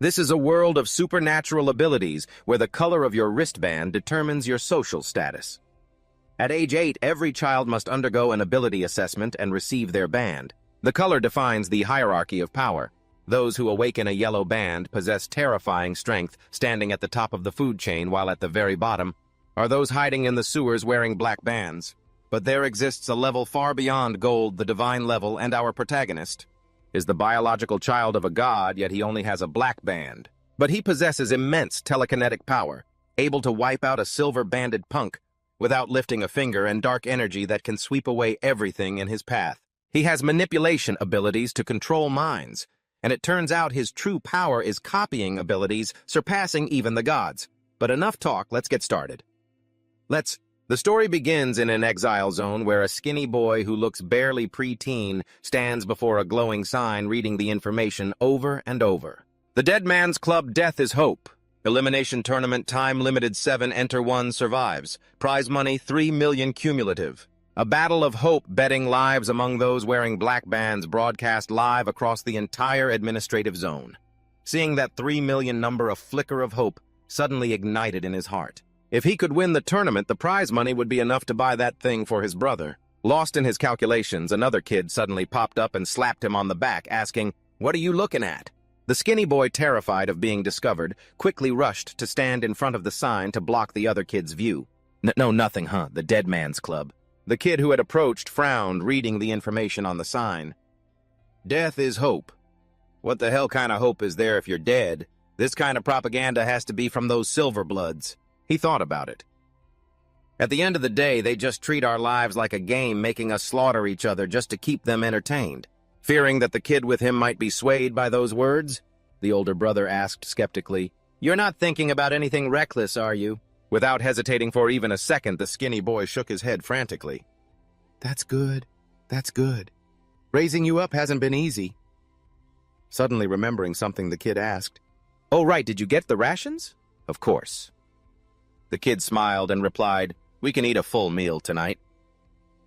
This is a world of supernatural abilities where the color of your wristband determines your social status. At age 8, every child must undergo an ability assessment and receive their band. The color defines the hierarchy of power. Those who awaken a yellow band possess terrifying strength, standing at the top of the food chain, while at the very bottom are those hiding in the sewers wearing black bands. But there exists a level far beyond gold, the divine level, and our protagonist is the biological child of a god, yet he only has a black band. But he possesses immense telekinetic power, able to wipe out a silver-banded punk without lifting a finger, and dark energy that can sweep away everything in his path. He has manipulation abilities to control minds, and it turns out his true power is copying abilities, surpassing even the gods. But enough talk, let's get started. The story begins in an exile zone where a skinny boy who looks barely pre-teen stands before a glowing sign reading the information over and over. The Dead Man's Club, Death is Hope. Elimination tournament, time limited 7, enter 1 survives. Prize money 3 million cumulative. A battle of hope, betting lives among those wearing black bands, broadcast live across the entire administrative zone. Seeing that 3 million number, a flicker of hope suddenly ignited in his heart. If he could win the tournament, the prize money would be enough to buy that thing for his brother. Lost in his calculations, another kid suddenly popped up and slapped him on the back, asking, "What are you looking at?" The skinny boy, terrified of being discovered, quickly rushed to stand in front of the sign to block the other kid's view. No, nothing, huh? The Dead Man's Club. The kid who had approached frowned, reading the information on the sign. Death is hope. What the hell kind of hope is there if you're dead? This kind of propaganda has to be from those Silverbloods. He thought about it. At the end of the day, they just treat our lives like a game, making us slaughter each other just to keep them entertained. Fearing that the kid with him might be swayed by those words, the older brother asked skeptically, "You're not thinking about anything reckless, are you?" Without hesitating for even a second, the skinny boy shook his head frantically. That's good. Raising you up hasn't been easy." Suddenly remembering something, the kid asked, "Oh right, did you get the rations?" "Of course." The kid smiled and replied, "We can eat a full meal tonight."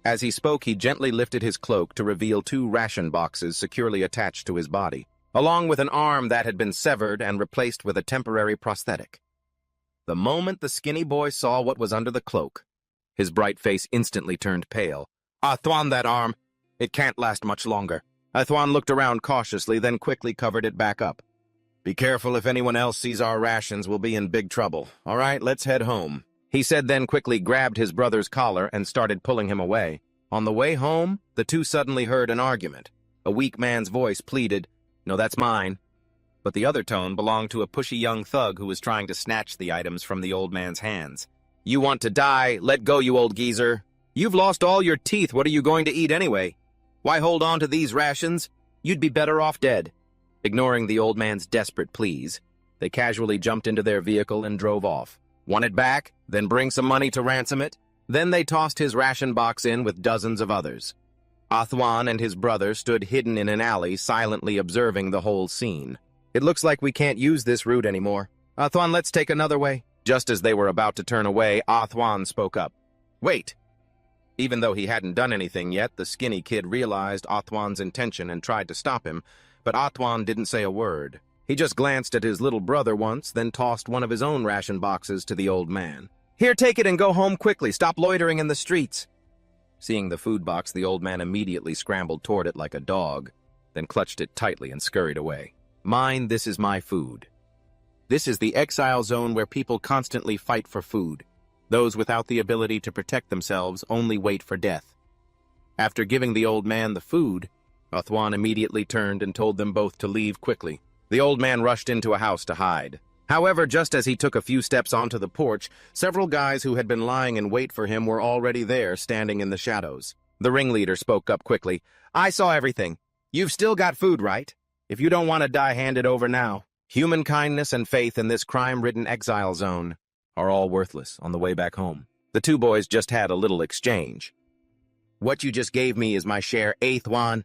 As he spoke, he gently lifted his cloak to reveal 2 ration boxes securely attached to his body, along with an arm that had been severed and replaced with a temporary prosthetic. The moment the skinny boy saw what was under the cloak, his bright face instantly turned pale. "Thwan, that arm. It can't last much longer." Thwan looked around cautiously, then quickly covered it back up. "Be careful, if anyone else sees our rations, we'll be in big trouble. All right, let's head home," he said, then quickly grabbed his brother's collar and started pulling him away. On the way home, the two suddenly heard an argument. A weak man's voice pleaded, "No, that's mine." But the other tone belonged to a pushy young thug who was trying to snatch the items from the old man's hands. "You want to die? Let go, you old geezer. You've lost all your teeth. What are you going to eat anyway? Why hold on to these rations? You'd be better off dead." Ignoring the old man's desperate pleas, they casually jumped into their vehicle and drove off. Want it back? Then bring some money to ransom it. Then they tossed his ration box in with dozens of others. Thwan and his brother stood hidden in an alley, silently observing the whole scene. "It looks like we can't use this route anymore. Thwan, let's take another way." Just as they were about to turn away, Thwan spoke up. "Wait." Even though he hadn't done anything yet, the skinny kid realized Thwan's intention and tried to stop him, but Thwan didn't say a word. He just glanced at his little brother once, then tossed one of his own ration boxes to the old man. "Here, take it and go home quickly. Stop loitering in the streets." Seeing the food box, the old man immediately scrambled toward it like a dog, then clutched it tightly and scurried away. "Mine, this is my food." This is the exile zone where people constantly fight for food. Those without the ability to protect themselves only wait for death. After giving the old man the food, Thwan immediately turned and told them both to leave quickly. The old man rushed into a house to hide. However, just as he took a few steps onto the porch, several guys who had been lying in wait for him were already there, standing in the shadows. The ringleader spoke up quickly. "I saw everything. You've still got food, right? If you don't want to die, hand it over now." Human kindness and faith in this crime-ridden exile zone are all worthless on the way back home. The two boys just had a little exchange. "What you just gave me is my share, Thwan.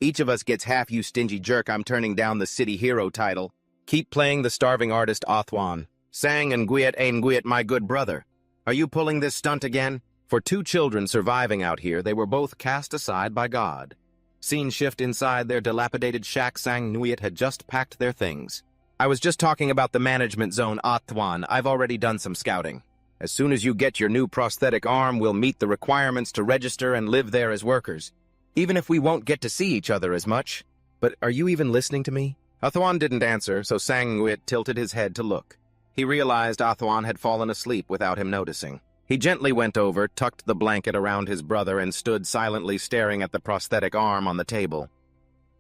Each of us gets half, you stingy jerk. I'm turning down the city hero title." "Keep playing the starving artist, Thwan. Sang and Nguyen, my good brother. Are you pulling this stunt again?" For 2 children surviving out here, they were both cast aside by God. Scene shift inside their dilapidated shack. Sang Nguyen had just packed their things. I was just talking about the management zone, Atwan. I've already done some scouting. As soon as you get your new prosthetic arm, we'll meet the requirements to register and live there as workers. Even if we won't get to see each other as much. But are you even listening to me? Athwan didn't answer, so Sang-Nguyen tilted his head to look. He realized Athwan had fallen asleep without him noticing. He gently went over, tucked the blanket around his brother, and stood silently staring at the prosthetic arm on the table.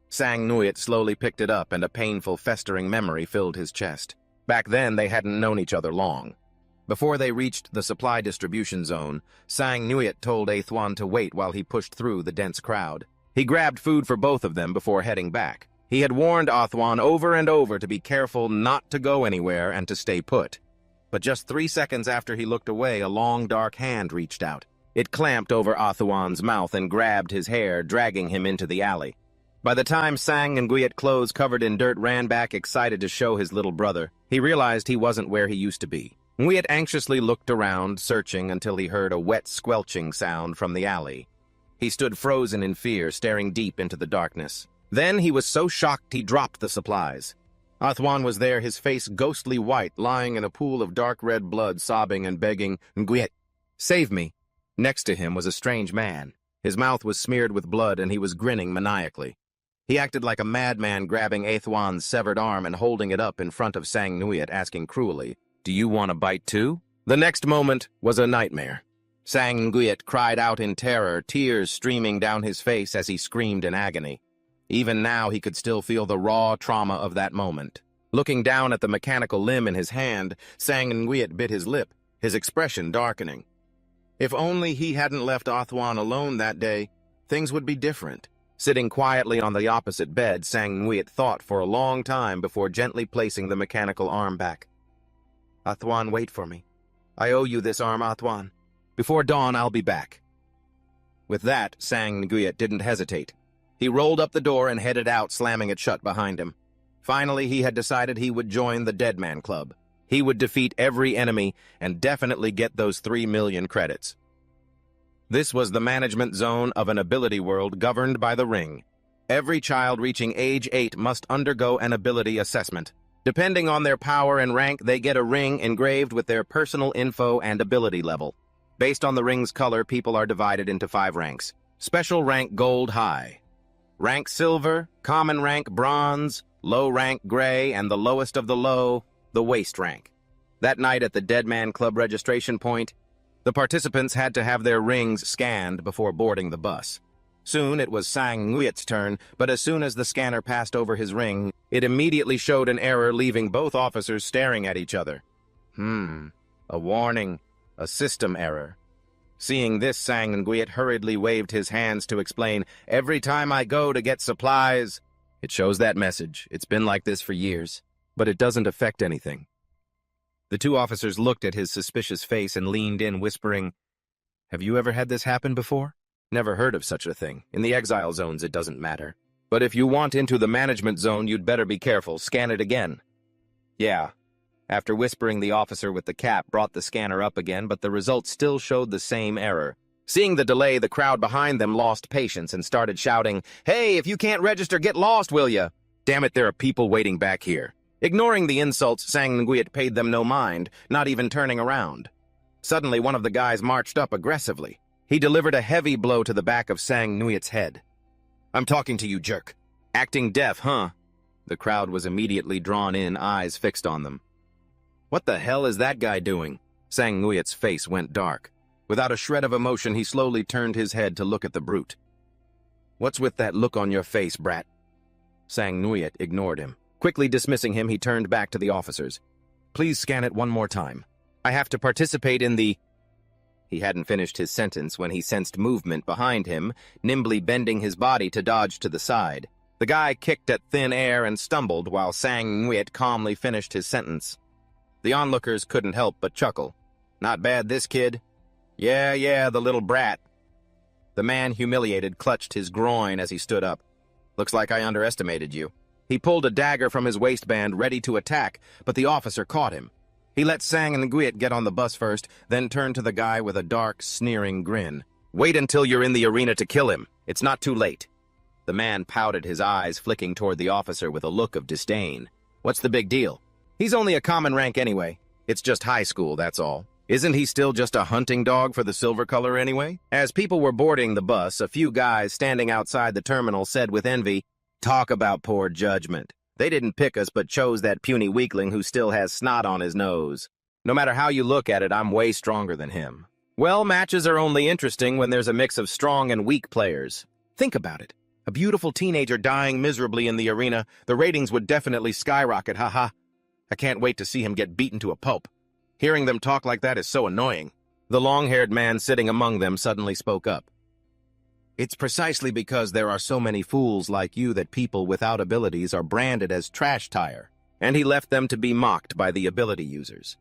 Sang-Nguyen slowly picked it up, and a painful, festering memory filled his chest. Back then, they hadn't known each other long. Before they reached the supply distribution zone, Sang-Nguyen told Athwan to wait while he pushed through the dense crowd. He grabbed food for both of them before heading back. He had warned Athwan over and over to be careful not to go anywhere and to stay put. But just 3 seconds after he looked away, a long, dark hand reached out. It clamped over Athwan's mouth and grabbed his hair, dragging him into the alley. By the time Sang-Nguyen's clothes covered in dirt ran back excited to show his little brother, he realized he wasn't where he used to be. Nguyen anxiously looked around, searching until he heard a wet squelching sound from the alley. He stood frozen in fear, staring deep into the darkness. Then he was so shocked he dropped the supplies. Athwan was there, his face ghostly white, lying in a pool of dark red blood, sobbing and begging, "Nguyen, save me." Next to him was a strange man. His mouth was smeared with blood, and he was grinning maniacally. He acted like a madman, grabbing Athwan's severed arm and holding it up in front of Sang-Nguyen, asking cruelly, "Do you want a bite too?" The next moment was a nightmare. Sang-Nguyen cried out in terror, tears streaming down his face as he screamed in agony. Even now, he could still feel the raw trauma of that moment. Looking down at the mechanical limb in his hand, Sang-Nguyen bit his lip, his expression darkening. If only he hadn't left Athwan alone that day, things would be different. Sitting quietly on the opposite bed, Sang-Nguyen thought for a long time before gently placing the mechanical arm back. "Athwan, wait for me. I owe you this arm, Athwan. Before dawn, I'll be back." With that, Sang-Nguyen didn't hesitate. He rolled up the door and headed out, slamming it shut behind him. Finally, he had decided he would join the Dead Man Club. He would defeat every enemy and definitely get those 3 million credits. This was the management zone of an ability world governed by the ring. Every child reaching age 8 must undergo an ability assessment. Depending on their power and rank, they get a ring engraved with their personal info and ability level. Based on the ring's color, people are divided into 5 ranks. Special rank Gold High. Rank Silver, Common rank Bronze, Low rank Gray, and the lowest of the low, the Waste rank. That night at the Dead Man Club registration point, the participants had to have their rings scanned before boarding the bus. Soon it was Sang-Nguyen's turn, but as soon as the scanner passed over his ring, it immediately showed an error, leaving both officers staring at each other. A warning, a system error. Seeing this, Sang-Nguyen hurriedly waved his hands to explain, "Every time I go to get supplies..." It shows that message. It's been like this for years, but it doesn't affect anything. The 2 officers looked at his suspicious face and leaned in, whispering, "Have you ever had this happen before?" "Never heard of such a thing. In the exile zones, it doesn't matter. But if you want into the management zone, you'd better be careful. Scan it again." "Yeah." After whispering, the officer with the cap brought the scanner up again, but the results still showed the same error. Seeing the delay, the crowd behind them lost patience and started shouting, "Hey, if you can't register, get lost, will ya? Damn it, there are people waiting back here." Ignoring the insults, Sang-Nguyen paid them no mind, not even turning around. Suddenly, one of the guys marched up aggressively. He delivered a heavy blow to the back of Sang-Nguyen's head. "I'm talking to you, jerk. Acting deaf, huh?" The crowd was immediately drawn in, eyes fixed on them. "What the hell is that guy doing?" Sang-Nguyen's face went dark. Without a shred of emotion, he slowly turned his head to look at the brute. "What's with that look on your face, brat?" Sang-Nguyen ignored him. Quickly dismissing him, he turned back to the officers. "Please scan it one more time. I have to participate in the..." He hadn't finished his sentence when he sensed movement behind him, nimbly bending his body to dodge to the side. The guy kicked at thin air and stumbled while Sang-Nguyen calmly finished his sentence. The onlookers couldn't help but chuckle. "Not bad, this kid." Yeah, the little brat." The man, humiliated, clutched his groin as he stood up. "Looks like I underestimated you." He pulled a dagger from his waistband, ready to attack, but the officer caught him. He let Sang-Nguyen get on the bus first, then turned to the guy with a dark, sneering grin. "Wait until you're in the arena to kill him. It's not too late." The man pouted, his eyes flicking toward the officer with a look of disdain. What's the big deal? He's only a common rank anyway. It's just high school, that's all. Isn't he still just a hunting dog for the silver color anyway? As people were boarding the bus, a few guys standing outside the terminal said with envy, "Talk about poor judgment. They didn't pick us but chose that puny weakling who still has snot on his nose. No matter how you look at it, I'm way stronger than him." Well, matches are only interesting when there's a mix of strong and weak players. Think about it. A beautiful teenager dying miserably in the arena, the ratings would definitely skyrocket, haha. I can't wait to see him get beaten to a pulp. Hearing them talk like that is so annoying. The long-haired man sitting among them suddenly spoke up. "It's precisely because there are so many fools like you that people without abilities are branded as trash tire." And he left them to be mocked by the ability users.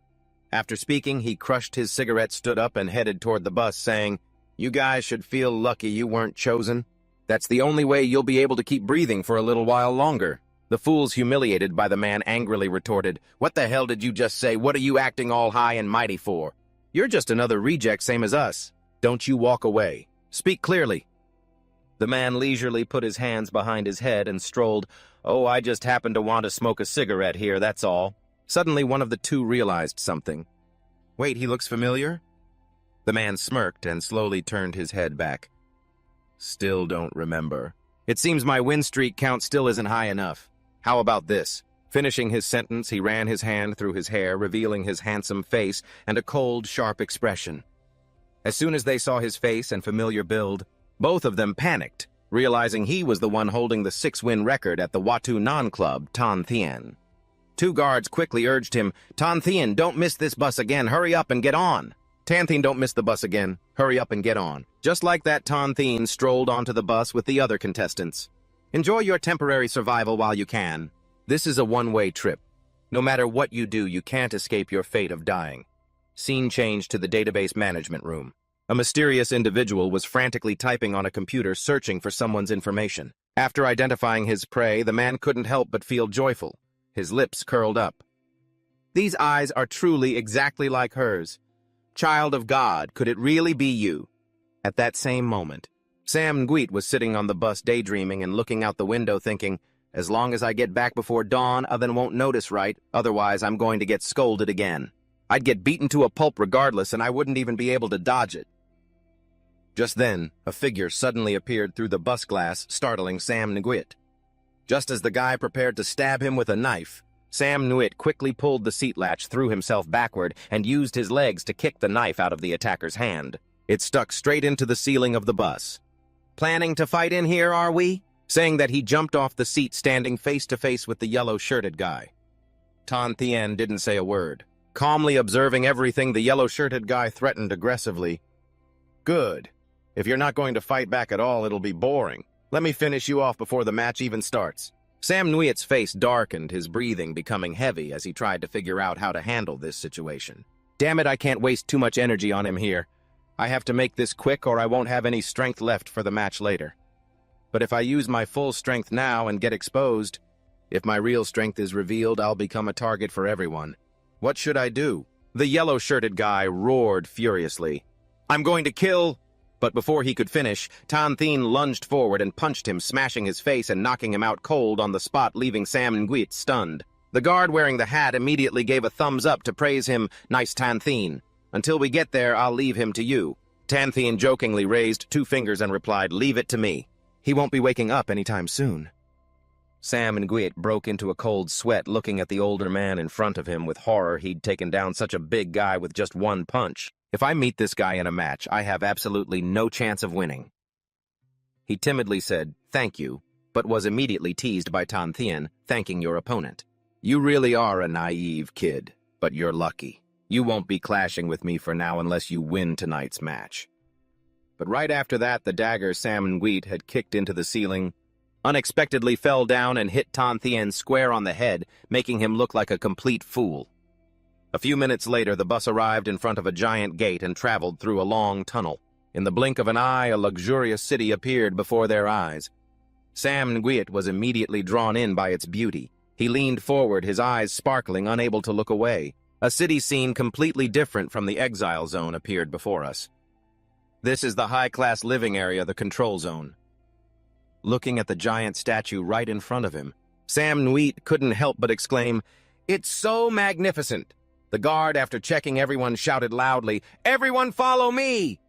After speaking, he crushed his cigarette, stood up, and headed toward the bus, saying, "You guys should feel lucky you weren't chosen. That's the only way you'll be able to keep breathing for a little while longer." The fools, humiliated by the man, angrily retorted, "What the hell did you just say? What are you acting all high and mighty for? You're just another reject, same as us. Don't you walk away. Speak clearly." The man leisurely put his hands behind his head and strolled, "Oh, I just happen to want to smoke a cigarette here, that's all." Suddenly, one of the two realized something. "Wait, he looks familiar?" The man smirked and slowly turned his head back. "Still don't remember. It seems my win streak count still isn't high enough. How about this?" Finishing his sentence, he ran his hand through his hair, revealing his handsome face and a cold, sharp expression. As soon as they saw his face and familiar build, both of them panicked, realizing he was the one holding the 6-win record at the Watu non-club, Tan Thien. Two guards quickly urged him, "Tan Thien, don't miss this bus again, hurry up and get on." "Tan Thien, don't miss the bus again, hurry up and get on." Just like that, Tan Thien strolled onto the bus with the other contestants. Enjoy your temporary survival while you can. This is a one-way trip. No matter what you do, you can't escape your fate of dying. Scene changed to the database management room. A mysterious individual was frantically typing on a computer, searching for someone's information. After identifying his prey, the man couldn't help but feel joyful. His lips curled up. These eyes are truly exactly like hers. Child of God, could it really be you? At that same moment, Sam Nguyen was sitting on the bus daydreaming and looking out the window thinking, as long as I get back before dawn, I then won't notice right, otherwise I'm going to get scolded again. I'd get beaten to a pulp regardless and I wouldn't even be able to dodge it. Just then, a figure suddenly appeared through the bus glass, startling Sam Nguyen. Just as the guy prepared to stab him with a knife, Sam Nguyen quickly pulled the seat latch, threw himself backward, and used his legs to kick the knife out of the attacker's hand. It stuck straight into the ceiling of the bus. "Planning to fight in here, are we?" Saying that, he jumped off the seat, standing face-to-face with the yellow-shirted guy. Tan Thien didn't say a word. Calmly observing everything, the yellow-shirted guy threatened aggressively. "Good. If you're not going to fight back at all, it'll be boring. Let me finish you off before the match even starts." Sam Nguyen's face darkened, his breathing becoming heavy as he tried to figure out how to handle this situation. "Damn it, I can't waste too much energy on him here. I have to make this quick or I won't have any strength left for the match later. But if I use my full strength now and get exposed, if my real strength is revealed, I'll become a target for everyone. What should I do?" The yellow-shirted guy roared furiously. "I'm going to kill—" But before he could finish, Tan Thien lunged forward and punched him, smashing his face and knocking him out cold on the spot, leaving Sam Nguyen stunned. The guard wearing the hat immediately gave a thumbs up to praise him. "Nice, Tan Thien. Until we get there, I'll leave him to you." Tan Thien jokingly raised 2 fingers and replied, "Leave it to me. He won't be waking up anytime soon." Sam Nguyen broke into a cold sweat, looking at the older man in front of him with horror. He'd taken down such a big guy with just one punch. If I meet this guy in a match, I have absolutely no chance of winning. He timidly said, "Thank you," but was immediately teased by Tan Thien, thanking your opponent. "You really are a naive kid, but you're lucky. You won't be clashing with me for now unless you win tonight's match." But right after that, the dagger Sam Nguyen had kicked into the ceiling unexpectedly fell down and hit Tan Thien square on the head, making him look like a complete fool. A few minutes later, the bus arrived in front of a giant gate and traveled through a long tunnel. In the blink of an eye, a luxurious city appeared before their eyes. Sam Nguyen was immediately drawn in by its beauty. He leaned forward, his eyes sparkling, unable to look away. A city scene completely different from the exile zone appeared before us. This is the high-class living area, the control zone. Looking at the giant statue right in front of him, Sam Nguyen couldn't help but exclaim, "It's so magnificent!" The guard, after checking everyone, shouted loudly, "Everyone follow me!"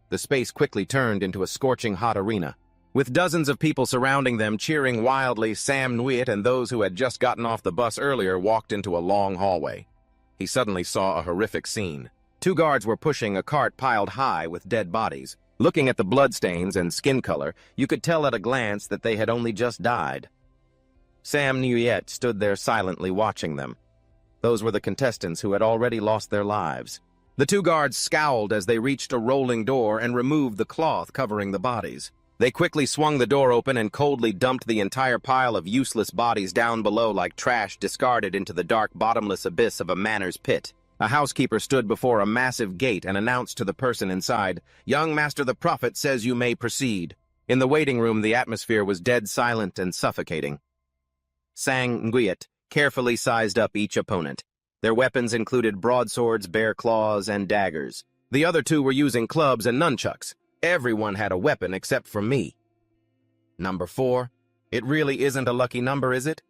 The space quickly turned into a scorching hot arena. With dozens of people surrounding them, cheering wildly, Sam Nguyen and those who had just gotten off the bus earlier walked into a long hallway. He suddenly saw a horrific scene. Two guards were pushing a cart piled high with dead bodies. Looking at the bloodstains and skin color, you could tell at a glance that they had only just died. Sam Nguyen stood there silently watching them. Those were the contestants who had already lost their lives. The two guards scowled as they reached a rolling door and removed the cloth covering the bodies. They quickly swung the door open and coldly dumped the entire pile of useless bodies down below like trash discarded into the dark, bottomless abyss of a manor's pit. A housekeeper stood before a massive gate and announced to the person inside, "Young Master the Prophet says you may proceed." In the waiting room, the atmosphere was dead silent and suffocating. Sang Nguyen carefully sized up each opponent. Their weapons included broadswords, bear claws, and daggers. The other two were using clubs and nunchucks. Everyone had a weapon except for me. Number 4. It really isn't a lucky number, is it?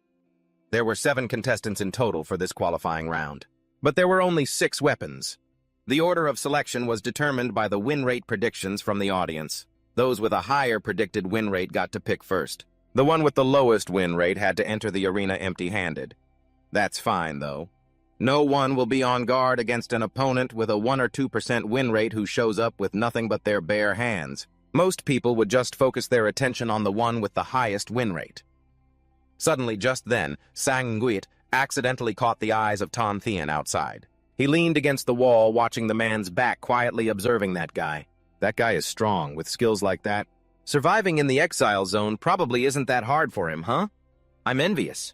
There were 7 contestants in total for this qualifying round, but there were only 6 weapons. The order of selection was determined by the win rate predictions from the audience. Those with a higher predicted win rate got to pick first. The one with the lowest win rate had to enter the arena empty-handed. That's fine, though. No one will be on guard against an opponent with a 1 or 2% win rate who shows up with nothing but their bare hands. Most people would just focus their attention on the one with the highest win rate. Suddenly, just then, Sang Nguyen accidentally caught the eyes of Tan Thien outside. He leaned against the wall, watching the man's back, quietly observing that guy. That guy is strong, with skills like that. Surviving in the exile zone probably isn't that hard for him, huh? I'm envious.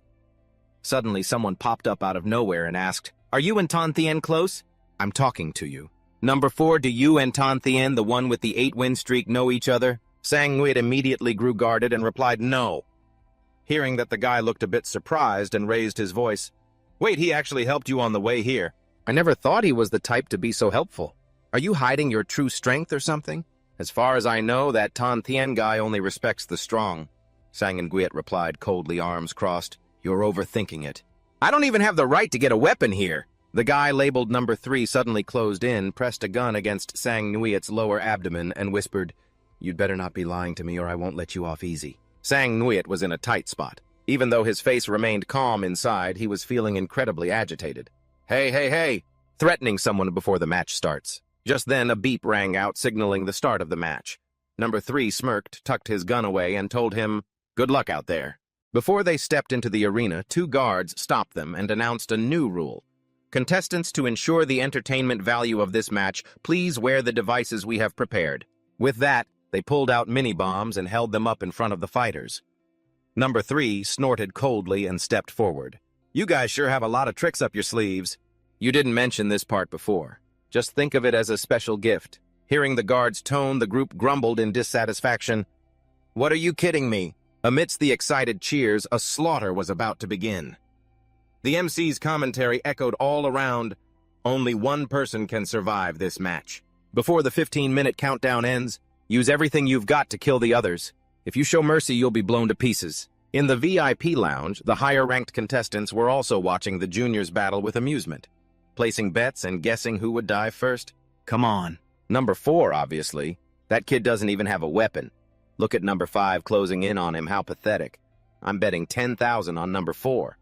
Suddenly, someone popped up out of nowhere and asked, "Are you and Tan Thien close?" "I'm talking to you." "Number 4, do you and Tan Thien, the one with the 8-win streak, know each other?" Sang Nguyen immediately grew guarded and replied, "No." Hearing that the guy looked a bit surprised and raised his voice, "Wait, he actually helped you on the way here. I never thought he was the type to be so helpful. Are you hiding your true strength or something?" "As far as I know, that Tan Thien guy only respects the strong." Sang Nguyen replied coldly, arms crossed. "You're overthinking it. I don't even have the right to get a weapon here." The guy labeled number 3 suddenly closed in, pressed a gun against Sang Nguyen's lower abdomen, and whispered, "You'd better not be lying to me or I won't let you off easy." Sang Nguyen was in a tight spot. Even though his face remained calm inside, he was feeling incredibly agitated. Hey, threatening someone before the match starts. Just then, a beep rang out, signaling the start of the match. Number 3 smirked, tucked his gun away, and told him, "Good luck out there." Before they stepped into the arena, 2 guards stopped them and announced a new rule. "Contestants, to ensure the entertainment value of this match, please wear the devices we have prepared." With that, they pulled out mini-bombs and held them up in front of the fighters. Number 3 snorted coldly and stepped forward. "You guys sure have a lot of tricks up your sleeves." "You didn't mention this part before. Just think of it as a special gift." Hearing the guard's tone, the group grumbled in dissatisfaction. "What are you kidding me?" Amidst the excited cheers, a slaughter was about to begin. The MC's commentary echoed all around. "Only one person can survive this match. Before the 15-minute countdown ends, use everything you've got to kill the others. If you show mercy, you'll be blown to pieces." In the VIP lounge, the higher-ranked contestants were also watching the juniors battle with amusement, placing bets and guessing who would die first. Come on. Number 4, obviously. That kid doesn't even have a weapon. Look at number 5 closing in on him, how pathetic. I'm betting 10,000 on number 4.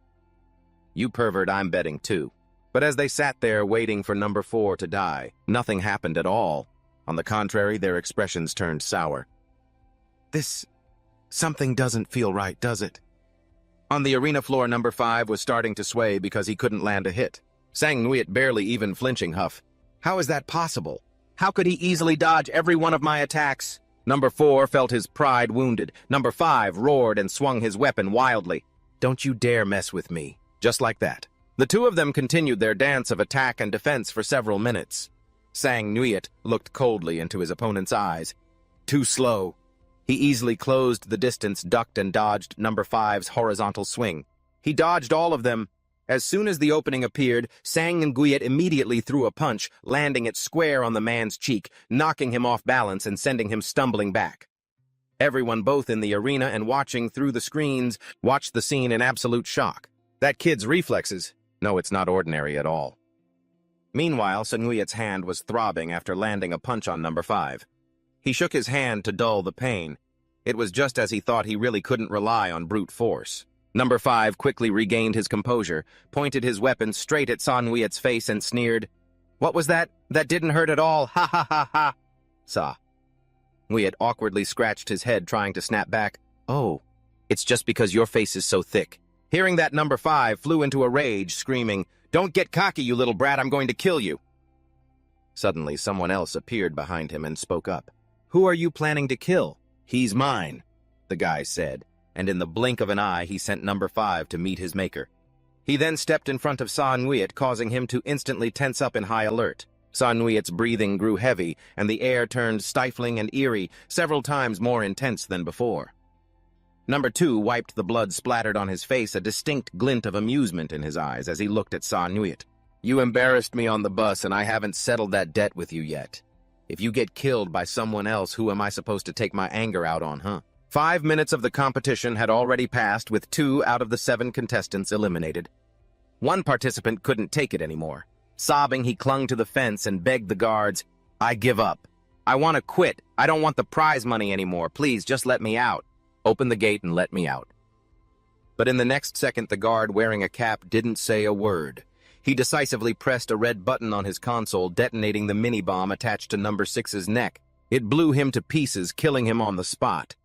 You pervert, I'm betting too. But as they sat there waiting for number 4 to die, nothing happened at all. On the contrary, their expressions turned sour. Something doesn't feel right, does it? On the arena floor, number 5 was starting to sway because he couldn't land a hit. Sang Nguyen barely even flinching huff. "How is that possible? How could he easily dodge every one of my attacks?" Number 4 felt his pride wounded. Number 5 roared and swung his weapon wildly. "Don't you dare mess with me." Just like that. The two of them continued their dance of attack and defense for several minutes. Sang Nguyen looked coldly into his opponent's eyes. Too slow. He easily closed the distance, ducked and dodged number 5's horizontal swing. He dodged all of them. As soon as the opening appeared, Sang Nguyen immediately threw a punch, landing it square on the man's cheek, knocking him off balance and sending him stumbling back. Everyone, both in the arena and watching through the screens, watched the scene in absolute shock. That kid's reflexes. No, it's not ordinary at all. Meanwhile, Sunwoo-Yet's hand was throbbing after landing a punch on number 5. He shook his hand to dull the pain. It was just as he thought. He really couldn't rely on brute force. Number 5 quickly regained his composure, pointed his weapon straight at Sunwoo-Yet's face and sneered, "What was that? That didn't hurt at all, ha ha ha ha." Sunwoo-Yet awkwardly scratched his head, trying to snap back. "Oh, it's just because your face is so thick." Hearing that, number 5 flew into a rage, screaming, "Don't get cocky, you little brat, I'm going to kill you." Suddenly, someone else appeared behind him and spoke up. "Who are you planning to kill?" "He's mine," the guy said, and in the blink of an eye, he sent number 5 to meet his maker. He then stepped in front of Sunwoo-Yet, causing him to instantly tense up in high alert. Sunwoo-Yet's breathing grew heavy, and the air turned stifling and eerie, several times more intense than before. Number 2 wiped the blood splattered on his face, a distinct glint of amusement in his eyes as he looked at Sunwoo-Yet. "You embarrassed me on the bus, and I haven't settled that debt with you yet. If you get killed by someone else, who am I supposed to take my anger out on, huh?" 5 minutes of the competition had already passed, with 2 out of the 7 contestants eliminated. One participant couldn't take it anymore. Sobbing, he clung to the fence and begged the guards, "I give up. I want to quit. I don't want the prize money anymore. Please, just let me out. Open the gate and let me out." But in the next second, the guard wearing a cap didn't say a word. He decisively pressed a red button on his console, detonating the mini-bomb attached to number 6's neck. It blew him to pieces, killing him on the spot.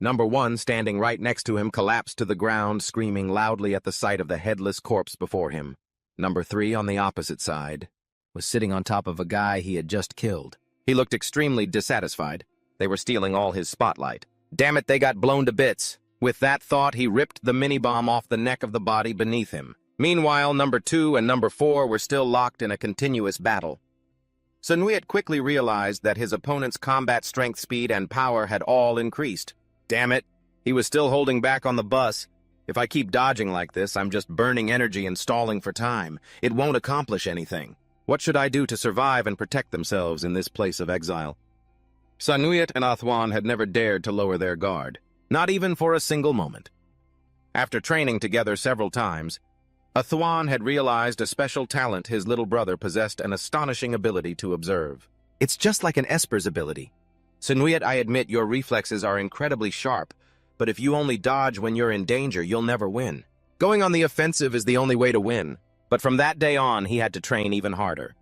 Number 1, standing right next to him, collapsed to the ground, screaming loudly at the sight of the headless corpse before him. Number 3, on the opposite side, was sitting on top of a guy he had just killed. He looked extremely dissatisfied. They were stealing all his spotlight. Damn it, they got blown to bits. With that thought, he ripped the mini-bomb off the neck of the body beneath him. Meanwhile, number 2 and number 4 were still locked in a continuous battle. Sunwoo-Yet quickly realized that his opponent's combat strength, speed, and power had all increased. Damn it, he was still holding back on the bus. If I keep dodging like this, I'm just burning energy and stalling for time. It won't accomplish anything. What should I do to survive and protect themselves in this place of exile? Sunwoo-Yet and Athwan had never dared to lower their guard, not even for a single moment. After training together several times, Athwan had realized a special talent his little brother possessed: an astonishing ability to observe. It's just like an Esper's ability. Sunwoo-Yet, I admit your reflexes are incredibly sharp, but if you only dodge when you're in danger, you'll never win. Going on the offensive is the only way to win. But from that day on, he had to train even harder.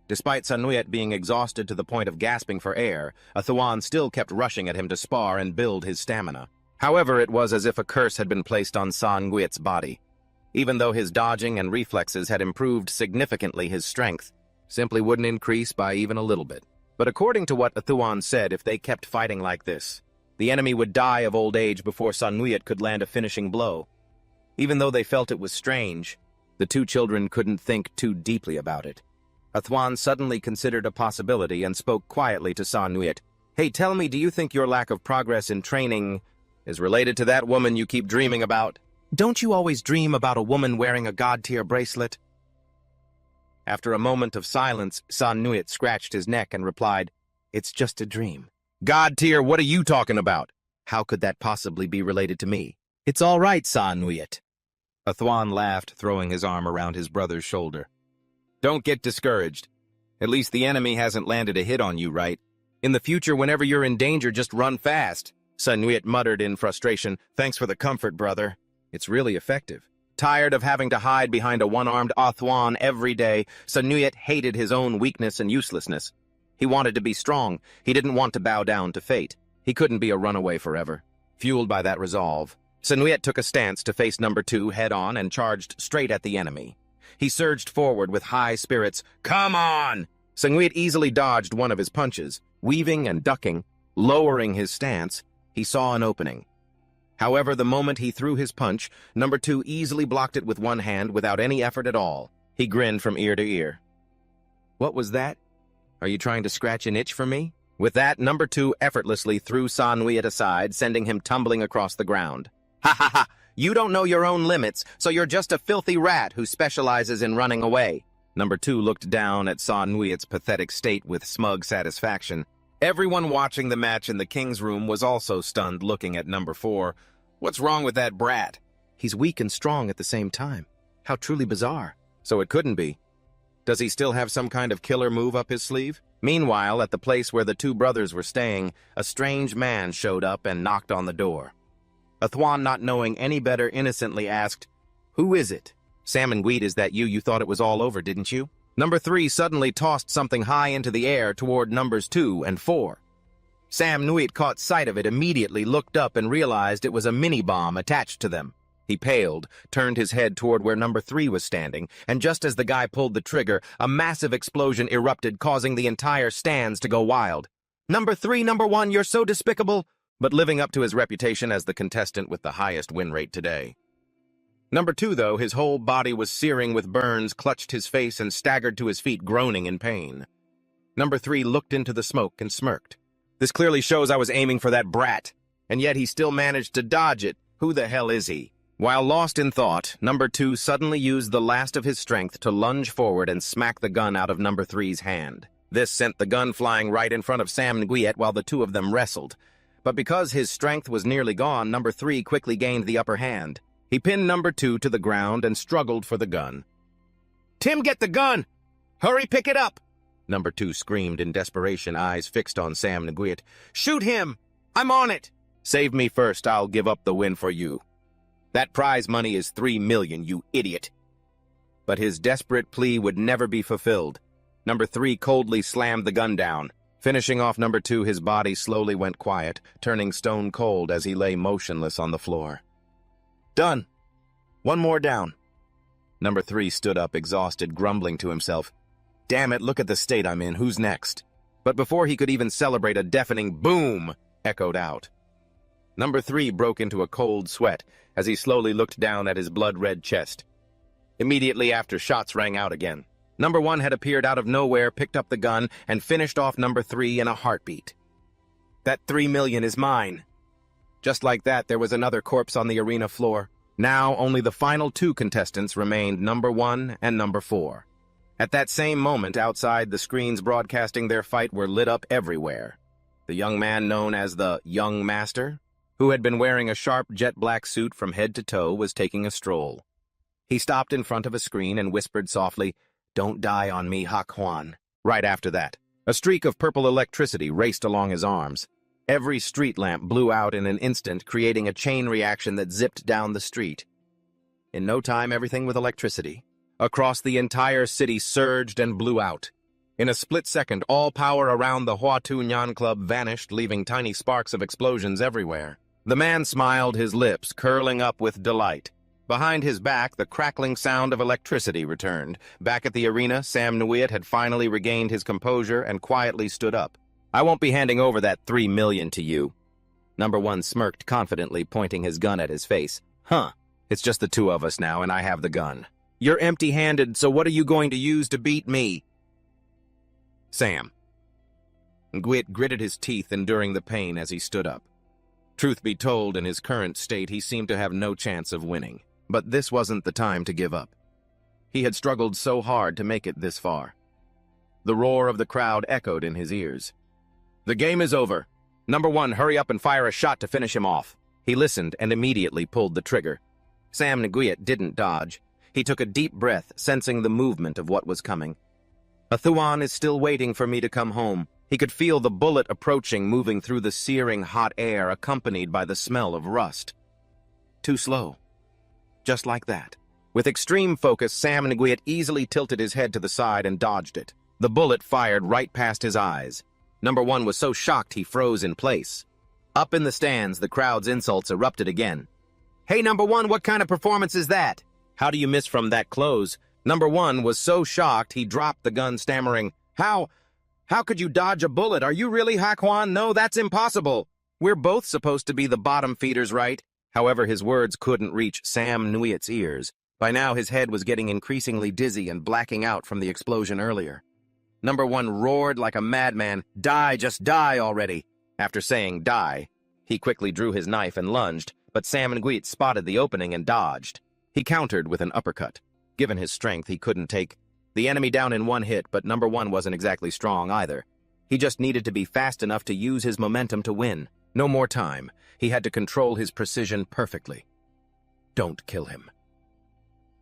Despite Sunwoo-Yet being exhausted to the point of gasping for air, Athwan still kept rushing at him to spar and build his stamina. However, it was as if a curse had been placed on Sunwoo-Yet's body. Even though his dodging and reflexes had improved significantly, his strength simply wouldn't increase by even a little bit. But according to what Athwan said, if they kept fighting like this, the enemy would die of old age before Sunwoo-Yet could land a finishing blow. Even though they felt it was strange, the two children couldn't think too deeply about it. Athwan suddenly considered a possibility and spoke quietly to Sunwoo-Yet. "Hey, tell me, do you think your lack of progress in training is related to that woman you keep dreaming about? Don't you always dream about a woman wearing a god-tier bracelet?" After a moment of silence, Sunwoo-Yet scratched his neck and replied, "It's just a dream." "God-tier, what are you talking about? How could that possibly be related to me?" "It's all right, Sunwoo-Yet." Athwan laughed, throwing his arm around his brother's shoulder. "Don't get discouraged. At least the enemy hasn't landed a hit on you, right? In the future, whenever you're in danger, just run fast." Sunwoo-Yet muttered in frustration. "Thanks for the comfort, brother. It's really effective." Tired of having to hide behind a one-armed Athwan every day, Sunwoo-Yet hated his own weakness and uselessness. He wanted to be strong. He didn't want to bow down to fate. He couldn't be a runaway forever. Fueled by that resolve, Sunwoo-Yet took a stance to face number 2 head-on and charged straight at the enemy. He surged forward with high spirits. "Come on!" Sunwoo-Yet easily dodged one of his punches. Weaving and ducking, lowering his stance, he saw an opening. However, the moment he threw his punch, number 2 easily blocked it with one hand without any effort at all. He grinned from ear to ear. "What was that? Are you trying to scratch an itch for me?" With that, number 2 effortlessly threw Sunwoo-Yet aside, sending him tumbling across the ground. "Ha ha ha! You don't know your own limits, so you're just a filthy rat who specializes in running away." Number 2 looked down at Sunwoo-Yet's pathetic state with smug satisfaction. Everyone watching the match in the King's room was also stunned looking at number 4. What's wrong with that brat? He's weak and strong at the same time. How truly bizarre. So it couldn't be. Does he still have some kind of killer move up his sleeve? Meanwhile, at the place where the two brothers were staying, a strange man showed up and knocked on the door. Athwan, not knowing any better, innocently asked, "Who is it?" "Sam and Gweet, is that you? You thought it was all over, didn't you?" Number 3 suddenly tossed something high into the air toward numbers 2 and 4. Sam Nguyen caught sight of it, immediately looked up and realized it was a mini-bomb attached to them. He paled, turned his head toward where number 3 was standing, and just as the guy pulled the trigger, a massive explosion erupted, causing the entire stands to go wild. "Number 3, number 1, you're so despicable," but living up to his reputation as the contestant with the highest win rate today. Number 2, though, his whole body was searing with burns, clutched his face and staggered to his feet, groaning in pain. Number 3 looked into the smoke and smirked. "This clearly shows I was aiming for that brat, and yet he still managed to dodge it. Who the hell is he?" While lost in thought, number 2 suddenly used the last of his strength to lunge forward and smack the gun out of number 3's hand. This sent the gun flying right in front of Sam Nguyen while the two of them wrestled. But because his strength was nearly gone, number 3 quickly gained the upper hand. He pinned number 2 to the ground and struggled for the gun. "Tim, get the gun! Hurry, pick it up!" Number 2 screamed in desperation, eyes fixed on Sam Nguyen. "Shoot him! I'm on it!" "Save me first, I'll give up the win for you. That prize money is 3 million, you idiot." But his desperate plea would never be fulfilled. Number 3 coldly slammed the gun down. Finishing off number 2, his body slowly went quiet, turning stone cold as he lay motionless on the floor. "Done. One more down." Number 3 stood up, exhausted, grumbling to himself. "Damn it, look at the state I'm in. Who's next?" But before he could even celebrate, a deafening boom echoed out. Number 3 broke into a cold sweat as he slowly looked down at his blood-red chest. Immediately after, shots rang out again. Number 1 had appeared out of nowhere, picked up the gun, and finished off number 3 in a heartbeat. "That 3 million is mine." Just like that, there was another corpse on the arena floor. Now, only the final 2 contestants remained, number 1 and number 4. At that same moment, outside, the screens broadcasting their fight were lit up everywhere. The young man known as the Young Master, who had been wearing a sharp jet-black suit from head to toe, was taking a stroll. He stopped in front of a screen and whispered softly, "Don't die on me, Hak-Hwan." Right after that, a streak of purple electricity raced along his arms. Every street lamp blew out in an instant, creating a chain reaction that zipped down the street. In no time, everything with electricity across the entire city surged and blew out. In a split second, all power around the Hua-Tu-Nyan Club vanished, leaving tiny sparks of explosions everywhere. The man smiled, his lips curling up with delight. Behind his back, the crackling sound of electricity returned. Back at the arena, Sam Nguyen had finally regained his composure and quietly stood up. "I won't be handing over that 3 million to you." Number 1 smirked confidently, pointing his gun at his face. "Huh, it's just the 2 of us now, and I have the gun. You're empty-handed, so what are you going to use to beat me?" "Sam." Nguyen gritted his teeth, enduring the pain as he stood up. Truth be told, in his current state, he seemed to have no chance of winning. But this wasn't the time to give up. He had struggled so hard to make it this far. The roar of the crowd echoed in his ears. "The game is over. Number 1, hurry up and fire a shot to finish him off." He listened and immediately pulled the trigger. Sam Nguyen didn't dodge. He took a deep breath, sensing the movement of what was coming. "Athuan is still waiting for me to come home." He could feel the bullet approaching, moving through the searing hot air, accompanied by the smell of rust. Too slow. Just like that. With extreme focus, Sam Nguyen easily tilted his head to the side and dodged it. The bullet fired right past his eyes. Number 1 was so shocked he froze in place. Up in the stands, the crowd's insults erupted again. "Hey, number 1, what kind of performance is that? How do you miss from that close?" Number 1 was so shocked he dropped the gun, stammering, How could you dodge a bullet? Are you really Hak-Hwan? No, that's impossible. We're both supposed to be the bottom feeders, right?" However, his words couldn't reach Sam Nguyen's ears. By now, his head was getting increasingly dizzy and blacking out from the explosion earlier. Number 1 roared like a madman, "Die, just die already." After saying die, he quickly drew his knife and lunged, but Sam Nguyen spotted the opening and dodged. He countered with an uppercut. Given his strength, he couldn't take the enemy down in one hit, but number 1 wasn't exactly strong either. He just needed to be fast enough to use his momentum to win. No more time. He had to control his precision perfectly. Don't kill him.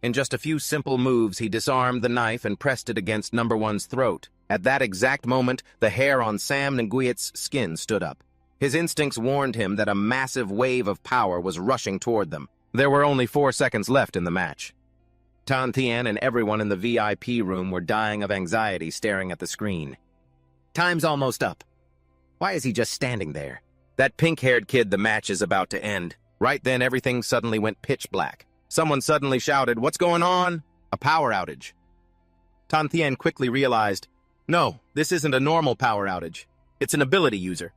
In just a few simple moves, he disarmed the knife and pressed it against number one's throat. At that exact moment, the hair on Sam Nguyen's skin stood up. His instincts warned him that a massive wave of power was rushing toward them. There were only 4 seconds left in the match. Tan Tien and everyone in the VIP room were dying of anxiety staring at the screen. Time's almost up. Why is he just standing there? That pink-haired kid, the match is about to end. Right then, everything suddenly went pitch black. Someone suddenly shouted, "What's going on?" A power outage. Tan Tien quickly realized, no, this isn't a normal power outage. It's an ability user.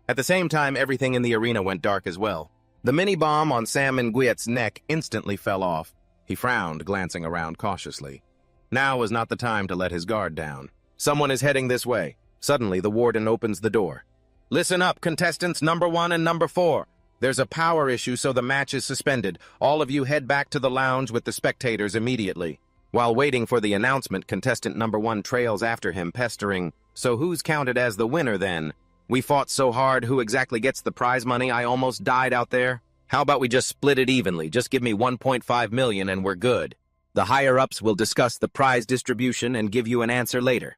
At the same time, everything in the arena went dark as well. The mini-bomb on Sam Nguyen's neck instantly fell off. He frowned, glancing around cautiously. Now was not the time to let his guard down. Someone is heading this way. Suddenly, the warden opens the door. Listen up, contestants number 1 and number 4. There's a power issue, so the match is suspended. All of you head back to the lounge with the spectators immediately. While waiting for the announcement, contestant number 1 trails after him, pestering, "So who's counted as the winner then? We fought so hard, who exactly gets the prize money? I almost died out there. How about we just split it evenly? Just give me 1.5 million and we're good. The higher-ups will discuss the prize distribution and give you an answer later."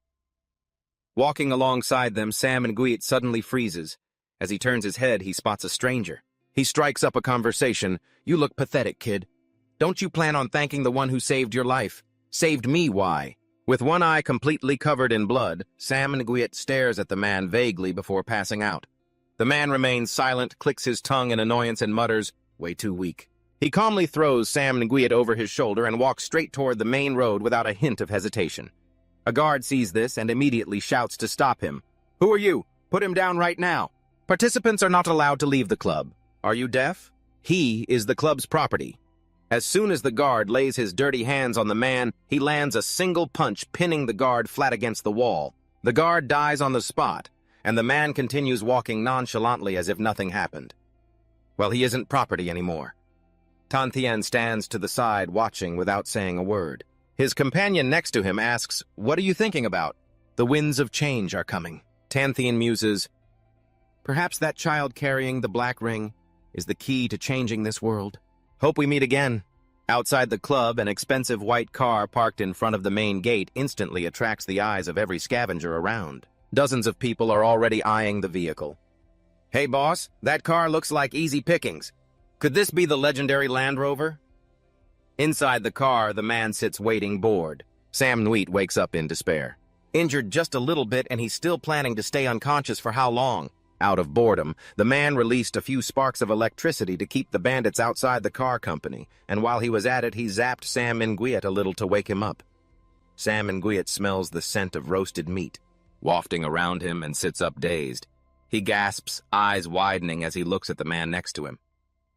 Walking alongside them, Sam Nguyen suddenly freezes. As he turns his head, he spots a stranger. He strikes up a conversation. "You look pathetic, kid. Don't you plan on thanking the one who saved your life? Saved me, why?" With one eye completely covered in blood, Sam Nguyen stares at the man vaguely before passing out. The man remains silent, clicks his tongue in annoyance, and mutters, "Way too weak." He calmly throws Sam Nguyen over his shoulder and walks straight toward the main road without a hint of hesitation. A guard sees this and immediately shouts to stop him. "Who are you? Put him down right now. Participants are not allowed to leave the club. Are you deaf? He is the club's property." As soon as the guard lays his dirty hands on the man, he lands a single punch, pinning the guard flat against the wall. The guard dies on the spot, and the man continues walking nonchalantly as if nothing happened. Well, he isn't property anymore. Tan Tien stands to the side, watching without saying a word. His companion next to him asks, "What are you thinking about?" "The winds of change are coming." Tan Tien muses, "Perhaps that child carrying the black ring is the key to changing this world. Hope we meet again." Outside the club, an expensive white car parked in front of the main gate instantly attracts the eyes of every scavenger around. Dozens of people are already eyeing the vehicle. "Hey boss, that car looks like easy pickings. Could this be the legendary Land Rover?" Inside the car, the man sits waiting, bored. Sam Nguyen wakes up in despair. Injured just a little bit, and he's still planning to stay unconscious for how long? Out of boredom, the man released a few sparks of electricity to keep the bandits outside the car company, and while he was at it, he zapped Sam Nguyen a little to wake him up. Sam Nguyen smells the scent of roasted meat, wafting around him, and sits up dazed. He gasps, eyes widening as he looks at the man next to him.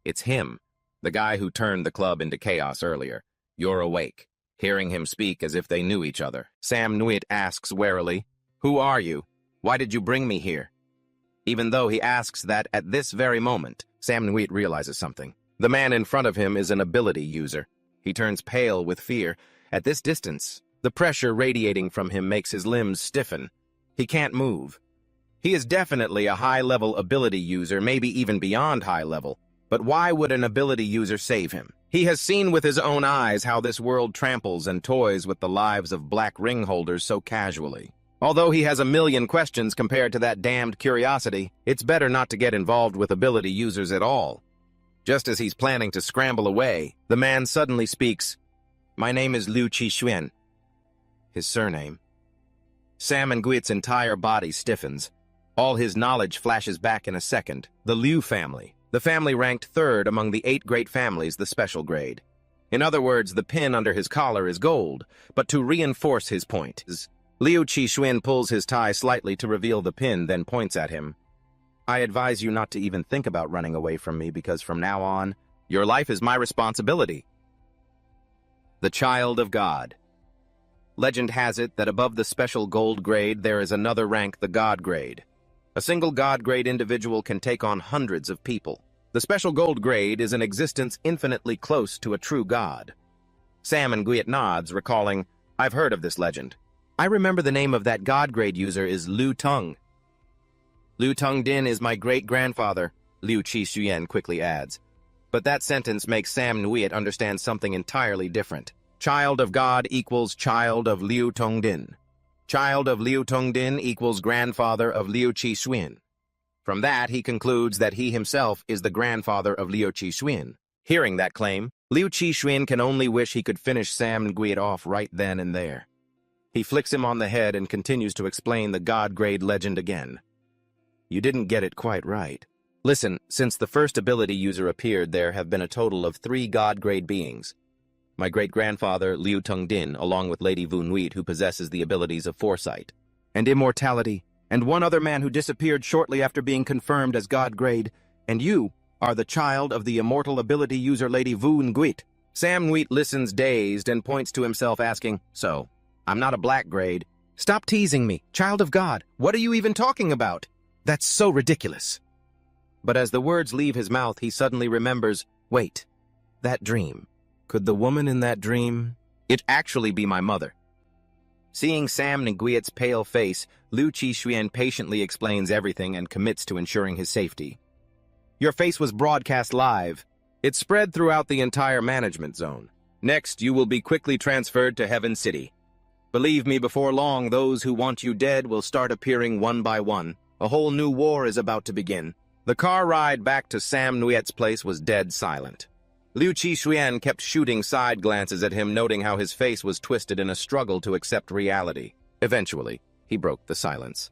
It's him, the guy who turned the club into chaos earlier. "You're awake." Hearing him speak as if they knew each other, Sam Nguyen asks warily, "Who are you? Why did you bring me here?" Even though he asks that at this very moment, Sam Nguyen realizes something. The man in front of him is an ability user. He turns pale with fear. At this distance, the pressure radiating from him makes his limbs stiffen. He can't move. He is definitely a high-level ability user, maybe even beyond high-level. But why would an ability user save him? He has seen with his own eyes how this world tramples and toys with the lives of black ring holders so casually. Although he has a million questions compared to that damned curiosity, it's better not to get involved with ability users at all. Just as he's planning to scramble away, the man suddenly speaks, "My name is Liu Qixuan." His surname. Sam Nguyen's entire body stiffens. All his knowledge flashes back in a second. The Liu family. The family ranked third among the 8 great families, the special grade. In other words, the pin under his collar is gold, but to reinforce his point, Liu Qixuan pulls his tie slightly to reveal the pin, then points at him. "I advise you not to even think about running away from me, because from now on, your life is my responsibility." The Child of God. Legend has it that above the special gold grade there is another rank, the God grade. A single God grade individual can take on hundreds of people. The special gold grade is an existence infinitely close to a true God. Sam Nguyen nods, recalling, "I've heard of this legend. I remember the name of that God grade user is Liu Tung. Liu Tung Din is my great-grandfather, Liu Qi quickly adds. But that sentence makes Sam Nguyen understand something entirely different. Child of God equals child of Liu Tung Din. Child of Liu Tung Din equals grandfather of Liu Qi. From that, he concludes that he himself is the grandfather of Liu Qi. Hearing that claim, Liu Qi can only wish he could finish Sam Nguyen off right then and there. He flicks him on the head and continues to explain the God-grade legend again. You didn't get it quite right. Listen, since the first ability user appeared, there have been a total of 3 God-grade beings. My great-grandfather, Liu Tung Din, along with Lady Vu Nuit, who possesses the abilities of foresight and immortality, and one other man who disappeared shortly after being confirmed as God-grade, and you are the child of the immortal ability user Lady Vu Nuit. Sam Nguyen listens dazed and points to himself asking, So, I'm not a black grade. Stop teasing me, child of God. What are you even talking about? That's so ridiculous. But as the words leave his mouth, he suddenly remembers, wait, that dream. Could the woman in that dream, it actually be my mother? Seeing Sam Nguyen's pale face, Liu Qi patiently explains everything and commits to ensuring his safety. Your face was broadcast live. It spread throughout the entire management zone. Next, you will be quickly transferred to Heaven City. Believe me, before long, those who want you dead will start appearing one by one. A whole new war is about to begin. The car ride back to Sam Nguyen's place was dead silent. Liu Qi kept shooting side glances at him, noting how his face was twisted in a struggle to accept reality. Eventually, he broke the silence.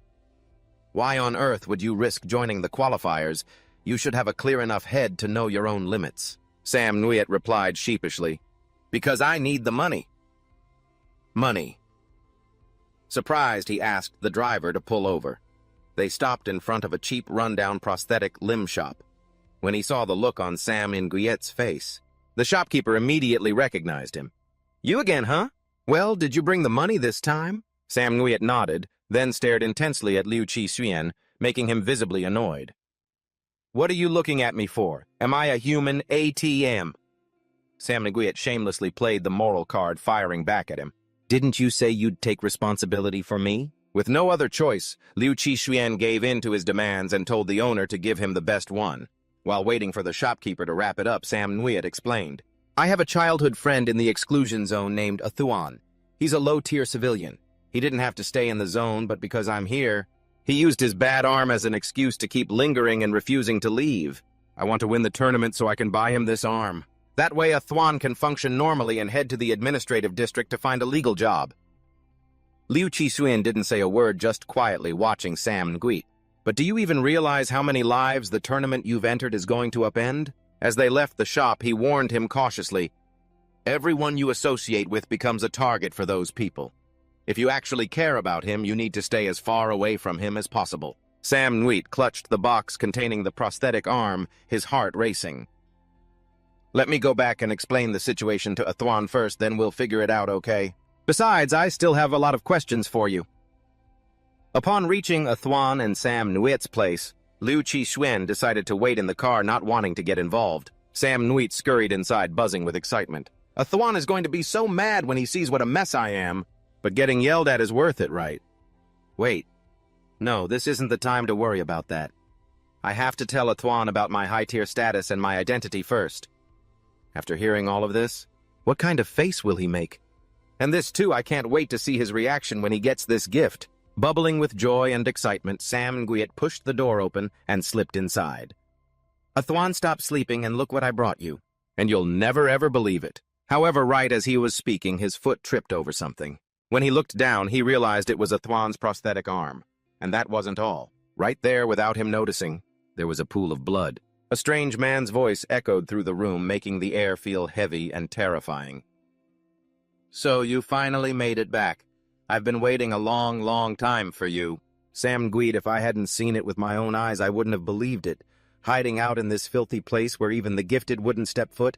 Why on earth would you risk joining the qualifiers? You should have a clear enough head to know your own limits. Sam Nguyen replied sheepishly. Because I need the money. Money. Surprised, he asked the driver to pull over. They stopped in front of a cheap rundown prosthetic limb shop. When he saw the look on Sam Nguyen's face, the shopkeeper immediately recognized him. You again, huh? Well, did you bring the money this time? Sam Nguyen nodded, then stared intensely at Liu Qi, making him visibly annoyed. What are you looking at me for? Am I a human ATM? Sam Nguyen shamelessly played the moral card, firing back at him. Didn't you say you'd take responsibility for me? With no other choice, Liu Qi gave in to his demands and told the owner to give him the best one. While waiting for the shopkeeper to wrap it up, Sam Nguyen explained, I have a childhood friend in the exclusion zone named Athuan. He's a low-tier civilian. He didn't have to stay in the zone, but because I'm here, he used his bad arm as an excuse to keep lingering and refusing to leave. I want to win the tournament so I can buy him this arm. That way Athuan can function normally and head to the administrative district to find a legal job. Liu Qi didn't say a word, just quietly watching Sam Nguyen. But do you even realize how many lives the tournament you've entered is going to upend? As they left the shop, he warned him cautiously, Everyone you associate with becomes a target for those people. If you actually care about him, you need to stay as far away from him as possible. Sam Nguyen clutched the box containing the prosthetic arm, his heart racing. Let me go back and explain the situation to Athuan first, then we'll figure it out, okay? Besides, I still have a lot of questions for you. Upon reaching Athuan and Sam Nguyen's place, Liu Qi decided to wait in the car, not wanting to get involved. Sam Nguyen scurried inside, buzzing with excitement. Athuan is going to be so mad when he sees what a mess I am, but getting yelled at is worth it, right? Wait. No, this isn't the time to worry about that. I have to tell Athuan about my high-tier status and my identity first. After hearing all of this, what kind of face will he make? And this too, I can't wait to see his reaction when he gets this gift. Bubbling with joy and excitement, Sam Nguyen pushed the door open and slipped inside. Athuan, stop sleeping and look what I brought you. And you'll never ever believe it. However, right as he was speaking, his foot tripped over something. When he looked down, he realized it was Athuan's prosthetic arm. And that wasn't all. Right there, without him noticing, there was a pool of blood. A strange man's voice echoed through the room, making the air feel heavy and terrifying. So you finally made it back. I've been waiting a long, long time for you. Sam Nguyen, if I hadn't seen it with my own eyes, I wouldn't have believed it. Hiding out in this filthy place where even the gifted wouldn't step foot?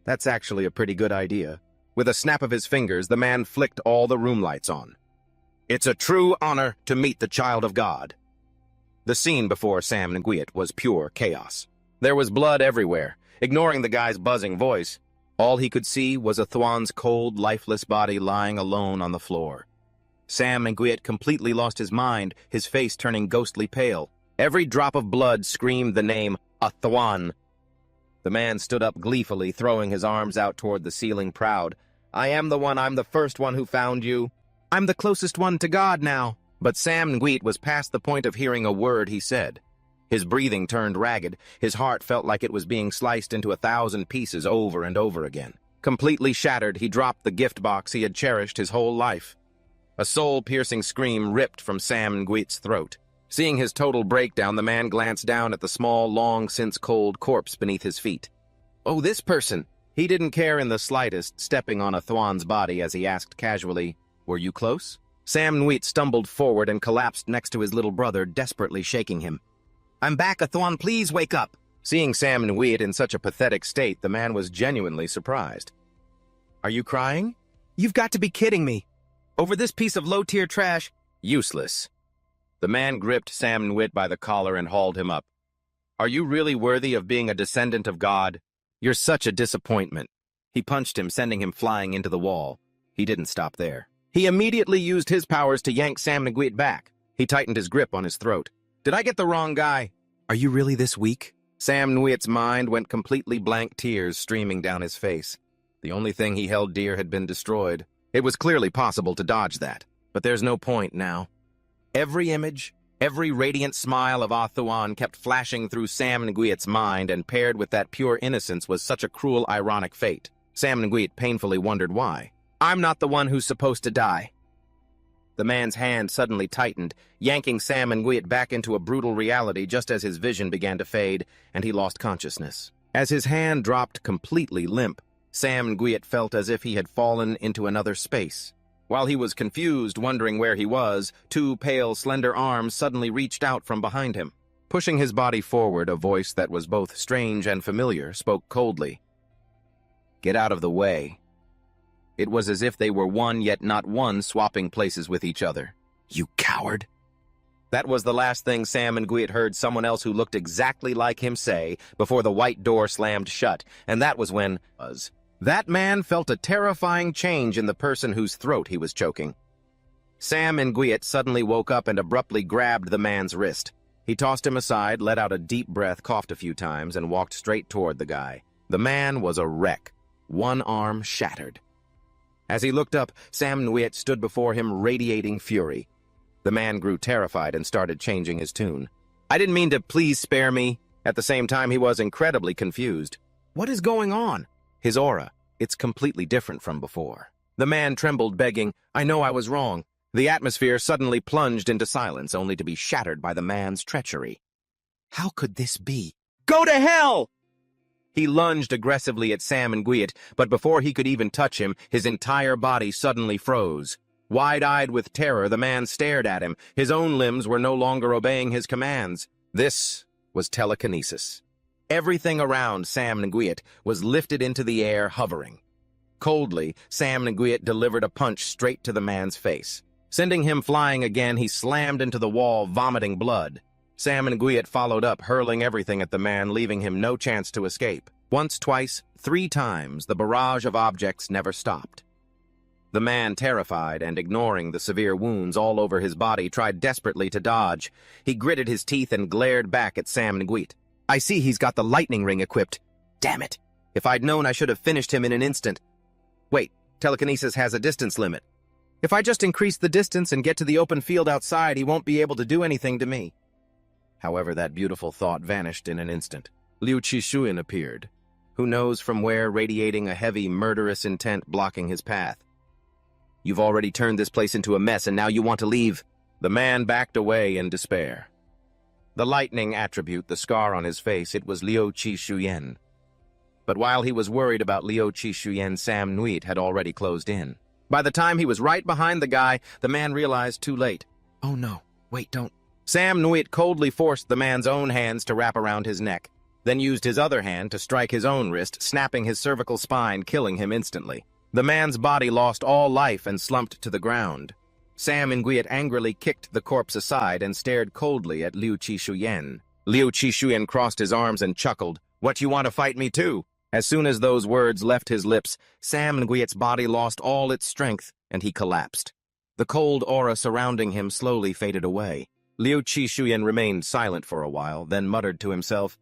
That's actually a pretty good idea. With a snap of his fingers, the man flicked all the room lights on. It's a true honor to meet the child of God. The scene before Sam Nguyen was pure chaos. There was blood everywhere. Ignoring the guy's buzzing voice, all he could see was Athuan's cold, lifeless body lying alone on the floor. Sam Nguyen completely lost his mind, his face turning ghostly pale. Every drop of blood screamed the name Athwan. The man stood up gleefully, throwing his arms out toward the ceiling, proud. "I am the one, I'm the first one who found you. I'm the closest one to God now." But Sam Nguyen was past the point of hearing a word he said. His breathing turned ragged, his heart felt like it was being sliced into 1,000 pieces over and over again. Completely shattered, he dropped the gift box he had cherished his whole life. A soul-piercing scream ripped from Sam Nguyen's throat. Seeing his total breakdown, the man glanced down at the small, long-since-cold corpse beneath his feet. "Oh, this person!" He didn't care in the slightest, stepping on Athwan's body as he asked casually, "Were you close?" Sam Nguyen stumbled forward and collapsed next to his little brother, desperately shaking him. "I'm back, Athwan, please wake up!" Seeing Sam Nguyen in such a pathetic state, the man was genuinely surprised. "Are you crying? You've got to be kidding me! Over this piece of low-tier trash?" "Useless." The man gripped Sam Nguyen by the collar and hauled him up. "Are you really worthy of being a descendant of God? You're such a disappointment." He punched him, sending him flying into the wall. He didn't stop there. He immediately used his powers to yank Sam Nguyen back. He tightened his grip on his throat. "Did I get the wrong guy? Are you really this weak?" Sam Nguyen's mind went completely blank, tears streaming down his face. The only thing he held dear had been destroyed. It was clearly possible to dodge that, but there's no point now. Every image, every radiant smile of Athwan kept flashing through Sam Nguyen's mind, and paired with that pure innocence was such a cruel, ironic fate. Sam Nguyen painfully wondered why. "I'm not the one who's supposed to die." The man's hand suddenly tightened, yanking Sam Nguyen back into a brutal reality just as his vision began to fade, and he lost consciousness. As his hand dropped completely limp, Sam Nguyen felt as if he had fallen into another space. While he was confused, wondering where he was, two pale, slender arms suddenly reached out from behind him. Pushing his body forward, a voice that was both strange and familiar spoke coldly. "Get out of the way." It was as if they were one yet not one, swapping places with each other. "You coward!" That was the last thing Sam Nguyen heard someone else who looked exactly like him say before the white door slammed shut, and that was when that man felt a terrifying change in the person whose throat he was choking. Sam Nguyen suddenly woke up and abruptly grabbed the man's wrist. He tossed him aside, let out a deep breath, coughed a few times, and walked straight toward the guy. The man was a wreck, one arm shattered. As he looked up, Sam Nguyen stood before him, radiating fury. The man grew terrified and started changing his tune. "I didn't mean to, please spare me." At the same time, he was incredibly confused. "What is going on?" His aura, it's completely different from before. The man trembled, begging, "I know I was wrong." The atmosphere suddenly plunged into silence, only to be shattered by the man's treachery. How could this be? "Go to hell!" He lunged aggressively at Sam Nguyen, but before he could even touch him, his entire body suddenly froze. Wide-eyed with terror, the man stared at him. His own limbs were no longer obeying his commands. This was telekinesis. Everything around Sam Nguyen was lifted into the air, hovering. Coldly, Sam Nguyen delivered a punch straight to the man's face. Sending him flying again, he slammed into the wall, vomiting blood. Sam Nguyen followed up, hurling everything at the man, leaving him no chance to escape. Once, twice, 3 times, the barrage of objects never stopped. The man, terrified and ignoring the severe wounds all over his body, tried desperately to dodge. He gritted his teeth and glared back at Sam Nguyen. "I see he's got the lightning ring equipped. Damn it! If I'd known, I should have finished him in an instant. Wait, telekinesis has a distance limit. If I just increase the distance and get to the open field outside, he won't be able to do anything to me." However, that beautiful thought vanished in an instant. Liu Qishuyan appeared. Who knows from where, radiating a heavy, murderous intent blocking his path. "You've already turned this place into a mess, and now you want to leave?" The man backed away in despair. The lightning attribute, the scar on his face, it was Liu Qishuyan. But while he was worried about Liu Qishuyan, Sam Nguyen had already closed in. By the time he was right behind the guy, the man realized too late. "Oh no, wait, don't." Sam Nguyen coldly forced the man's own hands to wrap around his neck, then used his other hand to strike his own wrist, snapping his cervical spine, killing him instantly. The man's body lost all life and slumped to the ground. Sam Nguyen angrily kicked the corpse aside and stared coldly at Liu Qishuyan. Liu Qishuyan crossed his arms and chuckled. "What, you want to fight me too?" As soon as those words left his lips, Sam Nguyen's body lost all its strength, and he collapsed. The cold aura surrounding him slowly faded away. Liu Qishuyan remained silent for a while, then muttered to himself,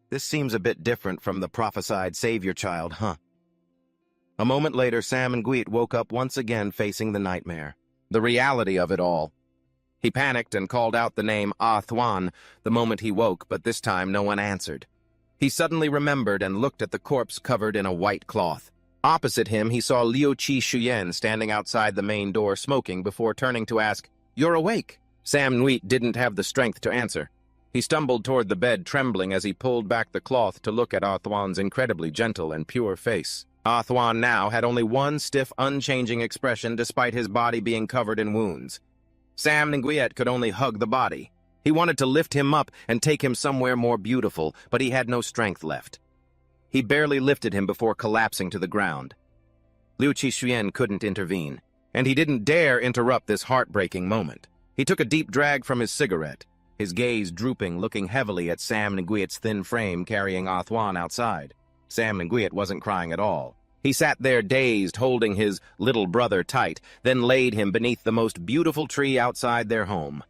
"This seems a bit different from the prophesied savior child, huh?" A moment later, Sam Nguyen woke up once again facing the nightmare. The reality of it all. He panicked and called out the name Ah Thuan the moment he woke, but this time no one answered. He suddenly remembered and looked at the corpse covered in a white cloth. Opposite him, he saw Liu Qishuyan standing outside the main door smoking before turning to ask, "You're awake?" Sam Nguyen didn't have the strength to answer. He stumbled toward the bed, trembling as he pulled back the cloth to look at Ah Thuan's incredibly gentle and pure face. Ah Thuan now had only one stiff, unchanging expression despite his body being covered in wounds. Sam Nguyen could only hug the body. He wanted to lift him up and take him somewhere more beautiful, but he had no strength left. He barely lifted him before collapsing to the ground. Liu Qishuyan couldn't intervene, and he didn't dare interrupt this heartbreaking moment. He took a deep drag from his cigarette, his gaze drooping, looking heavily at Sam Nguyen's thin frame carrying Ah Thuan outside. Sam Nguyen wasn't crying at all. He sat there dazed, holding his little brother tight, then laid him beneath the most beautiful tree outside their home.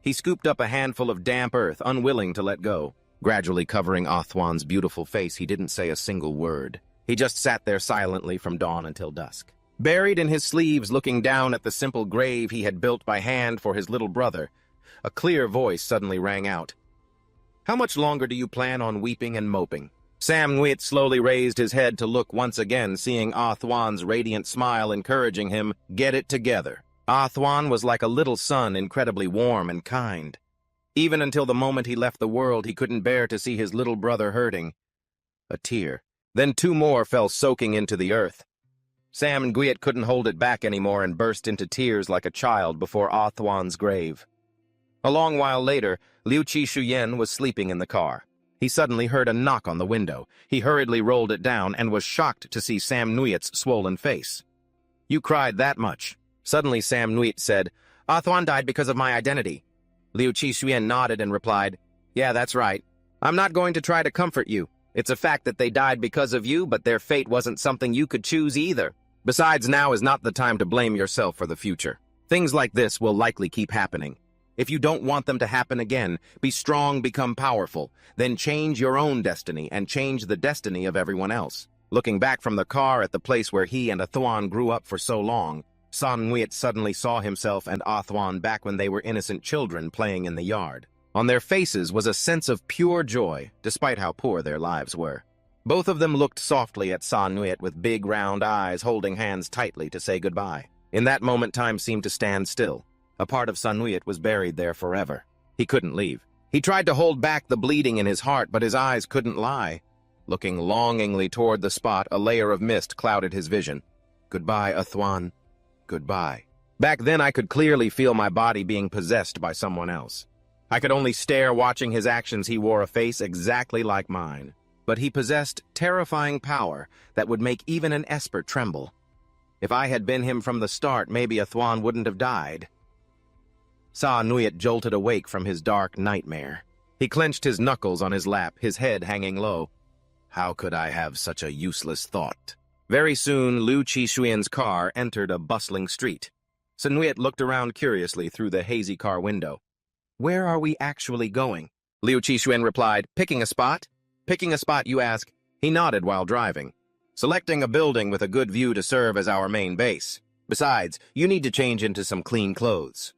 He scooped up a handful of damp earth, unwilling to let go. Gradually covering Ah Thuan's beautiful face, he didn't say a single word. He just sat there silently from dawn until dusk. Buried in his sleeves, looking down at the simple grave he had built by hand for his little brother, a clear voice suddenly rang out. "How much longer do you plan on weeping and moping?" Sam Nguyen slowly raised his head to look once again, seeing Ah Thuan's radiant smile encouraging him, "Get it together." Ah Thuan was like a little son, incredibly warm and kind. Even until the moment he left the world, he couldn't bear to see his little brother hurting. A tear. Then two more fell soaking into the earth. Sam Nguyen couldn't hold it back anymore and burst into tears like a child before Ah Thuan's grave. A long while later, Liu Qishuyan was sleeping in the car. He suddenly heard a knock on the window. He hurriedly rolled it down and was shocked to see Sam Nguyen's swollen face. "You cried that much?" Suddenly Sam Nguyen said, "Ah Thuan died because of my identity." Liu Qishuyan nodded and replied, "Yeah, that's right. I'm not going to try to comfort you. It's a fact that they died because of you, but their fate wasn't something you could choose either. Besides, now is not the time to blame yourself for the future. Things like this will likely keep happening. If you don't want them to happen again, be strong, become powerful, then change your own destiny and change the destiny of everyone else." Looking back from the car at the place where he and Ah Thuan grew up for so long, Sam Nguyen suddenly saw himself and Ah Thuan back when they were innocent children playing in the yard. On their faces was a sense of pure joy, despite how poor their lives were. Both of them looked softly at Sam Nguyen with big round eyes, holding hands tightly to say goodbye. In that moment, time seemed to stand still. A part of Sam Nguyen was buried there forever. He couldn't leave. He tried to hold back the bleeding in his heart, but his eyes couldn't lie. Looking longingly toward the spot, a layer of mist clouded his vision. "Goodbye, Ah Thuan. Goodbye." Back then, I could clearly feel my body being possessed by someone else. I could only stare, watching his actions. He wore a face exactly like mine. But he possessed terrifying power that would make even an Esper tremble. If I had been him from the start, maybe Ah Thuan wouldn't have died. Sam Nguyen jolted awake from his dark nightmare. He clenched his knuckles on his lap, his head hanging low. How could I have such a useless thought? Very soon, Liu Qishuyan's car entered a bustling street. Sam Nguyen looked around curiously through the hazy car window. "Where are we actually going?" Liu Qishuyan replied, "Picking a spot?" "Picking a spot, you ask?" He nodded while driving. "Selecting a building with a good view to serve as our main base. Besides, you need to change into some clean clothes."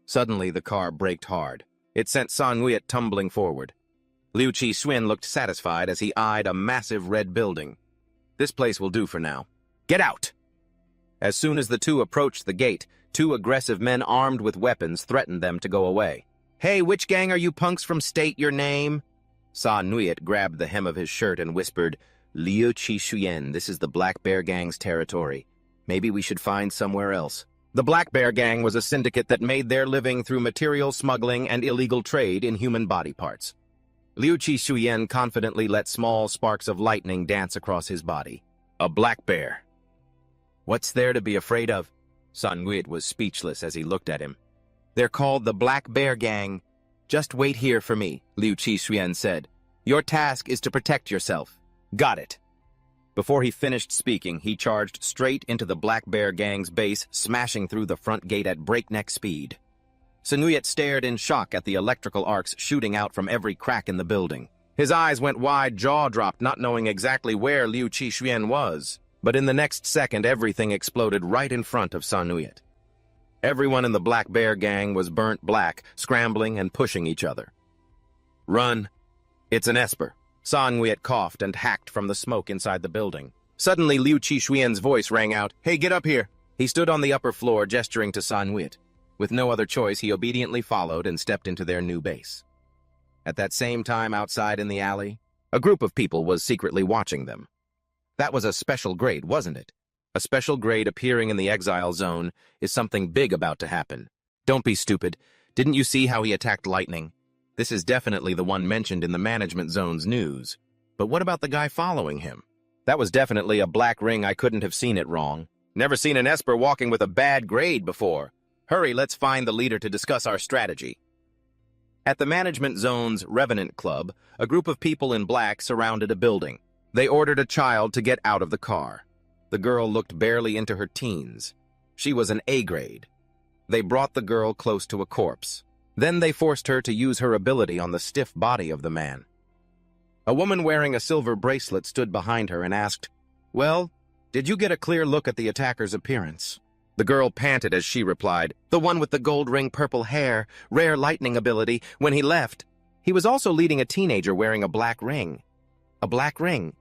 Suddenly, the car braked hard. It sent Sam Nguyen tumbling forward. Liu Qishuyan looked satisfied as he eyed a massive red building. "This place will do for now. Get out!" As soon as the two approached the gate, two aggressive men armed with weapons threatened them to go away. "Hey, which gang are you punks from? State your name." Sam Nguyen grabbed the hem of his shirt and whispered, "Liu Qishuyan, this is the Black Bear Gang's territory. Maybe we should find somewhere else." The Black Bear Gang was a syndicate that made their living through material smuggling and illegal trade in human body parts. Liu Qishuyan confidently let small sparks of lightning dance across his body. A black bear. "What's there to be afraid of?" Sam Nguyen was speechless as he looked at him. "They're called the Black Bear Gang. Just wait here for me," Liu Qishuyan said. "Your task is to protect yourself." "Got it." Before he finished speaking, he charged straight into the Black Bear gang's base, smashing through the front gate at breakneck speed. Sunuyet stared in shock at the electrical arcs shooting out from every crack in the building. His eyes went wide, jaw dropped, not knowing exactly where Liu Qixuan was. But in the next second, everything exploded right in front of Sunuyet. Everyone in the Black Bear gang was burnt black, scrambling and pushing each other. "Run! It's an Esper." Sunuyet coughed and hacked from the smoke inside the building. Suddenly, Liu Qixuan's voice rang out, "Hey, get up here!" He stood on the upper floor, gesturing to Sunuyet. With no other choice, he obediently followed and stepped into their new base. At that same time, outside in the alley, a group of people was secretly watching them. That was a special grade, wasn't it? A special grade appearing in the exile zone is something big about to happen. Don't be stupid. Didn't you see how he attacked lightning? This is definitely the one mentioned in the management zone's news. But what about the guy following him? That was definitely a black ring. I couldn't have seen it wrong. Never seen an Esper walking with a bad grade before. Hurry, let's find the leader to discuss our strategy. At the management zone's Revenant Club, a group of people in black surrounded a building. They ordered a child to get out of the car. The girl looked barely into her teens. She was an A grade. They brought the girl close to a corpse. Then they forced her to use her ability on the stiff body of the man. A woman wearing a silver bracelet stood behind her and asked, "Well, did you get a clear look at the attacker's appearance?" The girl panted as she replied, "The one with the gold ring, purple hair, rare lightning ability. When he left, he was also leading a teenager wearing a black ring." "A black ring?"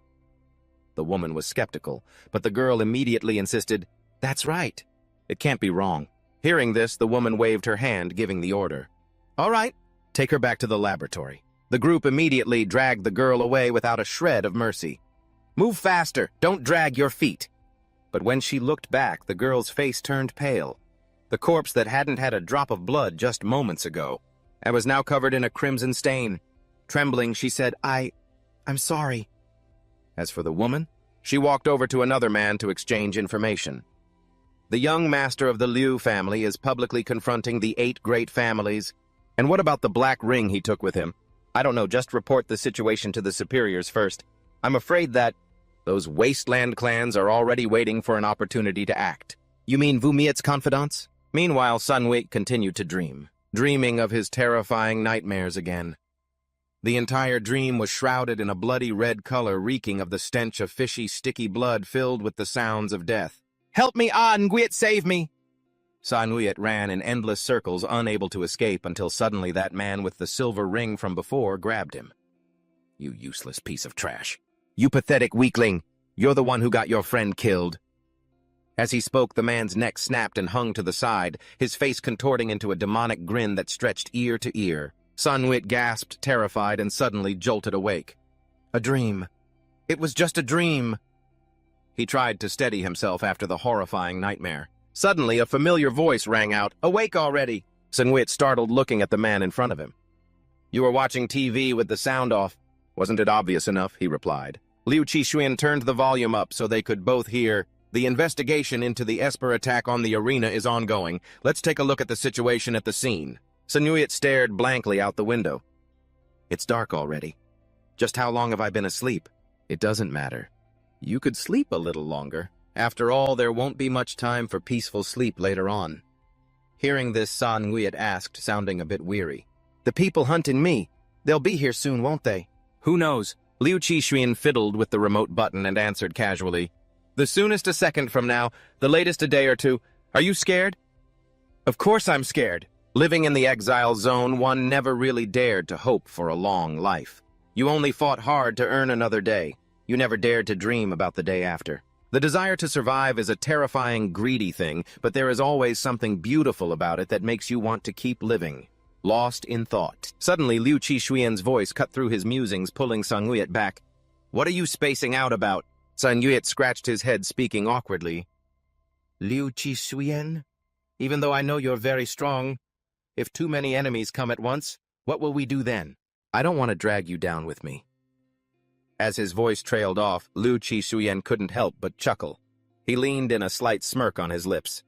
The woman was skeptical, but the girl immediately insisted, "That's right. It can't be wrong." Hearing this, the woman waved her hand, giving the order. "All right, take her back to the laboratory." The group immediately dragged the girl away without a shred of mercy. "Move faster, don't drag your feet." But when she looked back, the girl's face turned pale. The corpse that hadn't had a drop of blood just moments ago, and was now covered in a crimson stain. Trembling, she said, I'm sorry." As for the woman, she walked over to another man to exchange information. "The young master of the Liu family is publicly confronting the 8 great families. And what about the black ring he took with him? I don't know, just report the situation to the superiors first. I'm afraid that those wasteland clans are already waiting for an opportunity to act." "You mean Vumiet's confidants?" Meanwhile, Sunwei continued to dream, dreaming of his terrifying nightmares again. The entire dream was shrouded in a bloody red color, reeking of the stench of fishy, sticky blood filled with the sounds of death. "Help me, Nguyen, save me!" Sunuyet ran in endless circles, unable to escape, until suddenly that man with the silver ring from before grabbed him. "You useless piece of trash. You pathetic weakling. You're the one who got your friend killed." As he spoke, the man's neck snapped and hung to the side, his face contorting into a demonic grin that stretched ear to ear. Sunwit gasped, terrified, and suddenly jolted awake. A dream. It was just a dream. He tried to steady himself after the horrifying nightmare. Suddenly, a familiar voice rang out, "Awake already!" Sunwit startled, looking at the man in front of him. "You were watching TV with the sound off. Wasn't it obvious enough?" he replied. Liu Qixuan turned the volume up so they could both hear. "The investigation into the Esper attack on the arena is ongoing. Let's take a look at the situation at the scene." Sunuyet stared blankly out the window. "It's dark already. Just how long have I been asleep?" "It doesn't matter. You could sleep a little longer. After all, there won't be much time for peaceful sleep later on." Hearing this, Sunuyet asked, sounding a bit weary. "The people hunting me, they'll be here soon, won't they?" "Who knows?" Liu Qixuan fiddled with the remote button and answered casually. "The soonest a second from now, the latest a day or two. Are you scared?" "Of course I'm scared. Living in the exile zone, one never really dared to hope for a long life. You only fought hard to earn another day. You never dared to dream about the day after. The desire to survive is a terrifying, greedy thing, but there is always something beautiful about it that makes you want to keep living." Lost in thought. Suddenly, Liu Qixuan's voice cut through his musings, pulling Sunuyet back. "What are you spacing out about?" Sunuyet scratched his head, speaking awkwardly. "Liu Qixuan, even though I know you're very strong, if too many enemies come at once, what will we do then? I don't want to drag you down with me." As his voice trailed off, Liu Qixuan couldn't help but chuckle. He leaned in, a slight smirk on his lips.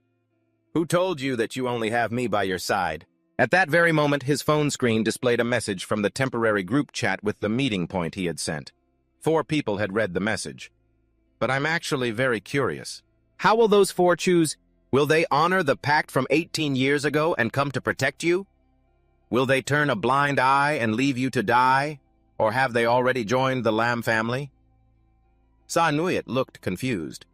"Who told you that you only have me by your side?" At that very moment, his phone screen displayed a message from the temporary group chat with the meeting point he had sent. 4 people had read the message. but I'm actually very curious. How will those four choose? Will they honor the pact from 18 years ago and come to protect you? Will they turn a blind eye and leave you to die? Or have they already joined the Lamb family? Sa Nuyet looked confused.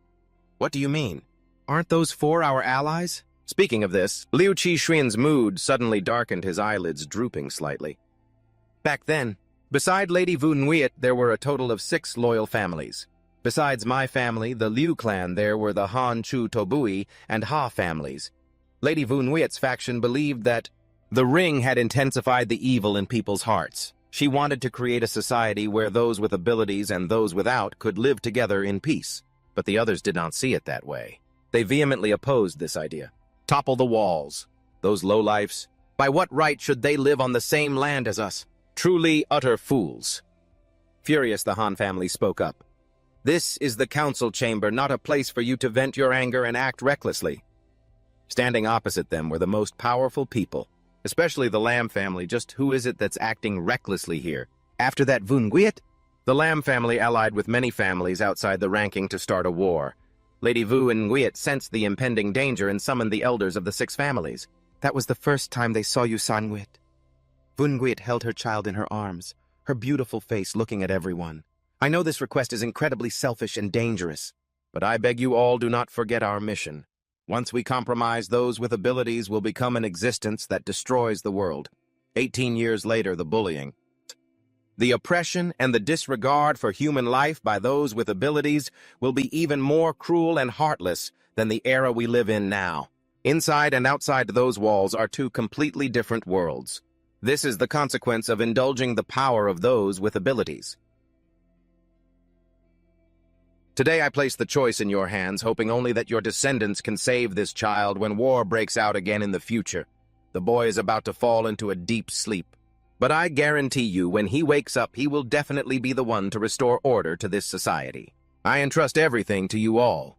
What do you mean? Aren't those four our allies? Speaking of this, Liu Qixuan's mood suddenly darkened, his eyelids drooping slightly. Back then, beside Lady Wu Nuit, there were a total of 6 loyal families. Besides my family, the Liu clan, there were the Han Chu Tobui and Ha families. Lady Wu Nuit's faction believed that the ring had intensified the evil in people's hearts. She wanted to create a society where those with abilities and those without could live together in peace. But the others did not see it that way. They vehemently opposed this idea. Topple the walls. Those lowlifes. By what right should they live on the same land as us? Truly utter fools. Furious, the Han family spoke up. This is the council chamber, not a place for you to vent your anger and act recklessly. Standing opposite them were the most powerful people, especially the Lam family. Just who is it that's acting recklessly here? After that Wu Nuit? The Lam family allied with many families outside the ranking to start a war. Lady Wu Nuit sensed the impending danger and summoned the elders of the 6 families. That was the first time they saw you, Sa Nuit. Wu Nuit held her child in her arms, her beautiful face looking at everyone. I know this request is incredibly selfish and dangerous, but I beg you all do not forget our mission. Once we compromise, those with abilities will become an existence that destroys the world. 18 years later, the bullying, the oppression and the disregard for human life by those with abilities will be even more cruel and heartless than the era we live in now. Inside and outside those walls are 2 completely different worlds. This is the consequence of indulging the power of those with abilities. Today I place the choice in your hands, hoping only that your descendants can save this child when war breaks out again in the future. The boy is about to fall into a deep sleep. But I guarantee you, when he wakes up, he will definitely be the one to restore order to this society. I entrust everything to you all.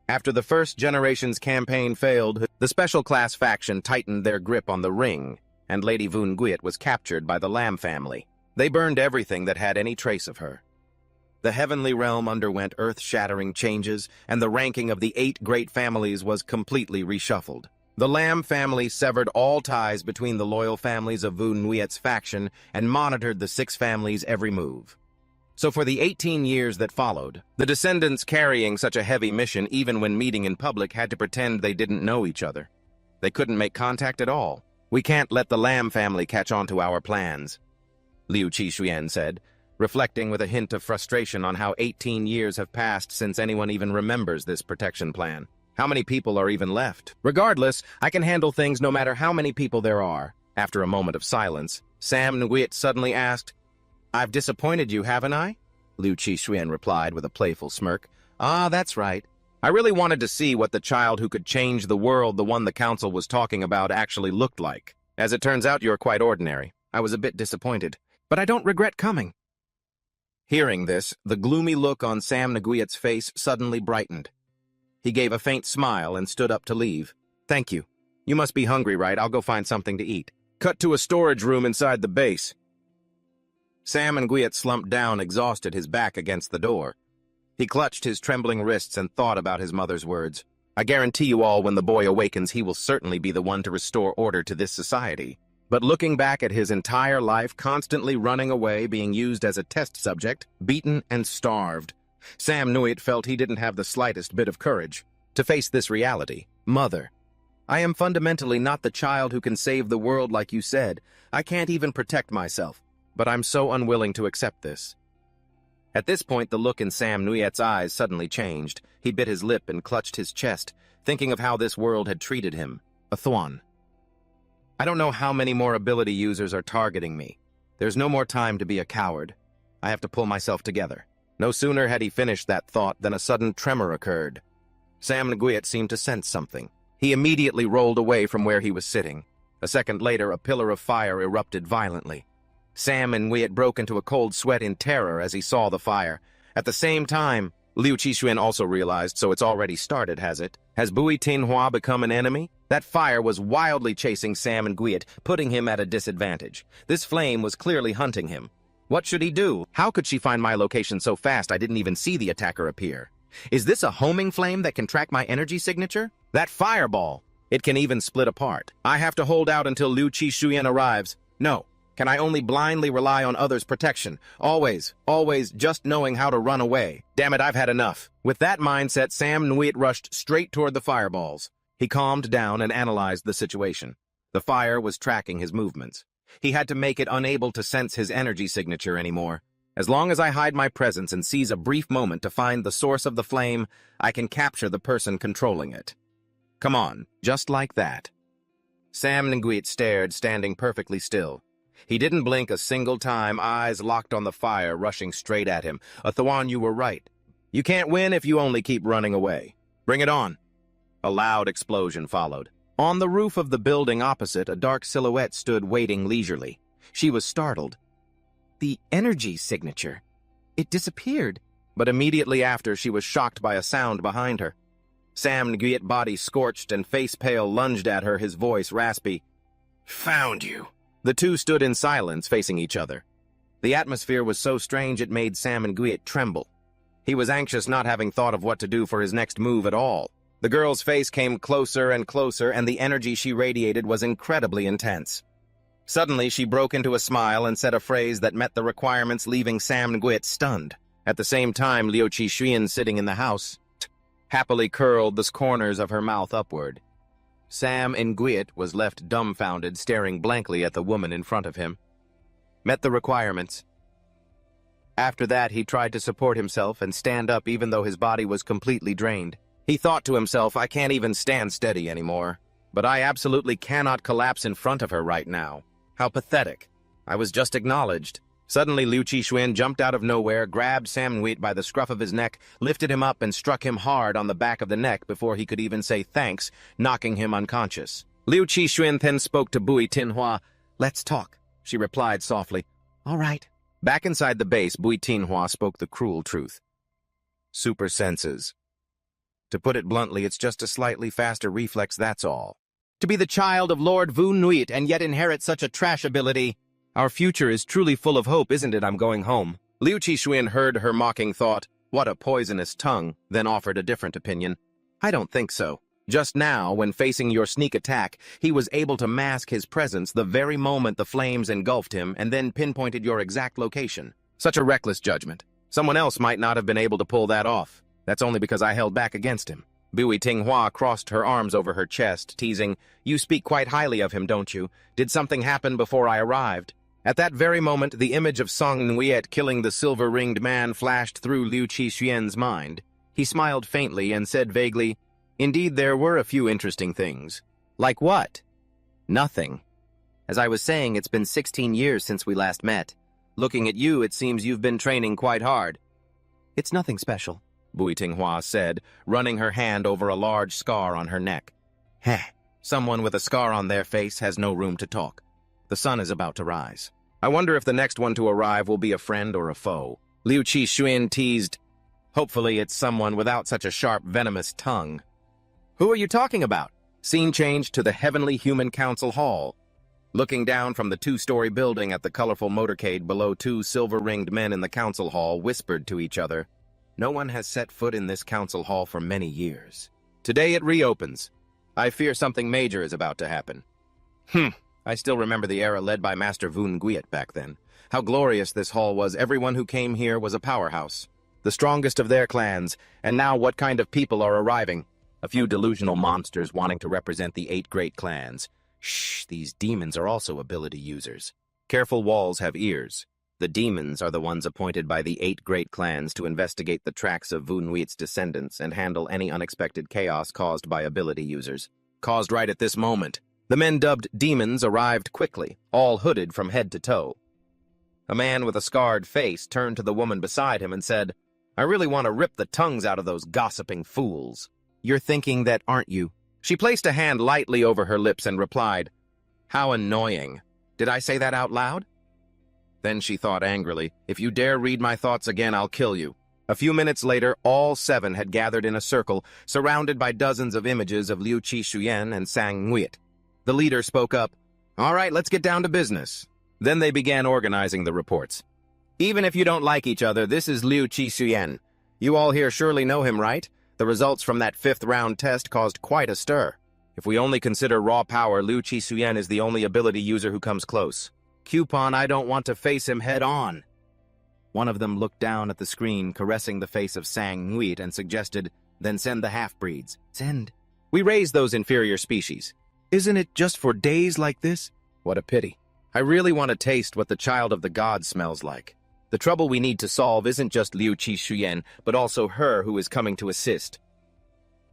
After the first generation's campaign failed, the special class faction tightened their grip on the ring, and Lady Wu Nuit was captured by the Lam family. They burned everything that had any trace of her. The heavenly realm underwent earth-shattering changes, and the ranking of the 8 great families was completely reshuffled. The Lam family severed all ties between the loyal families of Wu Nuit's faction and monitored the 6 families' every move. So for the 18 years that followed, the descendants carrying such a heavy mission even when meeting in public had to pretend they didn't know each other. They couldn't make contact at all. We can't let the Lam family catch on to our plans, Liu Qixuan said, reflecting with a hint of frustration on how 18 years have passed since anyone even remembers this protection plan. How many people are even left? Regardless, I can handle things no matter how many people there are. After a moment of silence, Sam Nguyen suddenly asked, I've disappointed you, haven't I? Liu Qixuan replied with a playful smirk. Ah, that's right. I really wanted to see what the child who could change the world, the one the council was talking about, actually looked like. As it turns out, you're quite ordinary. I was a bit disappointed, but I don't regret coming. Hearing this, the gloomy look on Sam Nguyen's face suddenly brightened. He gave a faint smile and stood up to leave. Thank you. You must be hungry, right? I'll go find something to eat. Cut to a storage room inside the base. Sam Nguyen slumped down, exhausted, his back against the door. He clutched his trembling wrists and thought about his mother's words. I guarantee you all, when the boy awakens, he will certainly be the one to restore order to this society. But looking back at his entire life, constantly running away, being used as a test subject, beaten and starved, Sam Nguyen felt he didn't have the slightest bit of courage to face this reality. Mother, I am fundamentally not the child who can save the world like you said. I can't even protect myself, but I'm so unwilling to accept this. At this point, the look in Sam Nguyen's eyes suddenly changed. He bit his lip and clutched his chest, thinking of how this world had treated him. A Thuan. I don't know how many more ability users are targeting me. There's no more time to be a coward. I have to pull myself together. No sooner had he finished that thought than a sudden tremor occurred. Sam Nguyen seemed to sense something. He immediately rolled away from where he was sitting. A second later, a pillar of fire erupted violently. Sam Nguyen broke into a cold sweat in terror as he saw the fire. At the same time, Liu Qixuan also realized, so it's already started, has it? Has Bui Tinhua become an enemy? That fire was wildly chasing Sam Nguyen, putting him at a disadvantage. This flame was clearly hunting him. What should he do? How could she find my location so fast I didn't even see the attacker appear? Is this a homing flame that can track my energy signature? That fireball! It can even split apart. I have to hold out until Liu Qishuyan arrives. No. Can I only blindly rely on others' protection? Always just knowing how to run away. Damn it, I've had enough. With that mindset, Sam Nguyen rushed straight toward the fireballs. He calmed down and analyzed the situation. The fire was tracking his movements. He had to make it unable to sense his energy signature anymore. As long as I hide my presence and seize a brief moment to find the source of the flame, I can capture the person controlling it. Come on, just like that. Sam Nguyen stared, standing perfectly still. He didn't blink a single time, eyes locked on the fire, rushing straight at him. Athawan, you were right. You can't win if you only keep running away. Bring it on. A loud explosion followed. On the roof of the building opposite, a dark silhouette stood waiting leisurely. She was startled. The energy signature. It disappeared. But immediately after, she was shocked by a sound behind her. Sam Nguyen's body scorched and face pale lunged at her, his voice raspy. Found you. The two stood in silence, facing each other. The atmosphere was so strange it made Sam Nguyen tremble. He was anxious, not having thought of what to do for his next move at all. The girl's face came closer and closer, and the energy she radiated was incredibly intense. Suddenly, she broke into a smile and said a phrase that met the requirements, leaving Sam Nguyen stunned. At the same time, Liu Qishuyan, sitting in the house, happily curled the corners of her mouth upward. Sam Nguyen was left dumbfounded, staring blankly at the woman in front of him. Met the requirements. After that, he tried to support himself and stand up even though his body was completely drained. He thought to himself, I can't even stand steady anymore. But I absolutely cannot collapse in front of her right now. How pathetic. I was just acknowledged. Suddenly, Liu Qishuyan jumped out of nowhere, grabbed Sam Nguyen by the scruff of his neck, lifted him up and struck him hard on the back of the neck before he could even say thanks, knocking him unconscious. Liu Qishuyan then spoke to Bui Tinhua. Let's talk. She replied softly. All right. Back inside the base, Bui Tinhua spoke the cruel truth. Super senses. To put it bluntly, it's just a slightly faster reflex, that's all. To be the child of Lord Vu Nuit and yet inherit such a trash ability. Our future is truly full of hope, isn't it? I'm going home. Liu Qishuyan heard her mocking thought, what a poisonous tongue, then offered a different opinion. I don't think so. Just now, when facing your sneak attack, he was able to mask his presence the very moment the flames engulfed him and then pinpointed your exact location. Such a reckless judgment. Someone else might not have been able to pull that off. That's only because I held back against him. Bui Tinghua crossed her arms over her chest, teasing, You speak quite highly of him, don't you? Did something happen before I arrived? At that very moment, the image of Song Nguyen killing the silver-ringed man flashed through Liu Qishuyan's mind. He smiled faintly and said vaguely, Indeed, there were a few interesting things. Like what? Nothing. As I was saying, it's been 16 years since we last met. Looking at you, it seems you've been training quite hard. It's nothing special, Bui Tinghua said, running her hand over a large scar on her neck. Heh, someone with a scar on their face has no room to talk. The sun is about to rise. I wonder if the next one to arrive will be a friend or a foe. Liu Qishuyan teased, Hopefully it's someone without such a sharp, venomous tongue. Who are you talking about? Scene changed to the Heavenly Human Council Hall. Looking down from the two-story building at the colorful motorcade below, two silver-ringed men in the council hall whispered to each other. No one has set foot in this council hall for many years. Today it reopens. I fear something major is about to happen. I still remember the era led by Master Vu Nguyen back then. How glorious this hall was. Everyone who came here was a powerhouse. The strongest of their clans. And now what kind of people are arriving? A few delusional monsters wanting to represent the 8 great clans. Shh, these demons are also ability users. Careful walls have ears. The demons are the ones appointed by the 8 great clans to investigate the tracks of Vu Nuit's descendants and handle any unexpected chaos caused by ability users. Caused right at this moment. The men dubbed demons arrived quickly, all hooded from head to toe. A man with a scarred face turned to the woman beside him and said, I really want to rip the tongues out of those gossiping fools. You're thinking that, aren't you? She placed a hand lightly over her lips and replied, How annoying. Did I say that out loud? Then she thought angrily, If you dare read my thoughts again, I'll kill you. A few minutes later, all 7 had gathered in a circle, surrounded by dozens of images of Liu Qishuyan and Sang Nguyen. The leader spoke up, All right, let's get down to business. Then they began organizing the reports. Even if you don't like each other, this is Liu Qixuyan. You all here surely know him, right? The results from that 5th round test caused quite a stir. If we only consider raw power, Liu Qixuyan is the only ability user who comes close. Coupon, I don't want to face him head-on. One of them looked down at the screen, caressing the face of Sang Nguyen, and suggested, then send the half-breeds. Send. We raise those inferior species. Isn't it just for days like this? What a pity. I really want to taste what the child of the gods smells like. The trouble we need to solve isn't just Liu Qixuyan, but also her who is coming to assist.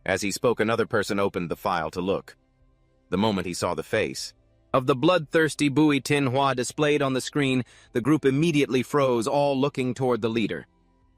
As he spoke, another person opened the file to look. The moment he saw the face of the bloodthirsty Bui Tinhua displayed on the screen, the group immediately froze, all looking toward the leader.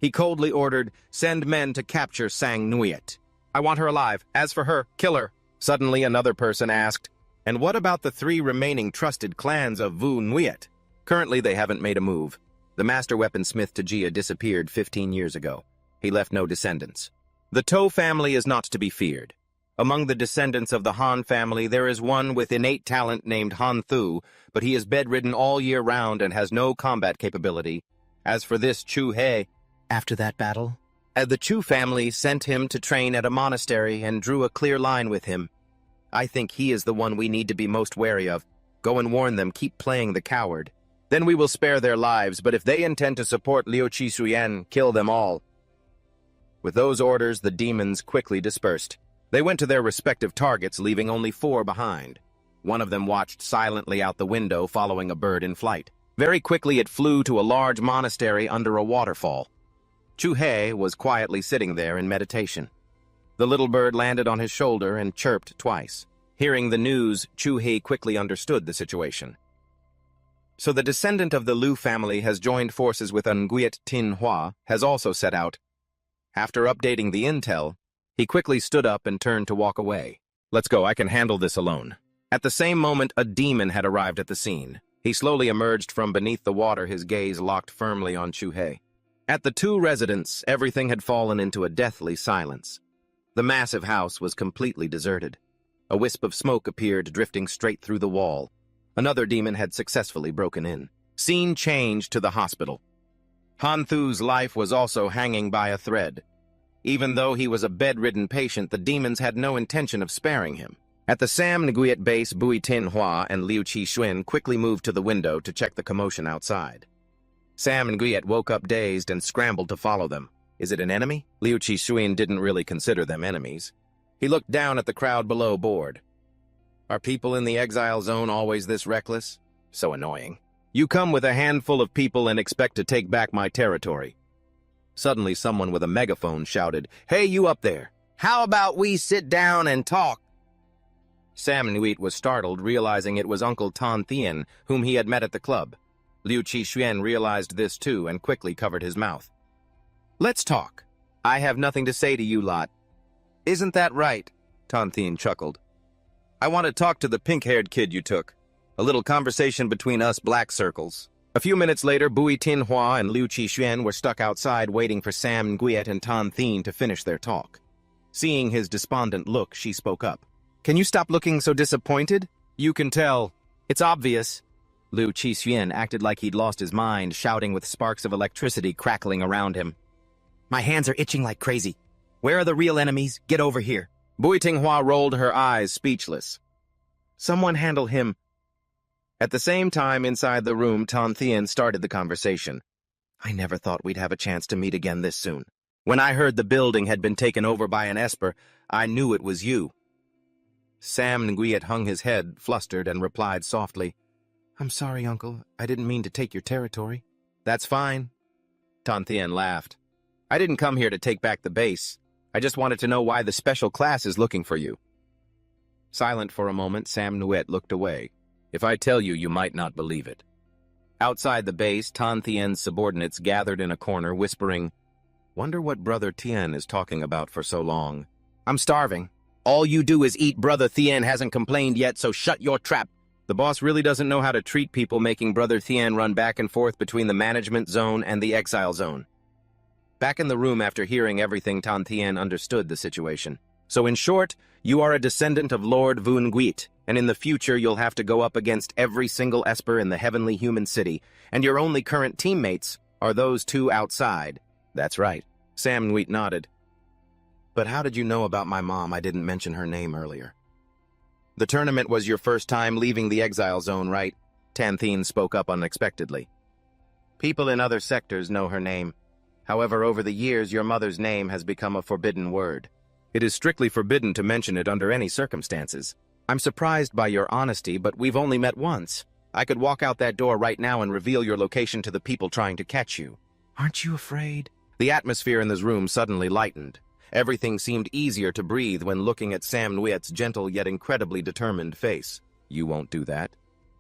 He coldly ordered, "Send men to capture Sang Nguyen. I want her alive. As for her, kill her." Suddenly another person asked, "And what about the 3 remaining trusted clans of Vu Nguyen? Currently they haven't made a move. The master weaponsmith Tajia disappeared 15 years ago. He left no descendants. The To family is not to be feared. Among the descendants of the Han family, there is one with innate talent named Han Thu, but he is bedridden all year round and has no combat capability. As for this Chu He, after that battle, the Chu family sent him to train at a monastery and drew a clear line with him. I think he is the one we need to be most wary of. Go and warn them, keep playing the coward. Then we will spare their lives, but if they intend to support Liu Qixuyan, kill them all." With those orders, the demons quickly dispersed. They went to their respective targets, leaving only 4 behind. One of them watched silently out the window, following a bird in flight. Very quickly it flew to a large monastery under a waterfall. Chu He was quietly sitting there in meditation. The little bird landed on his shoulder and chirped twice. Hearing the news, Chu He quickly understood the situation. So the descendant of the Liu family has joined forces with Nguyen Tinhua, has also set out. After updating the intel, he quickly stood up and turned to walk away. "Let's go, I can handle this alone." At the same moment, a demon had arrived at the scene. He slowly emerged from beneath the water, his gaze locked firmly on Chu He. At the 2 residents, everything had fallen into a deathly silence. The massive house was completely deserted. A wisp of smoke appeared, drifting straight through the wall. Another demon had successfully broken in. Scene changed to the hospital. Han Thu's life was also hanging by a thread. Even though he was a bedridden patient, the demons had no intention of sparing him. At the Sam Nguyen base, Bui Tinhua and Liu Qixuyan quickly moved to the window to check the commotion outside. Sam Nguyen woke up dazed and scrambled to follow them. Is it an enemy? Liu Qixuyan didn't really consider them enemies. He looked down at the crowd below, bored. Are people in the exile zone always this reckless? So annoying. You come with a handful of people and expect to take back my territory. Suddenly someone with a megaphone shouted, "Hey, you up there! How about we sit down and talk?" Sam Nguyen was startled, realizing it was Uncle Tan Thien, whom he had met at the club. Liu Qixuyan realized this too and quickly covered his mouth. "Let's talk. I have nothing to say to you lot." "Isn't that right?" Tan Thien chuckled. "I want to talk to the pink-haired kid you took. A little conversation between us black circles." A few minutes later, Bui Tinhua and Liu Qixuyan were stuck outside waiting for Sam Nguyen and Tan Thien to finish their talk. Seeing his despondent look, she spoke up. "Can you stop looking so disappointed? You can tell. It's obvious." Liu Qixuyan acted like he'd lost his mind, shouting with sparks of electricity crackling around him. "My hands are itching like crazy. Where are the real enemies? Get over here." Bui Tinhua rolled her eyes, speechless. "Someone handle him." At the same time, inside the room, Tan Thien started the conversation. "I never thought we'd have a chance to meet again this soon. When I heard the building had been taken over by an Esper, I knew it was you." Sam Nguyen hung his head, flustered, and replied softly, "I'm sorry, Uncle. I didn't mean to take your territory." "That's fine." Tan Thien laughed. "I didn't come here to take back the base. I just wanted to know why the special class is looking for you." Silent for a moment, Sam Nguyen looked away. "If I tell you, you might not believe it." Outside the base, Tan Thien's subordinates gathered in a corner, whispering, "Wonder what Brother Tien is talking about for so long." "I'm starving. All you do is eat. Brother Thien hasn't complained yet, so shut your trap." The boss really doesn't know how to treat people, making Brother Thien run back and forth between the management zone and the exile zone. Back in the room after hearing everything, Tan Thien understood the situation. "So in short, you are a descendant of Lord Vu Nguyen, and in the future you'll have to go up against every single Esper in the heavenly human city, and your only current teammates Are those two outside? That's right. Sam Nweet nodded. But how did you know about my mom? I didn't mention her name earlier. The tournament was your first time leaving the exile zone, right? Tanthine spoke up unexpectedly. People in other sectors know her name. However, over the years, your mother's name has become a forbidden word. It is strictly forbidden to mention it under any circumstances. I'm surprised by your honesty, but we've only met once. I could walk out that door right now and reveal your location to the people trying to catch you. Aren't you afraid? The atmosphere in this room suddenly lightened. Everything seemed easier to breathe when looking at Sam Nweet's gentle yet incredibly determined face. You won't do that.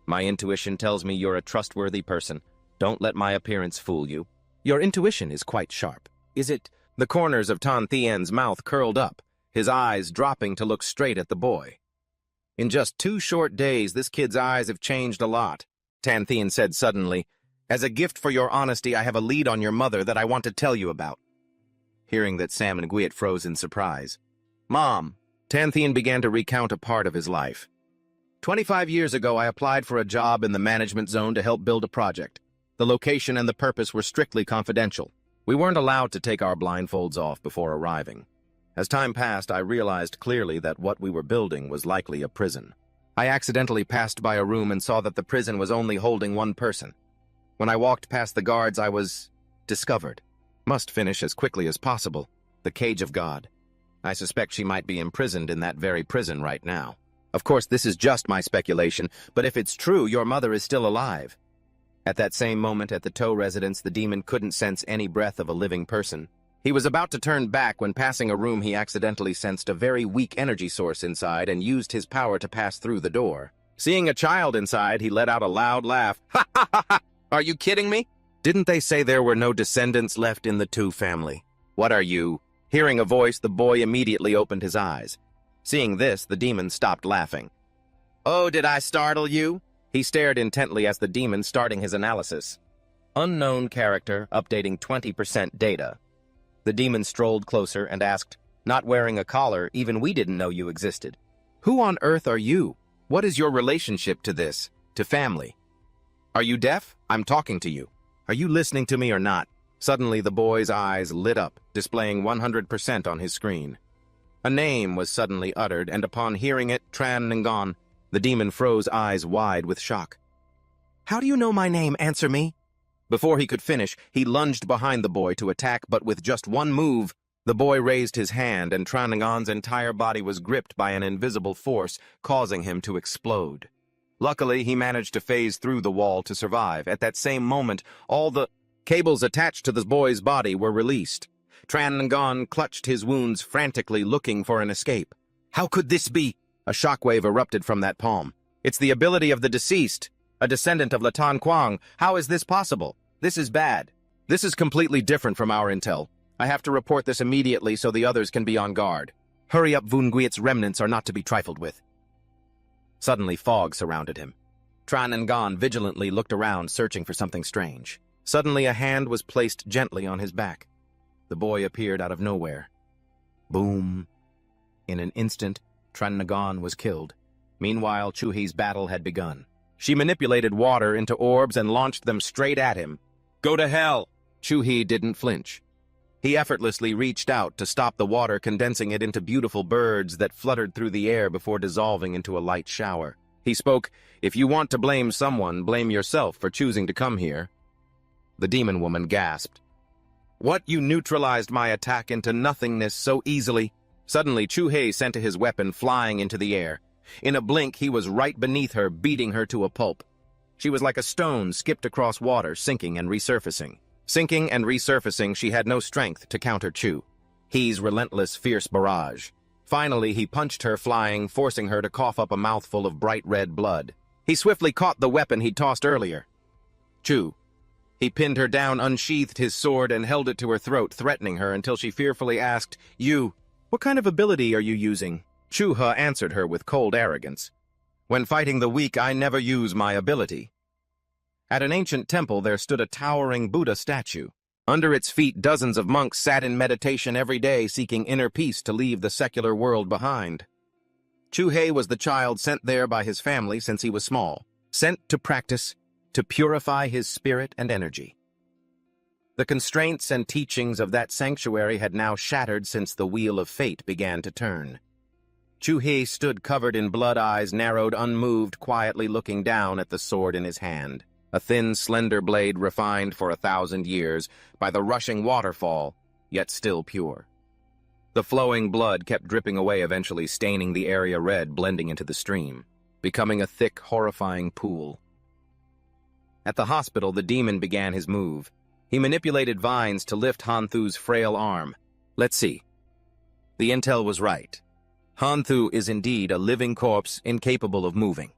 My intuition tells me you're a trustworthy person. Don't let my appearance fool you. Your intuition is quite sharp. Is it? The corners of Tan Thien's mouth curled up, his eyes dropping to look straight at the boy. In just 2 short days, this kid's eyes have changed a lot, Tan Thien said suddenly. As a gift for your honesty, I have a lead on your mother that I want to tell you about. Hearing that, Sam Nweet froze in surprise. Mom, Tan Thien began to recount a part of his life. 25 years ago, I applied for a job in the management zone to help build a project. The location and the purpose were strictly confidential. We weren't allowed to take our blindfolds off before arriving. As time passed, I realized clearly that what we were building was likely a prison. I accidentally passed by a room and saw that the prison was only holding one person. When I walked past the guards, I was discovered. Must finish as quickly as possible. The cage of God. I suspect she might be imprisoned in that very prison right now. Of course, this is just my speculation, but if it's true, your mother is still alive. At that same moment at the Toe residence, the demon couldn't sense any breath of a living person. He was about to turn back when, passing a room, he accidentally sensed a very weak energy source inside and used his power to pass through the door. Seeing a child inside, he let out a loud laugh. Ha ha ha ha! Are you kidding me? Didn't they say there were no descendants left in the Toe family? What are you? Hearing a voice, the boy immediately opened his eyes. Seeing this, the demon stopped laughing. Oh, did I startle you? He stared intently as the demon starting his analysis. Unknown character, updating 20% data. The demon strolled closer and asked, not wearing a collar, even we didn't know you existed. Who on earth are you? What is your relationship to this, to family? Are you deaf? I'm talking to you. Are you listening to me or not? Suddenly the boy's eyes lit up, displaying 100% on his screen. A name was suddenly uttered, and upon hearing it, Tran Ngan, the demon froze eyes wide with shock. How do you know my name? Answer me. Before he could finish, he lunged behind the boy to attack, but with just one move, the boy raised his hand and Tran Ngan's entire body was gripped by an invisible force, causing him to explode. Luckily, he managed to phase through the wall to survive. At that same moment, all the cables attached to the boy's body were released. Tran Ngan clutched his wounds frantically, looking for an escape. How could this be? A shockwave erupted from that palm. It's the ability of the deceased, a descendant of Latan Quang. How is this possible? This is bad. This is completely different from our intel. I have to report this immediately so the others can be on guard. Hurry up, Vun Guiet's remnants are not to be trifled with. Suddenly, fog surrounded him. Tran Ngan vigilantly looked around, searching for something strange. Suddenly, a hand was placed gently on his back. The boy appeared out of nowhere. Boom. In an instant, Tran Ngan was killed. Meanwhile, Chuhi's battle had begun. She manipulated water into orbs and launched them straight at him. Go to hell! Chuhi didn't flinch. He effortlessly reached out to stop the water, condensing it into beautiful birds that fluttered through the air before dissolving into a light shower. He spoke, if you want to blame someone, blame yourself for choosing to come here. The demon woman gasped. What? You neutralized my attack into nothingness so easily? Suddenly, Chuhi sent his weapon flying into the air. In a blink, he was right beneath her, beating her to a pulp. She was like a stone skipped across water, sinking and resurfacing. Sinking and resurfacing, she had no strength to counter He's relentless, fierce barrage. Finally, he punched her, flying, forcing her to cough up a mouthful of bright red blood. He swiftly caught the weapon he'd tossed earlier. He pinned her down, unsheathed his sword, and held it to her throat, threatening her until she fearfully asked, You, what kind of ability are you using? Chuha answered her with cold arrogance. When fighting the weak, I never use my ability. At an ancient temple, there stood a towering Buddha statue. Under its feet, dozens of monks sat in meditation every day, seeking inner peace to leave the secular world behind. Chuhei was the child sent there by his family since he was small, sent to practice, to purify his spirit and energy. The constraints and teachings of that sanctuary had now shattered since the wheel of fate began to turn. Chu-hee stood covered in blood, eyes narrowed, unmoved, quietly looking down at the sword in his hand. A thin, slender blade refined for 1,000 years by the rushing waterfall, yet still pure. The flowing blood kept dripping away, eventually staining the area red, blending into the stream, becoming a thick, horrifying pool. At the hospital, the demon began his move. He manipulated vines to lift Han-thu's frail arm. Let's see. The intel was right. Han-thu is indeed a living corpse incapable of moving.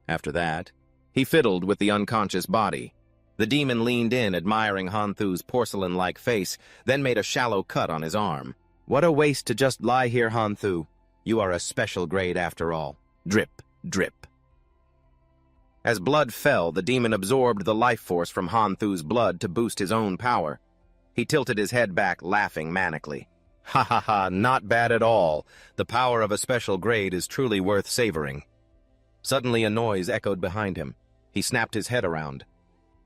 After that, he fiddled with the unconscious body. The demon leaned in, admiring Han-thu's porcelain-like face, then made a shallow cut on his arm. What a waste to just lie here, Han-thu. You are a special grade after all. Drip, drip. As blood fell, the demon absorbed the life force from Han-thu's blood to boost his own power. He tilted his head back, laughing manically. Ha ha ha, not bad at all. The power of a special grade is truly worth savoring. Suddenly a noise echoed behind him. He snapped his head around.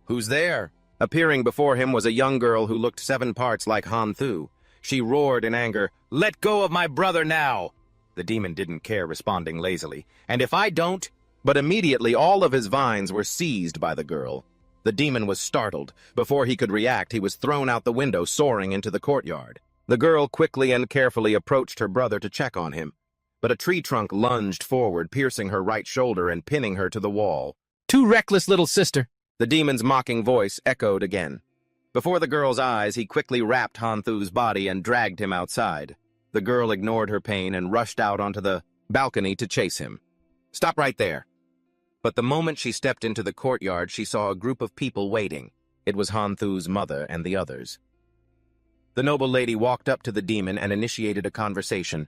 Who's there? Appearing before him was a young girl who looked 7 parts like Han-thu. She roared in anger, "Let go of my brother now!" The demon didn't care, responding lazily. "And if I don't—" But immediately all of his vines were seized by the girl. The demon was startled. Before he could react, he was thrown out the window, soaring into the courtyard. The girl quickly and carefully approached her brother to check on him. But a tree trunk lunged forward, piercing her right shoulder and pinning her to the wall. "Too reckless, little sister!" The demon's mocking voice echoed again. Before the girl's eyes, he quickly wrapped Han-thu's body and dragged him outside. The girl ignored her pain and rushed out onto the balcony to chase him. "Stop right there!" But the moment she stepped into the courtyard, she saw a group of people waiting. It was Han-thu's mother and the others. The noble lady walked up to the demon and initiated a conversation.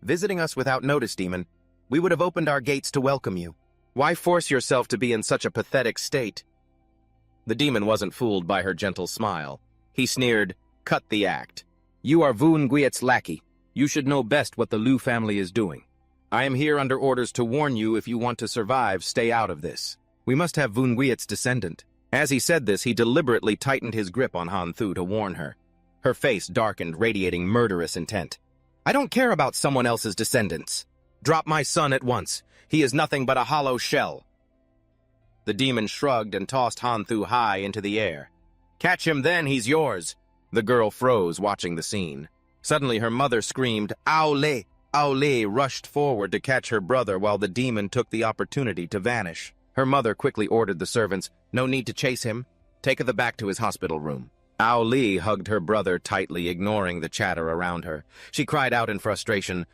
"Visiting us without notice, demon. We would have opened our gates to welcome you. Why force yourself to be in such a pathetic state?" The demon wasn't fooled by her gentle smile. He sneered, "Cut the act. You are Vu Nguyen's lackey. You should know best what the Liu family is doing. I am here under orders to warn you, if you want to survive, stay out of this. We must have Vu Nguyen's descendant." As he said this, he deliberately tightened his grip on Han-thu to warn her. Her face darkened, radiating murderous intent. "I don't care about someone else's descendants. Drop my son at once. He is nothing but a hollow shell." The demon shrugged and tossed Han-thu high into the air. "Catch him then, he's yours." The girl froze, watching the scene. Suddenly her mother screamed, "Aole!" Aole rushed forward to catch her brother while the demon took the opportunity to vanish. Her mother quickly ordered the servants, "No need to chase him. Take the back to his hospital room." Aole hugged her brother tightly, ignoring the chatter around her. She cried out in frustration,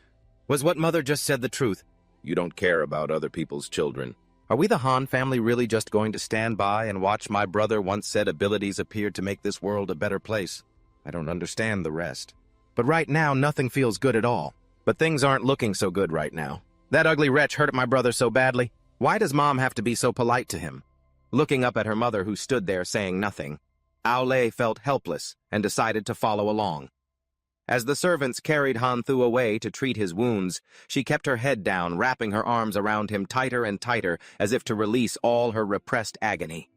"Was what mother just said the truth? You don't care about other people's children. Are we the Han family really just going to stand by and watch my brother once said abilities appear to make this world a better place? I don't understand the rest. But right now, nothing feels good at all. But things aren't looking so good right now. That ugly wretch hurt my brother so badly. Why does Mom have to be so polite to him?" Looking up at her mother, who stood there saying nothing, Aole felt helpless and decided to follow along. As the servants carried Han-thu away to treat his wounds, she kept her head down, wrapping her arms around him tighter and tighter, as if to release all her repressed agony.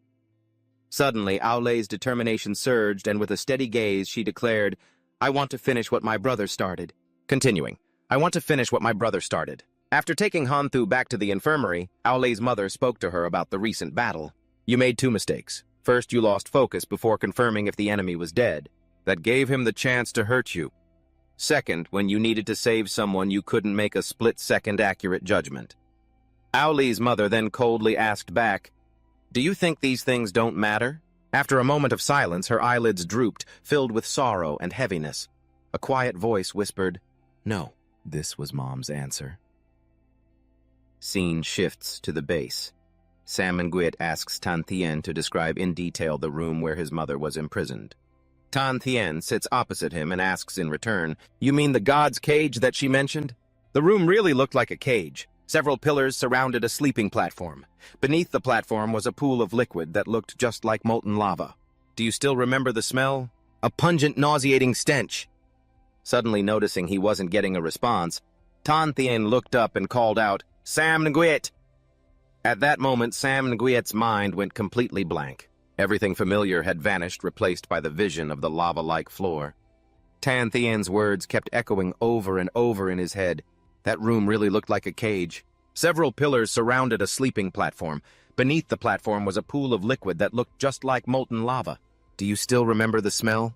Suddenly, Aole's determination surged, and with a steady gaze, she declared, "I want to finish what my brother started." Continuing, "I want to finish what my brother started." After taking Han-thu back to the infirmary, Aole's mother spoke to her about the recent battle. "You made 2 mistakes. First, you lost focus before confirming if the enemy was dead. That gave him the chance to hurt you. Second, when you needed to save someone, you couldn't make a split-second accurate judgment." Aole's mother then coldly asked back, "Do you think these things don't matter?" After a moment of silence, her eyelids drooped, filled with sorrow and heaviness. A quiet voice whispered, "No." This was Mom's answer. Scene shifts to the base. Sam Nguyen asks Tan Thien to describe in detail the room where his mother was imprisoned. Tan Thien sits opposite him and asks in return, "You mean the god's cage that she mentioned?" The room really looked like a cage. Several pillars surrounded a sleeping platform. Beneath the platform was a pool of liquid that looked just like molten lava. "Do you still remember the smell? A pungent, nauseating stench." Suddenly noticing he wasn't getting a response, Tan Thien looked up and called out, "Sam Nguyen!" At that moment, Sam Nguyen's mind went completely blank. Everything familiar had vanished, replaced by the vision of the lava-like floor. Tan Thien's words kept echoing over and over in his head. That room really looked like a cage. Several pillars surrounded a sleeping platform. Beneath the platform was a pool of liquid that looked just like molten lava. Do you still remember the smell?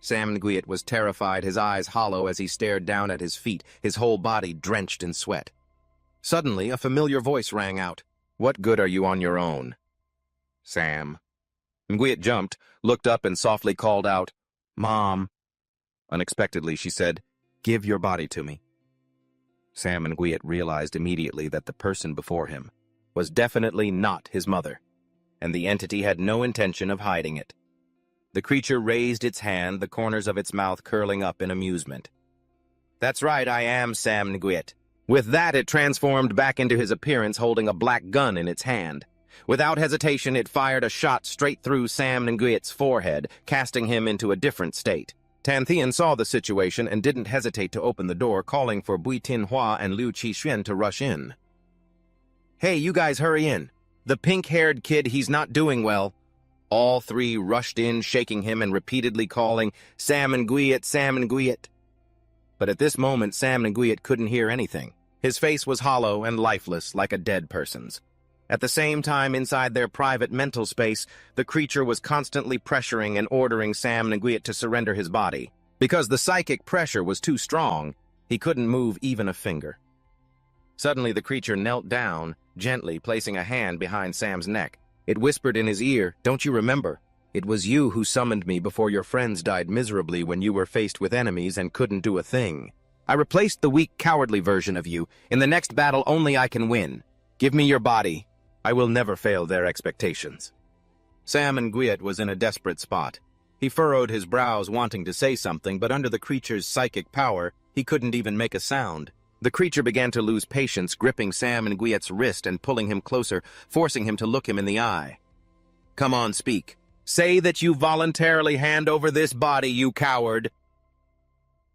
Sam Nguyen was terrified, his eyes hollow as he stared down at his feet, his whole body drenched in sweat. Suddenly, a familiar voice rang out. "What good are you on your own?" "Sam." Nguyen jumped, looked up, and softly called out, "Mom." Unexpectedly, she said, "Give your body to me." Sam Nguyen realized immediately that the person before him was definitely not his mother, and the entity had no intention of hiding it. The creature raised its hand, the corners of its mouth curling up in amusement. "That's right, I am Sam Nguyen." With that, it transformed back into his appearance, holding a black gun in its hand. Without hesitation, it fired a shot straight through Sam Nguyen's forehead, casting him into a different state. Tan Thien saw the situation and didn't hesitate to open the door, calling for Bui Tinhua and Liu Qixuan to rush in. "Hey, you guys hurry in. The pink-haired kid, he's not doing well." All three rushed in, shaking him and repeatedly calling, "Sam Nguyen, Sam Nguyen." But at this moment, Sam Nguyen couldn't hear anything. His face was hollow and lifeless, like a dead person's. At the same time, inside their private mental space, the creature was constantly pressuring and ordering Sam Nguyen to surrender his body. Because the psychic pressure was too strong, he couldn't move even a finger. Suddenly, the creature knelt down, gently placing a hand behind Sam's neck. It whispered in his ear, "Don't you remember? It was you who summoned me before your friends died miserably when you were faced with enemies and couldn't do a thing. I replaced the weak, cowardly version of you. In the next battle, only I can win. Give me your body. I will never fail their expectations." Sam Nguyen was in a desperate spot. He furrowed his brows, wanting to say something, but under the creature's psychic power, he couldn't even make a sound. The creature began to lose patience, gripping Sam Nguyen's wrist and pulling him closer, forcing him to look him in the eye. "Come on, speak. Say that you voluntarily hand over this body, you coward."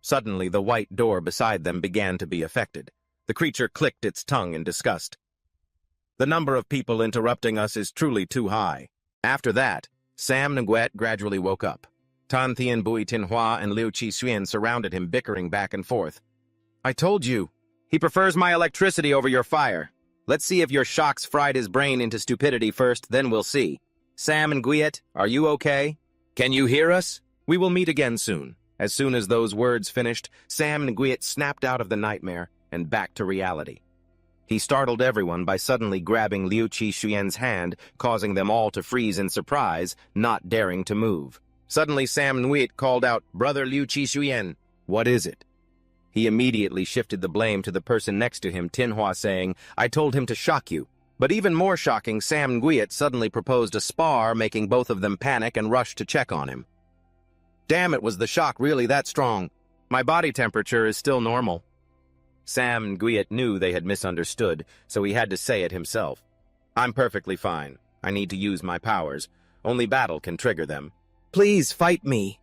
Suddenly, the white door beside them began to be affected. The creature clicked its tongue in disgust. "The number of people interrupting us is truly too high." After that, Sam Nguyen gradually woke up. Tan Thien, Bui Tinhua, and Liu Qixuan surrounded him, bickering back and forth. "I told you. He prefers my electricity over your fire. Let's see if your shocks fried his brain into stupidity first, then we'll see. Sam Nguyen, are you okay? Can you hear us? We will meet again soon." As soon as those words finished, Sam Nguyen snapped out of the nightmare and back to reality. He startled everyone by suddenly grabbing Liu Qixuan's hand, causing them all to freeze in surprise, not daring to move. Suddenly, Sam Nguyen called out, "Brother Liu Qixuan, what is it?" He immediately shifted the blame to the person next to him, Tinhua, saying, "I told him to shock you." But even more shocking, Sam Nguyen suddenly proposed a spar, making both of them panic and rush to check on him. "Damn it, was the shock really that strong? My body temperature is still normal." Sam Nguyen knew they had misunderstood, so he had to say it himself. "I'm perfectly fine. I need to use my powers. Only battle can trigger them. Please fight me."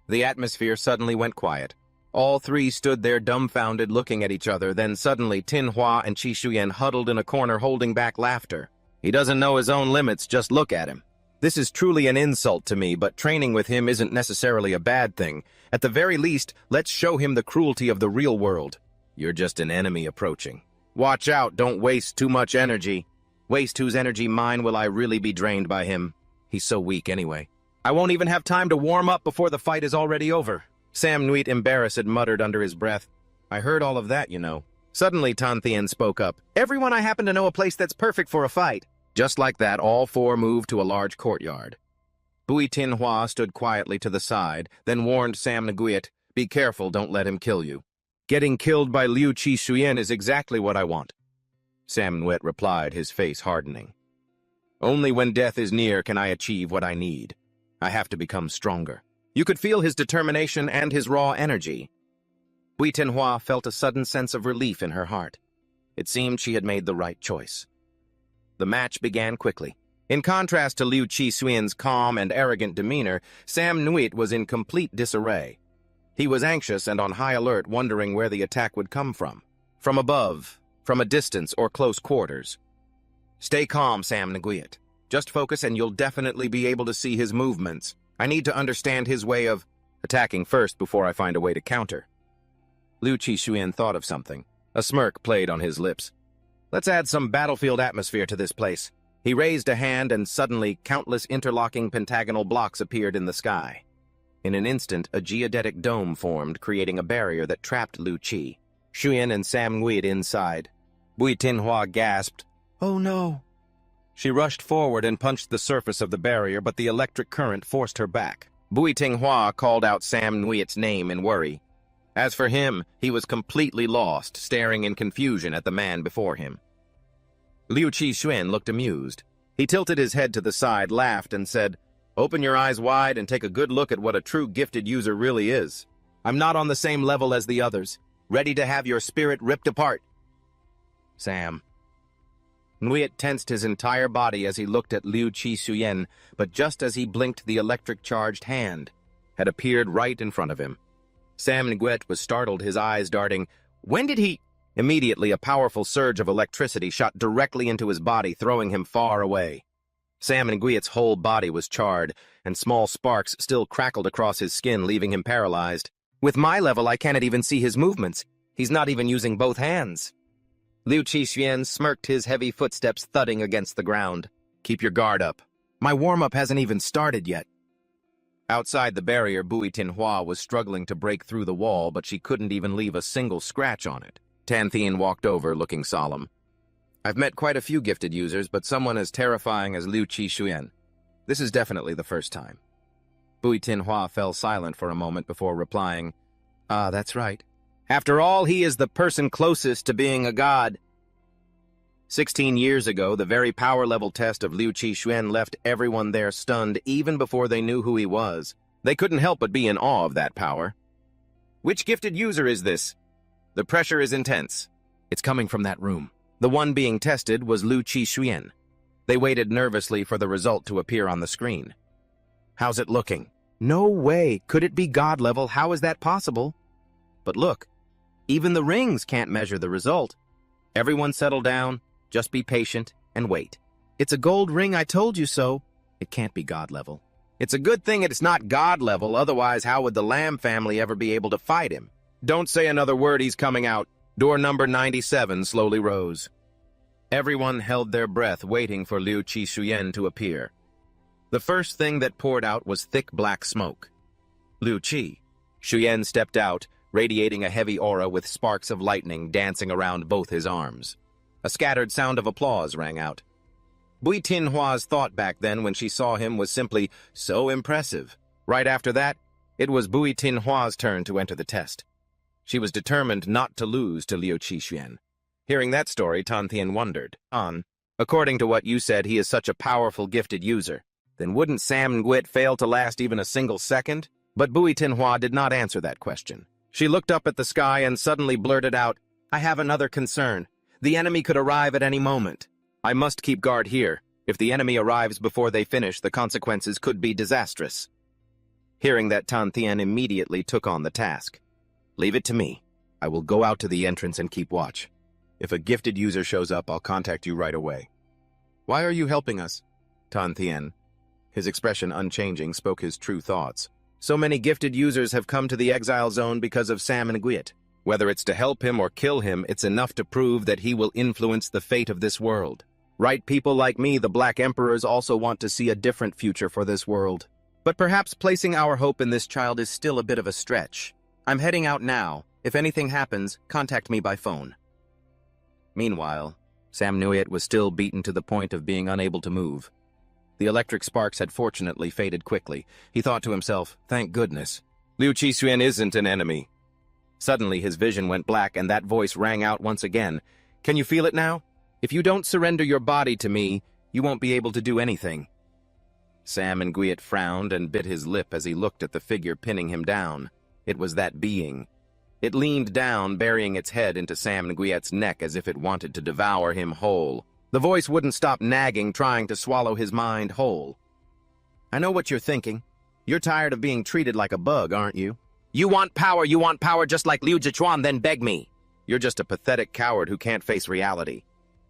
The atmosphere suddenly went quiet. All three stood there dumbfounded, looking at each other. Then suddenly Tinhua and Qixuan huddled in a corner, holding back laughter. "He doesn't know his own limits, just look at him. This is truly an insult to me, but training with him isn't necessarily a bad thing. At the very least, let's show him the cruelty of the real world. You're just an enemy approaching. Watch out, don't waste too much energy. Waste whose energy mine will I really be drained by him? He's so weak anyway. I won't even have time to warm up before the fight is already over." Sam Nguyen, embarrassed, muttered under his breath, "I heard all of that, you know." Suddenly, Tan Thien spoke up. "Everyone, I happen to know a place that's perfect for a fight." Just like that, all four moved to a large courtyard. Bui Tinhua stood quietly to the side, then warned Sam Nguyen, "Be careful, don't let him kill you." "Getting killed by Liu Qixuan is exactly what I want," Sam Nguyen replied, his face hardening. "Only when death is near can I achieve what I need. I have to become stronger." You could feel his determination and his raw energy. Bui Tinhua felt a sudden sense of relief in her heart. It seemed she had made the right choice. The match began quickly. In contrast to Liu Qixuan's calm and arrogant demeanor, Sam Nguyen was in complete disarray. He was anxious and on high alert, wondering where the attack would come from. From above, from a distance, or close quarters. "Stay calm, Sam Nguyen. Just focus and you'll definitely be able to see his movements. I need to understand his way of attacking first before I find a way to counter. Liu Qixuan thought of something. A smirk played on his lips. Let's add some battlefield atmosphere to this place. He raised a hand and suddenly countless interlocking pentagonal blocks appeared in the sky. In an instant, a geodetic dome formed, creating a barrier that trapped Liu Qixuan and Sam Nguyen inside. Bui Tinhua gasped, "Oh no!" She rushed forward and punched the surface of the barrier, but the electric current forced her back. Bui Tinghua called out Sam Nguyen's name in worry. As for him, he was completely lost, staring in confusion at the man before him. Liu Qixuan looked amused. He tilted his head to the side, laughed, and said, "Open your eyes wide and take a good look at what a true gifted user really is. I'm not on the same level as the others, ready to have your spirit ripped apart." Sam. Nguyen tensed his entire body as he looked at Liu Qixuan, but just as he blinked, the electric-charged hand had appeared right in front of him. Sam Nguyen was startled, his eyes darting. "When did he—" Immediately, a powerful surge of electricity shot directly into his body, throwing him far away. Sam Nguyen's whole body was charred, and small sparks still crackled across his skin, leaving him paralyzed. "With my level, I cannot even see his movements. He's not even using both hands." Liu Qixuan smirked, his heavy footsteps thudding against the ground. "Keep your guard up. My warm-up hasn't even started yet." Outside the barrier, Bui Tinhua was struggling to break through the wall, but she couldn't even leave a single scratch on it. Tanthian walked over, looking solemn. "I've met quite a few gifted users, but someone as terrifying as Liu Qixuan. This is definitely the first time." Bui Tinhua fell silent for a moment before replying, "That's right. After all, he is the person closest to being a god." 16 years ago, the very power level test of Liu Qixuan left everyone there stunned even before they knew who he was. They couldn't help but be in awe of that power. "Which gifted user is this?" "The pressure is intense. It's coming from that room." The one being tested was Liu Qixuan. They waited nervously for the result to appear on the screen. "How's it looking?" "No way. Could it be god level? How is that possible?" "But look, even the rings can't measure the result." "Everyone settle down. Just be patient and wait." "It's a gold ring, I told you so." "It can't be god level." "It's a good thing it's not god level, otherwise how would the Lamb family ever be able to fight him?" "Don't say another word, he's coming out." Door number 97 slowly rose. Everyone held their breath, waiting for Liu Qixuan to appear. The first thing that poured out was thick black smoke. Liu Qixuan stepped out, radiating a heavy aura with sparks of lightning dancing around both his arms. A scattered sound of applause rang out. Bui Tinhua's thought back then when she saw him was simply so impressive. Right after that, it was Bui Tinhua's turn to enter the test. She was determined not to lose to Liu Qixuan. Hearing that story, Tanthian wondered. According to what you said, he is such a powerful, gifted user. Then wouldn't Sam Nguyen fail to last even a single second? But Bui Tinhua did not answer that question. She looked up at the sky and suddenly blurted out, "I have another concern. The enemy could arrive at any moment. I must keep guard here. If the enemy arrives before they finish, the consequences could be disastrous." Hearing that, Tanthian immediately took on the task. "Leave it to me. I will go out to the entrance and keep watch. If a gifted user shows up, I'll contact you right away." "Why are you helping us?" Tanthian, his expression unchanging, spoke his true thoughts. "So many gifted users have come to the exile zone because of Sam Nguyen. Whether it's to help him or kill him, it's enough to prove that he will influence the fate of this world. Right people like me, the Black Emperors, also want to see a different future for this world. But perhaps placing our hope in this child is still a bit of a stretch. I'm heading out now. If anything happens, contact me by phone." Meanwhile, Sam Nguyen was still beaten to the point of being unable to move. The electric sparks had fortunately faded quickly. He thought to himself, thank goodness. Liu Qixuan isn't an enemy. Suddenly his vision went black and that voice rang out once again. "Can you feel it now? If you don't surrender your body to me, you won't be able to do anything." Sam Nguyen frowned and bit his lip as he looked at the figure pinning him down. It was that being. It leaned down, burying its head into Sam Nguyen's neck as if it wanted to devour him whole. The voice wouldn't stop nagging, trying to swallow his mind whole. "I know what you're thinking. You're tired of being treated like a bug, aren't you? You want power just like Liu Zhichuan, then beg me. You're just a pathetic coward who can't face reality.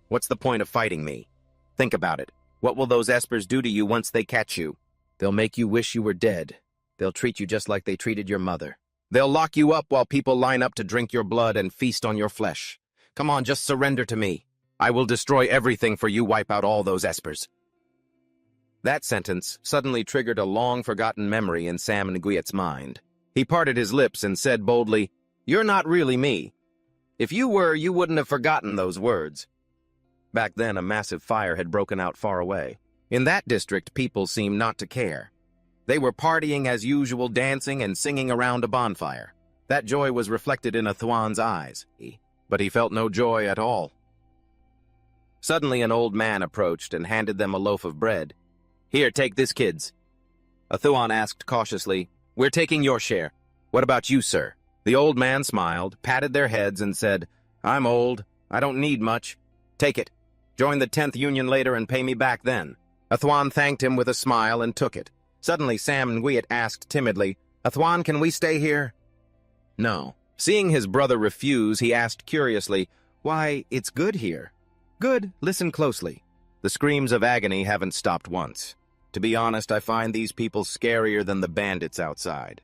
What's the point of fighting me? Think about it. What will those espers do to you once they catch you? They'll make you wish you were dead. They'll treat you just like they treated your mother. They'll lock you up while people line up to drink your blood and feast on your flesh. Come on, just surrender to me. I will destroy everything for you, wipe out all those espers. That sentence suddenly triggered a long-forgotten memory in Sam Nguyen's mind. He parted his lips and said boldly, "You're not really me. If you were, you wouldn't have forgotten those words." Back then, a massive fire had broken out far away. In that district, people seemed not to care. They were partying as usual, dancing and singing around a bonfire. That joy was reflected in Athuan's eyes, but he felt no joy at all. Suddenly, an old man approached and handed them a loaf of bread. "Here, take this, kids." Athuan asked cautiously, "We're taking your share. What about you, sir?" The old man smiled, patted their heads, and said, "I'm old. I don't need much. Take it. Join the 10th Union later and pay me back then." Athuan thanked him with a smile and took it. Suddenly, Sam Nguyen asked timidly, "Athuan, can we stay here?" "No." Seeing his brother refuse, he asked curiously, "Why, it's good here." "Good. Listen closely. The screams of agony haven't stopped once. To be honest, I find these people scarier than the bandits outside.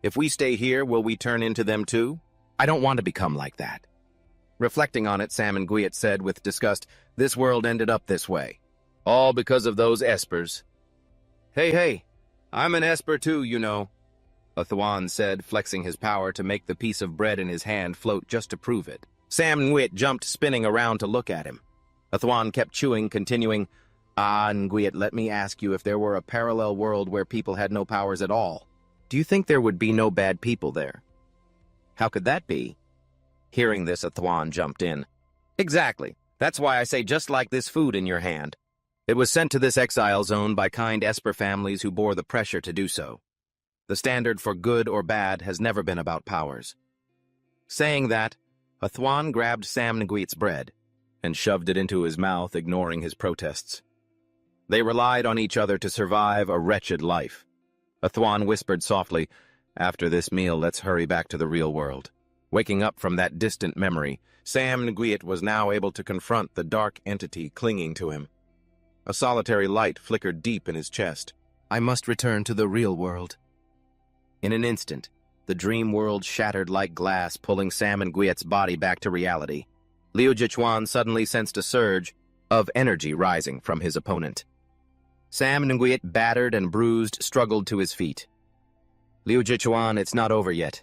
If we stay here, will we turn into them too? I don't want to become like that." Reflecting on it, Sam Nguyen said with disgust, "This world ended up this way. All because of those espers." Hey, I'm an esper too, you know," Athuan said, flexing his power to make the piece of bread in his hand float just to prove it. Sam Nguyen jumped, spinning around to look at him. Athuan kept chewing, continuing, Nguyen, let me ask you, if there were a parallel world where people had no powers at all, do you think there would be no bad people there?" "How could that be?" Hearing this, Athuan jumped in. "Exactly. That's why I say just like this food in your hand. It was sent to this exile zone by kind esper families who bore the pressure to do so. The standard for good or bad has never been about powers." Saying that, Athuan grabbed Sam Nguyen's bread and shoved it into his mouth, ignoring his protests. They relied on each other to survive a wretched life. Athuan whispered softly, "After this meal, let's hurry back to the real world." Waking up from that distant memory, Sam Nguyen was now able to confront the dark entity clinging to him. A solitary light flickered deep in his chest. "I must return to the real world." In an instant, the dream world shattered like glass, pulling Sam Nguyen's body back to reality. Liu Jichuan suddenly sensed a surge of energy rising from his opponent. Sam Nguyen, battered and bruised, struggled to his feet. "Liu Jichuan, it's not over yet."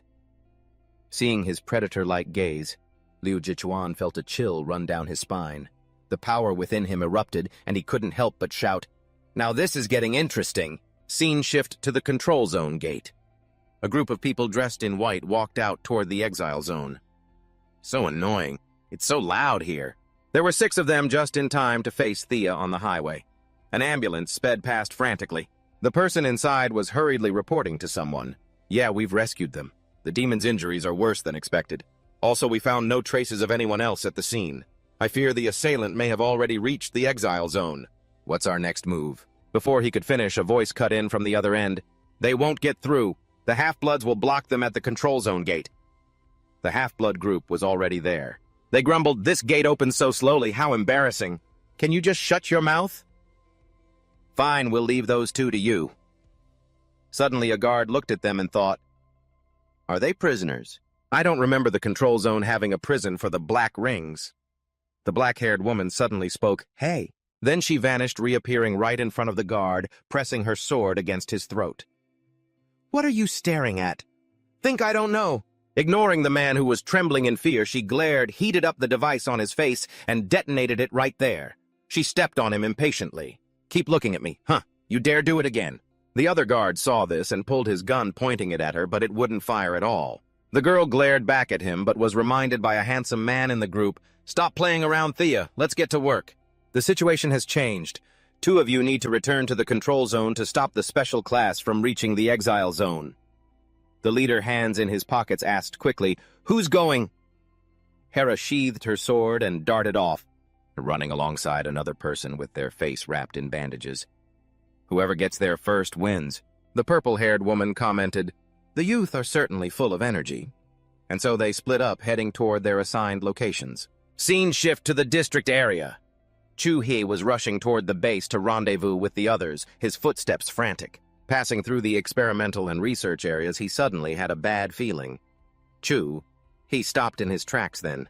Seeing his predator-like gaze, Liu Jichuan felt a chill run down his spine. The power within him erupted, and he couldn't help but shout, "Now this is getting interesting." Scene shift to the control zone gate. A group of people dressed in white walked out toward the exile zone. So annoying. It's so loud here. There were 6 of them just in time to face Thea on the highway. An ambulance sped past frantically. The person inside was hurriedly reporting to someone. "Yeah, we've rescued them. The demon's injuries are worse than expected. Also, we found no traces of anyone else at the scene. I fear the assailant may have already reached the exile zone. What's our next move?" Before he could finish, a voice cut in from the other end. "They won't get through. The Half-Bloods will block them at the control zone gate." The Half-Blood group was already there. They grumbled, "This gate opens so slowly, how embarrassing. Can you just shut your mouth?" "Fine, we'll leave those 2 to you." Suddenly, a guard looked at them and thought, "Are they prisoners? I don't remember the control zone having a prison for the Black Rings." The black-haired woman suddenly spoke, "Hey." Then she vanished, reappearing right in front of the guard, pressing her sword against his throat. "What are you staring at? Think I don't know?" Ignoring the man who was trembling in fear, she glared, heated up the device on his face, and detonated it right there. She stepped on him impatiently. "Keep looking at me, huh? You dare do it again." The other guard saw this and pulled his gun, pointing it at her, but it wouldn't fire at all. The girl glared back at him, but was reminded by a handsome man in the group, "Stop playing around, Thea. Let's get to work. The situation has changed. 2 of you need to return to the control zone to stop the special class from reaching the exile zone." The leader, hands in his pockets, asked quickly, "Who's going?" Hera sheathed her sword and darted off, running alongside another person with their face wrapped in bandages. "Whoever gets there first wins," the purple-haired woman commented. "The youth are certainly full of energy." And so they split up, heading toward their assigned locations. Scene shift to the district area. Chu He was rushing toward the base to rendezvous with the others, his footsteps frantic. Passing through the experimental and research areas, he suddenly had a bad feeling. He stopped in his tracks then.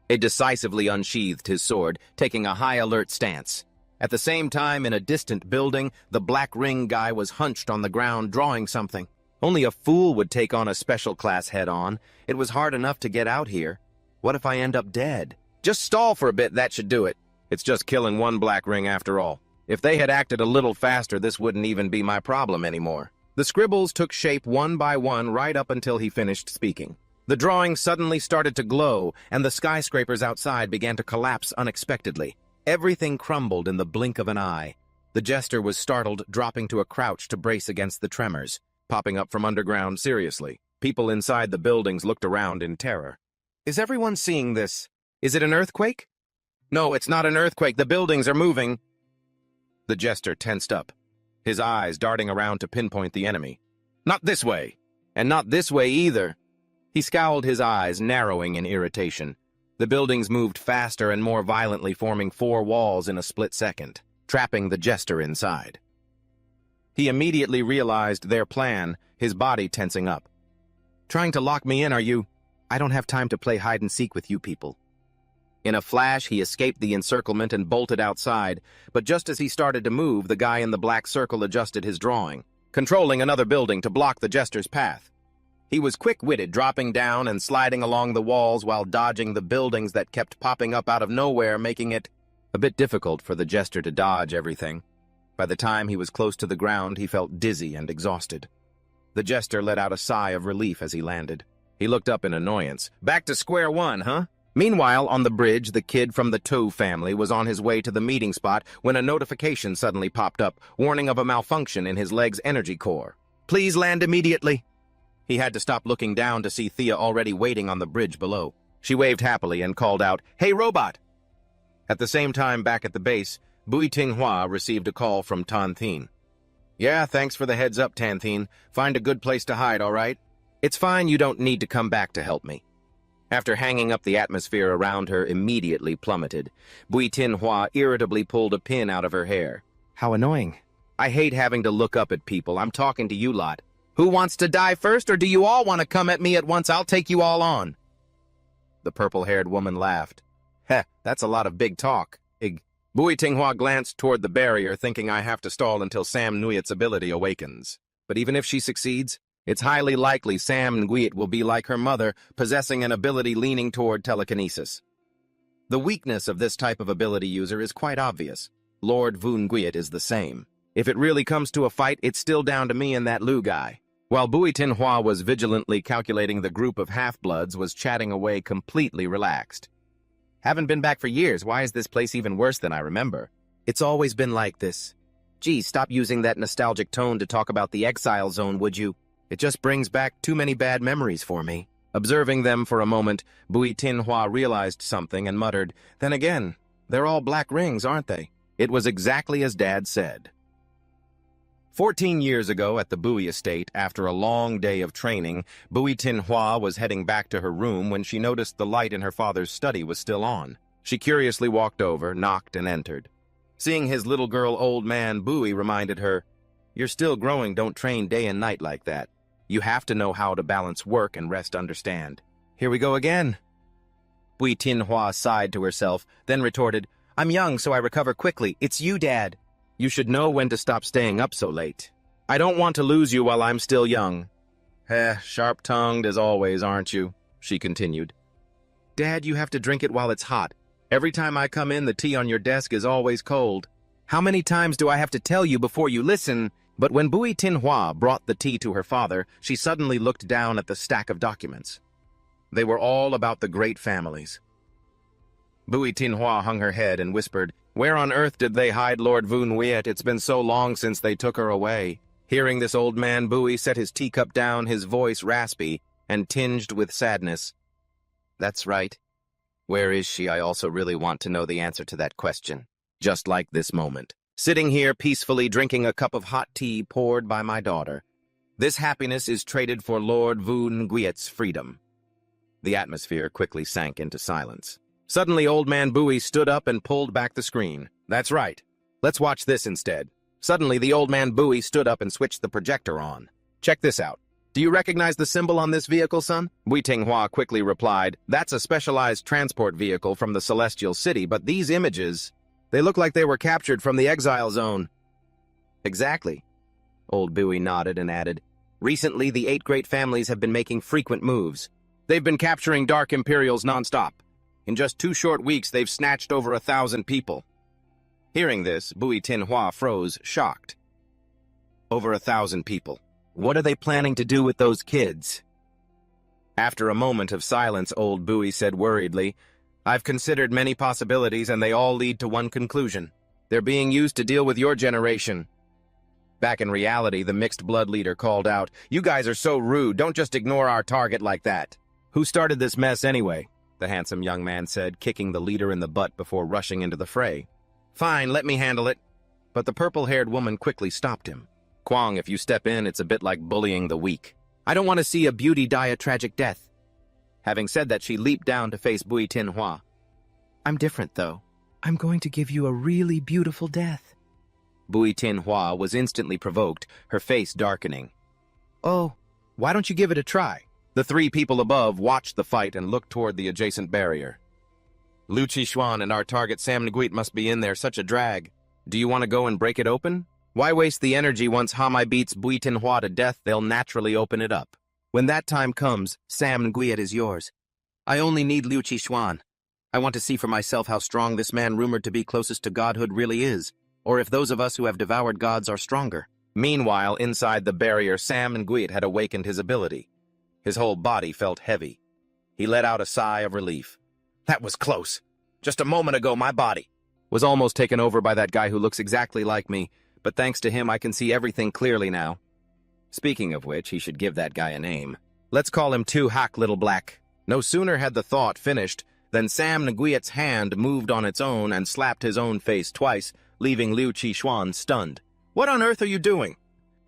It decisively unsheathed his sword, taking a high-alert stance. At the same time, in a distant building, the Black Ring guy was hunched on the ground drawing something. Only a fool would take on a special class head-on. It was hard enough to get out here. What if I end up dead? Just stall for a bit, that should do it. It's just killing one Black Ring after all. If they had acted a little faster, this wouldn't even be my problem anymore. The scribbles took shape one by one right up until he finished speaking. The drawing suddenly started to glow, and the skyscrapers outside began to collapse unexpectedly. Everything crumbled in the blink of an eye. The jester was startled, dropping to a crouch to brace against the tremors. Popping up from underground, seriously. People inside the buildings looked around in terror. Is everyone seeing this? Is it an earthquake? No, it's not an earthquake. The buildings are moving. The jester tensed up, his eyes darting around to pinpoint the enemy. Not this way, and not this way either. He scowled, his eyes narrowing in irritation. The buildings moved faster and more violently, forming 4 walls in a split second, trapping the jester inside. He immediately realized their plan, his body tensing up. Trying to lock me in, are you? I don't have time to play hide-and-seek with you people. In a flash, he escaped the encirclement and bolted outside, but just as he started to move, the guy in the black circle adjusted his drawing, controlling another building to block the jester's path. He was quick-witted, dropping down and sliding along the walls while dodging the buildings that kept popping up out of nowhere, making it a bit difficult for the jester to dodge everything. By the time he was close to the ground, he felt dizzy and exhausted. The jester let out a sigh of relief as he landed. He looked up in annoyance. Back to square one, huh? Meanwhile, on the bridge, the kid from the Toe family was on his way to the meeting spot when a notification suddenly popped up, warning of a malfunction in his leg's energy core. Please land immediately. He had to stop looking down to see Thea already waiting on the bridge below. She waved happily and called out, "Hey, robot!" At the same time, back at the base, Bui Tinghua received a call from Tan Thin. Yeah, thanks for the heads up, Tan Thin. Find a good place to hide, all right? It's fine, you don't need to come back to help me. After hanging up, the atmosphere around her immediately plummeted. Bui Tinhua irritably pulled a pin out of her hair. How annoying. I hate having to look up at people. I'm talking to you lot. Who wants to die first, or do you all want to come at me at once? I'll take you all on. The purple-haired woman laughed. Heh, that's a lot of big talk. Bui Tinghua glanced toward the barrier, thinking I have to stall until Sam Nguyet's ability awakens. But even if she succeeds, it's highly likely Sam Nguyet will be like her mother, possessing an ability leaning toward telekinesis. The weakness of this type of ability user is quite obvious. Lord Vu Nguyet is the same. If it really comes to a fight, it's still down to me and that Lu guy. While Bui Tinhua was vigilantly calculating, the group of half-bloods was chatting away completely relaxed. Haven't been back for years. Why is this place even worse than I remember? It's always been like this. Gee, stop using that nostalgic tone to talk about the exile zone, would you? It just brings back too many bad memories for me. Observing them for a moment, Bui Tinhua realized something and muttered, Then again, they're all black rings, aren't they? It was exactly as Dad said. 14 years ago at the Bui estate, after a long day of training, Bui Tinhua was heading back to her room when she noticed the light in her father's study was still on. She curiously walked over, knocked, and entered. Seeing his little girl, old man Bui reminded her, You're still growing, don't train day and night like that. You have to know how to balance work and rest, understand. Here we go again. Bui Tinhua sighed to herself, then retorted, I'm young, so I recover quickly. It's you, Dad. You should know when to stop staying up so late. I don't want to lose you while I'm still young. Sharp-tongued as always, aren't you? She continued. Dad, you have to drink it while it's hot. Every time I come in, the tea on your desk is always cold. How many times do I have to tell you before you listen? But when Bui Tinhua brought the tea to her father, she suddenly looked down at the stack of documents. They were all about the great families. Bui Tinhua hung her head and whispered, Where on earth did they hide Lord Vu Nguyet? It's been so long since they took her away. Hearing this, old man Bui set his teacup down, his voice raspy and tinged with sadness. That's right. Where is she? I also really want to know the answer to that question. Just like this moment. Sitting here peacefully drinking a cup of hot tea poured by my daughter. This happiness is traded for Lord Vu Nguyet's freedom. The atmosphere quickly sank into silence. Suddenly, old man Bui stood up and pulled back the screen. That's right. Let's watch this instead. Suddenly, the old man Bowie stood up and switched the projector on. Check this out. Do you recognize the symbol on this vehicle, son? Bui Tinghua quickly replied, that's a specialized transport vehicle from the Celestial City, but these images, they look like they were captured from the exile zone. Exactly. Old Bowie nodded and added, recently, the 8 great families have been making frequent moves. They've been capturing Dark Imperials nonstop. In just 2 short weeks, they've snatched over 1,000 people. Hearing this, Bui Tinghua froze, shocked. Over 1,000 people. What are they planning to do with those kids? After a moment of silence, old Bowie said worriedly, I've considered many possibilities and they all lead to one conclusion. They're being used to deal with your generation. Back in reality, the mixed blood leader called out, you guys are so rude, don't just ignore our target like that. Who started this mess anyway? The handsome young man said, kicking the leader in the butt before rushing into the fray. Fine, let me handle it. But the purple-haired woman quickly stopped him. Kwong, if you step in, it's a bit like bullying the weak. I don't want to see a beauty die a tragic death. Having said that, she leaped down to face Bui Tinghua. I'm different, though. I'm going to give you a really beautiful death. Bui Tinghua was instantly provoked, her face darkening. Oh, why don't you give it a try? The 3 people above watched the fight and looked toward the adjacent barrier. Liu Qixuan and our target Sam Nguyen must be in there, such a drag. Do you want to go and break it open? Why waste the energy once Hamai beats Bui Tinghua to death? They'll naturally open it up. When that time comes, Sam Nguyen is yours. I only need Liu Qixuan. I want to see for myself how strong this man rumored to be closest to godhood really is, or if those of us who have devoured gods are stronger. Meanwhile, inside the barrier, Sam Nguyen had awakened his ability. His whole body felt heavy. He let out a sigh of relief. That was close. Just a moment ago, my body was almost taken over by that guy who looks exactly like me, but thanks to him, I can see everything clearly now. Speaking of which, he should give that guy a name. Let's call him Two Hack Little Black. No sooner had the thought finished than Sam Nguyen's hand moved on its own and slapped his own face twice, leaving Liu Qixuan stunned. What on earth are you doing?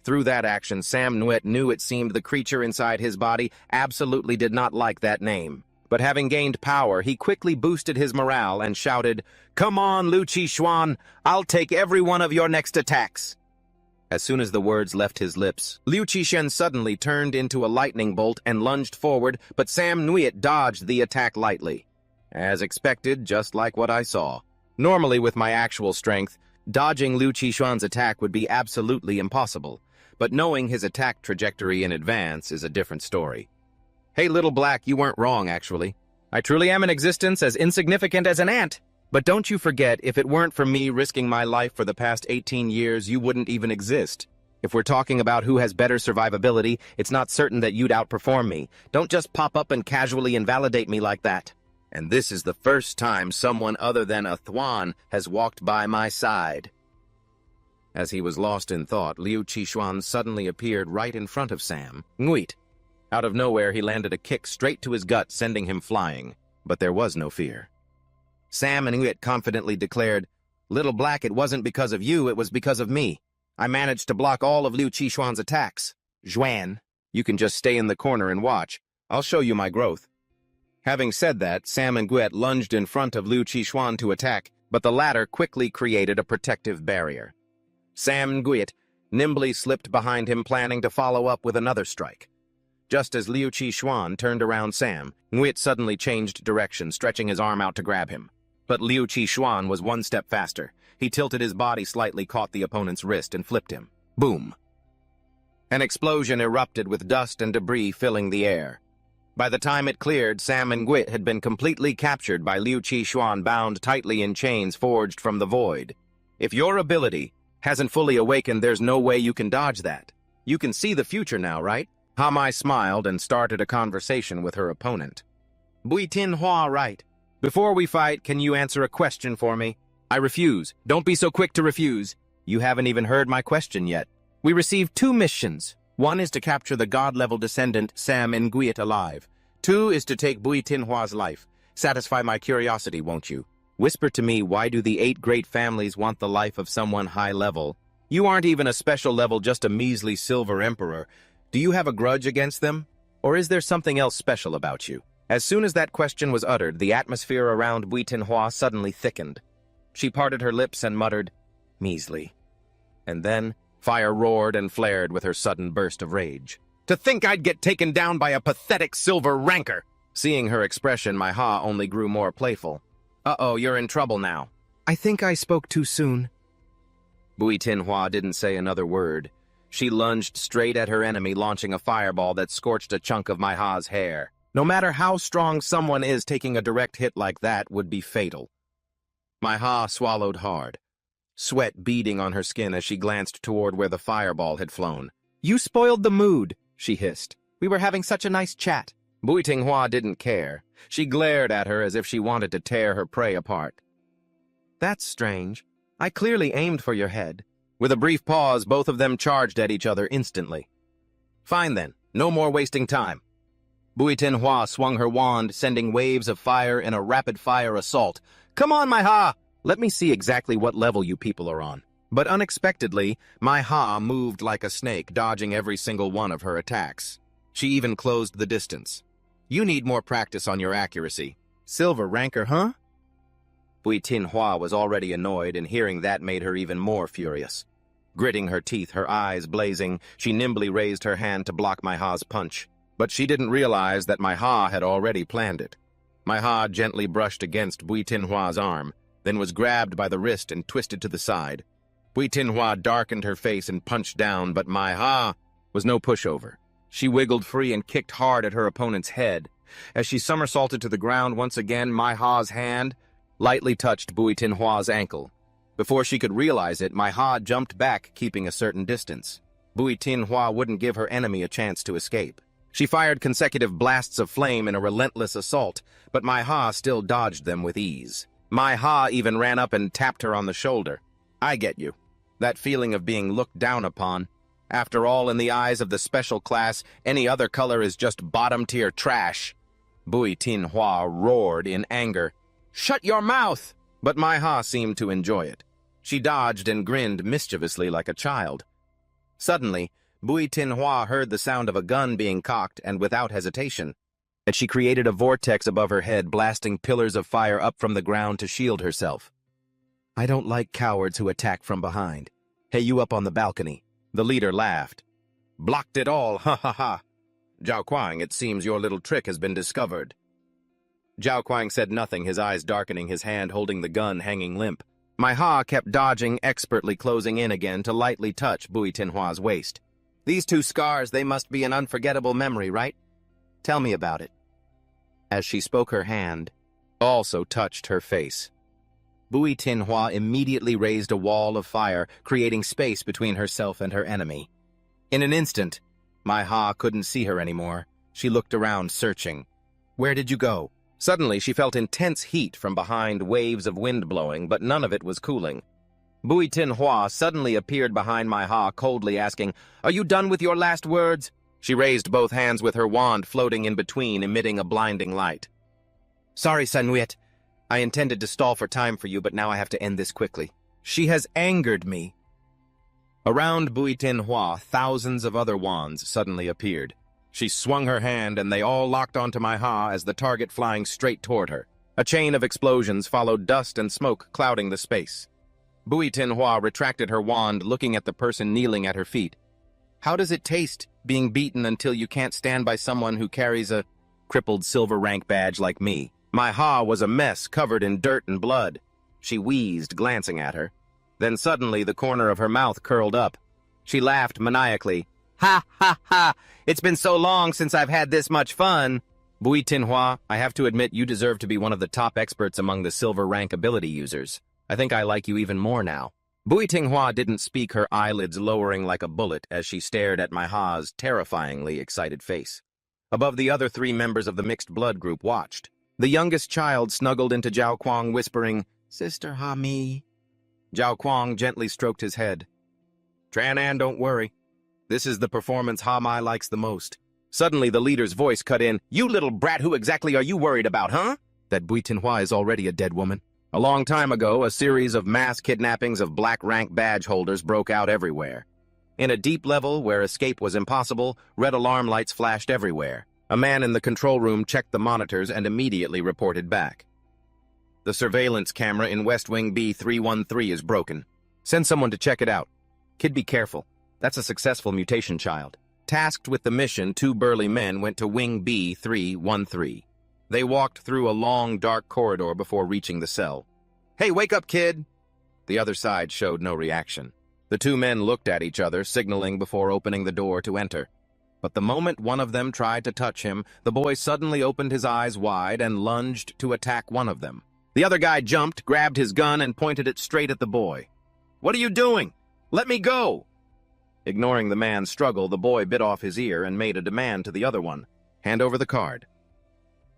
Through that action, Sam Nguyen knew it seemed the creature inside his body absolutely did not like that name. But having gained power, he quickly boosted his morale and shouted, Come on, Liu Qixuan, I'll take every one of your next attacks. As soon as the words left his lips, Liu Qixuan suddenly turned into a lightning bolt and lunged forward, but Sam Nguyen dodged the attack lightly. As expected, just like what I saw. Normally, with my actual strength, dodging Liu Qixuan's attack would be absolutely impossible, but knowing his attack trajectory in advance is a different story. Hey, Little Black, you weren't wrong, actually. I truly am in existence as insignificant as an ant. But don't you forget, if it weren't for me risking my life for the past 18 years, you wouldn't even exist. If we're talking about who has better survivability, it's not certain that you'd outperform me. Don't just pop up and casually invalidate me like that. And this is the first time someone other than a Thuan has walked by my side. As he was lost in thought, Liu Qixuan suddenly appeared right in front of Sam Nguyen. Out of nowhere, he landed a kick straight to his gut, sending him flying. But there was no fear. Sam Nguyen confidently declared, Little Black, it wasn't because of you, it was because of me. I managed to block all of Liu Qixuan's attacks. Zhuan, you can just stay in the corner and watch. I'll show you my growth. Having said that, Sam Nguyen lunged in front of Liu Qixuan to attack, but the latter quickly created a protective barrier. Sam Nguyen nimbly slipped behind him, planning to follow up with another strike. Just as Liu Qixuan turned around Sam, Nguyen suddenly changed direction, stretching his arm out to grab him. But Liu Qixuan was one step faster. He tilted his body slightly, caught the opponent's wrist, and flipped him. Boom! An explosion erupted with dust and debris filling the air. By the time it cleared, Sam Nguyen had been completely captured by Liu Qixuan, bound tightly in chains forged from the void. If your ability hasn't fully awakened, there's no way you can dodge that. You can see the future now, right? Hamai smiled and started a conversation with her opponent. Bui Tinghua, right. Before we fight, can you answer a question for me? I refuse. Don't be so quick to refuse. You haven't even heard my question yet. We received 2 missions. One is to capture the god-level descendant Sam Nguyen alive. 2 is to take Bui Tinhua's life. Satisfy my curiosity, won't you? Whisper to me, why do the 8 great families want the life of someone high-level? You aren't even a special level, just a measly silver emperor. Do you have a grudge against them? Or is there something else special about you? As soon as that question was uttered, the atmosphere around Bui Tinhua suddenly thickened. She parted her lips and muttered, "Measly." And then, fire roared and flared with her sudden burst of rage. "To think I'd get taken down by a pathetic silver rancor!" Seeing her expression, my ha only grew more playful. "Uh-oh, you're in trouble now." "I think I spoke too soon." Bui Tinhua didn't say another word. She lunged straight at her enemy, launching a fireball that scorched a chunk of my ha's hair. No matter how strong someone is, taking a direct hit like that would be fatal. My ha swallowed hard, sweat beading on her skin as she glanced toward where the fireball had flown. "You spoiled the mood," she hissed. "We were having such a nice chat." Bui Tinghua didn't care. She glared at her as if she wanted to tear her prey apart. "That's strange. I clearly aimed for your head." With a brief pause, both of them charged at each other instantly. "Fine then, no more wasting time." Bui Tinhua swung her wand, sending waves of fire in a rapid-fire assault. "Come on, my ha! Let me see exactly what level you people are on." But unexpectedly, my ha moved like a snake, dodging every single one of her attacks. She even closed the distance. "You need more practice on your accuracy." "Silver rancor, huh?" Bui Tinhua was already annoyed, and hearing that made her even more furious. Gritting her teeth, her eyes blazing, she nimbly raised her hand to block my ha's punch. But she didn't realize that my ha had already planned it. My ha gently brushed against Bui Tinhua's arm, then was grabbed by the wrist and twisted to the side. Bui Tinhua darkened her face and punched down, but my ha was no pushover. She wiggled free and kicked hard at her opponent's head. As she somersaulted to the ground once again, my ha's hand lightly touched Bui Tinhua's ankle. Before she could realize it, my ha jumped back, keeping a certain distance. Bui Tinhua wouldn't give her enemy a chance to escape. She fired consecutive blasts of flame in a relentless assault, but my ha still dodged them with ease. My ha even ran up and tapped her on the shoulder. "I get you. That feeling of being looked down upon. After all, in the eyes of the special class, any other color is just bottom-tier trash." Bui Tinhua roared in anger. "Shut your mouth!" But my ha seemed to enjoy it. She dodged and grinned mischievously like a child. Suddenly, Bui Tinhua heard the sound of a gun being cocked, and without hesitation, she created a vortex above her head, blasting pillars of fire up from the ground to shield herself. "I don't like cowards who attack from behind. Hey, you up on the balcony." The leader laughed. "Blocked it all, ha ha ha. Zhao Kuang, it seems your little trick has been discovered." Zhao Kuang said nothing, his eyes darkening, his hand holding the gun hanging limp. My ha kept dodging, expertly closing in again to lightly touch Bui Tinhua's waist. "These two scars, they must be an unforgettable memory, right? Tell me about it." As she spoke, her hand also touched her face. Bui Tinhua immediately raised a wall of fire, creating space between herself and her enemy. In an instant, my ha couldn't see her anymore. She looked around, searching. "Where did you go?" Suddenly, she felt intense heat from behind, waves of wind blowing, but none of it was cooling. Bui Tinhua suddenly appeared behind my ha, coldly asking, "Are you done with your last words?" She raised both hands with her wand floating in between, emitting a blinding light. "Sorry, Sanwit. I intended to stall for time for you, but now I have to end this quickly. She has angered me." Around Bui Tinhua, thousands of other wands suddenly appeared. She swung her hand, and they all locked onto my ha as the target flying straight toward her. A chain of explosions followed, dust and smoke clouding the space. Bui Tinhua retracted her wand, looking at the person kneeling at her feet. "How does it taste, being beaten until you can't stand by someone who carries a crippled silver rank badge like me?" My ha was a mess, covered in dirt and blood. She wheezed, glancing at her. Then suddenly the corner of her mouth curled up. She laughed maniacally. "Ha, ha, ha! It's been so long since I've had this much fun!" "Bui Tinhua, I have to admit you deserve to be one of the top experts among the silver rank ability users. I think I like you even more now." Bui Tinhua didn't speak, her eyelids lowering like a bullet as she stared at my ha's terrifyingly excited face. Above, the other three members of the mixed blood group watched. The youngest child snuggled into Zhao Kuang, whispering, "Sister Ha-mi." Zhao Kuang gently stroked his head. "Tranan, don't worry. This is the performance Ha-mi likes the most." Suddenly, the leader's voice cut in. "You little brat, who exactly are you worried about, huh?" "That Bui Tinhua is already a dead woman. A long time ago, a series of mass kidnappings of black rank badge holders broke out everywhere. In a deep level where escape was impossible, red alarm lights flashed everywhere. A man in the control room checked the monitors and immediately reported back. The surveillance camera in West Wing B313 is broken. Send someone to check it out. Kid, be careful. That's a successful mutation child. Tasked with the mission, two burly men went to Wing B313. They walked through a long, dark corridor before reaching the cell. "Hey, wake up, kid!" The other side showed no reaction. The two men looked at each other, signaling before opening the door to enter. But the moment one of them tried to touch him, the boy suddenly opened his eyes wide and lunged to attack one of them. The other guy jumped, grabbed his gun, and pointed it straight at the boy. "What are you doing? Let me go!" Ignoring the man's struggle, the boy bit off his ear and made a demand to the other one. "Hand over the card."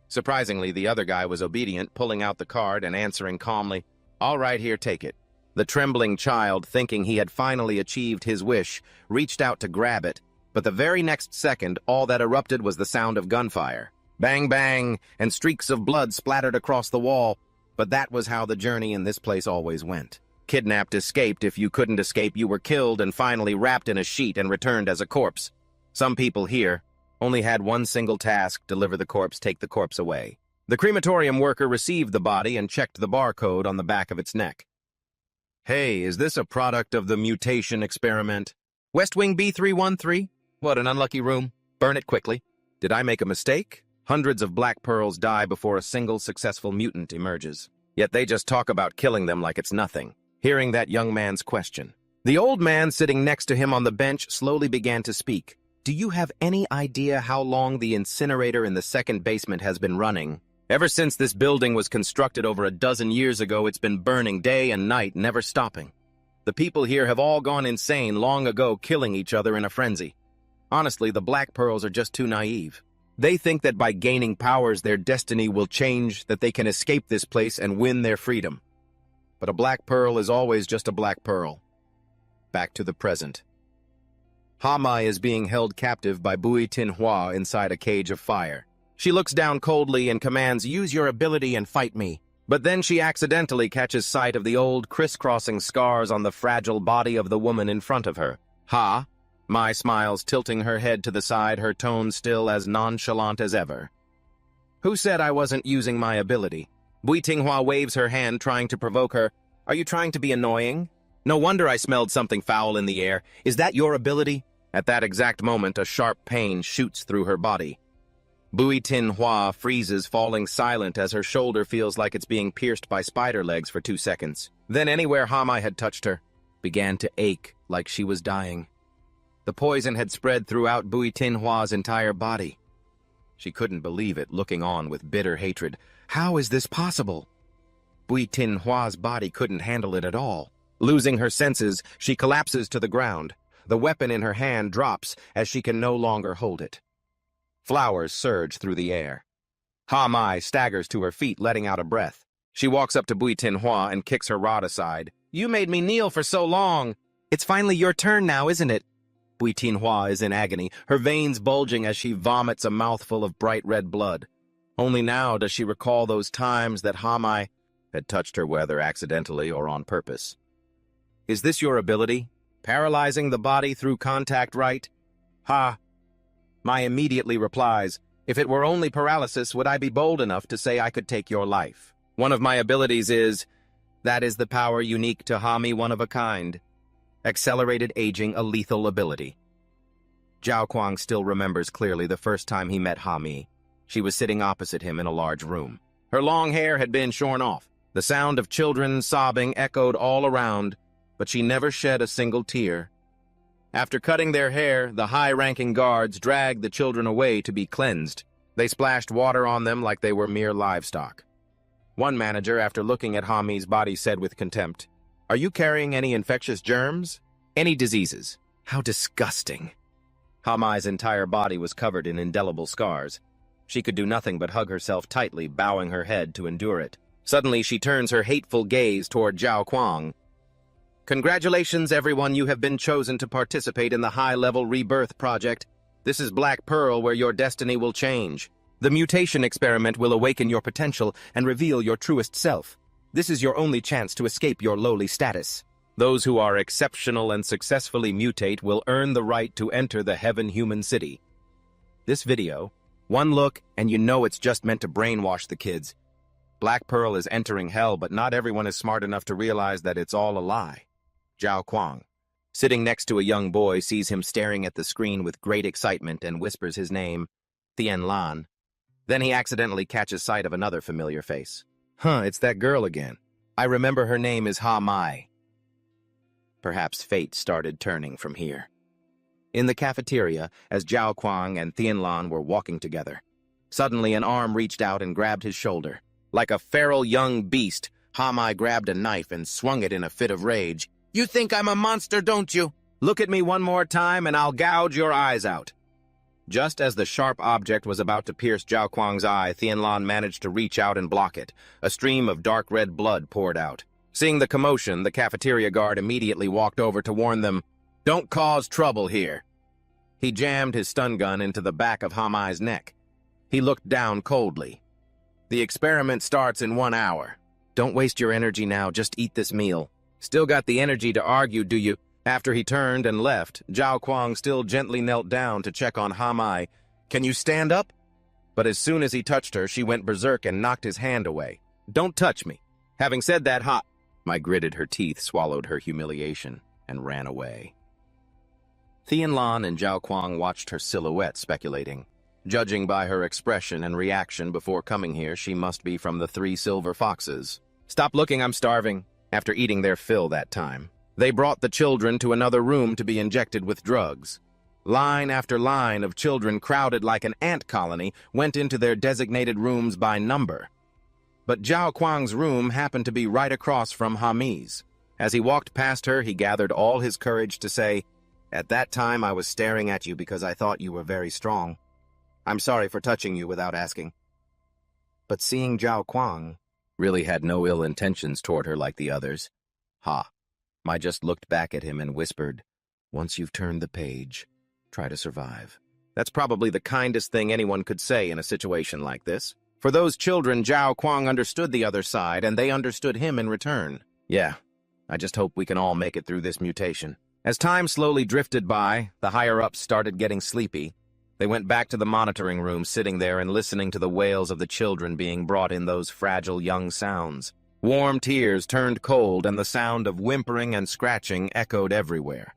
Surprisingly, the other guy was obedient, pulling out the card and answering calmly, "All right, here, take it." The trembling child, thinking he had finally achieved his wish, reached out to grab it, but the very next second, all that erupted was the sound of gunfire. Bang, bang, and streaks of blood splattered across the wall, but that was how the journey in this place always went. Kidnapped escaped. If you couldn't escape, you were killed and finally wrapped in a sheet and returned as a corpse. Some people here only had one single task: deliver the corpse, take the corpse away. The crematorium worker received the body and checked the barcode on the back of its neck. "Hey, is this a product of the mutation experiment? West Wing B313? What an unlucky room. Burn it quickly. Did I make a mistake? Hundreds of black pearls die before a single successful mutant emerges. Yet they just talk about killing them like it's nothing." Hearing that young man's question, the old man sitting next to him on the bench slowly began to speak. "Do you have any idea how long the incinerator in the second basement has been running? Ever since this building was constructed over a dozen years ago, it's been burning day and night, never stopping. The people here have all gone insane long ago, killing each other in a frenzy. Honestly, the Black Pearls are just too naive. They think that by gaining powers, their destiny will change, that they can escape this place and win their freedom. But a Black Pearl is always just a Black Pearl." Back to the present. Hamai is being held captive by Bui Tinhua inside a cage of fire. She looks down coldly and commands, "Use your ability and fight me." But then she accidentally catches sight of the old crisscrossing scars on the fragile body of the woman in front of her. "Ha?" Mai smiles, tilting her head to the side, her tone still as nonchalant as ever. "Who said I wasn't using my ability?" Bui Tinghua waves her hand, trying to provoke her. "Are you trying to be annoying? No wonder I smelled something foul in the air. Is that your ability?" At that exact moment, a sharp pain shoots through her body. Bui Tinhua freezes, falling silent as her shoulder feels like it's being pierced by spider legs for 2 seconds. Then anywhere Hamai had touched her began to ache like she was dying. The poison had spread throughout Bui Tinhua's entire body. She couldn't believe it, looking on with bitter hatred. How is this possible? Bui Tinhua's body couldn't handle it at all. Losing her senses, she collapses to the ground. The weapon in her hand drops as she can no longer hold it. Flowers surge through the air. Hamai staggers to her feet, letting out a breath. She walks up to Bui Tinhua and kicks her rod aside. "You made me kneel for so long. It's finally your turn now, isn't it?" Bui Tinhua is in agony, her veins bulging as she vomits a mouthful of bright red blood. Only now does she recall those times that Hamai had touched her, whether accidentally or on purpose. "Is this your ability? Paralyzing the body through contact, right?" "Ha!" Mai immediately replies, "If it were only paralysis, would I be bold enough to say I could take your life? One of my abilities is, that is the power unique to Hami, one of a kind. Accelerated aging, a lethal ability." Zhao Kuang still remembers clearly the first time he met Hami. She was sitting opposite him in a large room. Her long hair had been shorn off. The sound of children sobbing echoed all around, but she never shed a single tear. After cutting their hair, the high-ranking guards dragged the children away to be cleansed. They splashed water on them like they were mere livestock. One manager, after looking at Hami's body, said with contempt, "Are you carrying any infectious germs? Any diseases? How disgusting." Hamai's entire body was covered in indelible scars. She could do nothing but hug herself tightly, bowing her head to endure it. Suddenly, she turns her hateful gaze toward Zhao Kuang. "Congratulations, everyone. You have been chosen to participate in the high-level rebirth project. This is Black Pearl, where your destiny will change. The mutation experiment will awaken your potential and reveal your truest self. This is your only chance to escape your lowly status. Those who are exceptional and successfully mutate will earn the right to enter the Heaven Human City." This video, one look and you know it's just meant to brainwash the kids. Black Pearl is entering hell, but not everyone is smart enough to realize that it's all a lie. Zhao Kuang, sitting next to a young boy, sees him staring at the screen with great excitement and whispers his name, Tian Lan. Then he accidentally catches sight of another familiar face. It's that girl again. I remember her name is Ha Mai. Perhaps fate started turning from here. In the cafeteria, as Zhao Kuang and Tian Lan were walking together, suddenly an arm reached out and grabbed his shoulder. Like a feral young beast, Ha Mai grabbed a knife and swung it in a fit of rage. You think I'm a monster, don't you? Look at me one more time and I'll gouge your eyes out. Just as the sharp object was about to pierce Zhao Kuang's eye, Tian Lan managed to reach out and block it. A stream of dark red blood poured out. Seeing the commotion, the cafeteria guard immediately walked over to warn them, "Don't cause trouble here." He jammed his stun gun into the back of Ha Mai's neck. He looked down coldly. The experiment starts in 1 hour. Don't waste your energy now, just eat this meal. Still got the energy to argue, do you? After he turned and left, Zhao Kuang still gently knelt down to check on Ha Mai. Can you stand up? But as soon as he touched her, she went berserk and knocked his hand away. Don't touch me. Having said that, Ha Mai gritted her teeth, swallowed her humiliation, and ran away. Tian Lan and Zhao Kuang watched her silhouette, speculating. Judging by her expression and reaction before coming here, she must be from the 3 Silver Foxes. Stop looking, I'm starving. After eating their fill that time, they brought the children to another room to be injected with drugs. Line after line of children, crowded like an ant colony, went into their designated rooms by number. But Zhao Kuang's room happened to be right across from Ha Mai's. As he walked past her, he gathered all his courage to say, "At that time I was staring at you because I thought you were very strong. I'm sorry for touching you without asking." But seeing Zhao Kuang really had no ill intentions toward her like the others, Ha Mai just looked back at him and whispered, "Once you've turned the page, try to survive." That's probably the kindest thing anyone could say in a situation like this. For those children, Zhao Kuang understood the other side, and they understood him in return. Yeah, I just hope we can all make it through this mutation. As time slowly drifted by, the higher-ups started getting sleepy. They went back to the monitoring room, sitting there and listening to the wails of the children being brought in those fragile young sounds. Warm tears turned cold, and the sound of whimpering and scratching echoed everywhere.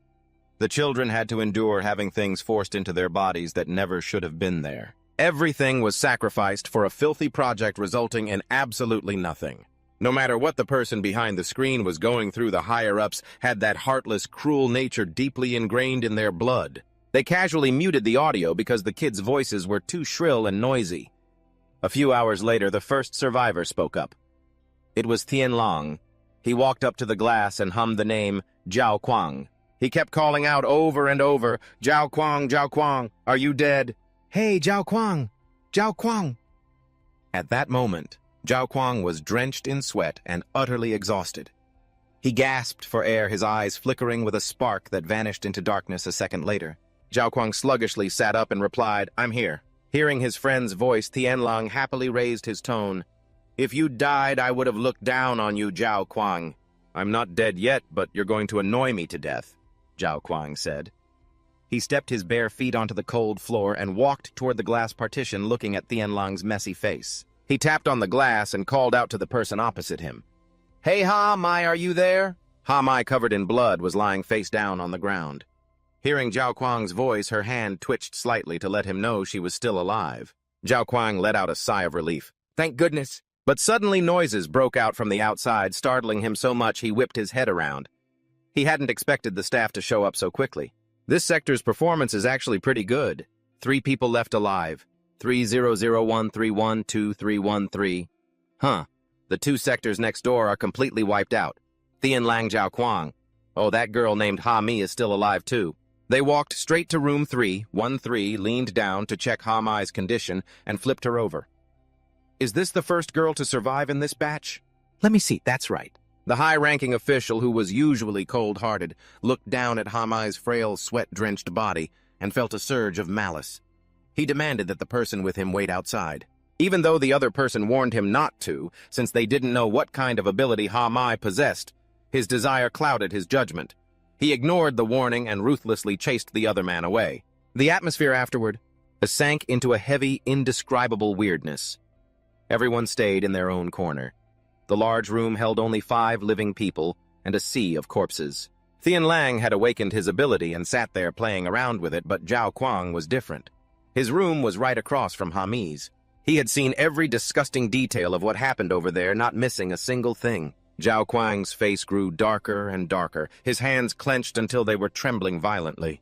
The children had to endure having things forced into their bodies that never should have been there. Everything was sacrificed for a filthy project resulting in absolutely nothing. No matter what the person behind the screen was going through, the higher-ups had that heartless, cruel nature deeply ingrained in their blood. They casually muted the audio because the kids' voices were too shrill and noisy. A few hours later, the first survivor spoke up. It was Tian Lan. He walked up to the glass and hummed the name Zhao Kuang. He kept calling out over and over, Zhao Kuang, are you dead? Hey, Zhao Kuang, Zhao Kuang. At that moment, Zhao Kuang was drenched in sweat and utterly exhausted. He gasped for air, his eyes flickering with a spark that vanished into darkness a second later. Zhao Kuang sluggishly sat up and replied, I'm here. Hearing his friend's voice, Tian Lan happily raised his tone. If you died, I would have looked down on you, Zhao Kuang. I'm not dead yet, but you're going to annoy me to death, Zhao Kuang said. He stepped his bare feet onto the cold floor and walked toward the glass partition, looking at Tian Lan's messy face. He tapped on the glass and called out to the person opposite him. Hey, Ha Mai, are you there? Ha Mai, covered in blood, was lying face down on the ground. Hearing Zhao Kuang's voice, her hand twitched slightly to let him know she was still alive. Zhao Kuang let out a sigh of relief. Thank goodness. But suddenly noises broke out from the outside, startling him so much he whipped his head around. He hadn't expected the staff to show up so quickly. This sector's performance is actually pretty good. 3 people left alive. 3001312313. Huh. The 2 sectors next door are completely wiped out. Tian Lang Zhao Kuang. Oh, that girl named Ha Mai is still alive too. They walked straight to room 313, leaned down to check Ha Mai's condition, and flipped her over. Is this the first girl to survive in this batch? Let me see, that's right. The high-ranking official, who was usually cold-hearted, looked down at Ha Mai's frail, sweat-drenched body and felt a surge of malice. He demanded that the person with him wait outside. Even though the other person warned him not to, since they didn't know what kind of ability Ha Mai possessed, his desire clouded his judgment. He ignored the warning and ruthlessly chased the other man away. The atmosphere afterward sank into a heavy, indescribable weirdness. Everyone stayed in their own corner. The large room held only 5 living people and a sea of corpses. Thien Lang had awakened his ability and sat there playing around with it, but Zhao Kuang was different. His room was right across from Hami's. He had seen every disgusting detail of what happened over there, not missing a single thing. Zhao Kuang's face grew darker and darker, his hands clenched until they were trembling violently.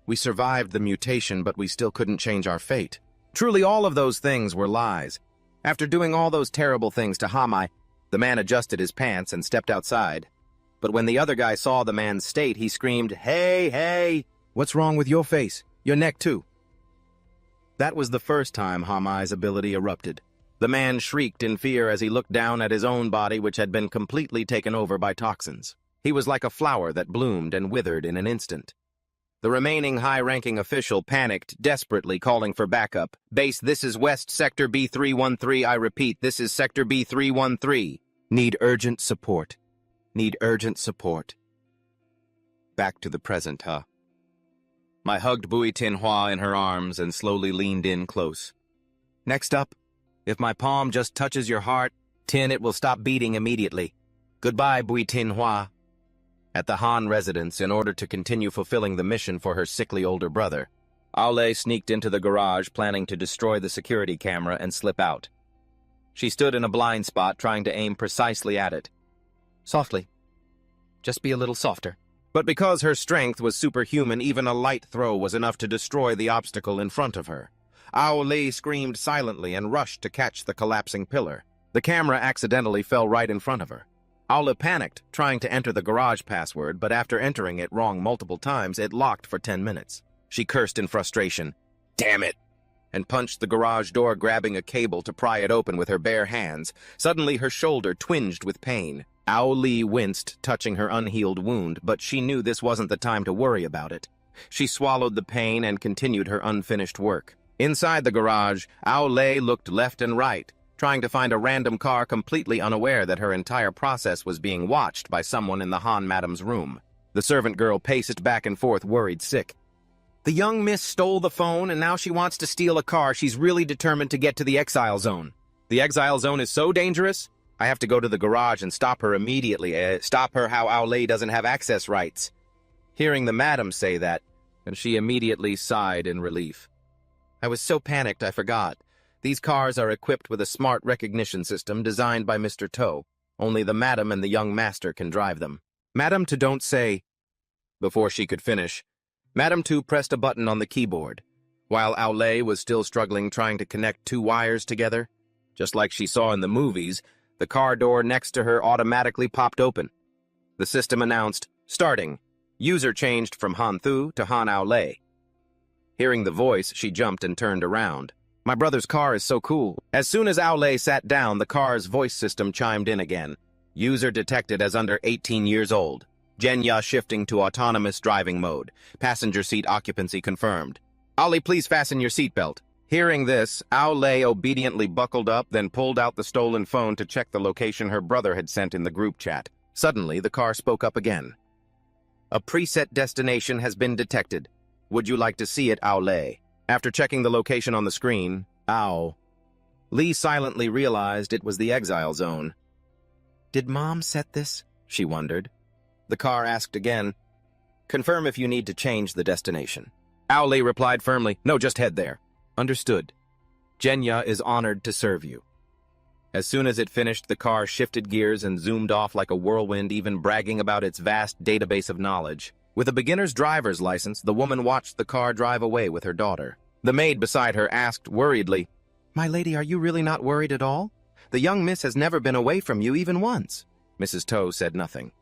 We survived the mutation, but we still couldn't change our fate. Truly, all of those things were lies. After doing all those terrible things to Hami, the man adjusted his pants and stepped outside. But when the other guy saw the man's state, he screamed, "Hey, hey! What's wrong with your face? Your neck, too." That was the first time Hami's ability erupted. The man shrieked in fear as he looked down at his own body, which had been completely taken over by toxins. He was like a flower that bloomed and withered in an instant. The remaining high-ranking official panicked, desperately calling for backup. "Base, this is West Sector B313. I repeat, this is Sector B313. Need urgent support. Need urgent support." Back to the present, huh? I hugged Bui Tinhua in her arms and slowly leaned in close. "Next up, if my palm just touches your heart, Tin, it will stop beating immediately. Goodbye, Bui Tinhua." At the Han residence, in order to continue fulfilling the mission for her sickly older brother, Aole sneaked into the garage, planning to destroy the security camera and slip out. She stood in a blind spot, trying to aim precisely at it. "Softly. Just be a little softer." But because her strength was superhuman, even a light throw was enough to destroy the obstacle in front of her. Aole screamed silently and rushed to catch the collapsing pillar. The camera accidentally fell right in front of her. Aole panicked, trying to enter the garage password, but after entering it wrong multiple times, it locked for 10 minutes. She cursed in frustration, "Damn it!" and punched the garage door, grabbing a cable to pry it open with her bare hands. Suddenly, her shoulder twinged with pain. Aole winced, touching her unhealed wound, but she knew this wasn't the time to worry about it. She swallowed the pain and continued her unfinished work. Inside the garage, Aole looked left and right, trying to find a random car, completely unaware that her entire process was being watched by someone in the Han Madam's room. The servant girl paced back and forth, worried sick. "The young miss stole the phone, and now she wants to steal a car. She's really determined to get to the exile zone. The exile zone is so dangerous. I have to go to the garage and stop her immediately. Stop her how Aole doesn't have access rights." Hearing the madam say that, and she immediately sighed in relief. "I was so panicked I forgot. These cars are equipped with a smart recognition system designed by Mr. To. Only the madam and the young master can drive them. Madam To don't say..." Before she could finish, Madam To pressed a button on the keyboard, while Aole was still struggling, trying to connect 2 wires together. Just like she saw in the movies, the car door next to her automatically popped open. The system announced, "Starting. User changed from Han Thu to Han Aole." Hearing the voice, she jumped and turned around. "My brother's car is so cool." As soon as Aole sat down, the car's voice system chimed in again. User detected as under 18 years old. Genya shifting to autonomous driving mode. Passenger seat occupancy confirmed. "Ollie, please fasten your seatbelt." Hearing this, Aole obediently buckled up, then pulled out the stolen phone to check the location her brother had sent in the group chat. Suddenly, the car spoke up again. "A preset destination has been detected. Would you like to see it, Aole?" After checking the location on the screen, Lee silently realized it was the exile zone. "Did Mom set this?" she wondered. The car asked again, "Confirm if you need to change the destination." Aole replied firmly, "No, just head there." "Understood. Genya is honored to serve you." As soon as it finished, the car shifted gears and zoomed off like a whirlwind, even bragging about its vast database of knowledge. With a beginner's driver's license, the woman watched the car drive away with her daughter. The maid beside her asked worriedly, "My lady, are you really not worried at all? The young miss has never been away from you even once." Mrs. To said nothing.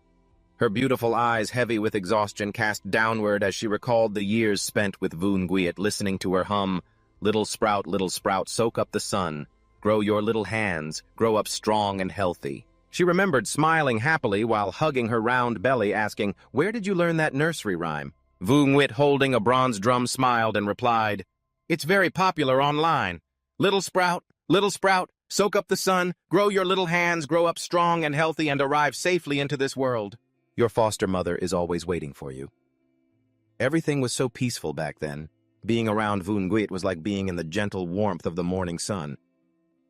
Her beautiful eyes, heavy with exhaustion, cast downward as she recalled the years spent with Voon Guiet, listening to her hum, little sprout, soak up the sun. Grow your little hands, grow up strong and healthy." She remembered smiling happily while hugging her round belly, asking, "Where did you learn that nursery rhyme?" Voon Guiet, holding a bronze drum, smiled and replied, "It's very popular online. Little sprout, soak up the sun, grow your little hands, grow up strong and healthy, and arrive safely into this world. Your foster mother is always waiting for you." Everything was so peaceful back then. Being around Voon Guiet was like being in the gentle warmth of the morning sun.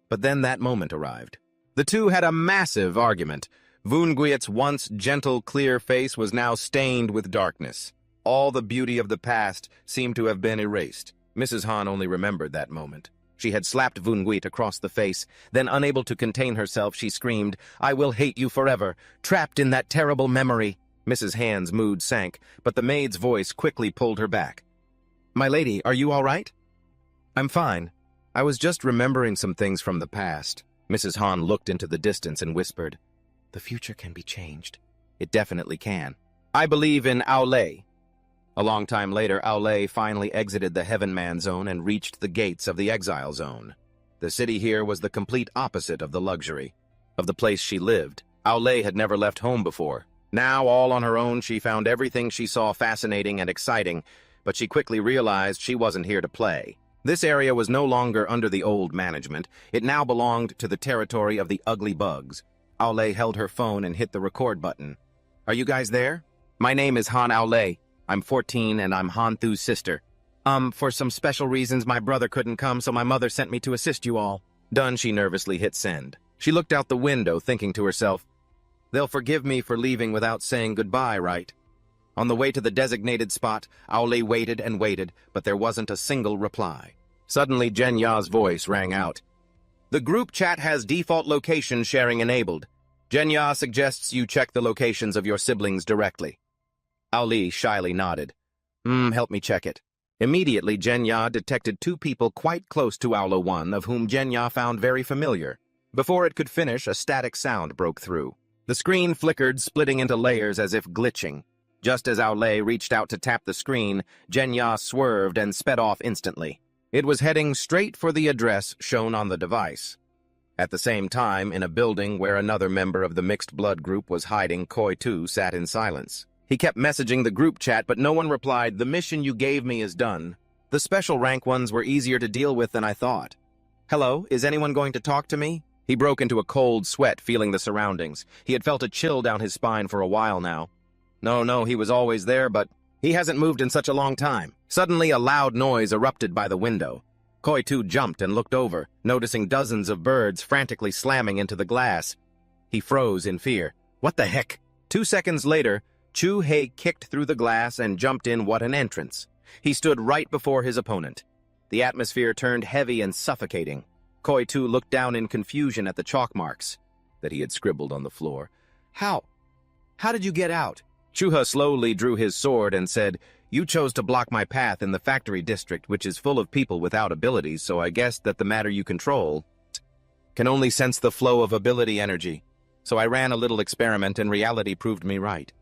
But then that moment arrived. The two had a massive argument. Woonguyet's once gentle, clear face was now stained with darkness. All the beauty of the past seemed to have been erased. Mrs. Han only remembered that moment. She had slapped Woonguyet across the face. Then, unable to contain herself, she screamed, "I will hate you forever, trapped in that terrible memory." Mrs. Han's mood sank, but the maid's voice quickly pulled her back. "My lady, are you all right?" "I'm fine. I was just remembering some things from the past." Mrs. Han looked into the distance and whispered, "The future can be changed." "It definitely can. I believe in Aulay." A long time later, Aulay finally exited the Heaven Man Zone and reached the gates of the Exile Zone. The city here was the complete opposite of the luxury of the place she lived. Aulay had never left home before. Now, all on her own, she found everything she saw fascinating and exciting, but she quickly realized she wasn't here to play. This area was no longer under the old management. It now belonged to the territory of the ugly bugs. Aulay held her phone and hit the record button. "Are you guys there? My name is Han Aulay. I'm 14 and I'm Han Thu's sister. For some special reasons, my brother couldn't come, so my mother sent me to assist you all." Done, she nervously hit send. She looked out the window, thinking to herself, "They'll forgive me for leaving without saying goodbye, right?" On the way to the designated spot, Aulay waited and waited, but there wasn't a single reply. Suddenly, Jenya's voice rang out. "The group chat has default location sharing enabled. Jenya suggests you check the locations of your siblings directly." Aulay shyly nodded. Help me check it." Immediately, Jenya detected two people quite close to Aula 1, of whom Jenya found very familiar. Before it could finish, a static sound broke through. The screen flickered, splitting into layers as if glitching. Just as Aulay reached out to tap the screen, Jenya swerved and sped off instantly. It was heading straight for the address shown on the device. At the same time, in a building where another member of the mixed blood group was hiding, Koi 2 sat in silence. He kept messaging the group chat, but no one replied. "The mission you gave me is done. The special rank ones were easier to deal with than I thought. Hello, is anyone going to talk to me?" He broke into a cold sweat, feeling the surroundings. He had felt a chill down his spine for a while now. No, he was always there, but he hasn't moved in such a long time. Suddenly, a loud noise erupted by the window. Koi 2 jumped and looked over, noticing dozens of birds frantically slamming into the glass. He froze in fear. What the heck? 2 seconds later, Chu Hei kicked through the glass and jumped in. What an entrance. He stood right before his opponent. The atmosphere turned heavy and suffocating. Koi 2 looked down in confusion at the chalk marks that he had scribbled on the floor. How did you get out?" Chuha slowly drew his sword and said, "You chose to block my path in the factory district, which is full of people without abilities, so I guessed that the matter you control can only sense the flow of ability energy. So I ran a little experiment and reality proved me right."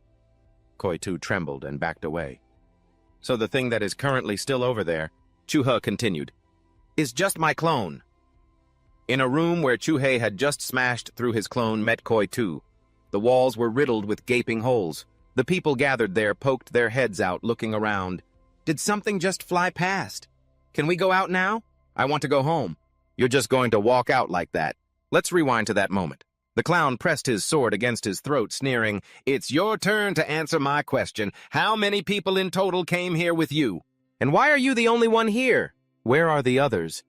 Koi 2 trembled and backed away. "So the thing that is currently still over there," Chuha continued, "is just my clone." In a room where Chuhei had just smashed through his clone met Koi 2. The walls were riddled with gaping holes. The people gathered there poked their heads out, looking around. "Did something just fly past? Can we go out now? I want to go home." "You're just going to walk out like that?" Let's rewind to that moment. The clown pressed his sword against his throat, sneering, "It's your turn to answer my question. How many people in total came here with you? And why are you the only one here? Where are the others?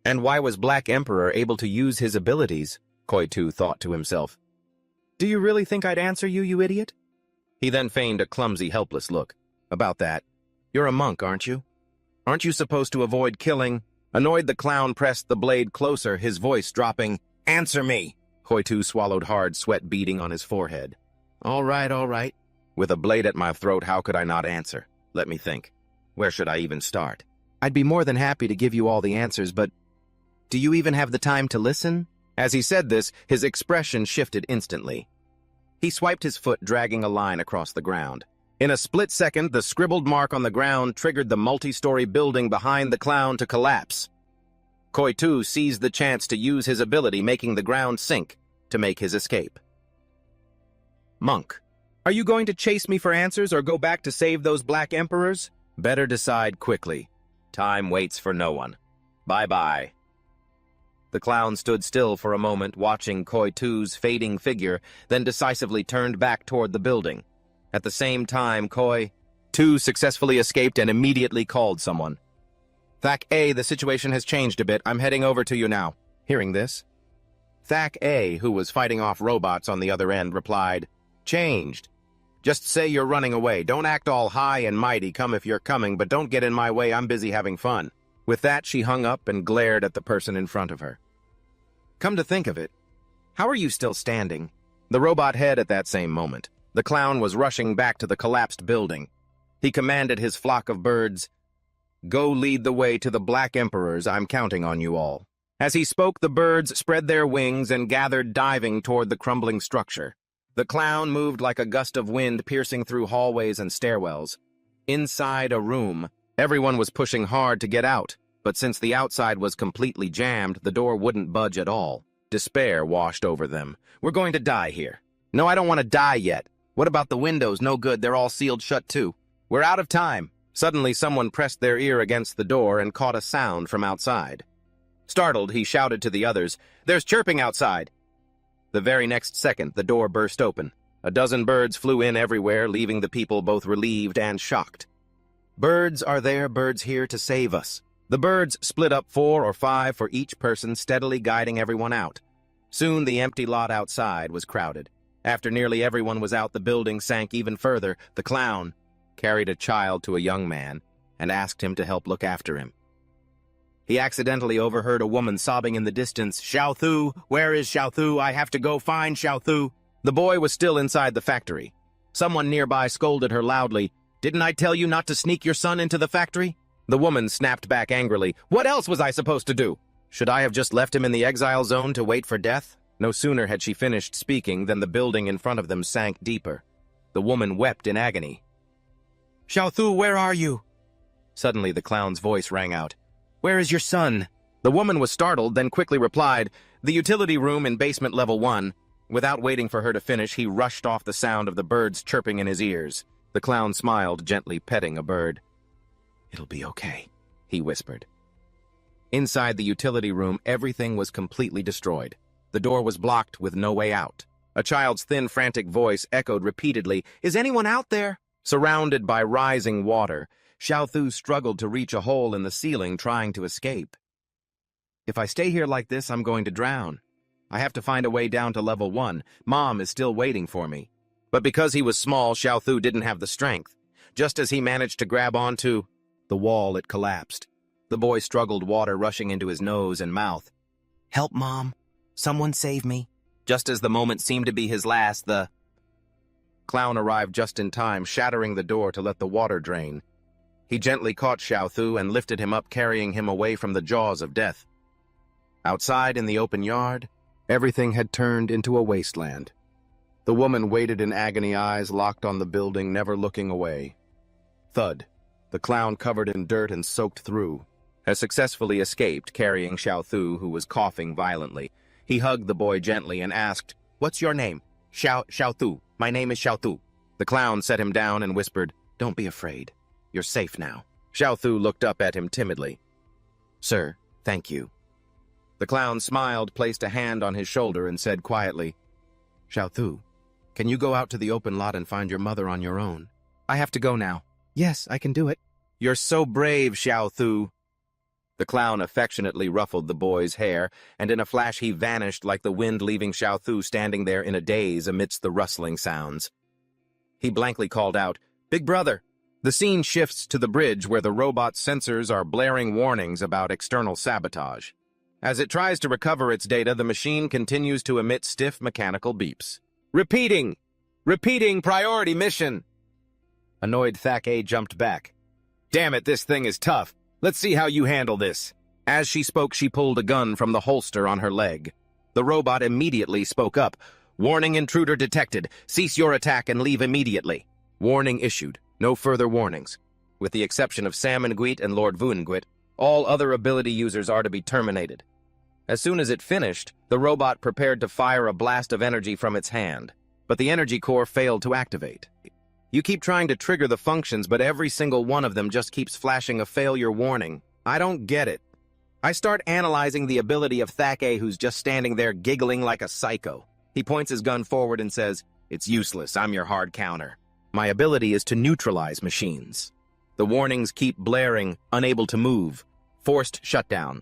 And why was Black Emperor able to use his abilities?" Koi 2 thought to himself. "Do you really think I'd answer you, you idiot?" He then feigned a clumsy, helpless look. "About that. You're a monk, aren't you? Aren't you supposed to avoid killing?" Annoyed, the clown pressed the blade closer, his voice dropping. "Answer me!" Koi 2 swallowed hard, sweat beading on his forehead. All right. With a blade at my throat, how could I not answer? Let me think. Where should I even start? I'd be more than happy to give you all the answers, but do you even have the time to listen? As he said this, his expression shifted instantly. He swiped his foot, dragging a line across the ground. In a split second, the scribbled mark on the ground triggered the multi-story building behind the clown to collapse. Koi 2 seized the chance to use his ability, making the ground sink to make his escape. "Monk, are you going to chase me for answers or go back to save those Black Emperors? Better decide quickly. Time waits for no one. Bye-bye." The clown stood still for a moment, watching Koi 2's fading figure, then decisively turned back toward the building. At the same time, Koi 2 successfully escaped and immediately called someone. "Thak A, the situation has changed a bit. I'm heading over to you now." Hearing this, Thak A, who was fighting off robots on the other end, replied, "Changed. Just say you're running away. Don't act all high and mighty. Come if you're coming, but don't get in my way. I'm busy having fun." With that, she hung up and glared at the person in front of her. "Come to think of it, how are you still standing?" The robot head at that same moment. The clown was rushing back to the collapsed building. He commanded his flock of birds, "Go lead the way to the Black Emperors. I'm counting on you all." As he spoke, the birds spread their wings and gathered, diving toward the crumbling structure. The clown moved like a gust of wind piercing through hallways and stairwells. Inside a room, everyone was pushing hard to get out, but since the outside was completely jammed, the door wouldn't budge at all. Despair washed over them. "We're going to die here." "No, I don't want to die yet." "What about the windows? No good, they're all sealed shut too." "We're out of time." Suddenly, someone pressed their ear against the door and caught a sound from outside. Startled, he shouted to the others, "There's chirping outside!" The very next second, the door burst open. A dozen birds flew in everywhere, leaving the people both relieved and shocked. Birds are there, birds here to save us. The birds split up 4 or 5 for each person, steadily guiding everyone out. Soon the empty lot outside was crowded. After nearly everyone was out, the building sank even further. The clown carried a child to a young man and asked him to help look after him. He accidentally overheard a woman sobbing in the distance, "Xiaothu, where is Xiaothu? I have to go find Xiaothu." The boy was still inside the factory. Someone nearby scolded her loudly, "Didn't I tell you not to sneak your son into the factory?" The woman snapped back angrily, "What else was I supposed to do? Should I have just left him in the exile zone to wait for death?" No sooner had she finished speaking than the building in front of them sank deeper. The woman wept in agony. "Xiaothu, where are you?" Suddenly the clown's voice rang out. "Where is your son?" The woman was startled, then quickly replied, "The utility room in basement level 1. Without waiting for her to finish, he rushed off the sound of the birds chirping in his ears. The clown smiled, gently petting a bird. "It'll be okay," he whispered. Inside the utility room, everything was completely destroyed. The door was blocked with no way out. A child's thin, frantic voice echoed repeatedly, "Is anyone out there?" Surrounded by rising water, Xiaothu struggled to reach a hole in the ceiling, trying to escape. "If I stay here like this, I'm going to drown. I have to find a way down to level 1. Mom is still waiting for me." But because he was small, Xiaothu didn't have the strength. Just as he managed to grab onto the wall, it collapsed. The boy struggled, water rushing into his nose and mouth. "Help, Mom. Someone save me." Just as the moment seemed to be his last, the clown arrived just in time, shattering the door to let the water drain. He gently caught Xiaothu and lifted him up, carrying him away from the jaws of death. Outside in the open yard, everything had turned into a wasteland. The woman waited in agony, eyes locked on the building, never looking away. Thud. The clown, covered in dirt and soaked through, has successfully escaped, carrying Xiaothu, who was coughing violently. He hugged the boy gently and asked, "What's your name?" Xiaothu. "My name is Xiaothu." The clown set him down and whispered, "Don't be afraid. You're safe now." Xiaothu looked up at him timidly. "Sir, thank you." The clown smiled, placed a hand on his shoulder, and said quietly, "Xiaothu, can you go out to the open lot and find your mother on your own?" "I have to go now." "Yes, I can do it." "You're so brave, Xiaothu." The clown affectionately ruffled the boy's hair, and in a flash he vanished like the wind, leaving Xiaothu standing there in a daze amidst the rustling sounds. He blankly called out, "Big brother!" The scene shifts to the bridge where the robot's sensors are blaring warnings about external sabotage. As it tries to recover its data, the machine continues to emit stiff mechanical beeps. "Repeating! Repeating priority mission!" Annoyed Thake jumped back. "Damn it, this thing is tough. Let's see how you handle this." As she spoke, she pulled a gun from the holster on her leg. The robot immediately spoke up. "Warning intruder detected. Cease your attack and leave immediately." Warning issued. No further warnings. With the exception of Sam Nguit and Lord Vuongwit, all other ability users are to be terminated. As soon as it finished, the robot prepared to fire a blast of energy from its hand, but the energy core failed to activate. You keep trying to trigger the functions, but every single one of them just keeps flashing a failure warning. I don't get it. I start analyzing the ability of Thake, who's just standing there giggling like a psycho. He points his gun forward and says, "It's useless, I'm your hard counter. My ability is to neutralize machines." The warnings keep blaring, unable to move. Forced shutdown.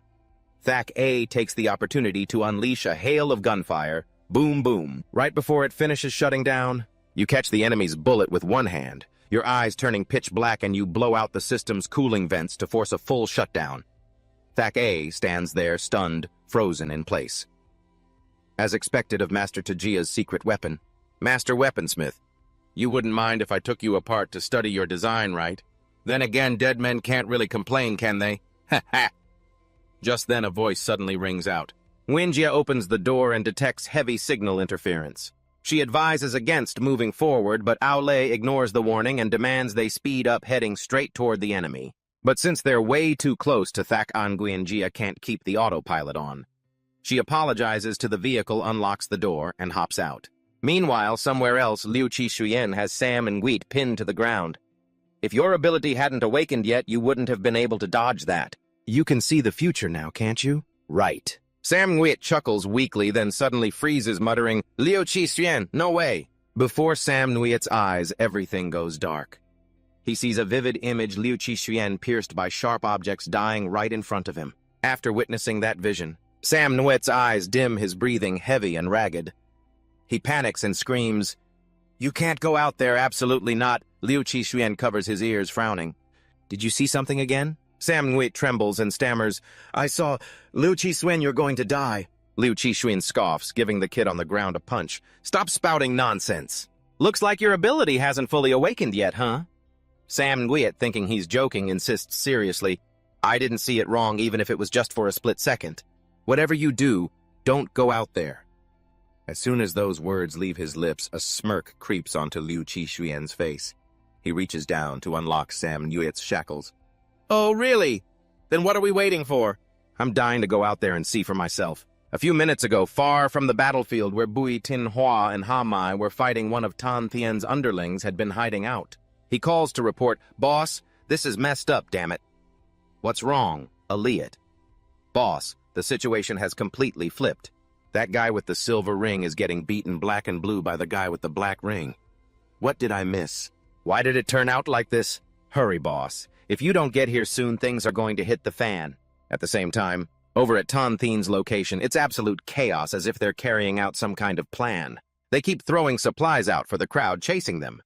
Thak A takes the opportunity to unleash a hail of gunfire. Boom, boom. Right before it finishes shutting down, you catch the enemy's bullet with one hand, your eyes turning pitch black, and you blow out the system's cooling vents to force a full shutdown. Thak A stands there, stunned, frozen in place. As expected of Master Tajia's secret weapon, Master Weaponsmith, you wouldn't mind if I took you apart to study your design, right? Then again, dead men can't really complain, can they? Ha ha! Just then a voice suddenly rings out. Wenjia opens the door and detects heavy signal interference. She advises against moving forward, but Aole ignores the warning and demands they speed up, heading straight toward the enemy. But since they're way too close to Thak An, Wenjia can't keep the autopilot on. She apologizes to the vehicle, unlocks the door, and hops out. Meanwhile, somewhere else, Liu Qishuyan has Sam and Wheat pinned to the ground. If your ability hadn't awakened yet, you wouldn't have been able to dodge that. You can see the future now, can't you? Right. Sam Nguyen chuckles weakly, then suddenly freezes, muttering, Liu Qishuyan, no way. Before Sam Nguyen's eyes, everything goes dark. He sees a vivid image, Liu Qishuyan pierced by sharp objects dying right in front of him. After witnessing that vision, Sam Nguyen's eyes dim, his breathing heavy and ragged. He panics and screams, You can't go out there, absolutely not. Liu Qishuyan covers his ears, frowning. Did you see something again? Sam Nguyen trembles and stammers, I saw, Liu Qishuyan, you're going to die. Liu Qishuyan scoffs, giving the kid on the ground a punch. Stop spouting nonsense. Looks like your ability hasn't fully awakened yet, huh? Sam Nguyen, thinking he's joking, insists seriously, I didn't see it wrong even if it was just for a split second. Whatever you do, don't go out there. As soon as those words leave his lips, a smirk creeps onto Liu Qishuyan's face. He reaches down to unlock Sam Nguyen's shackles. Oh, really? Then what are we waiting for? I'm dying to go out there and see for myself. A few minutes ago, far from the battlefield where Bui Tin Hua and Ha Mai were fighting, one of Tan Thien's underlings had been hiding out. He calls to report, Boss, this is messed up, damn it. What's wrong? Aliat. Boss, the situation has completely flipped. That guy with the silver ring is getting beaten black and blue by the guy with the black ring. What did I miss? Why did it turn out like this? Hurry, boss. If you don't get here soon, things are going to hit the fan. At the same time, over at Tan Thien's location, it's absolute chaos, as if they're carrying out some kind of plan. They keep throwing supplies out for the crowd chasing them.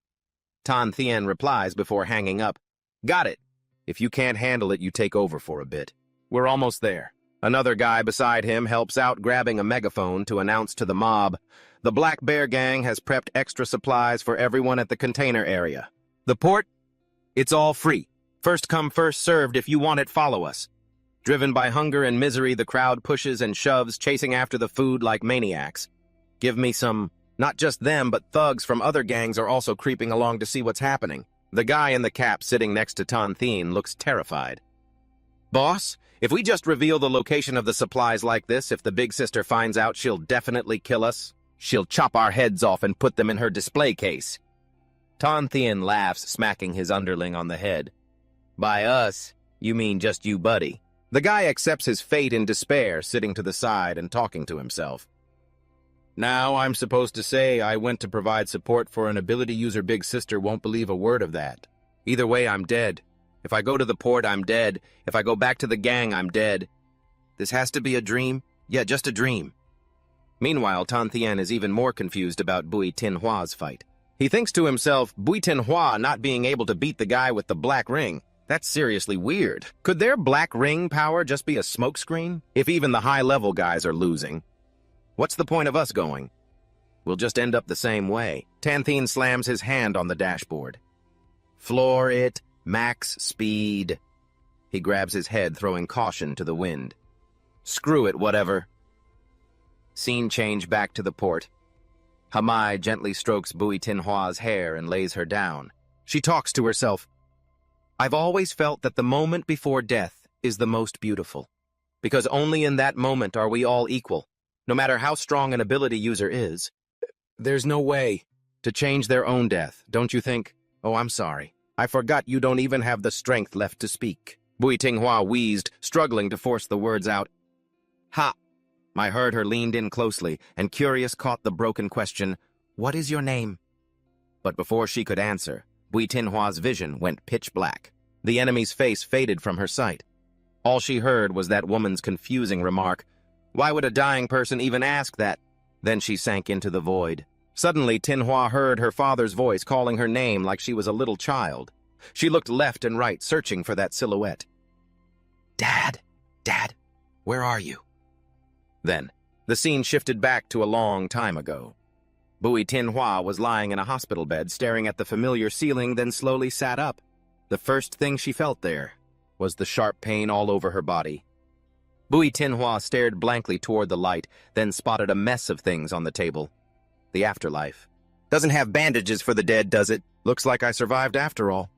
Tan Thien replies before hanging up. Got it. If you can't handle it, you take over for a bit. We're almost there. Another guy beside him helps out, grabbing a megaphone to announce to the mob, the Black Bear Gang has prepped extra supplies for everyone at the container area. The port? It's all free. First come, first served. If you want it, follow us. Driven by hunger and misery, the crowd pushes and shoves, chasing after the food like maniacs. Give me some. Not just them, but thugs from other gangs are also creeping along to see what's happening. The guy in the cap sitting next to Tan Thien looks terrified. Boss, if we just reveal the location of the supplies like this, if the big sister finds out, she'll definitely kill us. She'll chop our heads off and put them in her display case. Tan Thien laughs, smacking his underling on the head. By us, you mean just you, buddy. The guy accepts his fate in despair, sitting to the side and talking to himself. Now I'm supposed to say I went to provide support for an ability user. Big sister won't believe a word of that. Either way, I'm dead. If I go to the port, I'm dead. If I go back to the gang, I'm dead. This has to be a dream? Yeah, just a dream. Meanwhile, Tan Thien is even more confused about Bui Tin Hua's fight. He thinks to himself, Bui Tin Hua not being able to beat the guy with the black ring. That's seriously weird. Could their black ring power just be a smokescreen? If even the high-level guys are losing. What's the point of us going? We'll just end up the same way. Tan Thien slams his hand on the dashboard. Floor it, max speed. He grabs his head, throwing caution to the wind. Screw it, whatever. Scene change back to the port. Hamai gently strokes Bui Tin Hua's hair and lays her down. She talks to herself. I've always felt that the moment before death is the most beautiful. Because only in that moment are we all equal. No matter how strong an ability user is, there's no way to change their own death, don't you think? Oh, I'm sorry. I forgot you don't even have the strength left to speak. Bui Tin Hua wheezed, struggling to force the words out. Ha! I heard her leaned in closely, and curious caught the broken question, What is your name? But before she could answer, Bui Tin Hua's vision went pitch black. The enemy's face faded from her sight. All she heard was that woman's confusing remark, "Why would a dying person even ask that?" Then she sank into the void. Suddenly, Tinhua heard her father's voice calling her name like she was a little child. She looked left and right, searching for that silhouette. "Dad, Dad, where are you?" Then, the scene shifted back to a long time ago. Bui Tinhua was lying in a hospital bed, staring at the familiar ceiling, then slowly sat up. The first thing she felt there was the sharp pain all over her body. Bui Tinhua stared blankly toward the light, then spotted a mess of things on the table. The afterlife. "Doesn't have bandages for the dead, does it? Looks like I survived after all."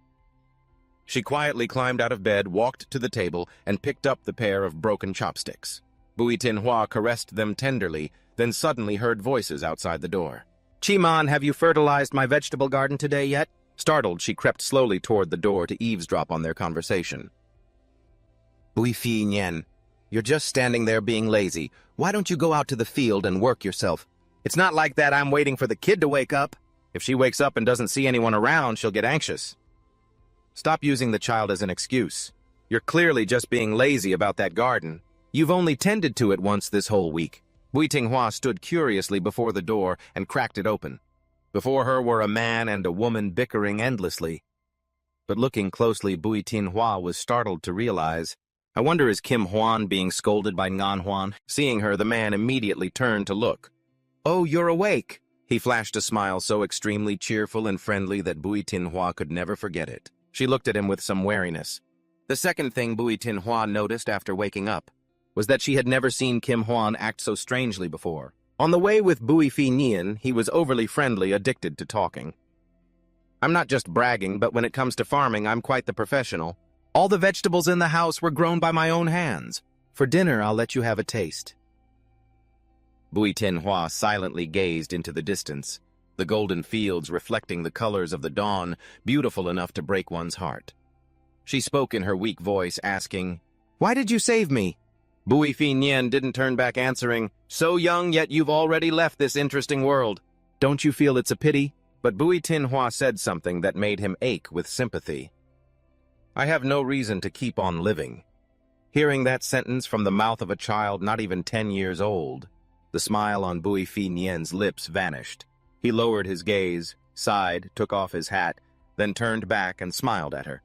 She quietly climbed out of bed, walked to the table, and picked up the pair of broken chopsticks. Bui Tinhua caressed them tenderly, then suddenly heard voices outside the door. "Chiman, have you fertilized my vegetable garden today yet?" Startled, she crept slowly toward the door to eavesdrop on their conversation. "Bui Fi Nian, you're just standing there being lazy. Why don't you go out to the field and work yourself? It's not like that I'm waiting for the kid to wake up. If she wakes up and doesn't see anyone around, she'll get anxious." "Stop using the child as an excuse. You're clearly just being lazy about that garden. You've only tended to it once this whole week." Bui Tinghua stood curiously before the door and cracked it open. Before her were a man and a woman bickering endlessly. But looking closely, Bui Tinhua was startled to realize, "I wonder, is Kim Huan being scolded by Ngan Huan?" Seeing her, the man immediately turned to look. "Oh, you're awake." He flashed a smile so extremely cheerful and friendly that Bui Tinhua could never forget it. She looked at him with some wariness. The second thing Bui Tinhua noticed after waking up was that she had never seen Kim Huan act so strangely before. On the way with Bui Fi Nian, he was overly friendly, addicted to talking. "I'm not just bragging, but when it comes to farming, I'm quite the professional. All the vegetables in the house were grown by my own hands. For dinner, I'll let you have a taste." Bui Tinhua silently gazed into the distance, the golden fields reflecting the colors of the dawn, beautiful enough to break one's heart. She spoke in her weak voice, asking, "Why did you save me?" Bui Fi Nian didn't turn back, answering, "So young, yet you've already left this interesting world. Don't you feel it's a pity?" But Bui Tinhua said something that made him ache with sympathy. "I have no reason to keep on living." Hearing that sentence from the mouth of a child not even 10 years old, the smile on Bui Fi Nian's lips vanished. He lowered his gaze, sighed, took off his hat, then turned back and smiled at her.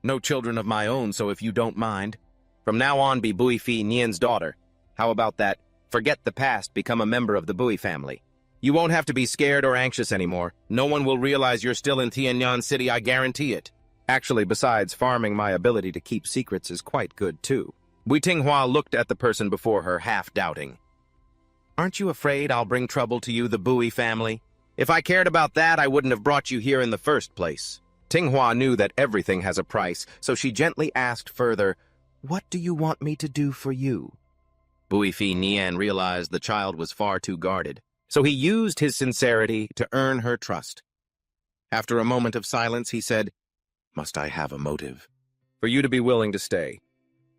"No children of my own, so if you don't mind. From now on, be Bui Fi Nian's daughter. How about that? Forget the past, become a member of the Bui family. You won't have to be scared or anxious anymore. No one will realize you're still in Tianyan City, I guarantee it. Actually, besides farming, my ability to keep secrets is quite good, too." Bui Tinghua looked at the person before her, half doubting. "Aren't you afraid I'll bring trouble to you, the Bui family? If I cared about that, I wouldn't have brought you here in the first place." Tinghua knew that everything has a price, so she gently asked further, "What do you want me to do for you?" Bui Fi Nian realized the child was far too guarded, so he used his sincerity to earn her trust. After a moment of silence, he said, "Must I have a motive for you to be willing to stay?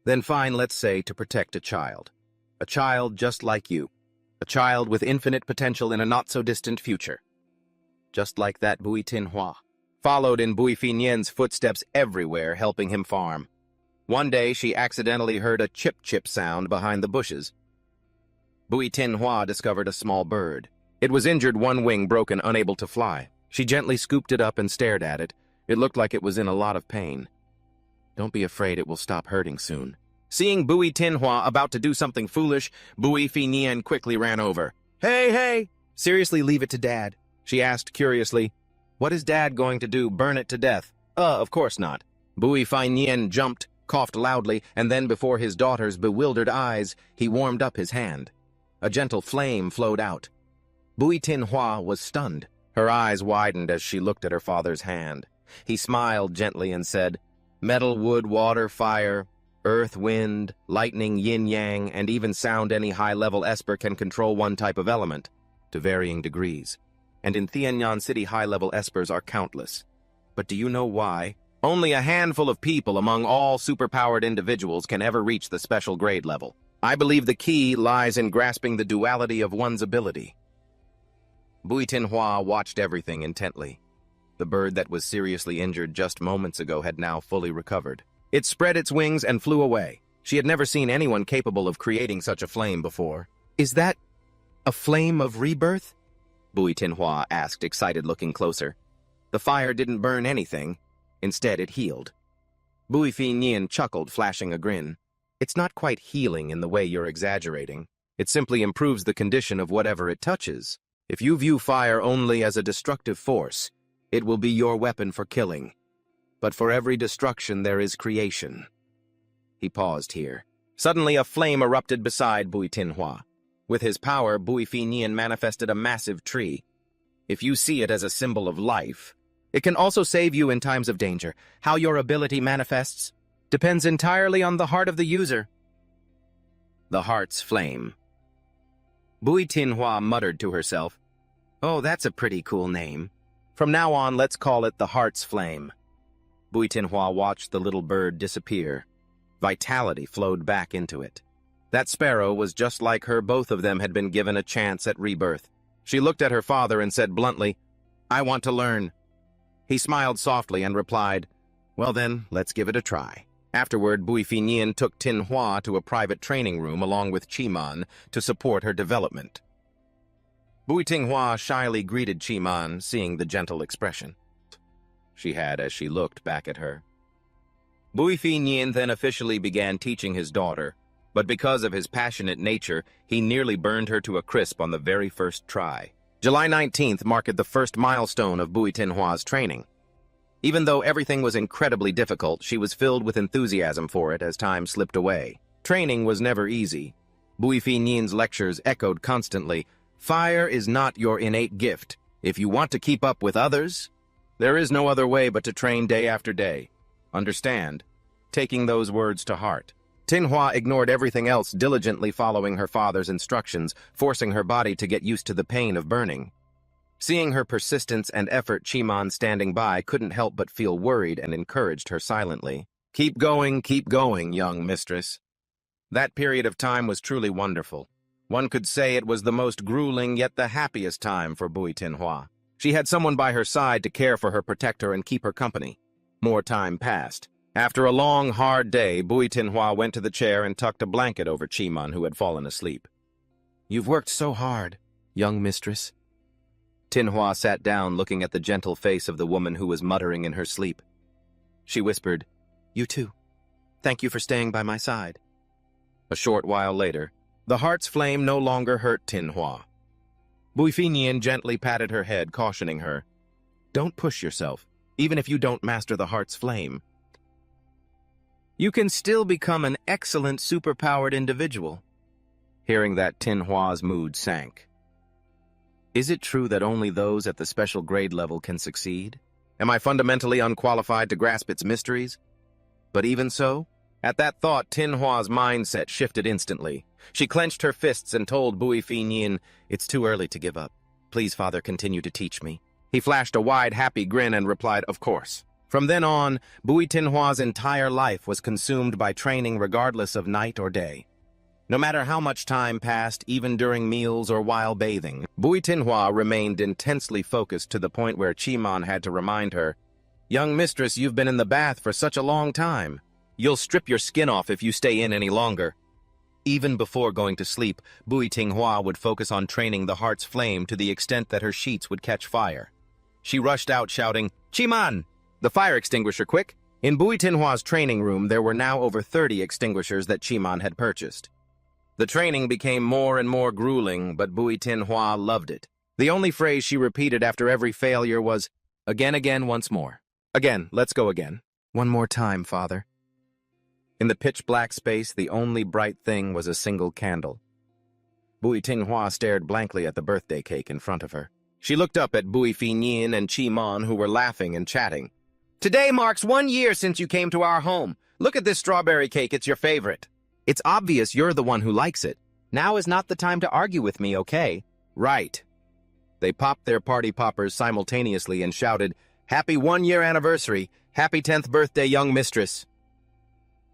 Then fine, let's say to protect a child just like you, a child with infinite potential in a not-so-distant future." Just like that, Bui Tinhua followed in Bui Fi Nian's footsteps everywhere, helping him farm. One day, she accidentally heard a chip-chip sound behind the bushes. Bui Tinhua discovered a small bird. It was injured, one wing broken, unable to fly. She gently scooped it up and stared at it. It looked like it was in a lot of pain. "Don't be afraid, it will stop hurting soon." Seeing Bui Tinhua about to do something foolish, Bui Fi Nian quickly ran over. Hey! Seriously, leave it to Dad," she asked curiously. "What is Dad going to do, burn it to death?" Of course not." Bui Fi Nian jumped, coughed loudly, and then before his daughter's bewildered eyes, he warmed up his hand. A gentle flame flowed out. Bui Tinhua was stunned. Her eyes widened as she looked at her father's hand. He smiled gently and said, "Metal, wood, water, fire, earth, wind, lightning, yin-yang, and even sound, any high-level esper can control one type of element, to varying degrees. And in Tianyan City, high-level espers are countless. But do you know why? Only a handful of people among all superpowered individuals can ever reach the special grade level. I believe the key lies in grasping the duality of one's ability." Bui Tinhua watched everything intently. The bird that was seriously injured just moments ago had now fully recovered. It spread its wings and flew away. She had never seen anyone capable of creating such a flame before. "Is that a flame of rebirth?" Bui Tinhua asked, excited, looking closer. The fire didn't burn anything. Instead, it healed. Bui Nian chuckled, flashing a grin. "It's not quite healing in the way you're exaggerating. It simply improves the condition of whatever it touches. If you view fire only as a destructive force, it will be your weapon for killing. But for every destruction there is creation." He paused here. Suddenly a flame erupted beside Bui Tinhua. With his power, Bui Nian manifested a massive tree. If you see it as a symbol of life, it can also save you in times of danger. How your ability manifests depends entirely on the heart of the user. The heart's flame. Bui Tinhua muttered to herself, "Oh, that's a pretty cool name. From now on, let's call it the heart's flame." Bui Tinhua watched the little bird disappear. Vitality flowed back into it. That sparrow was just like her. Both of them had been given a chance at rebirth. She looked at her father and said bluntly, "I want to learn." He smiled softly and replied, "Well then, let's give it a try." Afterward, Bui Nian took Tinhua to a private training room along with Chiman to support her development. Bui Tinhua shyly greeted Chiman, seeing the gentle expression she had as she looked back at her. Bui Nian then officially began teaching his daughter, but because of his passionate nature, he nearly burned her to a crisp on the very first try. July 19th marked the first milestone of Bui Tinhua's training. Even though everything was incredibly difficult, she was filled with enthusiasm for it as time slipped away. Training was never easy. Bui Nian's lectures echoed constantly, "Fire is not your innate gift. If you want to keep up with others, there is no other way but to train day after day. Understand?" Taking those words to heart, Tinhua ignored everything else, diligently following her father's instructions, forcing her body to get used to the pain of burning. Seeing her persistence and effort, Chiman, standing by, couldn't help but feel worried and encouraged her silently. Keep going, young mistress." That period of time was truly wonderful. One could say it was the most grueling yet the happiest time for Bui Tinhua. She had someone by her side to care for her, protect her, and keep her company. More time passed. After a long, hard day, Bui Tinhua went to the chair and tucked a blanket over Chiman, who had fallen asleep. "You've worked so hard, young mistress." Tinhua sat down, looking at the gentle face of the woman who was muttering in her sleep. She whispered, "You too. Thank you for staying by my side." A short while later, the heart's flame no longer hurt Tinhua. Bui Nian gently patted her head, cautioning her, "Don't push yourself, even if you don't master the heart's flame. You can still become an excellent superpowered individual." Hearing that, Tinhua's mood sank. Is it true that only those at the special grade level can succeed? Am I fundamentally unqualified to grasp its mysteries? But even so, at that thought, Tinhua's mindset shifted instantly. She clenched her fists and told Bui Nian, "It's too early to give up. Please, Father, continue to teach me." He flashed a wide, happy grin and replied, "Of course." From then on, Bui Tinhua's entire life was consumed by training regardless of night or day. No matter how much time passed, even during meals or while bathing, Bui Tinhua remained intensely focused, to the point where Chiman had to remind her, "Young mistress, you've been in the bath for such a long time. You'll strip your skin off if you stay in any longer." Even before going to sleep, Bui Tinhua would focus on training the heart's flame to the extent that her sheets would catch fire. She rushed out shouting, "Chiman! The fire extinguisher, quick!" In Bui Tinhua's training room, there were now over 30 extinguishers that Chiman had purchased. The training became more and more grueling, but Bui Tinhua loved it. The only phrase she repeated after every failure was, again, once more. Again, let's go again. One more time, Father." In the pitch-black space, the only bright thing was a single candle. Bui Tinhua stared blankly at the birthday cake in front of her. She looked up at Bui Nian and Chiman, who were laughing and chatting. "Today marks 1 year since you came to our home. Look at this strawberry cake, it's your favorite. It's obvious you're the one who likes it. Now is not the time to argue with me, okay?" "Right." They popped their party poppers simultaneously and shouted, "Happy 1-year anniversary! Happy 10th birthday, young mistress!"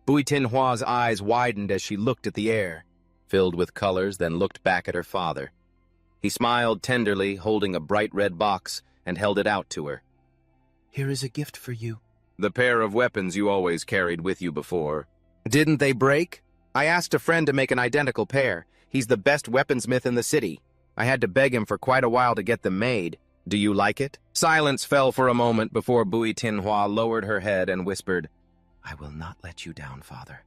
Bui Tinhua's eyes widened as she looked at the air, filled with colors, then looked back at her father. He smiled tenderly, holding a bright red box, and held it out to her. "Here is a gift for you." "The pair of weapons you always carried with you before. Didn't they break? I asked a friend to make an identical pair. He's the best weaponsmith in the city. I had to beg him for quite a while to get them made. Do you like it? Silence fell for a moment before Bui Tinhua lowered her head and whispered, I will not let you down, father.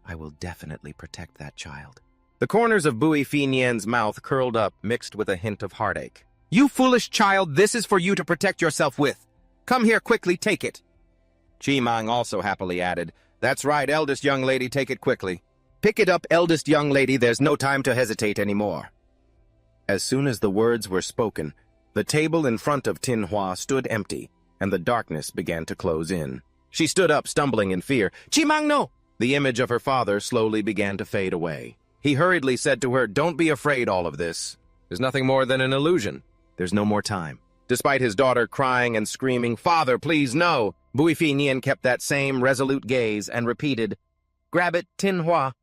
I will definitely protect that child. The corners of Bui Finian's mouth curled up, mixed with a hint of heartache. You foolish child, this is for you to protect yourself with. Come here quickly, take it. Chi Mang also happily added, That's right, eldest young lady, take it quickly. Pick it up, eldest young lady, there's no time to hesitate anymore. As soon as the words were spoken, the table in front of Tinhua stood empty, and the darkness began to close in. She stood up, stumbling in fear. Chi Mang, no! The image of her father slowly began to fade away. He hurriedly said to her, Don't be afraid, all of this is nothing more than an illusion. There's no more time. Despite his daughter crying and screaming, Father, please, no! Bui Fi Nian kept that same resolute gaze and repeated, Grab it, Tinhua.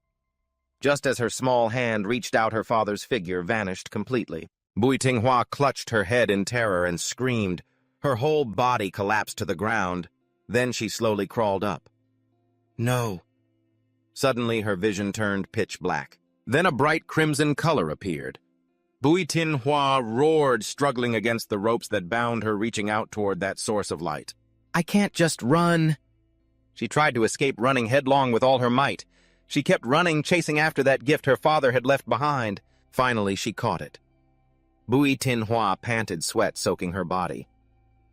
Just as her small hand reached out, her father's figure vanished completely. Bui Tinghua clutched her head in terror and screamed. Her whole body collapsed to the ground. Then she slowly crawled up. No. Suddenly, her vision turned pitch black. Then a bright crimson color appeared. Bui Tinhua roared, struggling against the ropes that bound her, reaching out toward that source of light. I can't just run. She tried to escape, running headlong with all her might. She kept running, chasing after that gift her father had left behind. Finally, she caught it. Bui Tinhua panted, sweat soaking her body.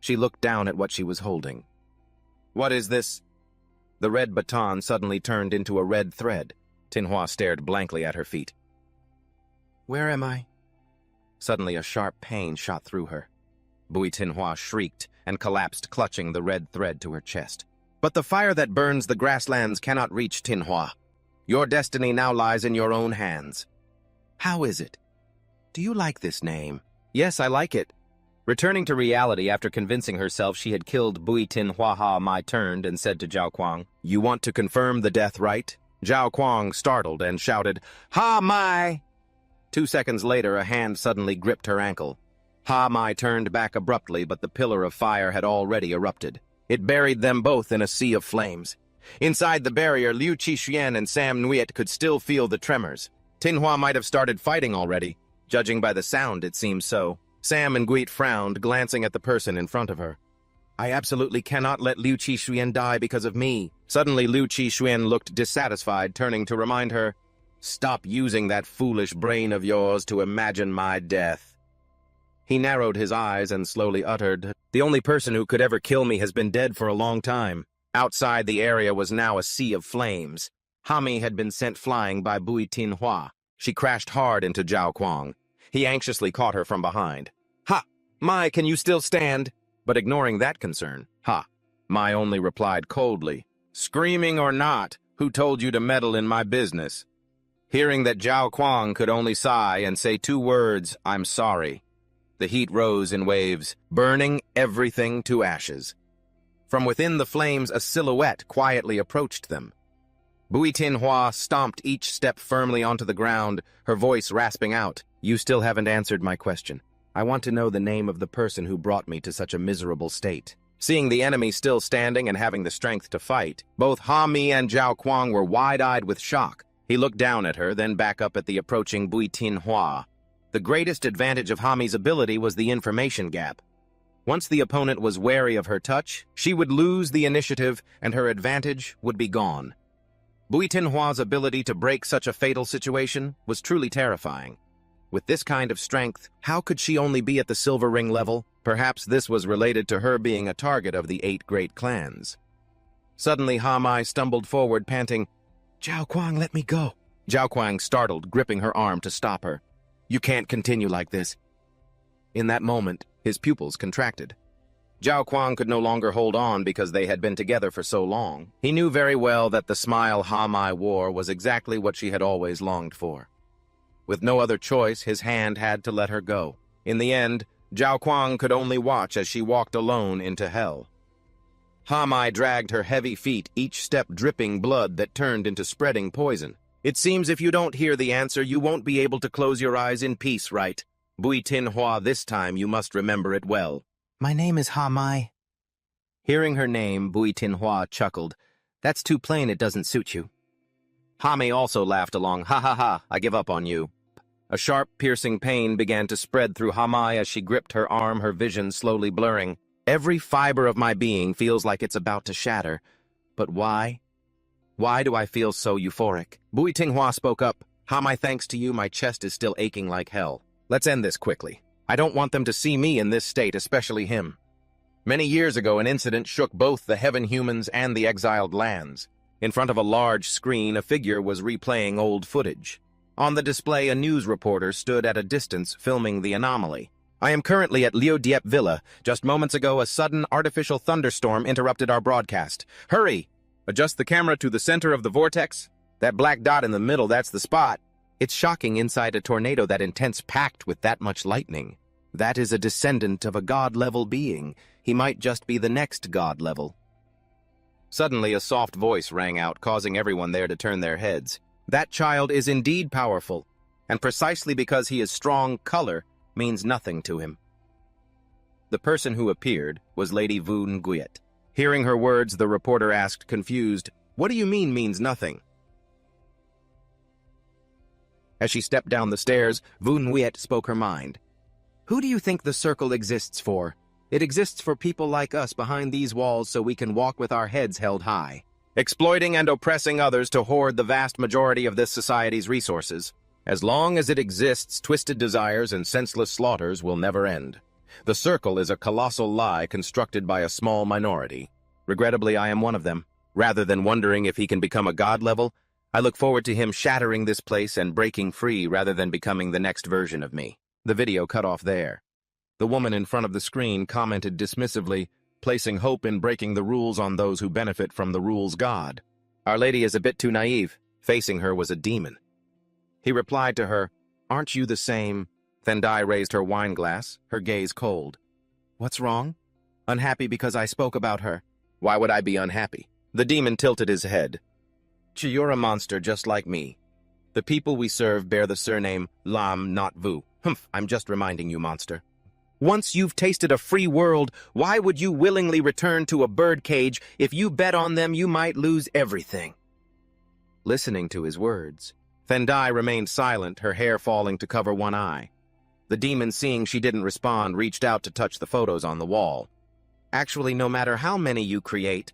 She looked down at what she was holding. What is this? The red baton suddenly turned into a red thread. Tinhua stared blankly at her feet. Where am I? Suddenly a sharp pain shot through her. Bui Tinhua shrieked and collapsed, clutching the red thread to her chest. But the fire that burns the grasslands cannot reach Tinhua. Your destiny now lies in your own hands. How is it? Do you like this name? Yes, I like it. Returning to reality after convincing herself she had killed Bui Tinhua, Mai turned and said to Zhao Kuang, You want to confirm the death right? Zhao Kuang startled and shouted, Ha Mai! 2 seconds later, a hand suddenly gripped her ankle. Ha Mai turned back abruptly, but the pillar of fire had already erupted. It buried them both in a sea of flames. Inside the barrier, Liu Qixuan and Sam Nguyen could still feel the tremors. Tinhua might have started fighting already. Judging by the sound, it seemed so. Sam and Nguyen frowned, glancing at the person in front of her. I absolutely cannot let Liu Qixuan die because of me. Suddenly, Liu Qixuan looked dissatisfied, turning to remind her, Stop using that foolish brain of yours to imagine my death. He narrowed his eyes and slowly uttered, The only person who could ever kill me has been dead for a long time. Outside the area was now a sea of flames. Hami had been sent flying by Bui Tinhua. She crashed hard into Zhao Kuang. He anxiously caught her from behind. Ha! Mai, can you still stand? But ignoring that concern, Ha! Mai only replied coldly, Screaming or not, who told you to meddle in my business? Hearing that Zhao Kuang could only sigh and say 2 words, I'm sorry. The heat rose in waves, burning everything to ashes. From within the flames, a silhouette quietly approached them. Bui Tinhua stomped each step firmly onto the ground, her voice rasping out, You still haven't answered my question. I want to know the name of the person who brought me to such a miserable state. Seeing the enemy still standing and having the strength to fight, both Ha Mi and Zhao Kuang were wide-eyed with shock. He looked down at her, then back up at the approaching Bui Tinhua. The greatest advantage of Ha Mi's ability was the information gap. Once the opponent was wary of her touch, she would lose the initiative and her advantage would be gone. Bui Tinhua's ability to break such a fatal situation was truly terrifying. With this kind of strength, how could she only be at the silver ring level? Perhaps this was related to her being a target of the 8 great clans. Suddenly, Ha Mai stumbled forward, panting, Zhao Kuang, let me go. Zhao Kuang startled, gripping her arm to stop her. You can't continue like this. In that moment, his pupils contracted. Zhao Kuang could no longer hold on because they had been together for so long. He knew very well that the smile Ha Mai wore was exactly what she had always longed for. With no other choice, his hand had to let her go. In the end, Zhao Kuang could only watch as she walked alone into hell. Ha Mai dragged her heavy feet, each step dripping blood that turned into spreading poison. It seems if you don't hear the answer, you won't be able to close your eyes in peace, right? Bui Tinhua, this time you must remember it well. My name is Ha Mai. Hearing her name, Bui Tinhua chuckled. That's too plain it doesn't suit you. Hami also laughed along. Ha ha ha, I give up on you. A sharp, piercing pain began to spread through Hami as she gripped her arm, her vision slowly blurring. Every fiber of my being feels like it's about to shatter. But why? Why do I feel so euphoric? Bui Tinghua spoke up. Hami, thanks to you, my chest is still aching like hell. Let's end this quickly. I don't want them to see me in this state, especially him. Many years ago, an incident shook both the heaven humans and the exiled lands. In front of a large screen, a figure was replaying old footage. On the display, a news reporter stood at a distance filming the anomaly. I am currently at Liu Diep Villa. Just moments ago, a sudden artificial thunderstorm interrupted our broadcast. Hurry! Adjust the camera to the center of the vortex. That black dot in the middle, that's the spot. It's shocking inside a tornado that intense packed with that much lightning. That is a descendant of a god-level being. He might just be the next god-level. Suddenly, a soft voice rang out, causing everyone there to turn their heads. That child is indeed powerful, and precisely because he is strong, color means nothing to him. The person who appeared was Lady Vu Nguyet. Hearing her words, the reporter asked, confused, "What do you mean means nothing?" As she stepped down the stairs, Vu Nguyet spoke her mind. Who do you think the circle exists for? It exists for people like us behind these walls so we can walk with our heads held high, exploiting and oppressing others to hoard the vast majority of this society's resources. As long as it exists, twisted desires and senseless slaughters will never end. The circle is a colossal lie constructed by a small minority. Regrettably, I am one of them. Rather than wondering if he can become a god level, I look forward to him shattering this place and breaking free rather than becoming the next version of me. The video cut off there. The woman in front of the screen commented dismissively, placing hope in breaking the rules on those who benefit from the rules god. Our Lady is a bit too naive. Facing her was a demon. He replied to her, Aren't you the same? Thendai raised her wine glass, her gaze cold. What's wrong? Unhappy because I spoke about her. Why would I be unhappy? The demon tilted his head. You're a monster just like me. The people we serve bear the surname Lam, not Vu. Humph, I'm just reminding you, monster. Once you've tasted a free world, why would you willingly return to a birdcage? If you bet on them, you might lose everything. Listening to his words, Thendai remained silent, her hair falling to cover one eye. The demon, seeing she didn't respond, reached out to touch the photos on the wall. Actually, no matter how many you create,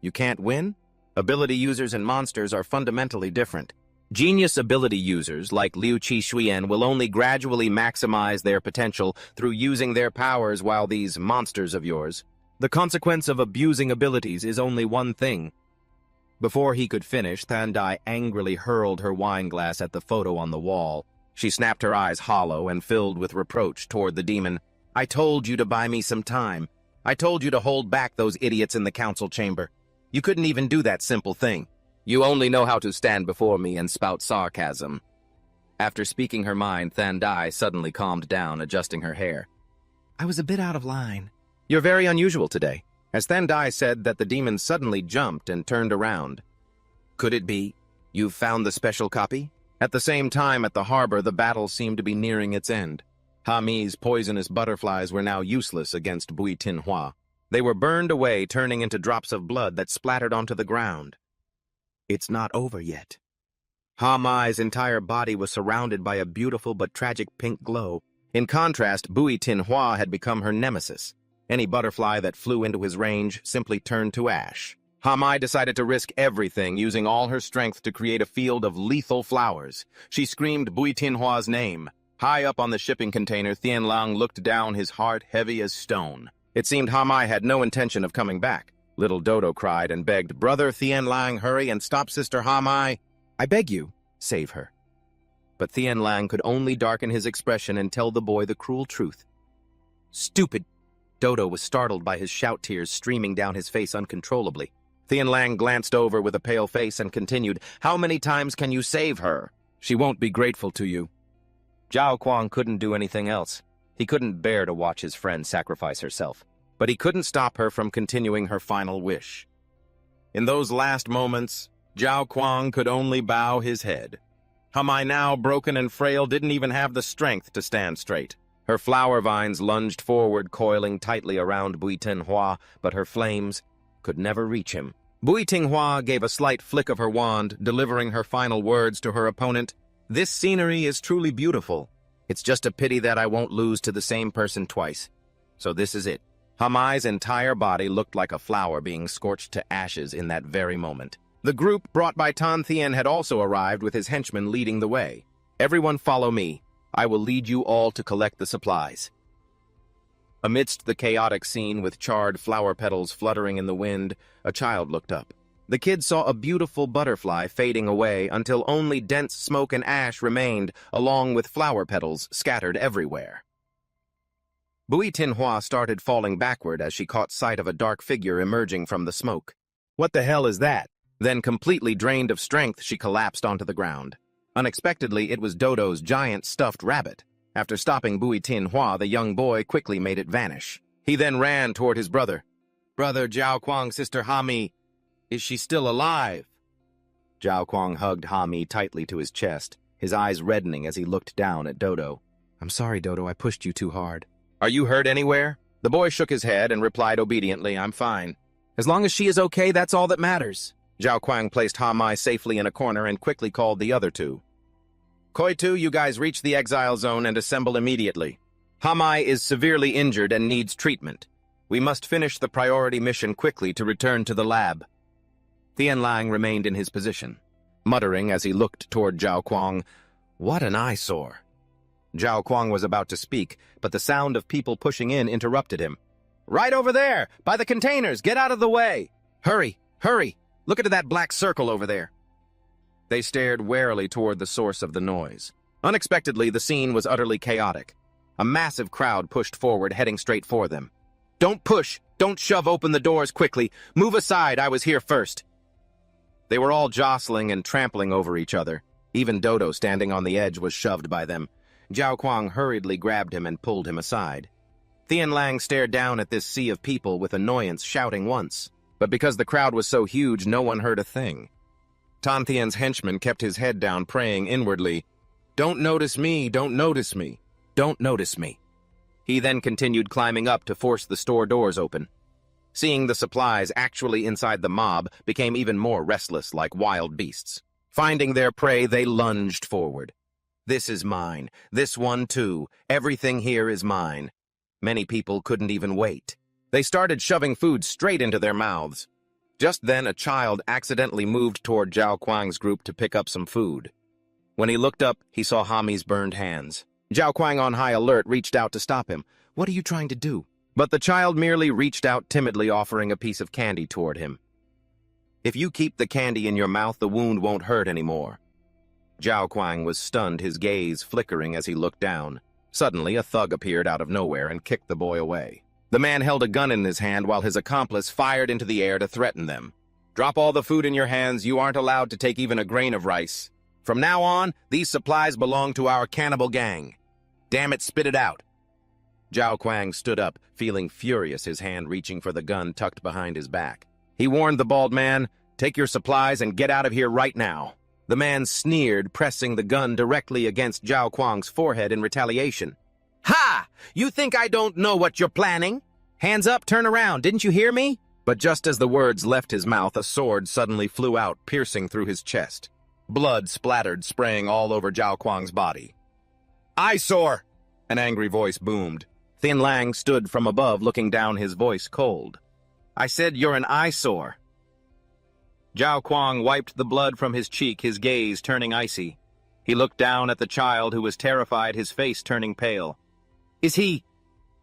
you can't win? Ability users and monsters are fundamentally different. Genius ability users, like Liu Qishuyan, will only gradually maximize their potential through using their powers, while these monsters of yours. The consequence of abusing abilities is only one thing. Before he could finish, Thendai angrily hurled her wine glass at the photo on the wall. She snapped her eyes hollow and filled with reproach toward the demon. I told you to buy me some time. I told you to hold back those idiots in the council chamber. You couldn't even do that simple thing. You only know how to stand before me and spout sarcasm. After speaking her mind, Thendai suddenly calmed down, adjusting her hair. I was a bit out of line. You're very unusual today. As Thendai said that, the demon suddenly jumped and turned around. Could it be you've found the special copy? At the same time, at the harbor, the battle seemed to be nearing its end. Hami's poisonous butterflies were now useless against Bui Tinhua. They were burned away, turning into drops of blood that splattered onto the ground. It's not over yet. Hami's entire body was surrounded by a beautiful but tragic pink glow. In contrast, Bui Tinhua had become her nemesis. Any butterfly that flew into his range simply turned to ash. Hami decided to risk everything, using all her strength to create a field of lethal flowers. She screamed Bui Tinhua's name. High up on the shipping container, Tianlang looked down, his heart heavy as stone. It seemed Hami had no intention of coming back. Little Dodo cried and begged, Brother Tianlang, hurry and stop Sister Hami. I beg you, save her. But Tianlang could only darken his expression and tell the boy the cruel truth. Stupid! Dodo was startled by his shout, tears streaming down his face uncontrollably. Tianlang glanced over with a pale face and continued, How many times can you save her? She won't be grateful to you. Zhao Kuang couldn't do anything else. He couldn't bear to watch his friend sacrifice herself. But he couldn't stop her from continuing her final wish. In those last moments, Zhao Kuang could only bow his head. Hami, now broken and frail, didn't even have the strength to stand straight. Her flower vines lunged forward, coiling tightly around Bui Tinhua, but her flames could never reach him. Bui Tinghua gave a slight flick of her wand, delivering her final words to her opponent. This scenery is truly beautiful. It's just a pity that I won't lose to the same person twice. So this is it. Hamai's entire body looked like a flower being scorched to ashes in that very moment. The group brought by Tan Thien had also arrived with his henchmen leading the way. Everyone follow me. I will lead you all to collect the supplies. Amidst the chaotic scene with charred flower petals fluttering in the wind, a child looked up. The kid saw a beautiful butterfly fading away until only dense smoke and ash remained, along with flower petals scattered everywhere. Bui Tinhua started falling backward as she caught sight of a dark figure emerging from the smoke. What the hell is that? Then, completely drained of strength, she collapsed onto the ground. Unexpectedly, it was Dodo's giant stuffed rabbit. After stopping Bui Tinhua, the young boy quickly made it vanish. He then ran toward his brother. Brother Zhao Kuang's sister Hami, is she still alive? Zhao Kuang hugged Hami tightly to his chest, his eyes reddening as he looked down at Dodo. I'm sorry, Dodo, I pushed you too hard. Are you hurt anywhere? The boy shook his head and replied obediently, I'm fine. As long as she is okay, that's all that matters. Zhao Kuang placed Hamai safely in a corner and quickly called the other two. Koitu, you guys reach the exile zone and assemble immediately. Hamai is severely injured and needs treatment. We must finish the priority mission quickly to return to the lab. Thien Lang remained in his position, muttering as he looked toward Zhao Kuang, what an eyesore. Zhao Kuang was about to speak, but the sound of people pushing in interrupted him. Right over there, by the containers, get out of the way. Hurry, hurry, look at that black circle over there. They stared warily toward the source of the noise. Unexpectedly, the scene was utterly chaotic. A massive crowd pushed forward, heading straight for them. Don't push, don't shove open the doors quickly. Move aside, I was here first. They were all jostling and trampling over each other. Even Dodo, standing on the edge, was shoved by them. Zhao Kuang hurriedly grabbed him and pulled him aside. Thien Lang stared down at this sea of people with annoyance, shouting once. But because the crowd was so huge, no one heard a thing. Tan Thien's henchman kept his head down, praying inwardly, Don't notice me, don't notice me, don't notice me. He then continued climbing up to force the store doors open. Seeing the supplies actually inside the mob became even more restless like wild beasts. Finding their prey, they lunged forward. This is mine. This one too. Everything here is mine. Many people couldn't even wait. They started shoving food straight into their mouths. Just then, a child accidentally moved toward Zhao Kuang's group to pick up some food. When he looked up, he saw Hami's burned hands. Zhao Kuang, on high alert, reached out to stop him. What are you trying to do? But the child merely reached out timidly, offering a piece of candy toward him. If you keep the candy in your mouth, the wound won't hurt anymore. Zhao Kuang was stunned, his gaze flickering as he looked down. Suddenly, a thug appeared out of nowhere and kicked the boy away. The man held a gun in his hand while his accomplice fired into the air to threaten them. Drop all the food in your hands. You aren't allowed to take even a grain of rice. From now on, these supplies belong to our cannibal gang. Damn it, spit it out. Zhao Kuang stood up, feeling furious, his hand reaching for the gun tucked behind his back. He warned the bald man, take your supplies and get out of here right now. The man sneered, pressing the gun directly against Zhao Kuang's forehead in retaliation. Ha! You think I don't know what you're planning? Hands up, turn around, didn't you hear me? But just as the words left his mouth, a sword suddenly flew out, piercing through his chest. Blood splattered, spraying all over Zhao Kuang's body. Eyesore! An angry voice boomed. Thien Lang stood from above, looking down, his voice cold. I said you're an eyesore. Zhao Kuang wiped the blood from his cheek, his gaze turning icy. He looked down at the child, who was terrified, his face turning pale. Is he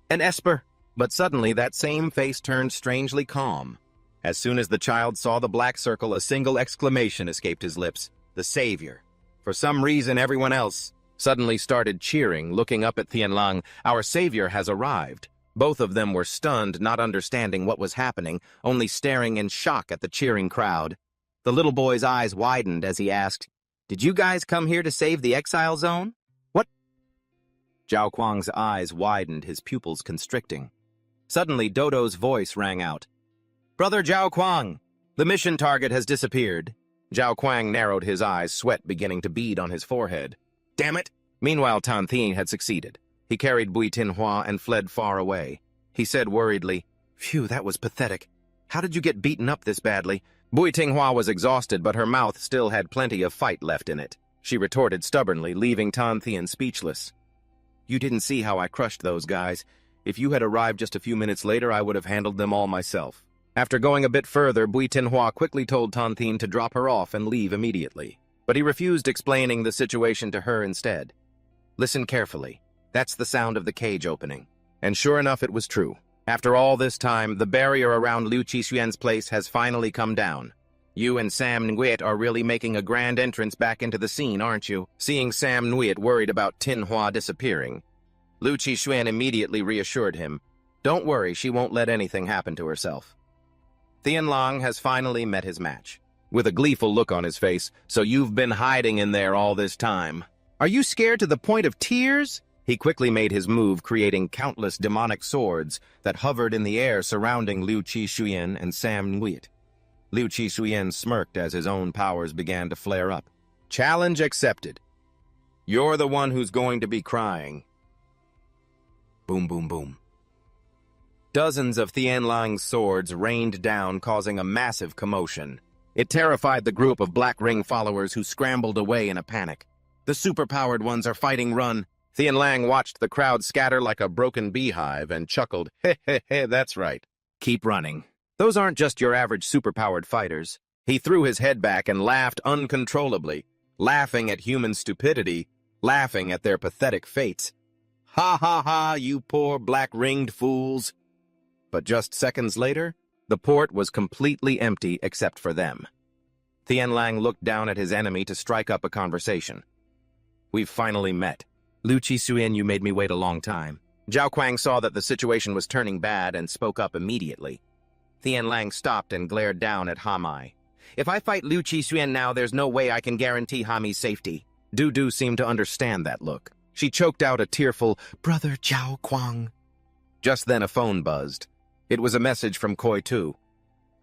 an Esper? But suddenly that same face turned strangely calm. As soon as the child saw the black circle, a single exclamation escaped his lips. The Savior. For some reason, everyone else suddenly started cheering, looking up at Thien Lang. Our Savior has arrived. Both of them were stunned, not understanding what was happening, only staring in shock at the cheering crowd. The little boy's eyes widened as he asked, Did you guys come here to save the exile zone? What? Zhao Kuang's eyes widened, his pupils constricting. Suddenly, Dodo's voice rang out. Brother Zhao Kuang, the mission target has disappeared. Zhao Kuang narrowed his eyes, sweat beginning to bead on his forehead. Damn it! Meanwhile, Tan Thien had succeeded. He carried Bui Tinhua and fled far away. He said worriedly, Phew, that was pathetic. How did you get beaten up this badly? Bui Tinghua was exhausted, but her mouth still had plenty of fight left in it. She retorted stubbornly, leaving Tan Thian speechless. You didn't see how I crushed those guys. If you had arrived just a few minutes later, I would have handled them all myself. After going a bit further, Bui Tinghua quickly told Tan Thian to drop her off and leave immediately. But he refused explaining the situation to her instead. Listen carefully. That's the sound of the cage opening. And sure enough, it was true. After all this time, the barrier around Liu Qixuan's place has finally come down. You and Sam Nguyen are really making a grand entrance back into the scene, aren't you? Seeing Sam Nguyen worried about Tinhua disappearing, Liu Qixuan immediately reassured him. Don't worry, she won't let anything happen to herself. Tianlang has finally met his match. With a gleeful look on his face, so you've been hiding in there all this time. Are you scared to the point of tears? He quickly made his move, creating countless demonic swords that hovered in the air surrounding Liu Qixuan and Sam Nguyen. Liu Qixuan smirked as his own powers began to flare up. Challenge accepted. You're the one who's going to be crying. Boom, boom, boom. Dozens of Tianlang's swords rained down, causing a massive commotion. It terrified the group of Black Ring followers who scrambled away in a panic. The superpowered ones are fighting run. Tianlang watched the crowd scatter like a broken beehive and chuckled. Hey, that's right. Keep running. Those aren't just your average superpowered fighters. He threw his head back and laughed uncontrollably, laughing at human stupidity, laughing at their pathetic fates. Ha ha ha, you poor black-ringed fools. But just seconds later, the port was completely empty except for them. Tianlang looked down at his enemy to strike up a conversation. We've finally met. Liu Qixuan, you made me wait a long time. Zhao Kuang saw that the situation was turning bad and spoke up immediately. Tianlang stopped and glared down at Hamai. If I fight Liu Qixuan now, there's no way I can guarantee Hami's safety. Du seemed to understand that look. She choked out a tearful, Brother Zhao Kuang. Just then a phone buzzed. It was a message from Koi Tu.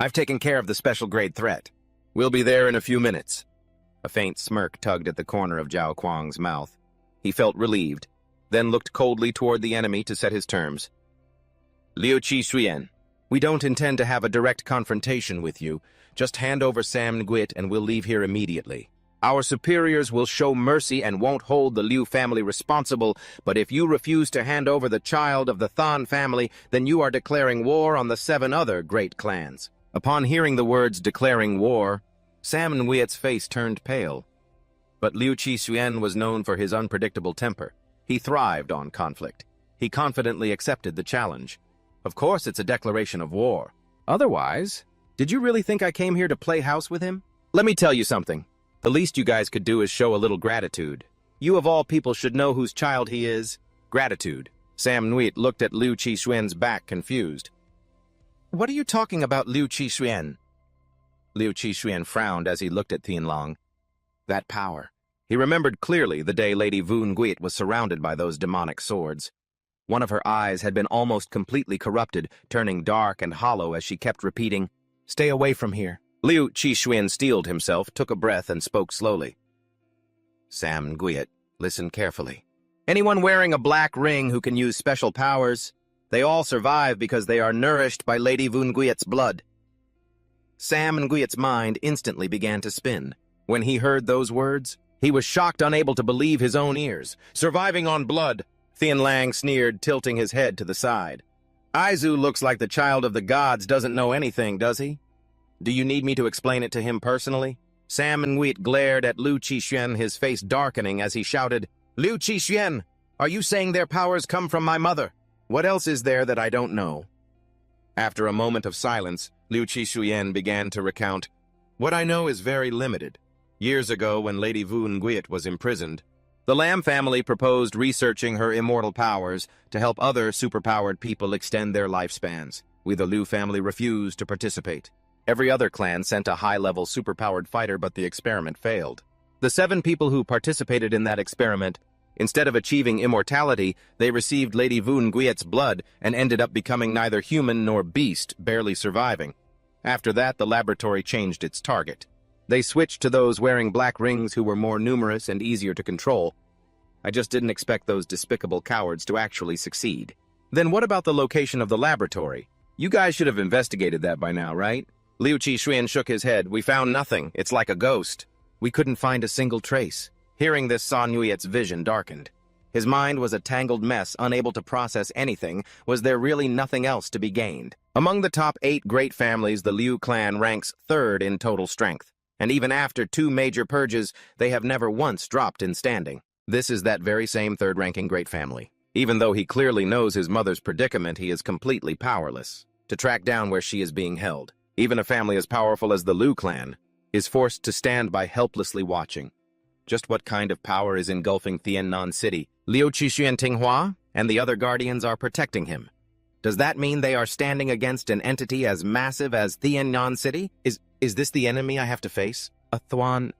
I've taken care of the special grade threat. We'll be there in a few minutes. A faint smirk tugged at the corner of Zhao Kuang's mouth. He felt relieved, then looked coldly toward the enemy to set his terms. Liu Qixuan, we don't intend to have a direct confrontation with you. Just hand over Sam Nguyen and we'll leave here immediately. Our superiors will show mercy and won't hold the Liu family responsible, but if you refuse to hand over the child of the Than family, then you are declaring war on the 7 other great clans. Upon hearing the words declaring war, Sam Nguyen's face turned pale. But Liu Qixuan was known for his unpredictable temper. He thrived on conflict. He confidently accepted the challenge. Of course it's a declaration of war. Otherwise, did you really think I came here to play house with him? Let me tell you something. The least you guys could do is show a little gratitude. You of all people should know whose child he is. Gratitude. Sam Nguyen looked at Liu Qixuan's back, confused. What are you talking about, Liu Qixuan? Liu Qixuan frowned as he looked at Tianlang. That power. He remembered clearly the day Lady Vu Nguyen was surrounded by those demonic swords. One of her eyes had been almost completely corrupted, turning dark and hollow as she kept repeating, Stay away from here. Liu Qixuan steeled himself, took a breath, and spoke slowly. Sam Nguyen, listen carefully. Anyone wearing a black ring who can use special powers, they all survive because they are nourished by Lady Vu Nguyen's blood. Sam Nguyen's mind instantly began to spin. When he heard those words, he was shocked, unable to believe his own ears. Surviving on blood, Tianlang sneered, tilting his head to the side. Aizu looks like the child of the gods doesn't know anything, does he? Do you need me to explain it to him personally? Sam Nguyen glared at Liu Qixuan, his face darkening as he shouted, Liu Qixuan, are you saying their powers come from my mother? What else is there that I don't know? After a moment of silence, Liu Qixuan began to recount, What I know is very limited. Years ago, when Lady Vu Nguyen was imprisoned, the Lam family proposed researching her immortal powers to help other superpowered people extend their lifespans. We, the Liu family, refused to participate. Every other clan sent a high-level superpowered fighter, but the experiment failed. The 7 people who participated in that experiment, instead of achieving immortality, they received Lady Vu Nguyen's blood and ended up becoming neither human nor beast, barely surviving. After that, the laboratory changed its target. They switched to those wearing black rings who were more numerous and easier to control. I just didn't expect those despicable cowards to actually succeed. Then what about the location of the laboratory? You guys should have investigated that by now, right? Liu Qixuan shook his head. We found nothing. It's like a ghost. We couldn't find a single trace. Hearing this, San Yuiet's vision darkened. His mind was a tangled mess, unable to process anything. Was there really nothing else to be gained? Among the top 8 great families, the Liu clan ranks 3rd in total strength. And even after 2 major purges, they have never once dropped in standing. This is that very same 3rd-ranking great family. Even though he clearly knows his mother's predicament, he is completely powerless to track down where she is being held. Even a family as powerful as the Liu clan is forced to stand by helplessly watching. Just what kind of power is engulfing Tiannan City? Liu Qixuan Tinghua and the other guardians are protecting him. Does that mean they are standing against an entity as massive as Tiannan City? Is this the enemy I have to face? A Thuan,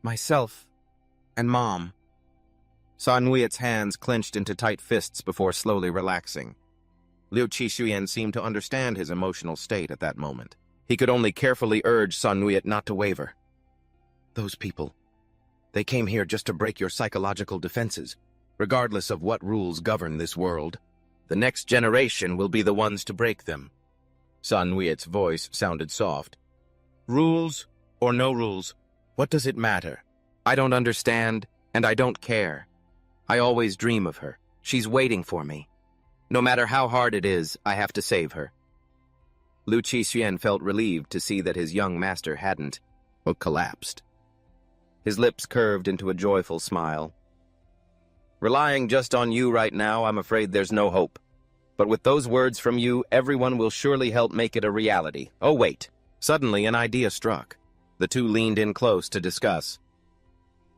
myself, and Mom. San Yuiet's hands clenched into tight fists before slowly relaxing. Liu Qixuan seemed to understand his emotional state at that moment. He could only carefully urge San Yuiet not to waver. Those people, they came here just to break your psychological defenses, regardless of what rules govern this world. The next generation will be the ones to break them. San Yuiet's voice sounded soft. Rules or no rules, what does it matter? I don't understand, and I don't care. I always dream of her. She's waiting for me. No matter how hard it is, I have to save her. Liu Qixuan felt relieved to see that his young master hadn't collapsed. His lips curved into a joyful smile. Relying just on you right now, I'm afraid there's no hope. But with those words from you, everyone will surely help make it a reality. Oh, wait. Suddenly, an idea struck. The two leaned in close to discuss.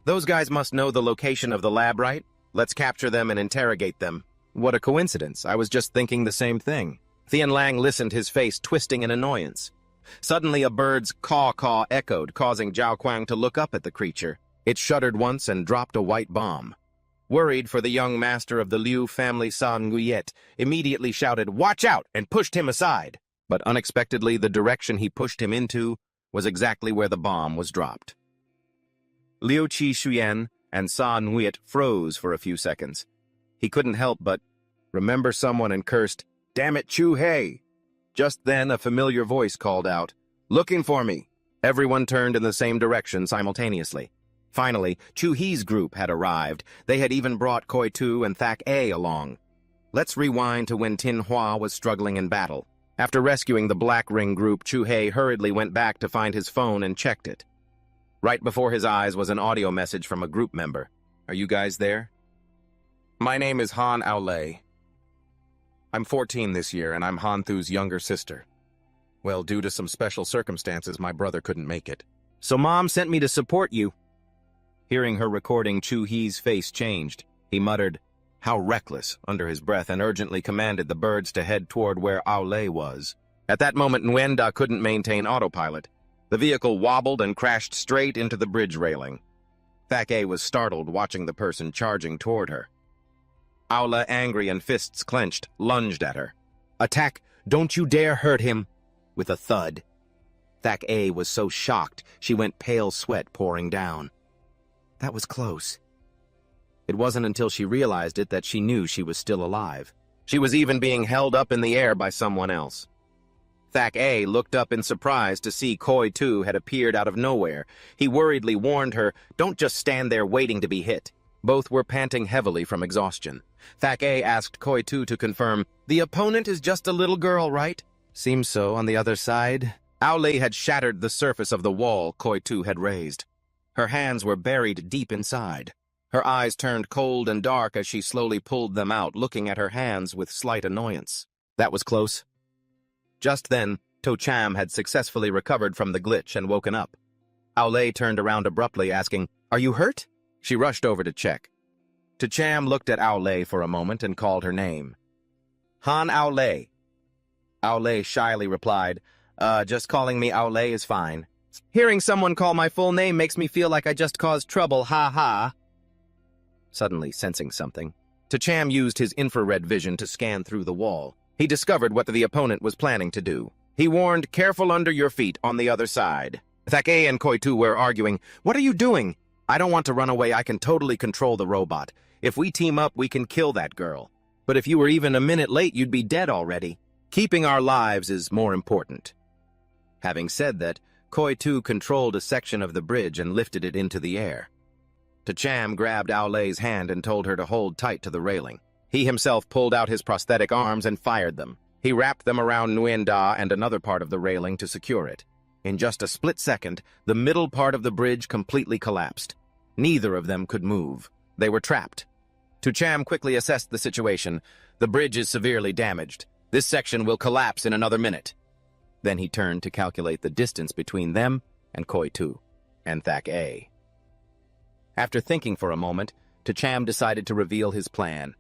Those guys must know the location of the lab, right? Let's capture them and interrogate them. What a coincidence. I was just thinking the same thing. Tian Lang listened, his face twisting in annoyance. Suddenly, a bird's caw-caw echoed, causing Zhao Kuang to look up at the creature. It shuddered once and dropped a white bomb. Worried for the young master of the Liu family, San Yuiet immediately shouted, "Watch out!" and pushed him aside. But unexpectedly, the direction he pushed him into was exactly where the bomb was dropped. Liu Qixuan and San Yuiet froze for a few seconds. He couldn't help but remember someone and cursed, "Damn it, Chu Hei!" Just then, a familiar voice called out, "Looking for me!" Everyone turned in the same direction simultaneously. Finally, Chu Hei's group had arrived. They had even brought Koi Tu and Thak A along. Let's rewind to when Tin Hua was struggling in battle. After rescuing the Black Ring group, Chu Hei hurriedly went back to find his phone and checked it. Right before his eyes was an audio message from a group member. "Are you guys there? My name is Han Aolei. I'm 14 this year, and I'm Han Thu's younger sister. Well, due to some special circumstances, my brother couldn't make it. So Mom sent me to support you." Hearing her recording, Chu Hei's face changed. He muttered, "How reckless," under his breath, and urgently commanded the birds to head toward where Aolei was. At that moment, Nguyen couldn't maintain autopilot. The vehicle wobbled and crashed straight into the bridge railing. Thak A was startled watching the person charging toward her. Aula, angry and fists clenched, lunged at her. "Attack! Don't you dare hurt him!" With a thud. Thak A was so shocked, she went pale, sweat pouring down. That was close. It wasn't until she realized it that she knew she was still alive. She was even being held up in the air by someone else. Thak A looked up in surprise to see Koi Tu had appeared out of nowhere. He worriedly warned her, "Don't just stand there waiting to be hit." Both were panting heavily from exhaustion. Thak A asked Koi Tu to confirm, "The opponent is just a little girl, right?" "Seems so on the other side." Aolei had shattered the surface of the wall Koi Tu had raised. Her hands were buried deep inside. Her eyes turned cold and dark as she slowly pulled them out, looking at her hands with slight annoyance. That was close. Just then, To Cham had successfully recovered from the glitch and woken up. Aolei turned around abruptly, asking, "Are you hurt?" She rushed over to check. To Cham looked at Aolei for a moment and called her name. "Han Aolei." Aolei shyly replied, Just calling me Aolei is fine. Hearing someone call my full name makes me feel like I just caused trouble, ha ha." Suddenly sensing something, To Cham used his infrared vision to scan through the wall. He discovered what the opponent was planning to do. He warned, "Careful under your feet on the other side." Thak A and Koi Tu were arguing. "What are you doing?" "I don't want to run away. I can totally control the robot. If we team up, we can kill that girl. But if you were even a minute late, you'd be dead already." Keeping our lives is more important. Having said that, Koi-tu controlled a section of the bridge and lifted it into the air. Tacham grabbed Aolei's hand and told her to hold tight to the railing. He himself pulled out his prosthetic arms and fired them. He wrapped them around Nguyen Da and another part of the railing to secure it. In just a split second, the middle part of the bridge completely collapsed. Neither of them could move. They were trapped. Tacham quickly assessed the situation. The bridge is severely damaged. This section will collapse in another minute. Then he turned to calculate the distance between them and Koi-tu and Thak-A. After thinking for a moment, Tacham decided to reveal his plan.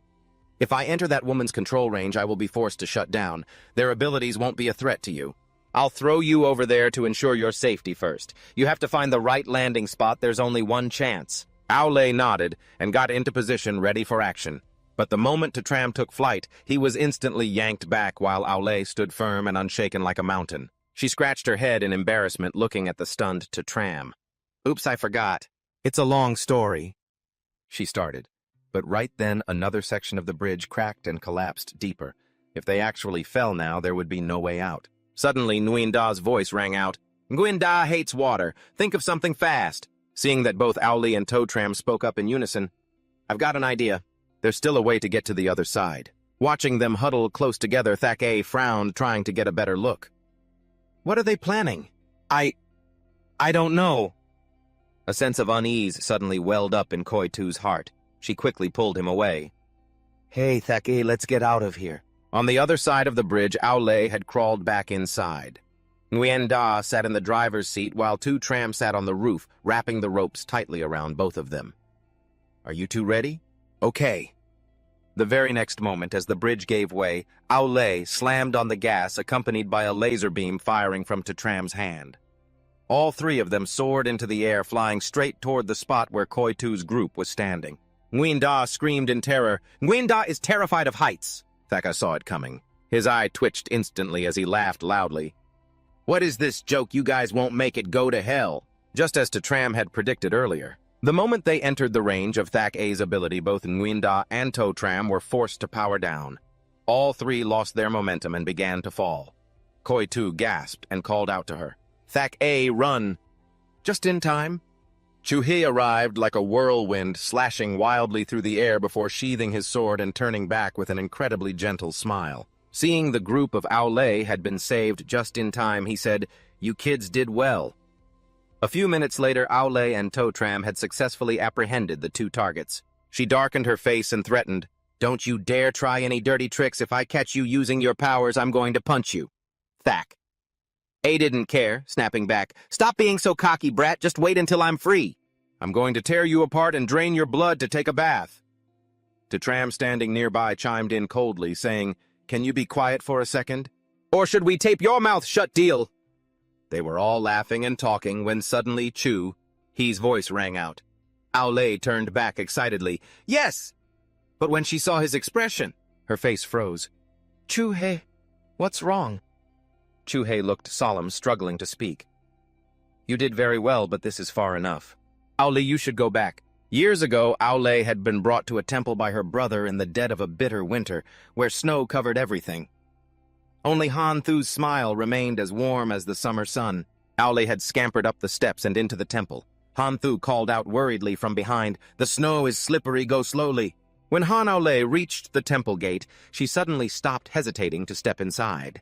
If I enter that woman's control range, I will be forced to shut down. Their abilities won't be a threat to you. I'll throw you over there to ensure your safety first. You have to find the right landing spot. There's only one chance. Aolei nodded and got into position ready for action. But the moment Tacham took flight, he was instantly yanked back while Aolei stood firm and unshaken like a mountain. She scratched her head in embarrassment looking at the stunned Tacham. Oops, I forgot. It's a long story, she started. But right then, another section of the bridge cracked and collapsed deeper. If they actually fell now, there would be no way out. Suddenly, Nguyen Da's voice rang out. Nguyen Da hates water. Think of something fast. Seeing that both Aolei and Totram spoke up in unison, I've got an idea. There's still a way to get to the other side. Watching them huddle close together, Thak-A frowned, trying to get a better look. What are they planning? I don't know. A sense of unease suddenly welled up in Koi-tu's heart. She quickly pulled him away. Hey, Thak-A, let's get out of here. On the other side of the bridge, Aolei had crawled back inside. Nguyen Da sat in the driver's seat while Totram sat on the roof, wrapping the ropes tightly around both of them. Are you two ready? Okay. The very next moment, as the bridge gave way, Aolei slammed on the gas, accompanied by a laser beam firing from Totram's hand. All three of them soared into the air, flying straight toward the spot where Koi-tu's group was standing. Nguyen Da screamed in terror. Nguyen Da is terrified of heights. Thak-A saw it coming. His eye twitched instantly as he laughed loudly. What is this joke? You guys won't make it. Go to hell. Just as Totram had predicted earlier. The moment they entered the range of Thak-A's ability, both Nguyen Da and Totram were forced to power down. All three lost their momentum and began to fall. Koi-tu gasped and called out to her. Thak-A, run! Just in time. Chu-hee arrived like a whirlwind, slashing wildly through the air before sheathing his sword and turning back with an incredibly gentle smile. Seeing the group of Aolei had been saved just in time, he said, You kids did well. A few minutes later, Aolei and Totram had successfully apprehended the two targets. She darkened her face and threatened, Don't you dare try any dirty tricks. If I catch you using your powers, I'm going to punch you. Thak-A didn't care, snapping back, Stop being so cocky, brat. Just wait until I'm free. I'm going to tear you apart and drain your blood to take a bath. Totram, standing nearby, chimed in coldly, saying, Can you be quiet for a second? Or should we tape your mouth shut, deal? They were all laughing and talking when suddenly Chu-hee's voice rang out. Aolei turned back excitedly. Yes! But when she saw his expression, her face froze. Chu-hee, what's wrong? Chu-hee looked solemn, struggling to speak. You did very well, but this is far enough. Aolei, you should go back. Years ago, Aolei had been brought to a temple by her brother in the dead of a bitter winter, where snow covered everything. Only Han Thu's smile remained as warm as the summer sun. Aolei had scampered up the steps and into the temple. Han Thu called out worriedly from behind, The snow is slippery, go slowly. When Han Aolei reached the temple gate, she suddenly stopped, hesitating to step inside.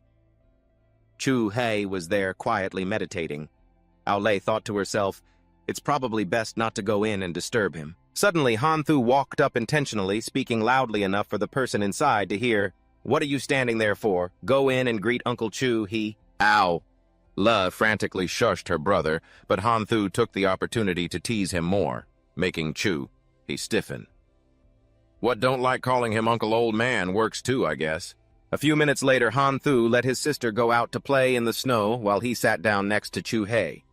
Chu-hee was there quietly meditating. Aolei thought to herself, It's probably best not to go in and disturb him. Suddenly, Han Thu walked up intentionally, speaking loudly enough for the person inside to hear, What are you standing there for? Go in and greet Uncle Chu-hee. Ow! La frantically shushed her brother, but Han Thu took the opportunity to tease him more, making Chu-hee stiffen. What don't like calling him Uncle Old Man works too, I guess. A few minutes later, Han Thu let his sister go out to play in the snow while he sat down next to Chu-hee.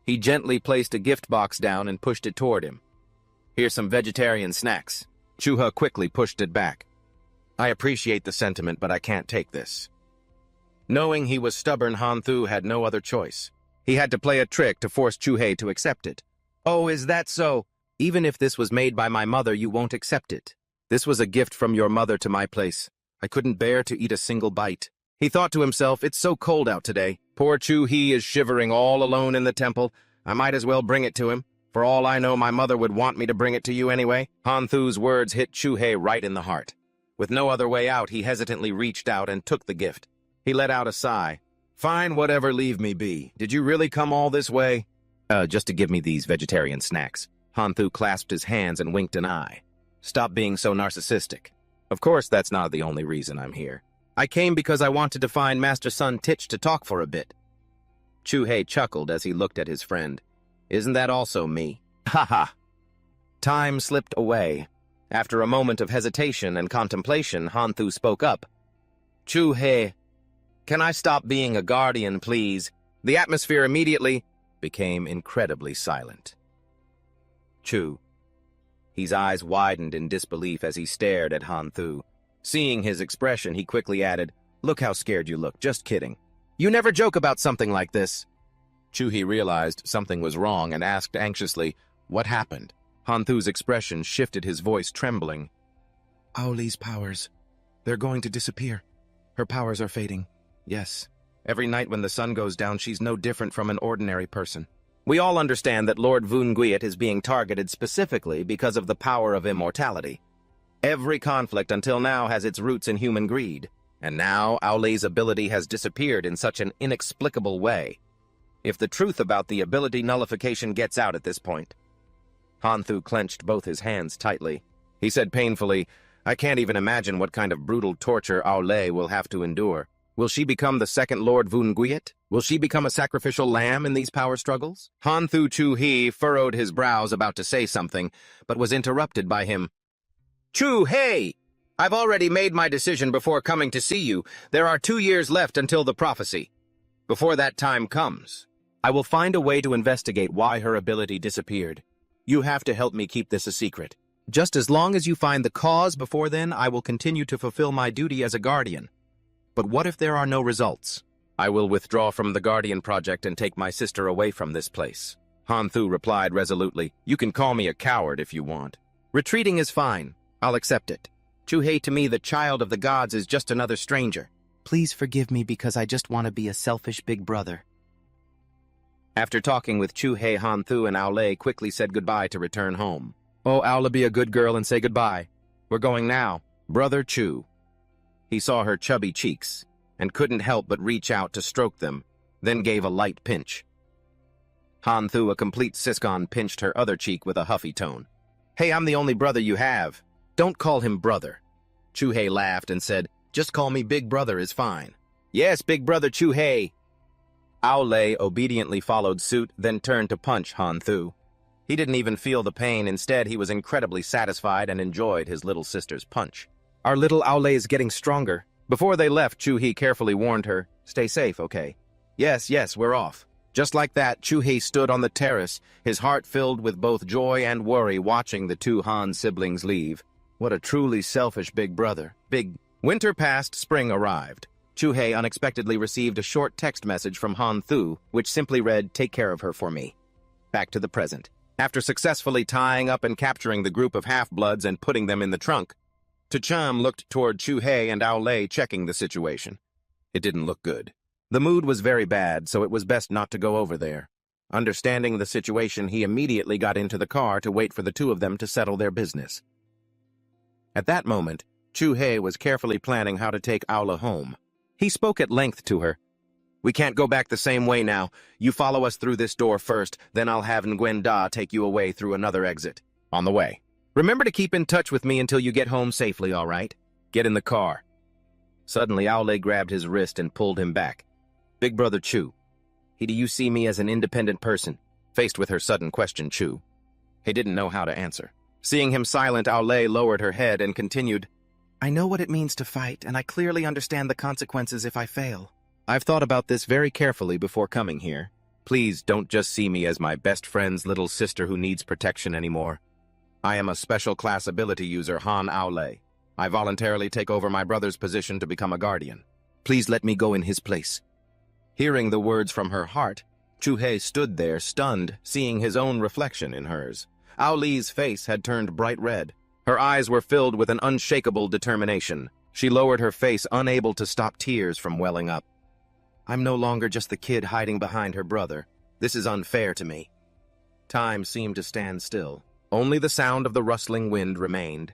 He gently placed a gift box down and pushed it toward him. Here's some vegetarian snacks. Chu-hee quickly pushed it back. I appreciate the sentiment, but I can't take this. Knowing he was stubborn, Han Thu had no other choice. He had to play a trick to force Chu-hee to accept it. Oh, is that so? Even if this was made by my mother, you won't accept it. This was a gift from your mother to my place. I couldn't bear to eat a single bite. He thought to himself, it's so cold out today. Poor Chu-hee is shivering all alone in the temple. I might as well bring it to him. For all I know, my mother would want me to bring it to you anyway. Han-thu's words hit Chu-hee right in the heart. With no other way out, he hesitantly reached out and took the gift. He let out a sigh. Fine, whatever, leave me be. Did you really come all this way? Just to give me these vegetarian snacks. Han-thu clasped his hands and winked an eye. Stop being so narcissistic. Of course, that's not the only reason I'm here. I came because I wanted to find Master Sun Titch to talk for a bit. Chu-hee chuckled as he looked at his friend. Isn't that also me? Ha ha. Time slipped away. After a moment of hesitation and contemplation, Han-thu spoke up. Chu-hee, can I stop being a guardian, please? The atmosphere immediately became incredibly silent. Chu. His eyes widened in disbelief as he stared at Han-thu. Seeing his expression, he quickly added, Look how scared you look, just kidding. You never joke about something like this. Chu-hee realized something was wrong and asked anxiously, What happened? Han-thu's expression shifted, his voice trembling. Aoli's powers. They're going to disappear. Her powers are fading. Yes. Every night when the sun goes down, she's no different from an ordinary person. We all understand that Lord Vun-Guiet is being targeted specifically because of the power of immortality. Every conflict until now has its roots in human greed, and now Aoli's ability has disappeared in such an inexplicable way. If the truth about the ability nullification gets out at this point. Han-thu clenched both his hands tightly. He said painfully, I can't even imagine what kind of brutal torture Aole will have to endure. Will she become the second Lord Vun-Guiet? Will she become a sacrificial lamb in these power struggles? Han-thu Chu-hee furrowed his brows about to say something, but was interrupted by him. Chu-hee! I've already made my decision before coming to see you. There are 2 years left until the prophecy. Before that time comes, I will find a way to investigate why her ability disappeared. You have to help me keep this a secret. Just as long as you find the cause before then, I will continue to fulfill my duty as a guardian. But what if there are no results? I will withdraw from the Guardian Project and take my sister away from this place. Han-thu replied resolutely, You can call me a coward if you want. Retreating is fine. I'll accept it. Chu-hee, to me, the child of the gods is just another stranger. Please forgive me because I just want to be a selfish big brother. After talking with Chu-hee, Han-thu and Aole quickly said goodbye to return home. Oh, Aole, be a good girl and say goodbye. We're going now. Brother Chu. He saw her chubby cheeks and couldn't help but reach out to stroke them, then gave a light pinch. Han-thu, a complete siscon, pinched her other cheek with a huffy tone. Hey, I'm the only brother you have. Don't call him brother. Chu-hee laughed and said, Just call me Big Brother is fine. Yes, Big Brother Chu-hee. Aole obediently followed suit, then turned to punch Han-thu. He didn't even feel the pain. Instead, he was incredibly satisfied and enjoyed his little sister's punch. Our little Aole is getting stronger. Before they left, Chu-hee carefully warned her, Stay safe, okay? Yes, we're off. Just like that, Chu-hee stood on the terrace, his heart filled with both joy and worry watching the 2 Han siblings leave. What a truly selfish big brother. Winter passed, spring arrived. Chu-hee unexpectedly received a short text message from Han-thu, which simply read, Take care of her for me. Back to the present. After successfully tying up and capturing the group of half-bloods and putting them in the trunk, T'Cham looked toward Chu-hee and Aole, checking the situation. It didn't look good. The mood was very bad, so it was best not to go over there. Understanding the situation, he immediately got into the car to wait for the 2 of them to settle their business. At that moment, Chu-hee was carefully planning how to take Aole home. He spoke at length to her. We can't go back the same way now. You follow us through this door first, then I'll have Nguyen Da take you away through another exit. On the way. Remember to keep in touch with me until you get home safely, all right? Get in the car. Suddenly, Aole grabbed his wrist and pulled him back. Big Brother Chu, do you see me as an independent person? Faced with her sudden question, Chu. He didn't know how to answer. Seeing him silent, Aole lowered her head and continued, I know what it means to fight, and I clearly understand the consequences if I fail. I've thought about this very carefully before coming here. Please don't just see me as my best friend's little sister who needs protection anymore. I am a special class ability user, Han Aole. I voluntarily take over my brother's position to become a guardian. Please let me go in his place. Hearing the words from her heart, Chu-hee stood there stunned, seeing his own reflection in hers. Aole's face had turned bright red. Her eyes were filled with an unshakable determination. She lowered her face, unable to stop tears from welling up. I'm no longer just the kid hiding behind her brother. This is unfair to me. Time seemed to stand still. Only the sound of the rustling wind remained.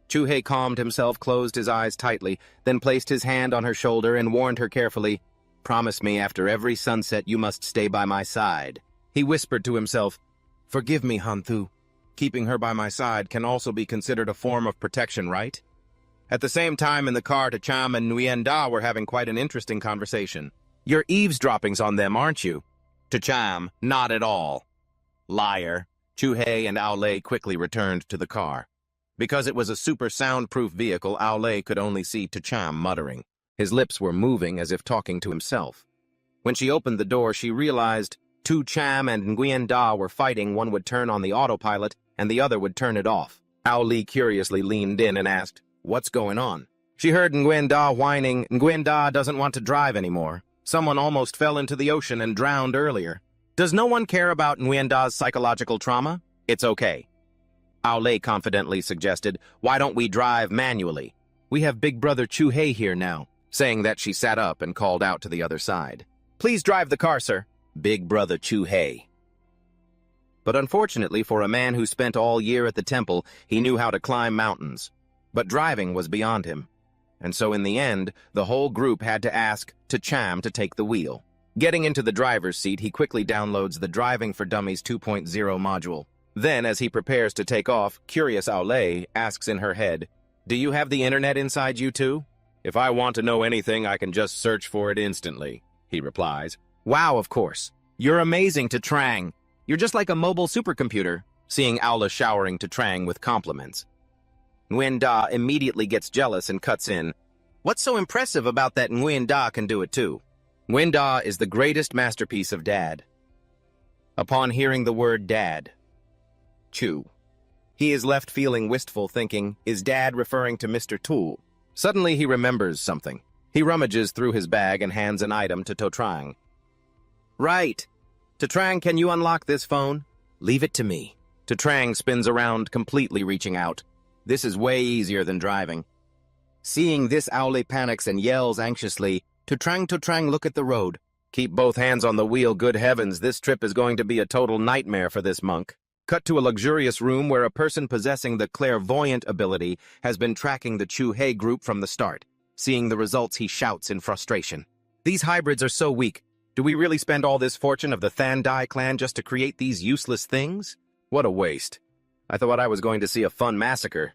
Chuhei calmed himself, closed his eyes tightly, then placed his hand on her shoulder and warned her carefully, "Promise me after every sunset you must stay by my side." He whispered to himself, "Forgive me, Hanthu. Keeping her by my side can also be considered a form of protection, right?" At the same time in the car, Tacham and Nguyen Da were having quite an interesting conversation. "You're eavesdroppings on them, aren't you?" Tacham, "Not at all." "Liar." Chuhei and Aolei quickly returned to the car. Because it was a super soundproof vehicle, Aolei could only see Tacham muttering. His lips were moving as if talking to himself. When she opened the door, she realized Tu Cham and Nguyen Da were fighting. One would turn on the autopilot, and the other would turn it off. Aolei curiously leaned in and asked, "What's going on?" She heard Nguyen Da whining, "Nguyen Da doesn't want to drive anymore. Someone almost fell into the ocean and drowned earlier. Does no one care about Nguyen Da's psychological trauma? It's okay." Aolei confidently suggested, "Why don't we drive manually? We have Big Brother Chuhei here now." Saying that, she sat up and called out to the other side, "Please drive the car, sir." Big Brother Chuhei. But unfortunately for a man who spent all year at the temple, he knew how to climb mountains. But driving was beyond him. And so in the end, the whole group had to ask Tacham to take the wheel. Getting into the driver's seat, he quickly downloads the Driving for Dummies 2.0 module. Then, as he prepares to take off, curious Aolei asks in her head, "Do you have the internet inside you too?" "If I want to know anything, I can just search for it instantly," he replies. "Wow, of course. You're amazing, to Trang. You're just like a mobile supercomputer," seeing Aula showering to Trang with compliments. Nguyen Da immediately gets jealous and cuts in, "What's so impressive about that Nguyen Da can do it too?" Nguyen Da is the greatest masterpiece of dad. Upon hearing the word dad, he is left feeling wistful, thinking, is dad referring to Mr. Tool? Suddenly he remembers something. He rummages through his bag and hands an item to Totrang. "Right. Totrang, can you unlock this phone?" "Leave it to me." Totrang spins around, completely reaching out. This is way easier than driving. Seeing this, Aolei panics and yells anxiously, Totrang, look at the road. Keep both hands on the wheel, good heavens, this trip is going to be a total nightmare for this monk. Cut to a luxurious room where a person possessing the clairvoyant ability has been tracking the Chuhei group from the start. Seeing the results, he shouts in frustration. "These hybrids are so weak. Do we really spend all this fortune of the Thandai clan just to create these useless things? What a waste. I thought I was going to see a fun massacre."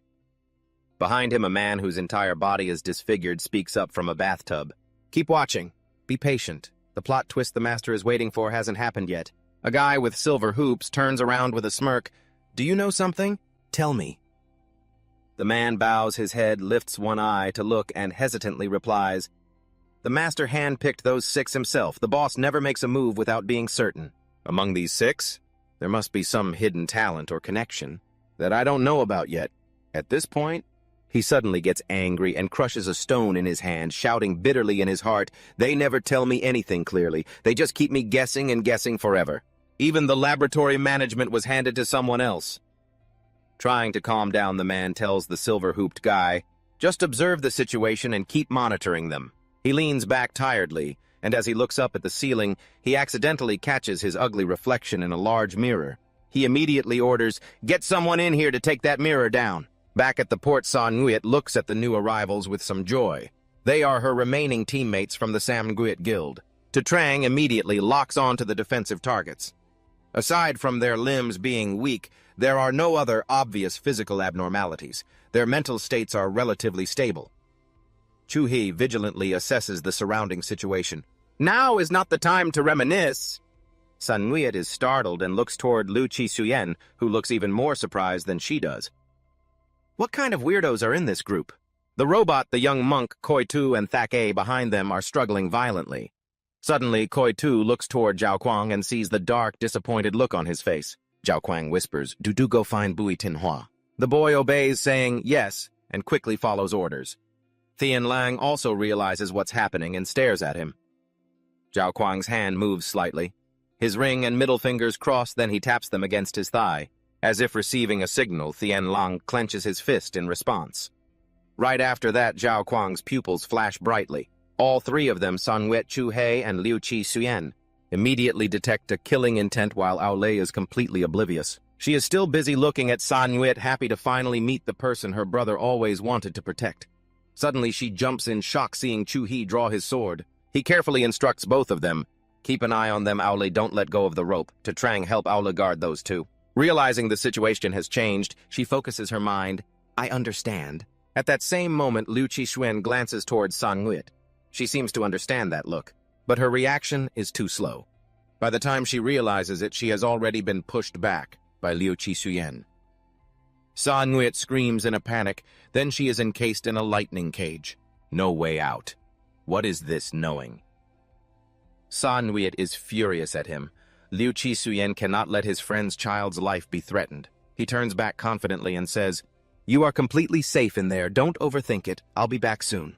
Behind him, a man whose entire body is disfigured speaks up from a bathtub. "Keep watching. Be patient. The plot twist the master is waiting for hasn't happened yet." A guy with silver hoops turns around with a smirk. "Do you know something? Tell me." The man bows his head, lifts one eye to look, and hesitantly replies, "The master handpicked those 6 himself. The boss never makes a move without being certain. Among these 6, there must be some hidden talent or connection that I don't know about yet. At this point..." He suddenly gets angry and crushes a stone in his hand, shouting bitterly in his heart, "They never tell me anything clearly. They just keep me guessing and guessing forever. Even the laboratory management was handed to someone else." Trying to calm down, the man tells the silver-hooped guy, "Just observe the situation and keep monitoring them." He leans back tiredly, and as he looks up at the ceiling, he accidentally catches his ugly reflection in a large mirror. He immediately orders, "Get someone in here to take that mirror down." Back at the port, Sa Nguyen looks at the new arrivals with some joy. They are her remaining teammates from the Sam Nguyen Guild. Totrang immediately locks on to the defensive targets. Aside from their limbs being weak, there are no other obvious physical abnormalities. Their mental states are relatively stable. Chuhei vigilantly assesses the surrounding situation. "Now is not the time to reminisce." San Nguyen is startled and looks toward Lu Chi Suyen, who looks even more surprised than she does. What kind of weirdos are in this group? The robot, the young monk, Koi Tu, and Thak A behind them are struggling violently. Suddenly, Koi Tu looks toward Zhao Kuang and sees the dark, disappointed look on his face. Zhao Kuang whispers, "Do go find Bui Tinhua." The boy obeys, saying yes, and quickly follows orders. Thian Lang also realizes what's happening and stares at him. Zhao Kuang's hand moves slightly. His ring and middle fingers cross, then he taps them against his thigh. As if receiving a signal, Thian Lang clenches his fist in response. Right after that, Zhao Kuang's pupils flash brightly. All three of them, Sanwet Chuhei and Liu Qi Suyen, immediately detect a killing intent while Aolei is completely oblivious. She is still busy looking at Sanwet, happy to finally meet the person her brother always wanted to protect. Suddenly, she jumps in shock seeing Chuhei draw his sword. He carefully instructs both of them. Keep an eye on them, Aolei, don't let go of the rope. To Trang, help Aolei guard those two. Realizing the situation has changed, she focuses her mind. I understand. At that same moment, Liu Qixuan glances towards Sanwet. She seems to understand that look, but her reaction is too slow. By the time she realizes it, she has already been pushed back by Liu Qixuan. Sanwet screams in a panic, then she is encased in a lightning cage. No way out. What is this knowing? Sanwet is furious at him. Liu Qixuan cannot let his friend's child's life be threatened. He turns back confidently and says, You are completely safe in there. Don't overthink it. I'll be back soon.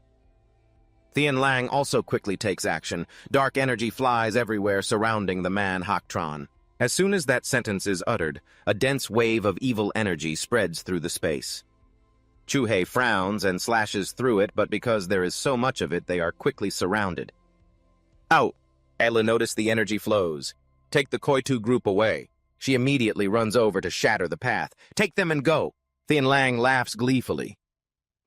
Thien Lang also quickly takes action. Dark energy flies everywhere surrounding the man Haktron. As soon as that sentence is uttered, a dense wave of evil energy spreads through the space. Chuhei frowns and slashes through it, but because there is so much of it, they are quickly surrounded. Out! Ella noticed the energy flows. Take the Koitu group away. She immediately runs over to shatter the path. Take them and go! Thien Lang laughs gleefully.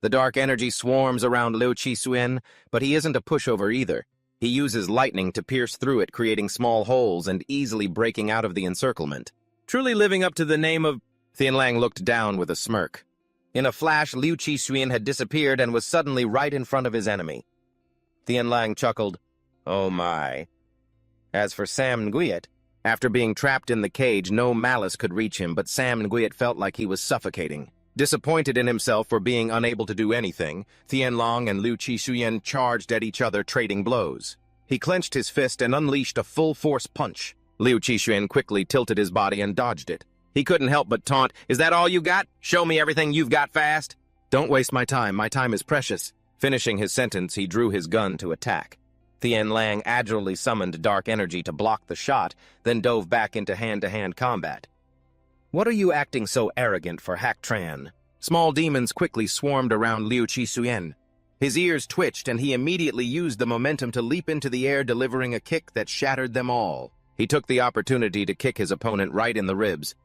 The dark energy swarms around Liu Qixuan, but he isn't a pushover either. He uses lightning to pierce through it, creating small holes and easily breaking out of the encirclement. Truly living up to the name of... Thien Lang looked down with a smirk. In a flash, Liu Qixuan had disappeared and was suddenly right in front of his enemy. Thien Lang chuckled, Oh my. As for Sam Nguyen, after being trapped in the cage, no malice could reach him, but Sam Nguyen felt like he was suffocating. Disappointed in himself for being unable to do anything, Thien Lang and Liu Qixuan charged at each other, trading blows. He clenched his fist and unleashed a full-force punch. Liu Qixuan quickly tilted his body and dodged it. He couldn't help but taunt, Is that all you got? Show me everything you've got fast. Don't waste my time. My time is precious. Finishing his sentence, he drew his gun to attack. Thien Lang agilely summoned dark energy to block the shot, then dove back into hand-to-hand combat. What are you acting so arrogant for, Hak Tran? Small demons quickly swarmed around Liu Qixuan. His ears twitched, and he immediately used the momentum to leap into the air, delivering a kick that shattered them all. He took the opportunity to kick his opponent right in the ribs.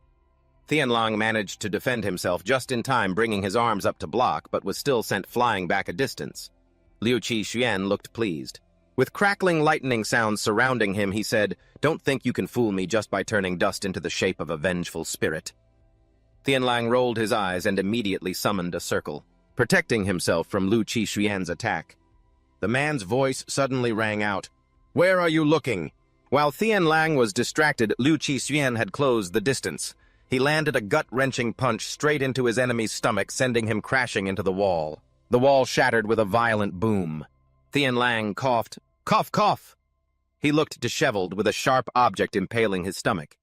Thien Lang managed to defend himself just in time, bringing his arms up to block, but was still sent flying back a distance. Liu Qixuan looked pleased. With crackling lightning sounds surrounding him, he said, Don't think you can fool me just by turning dust into the shape of a vengeful spirit. Thien Lang rolled his eyes and immediately summoned a circle, protecting himself from Liu Qixuan's attack. The man's voice suddenly rang out, Where are you looking? While Thien Lang was distracted, Liu Qixuan had closed the distance. He landed a gut-wrenching punch straight into his enemy's stomach, sending him crashing into the wall. The wall shattered with a violent boom. Thien Lang coughed, Cough, cough! He looked disheveled, with a sharp object impaling his stomach.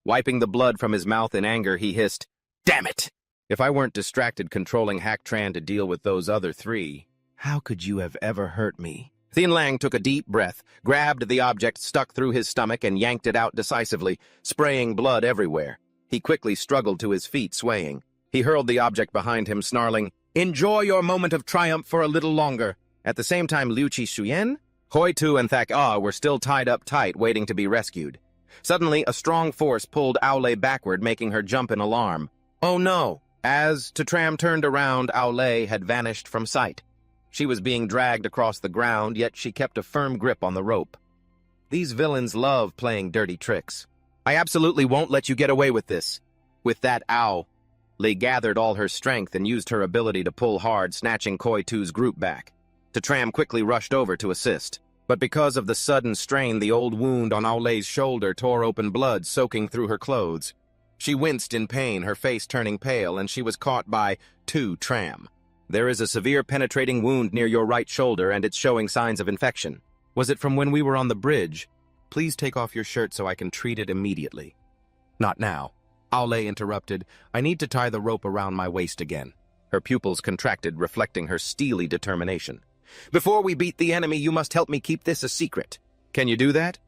Wiping the blood from his mouth in anger, he hissed, Damn it! If I weren't distracted controlling Hak Tran to deal with those other three, how could you have ever hurt me? Thien Lang took a deep breath, grabbed the object stuck through his stomach and yanked it out decisively, spraying blood everywhere. He quickly struggled to his feet, swaying. He hurled the object behind him, snarling, Enjoy your moment of triumph for a little longer. At the same time, Liu Qixuan, Hoi Tu, and Thak Ah were still tied up tight, waiting to be rescued. Suddenly, a strong force pulled Aolei backward, making her jump in alarm. Oh no! As Tatram turned around, Aolei had vanished from sight. She was being dragged across the ground, yet she kept a firm grip on the rope. These villains love playing dirty tricks. I absolutely won't let you get away with this. With that, Aolei gathered all her strength and used her ability to pull hard, snatching Koi Tu's group back. Tatram quickly rushed over to assist. But because of the sudden strain, the old wound on Aolei's shoulder tore open, blood soaking through her clothes. She winced in pain, her face turning pale, and she was caught by Tram. There is a severe penetrating wound near your right shoulder, and it's showing signs of infection. Was it from when we were on the bridge? Please take off your shirt so I can treat it immediately. Not now. Aolei interrupted. I need to tie the rope around my waist again. Her pupils contracted, reflecting her steely determination. Before we beat the enemy, you must help me keep this a secret. Can you do that?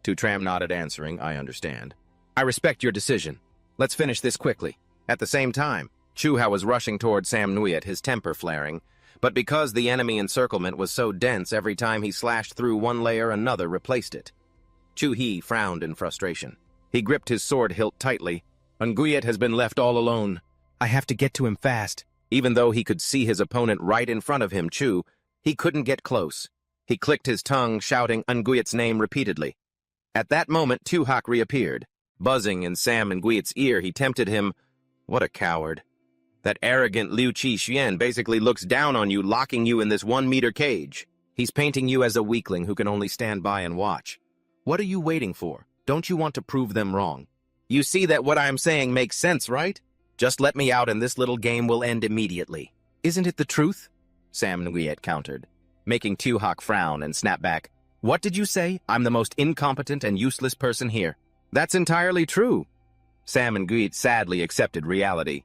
Tram nodded, answering, I understand. I respect your decision. Let's finish this quickly. At the same time, Chuha was rushing toward Sam Nguyen, his temper flaring, but because the enemy encirclement was so dense, every time he slashed through one layer, another replaced it. Chu-hee frowned in frustration. He gripped his sword hilt tightly. Nguyen has been left all alone. I have to get to him fast. Even though he could see his opponent right in front of him, he couldn't get close. He clicked his tongue, shouting Nguyen's name repeatedly. At that moment, Tuhak reappeared. Buzzing in Sam Nguyen's ear, he tempted him. What a coward. That arrogant Liu Qi-xuan basically looks down on you, locking you in this 1-meter cage. He's painting you as a weakling who can only stand by and watch. What are you waiting for? Don't you want to prove them wrong? You see that what I'm saying makes sense, right? Just let me out and this little game will end immediately. Isn't it the truth? Sam Nguyen countered, making Tuhak frown and snap back. What did you say? I'm the most incompetent and useless person here. That's entirely true. Sam Nguyen sadly accepted reality.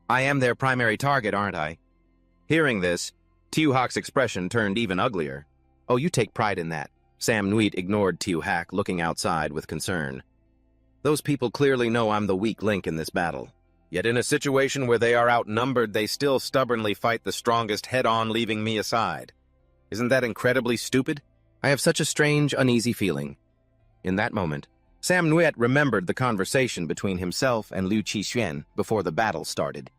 I am their primary target, aren't I? Hearing this, Tuhak's expression turned even uglier. Oh, you take pride in that. Sam Nguyen ignored Tuhak, looking outside with concern. Those people clearly know I'm the weak link in this battle. Yet in a situation where they are outnumbered, they still stubbornly fight the strongest head-on, leaving me aside. Isn't that incredibly stupid? I have such a strange, uneasy feeling. In that moment, Sam Nguyen remembered the conversation between himself and Liu Qi-xuan before the battle started.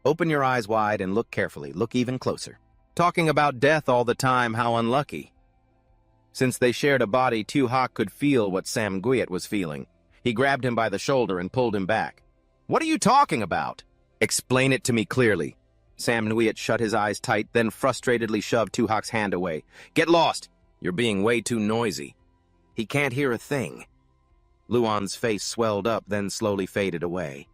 Open your eyes wide and look carefully, look even closer. Talking about death all the time, how unlucky. Since they shared a body, Tuhak could feel what Sam Nguyen was feeling. He grabbed him by the shoulder and pulled him back. What are you talking about? Explain it to me clearly. Sam Nguyen shut his eyes tight, then frustratedly shoved Tuhak's hand away. Get lost! You're being way too noisy. He can't hear a thing. Luan's face swelled up, then slowly faded away.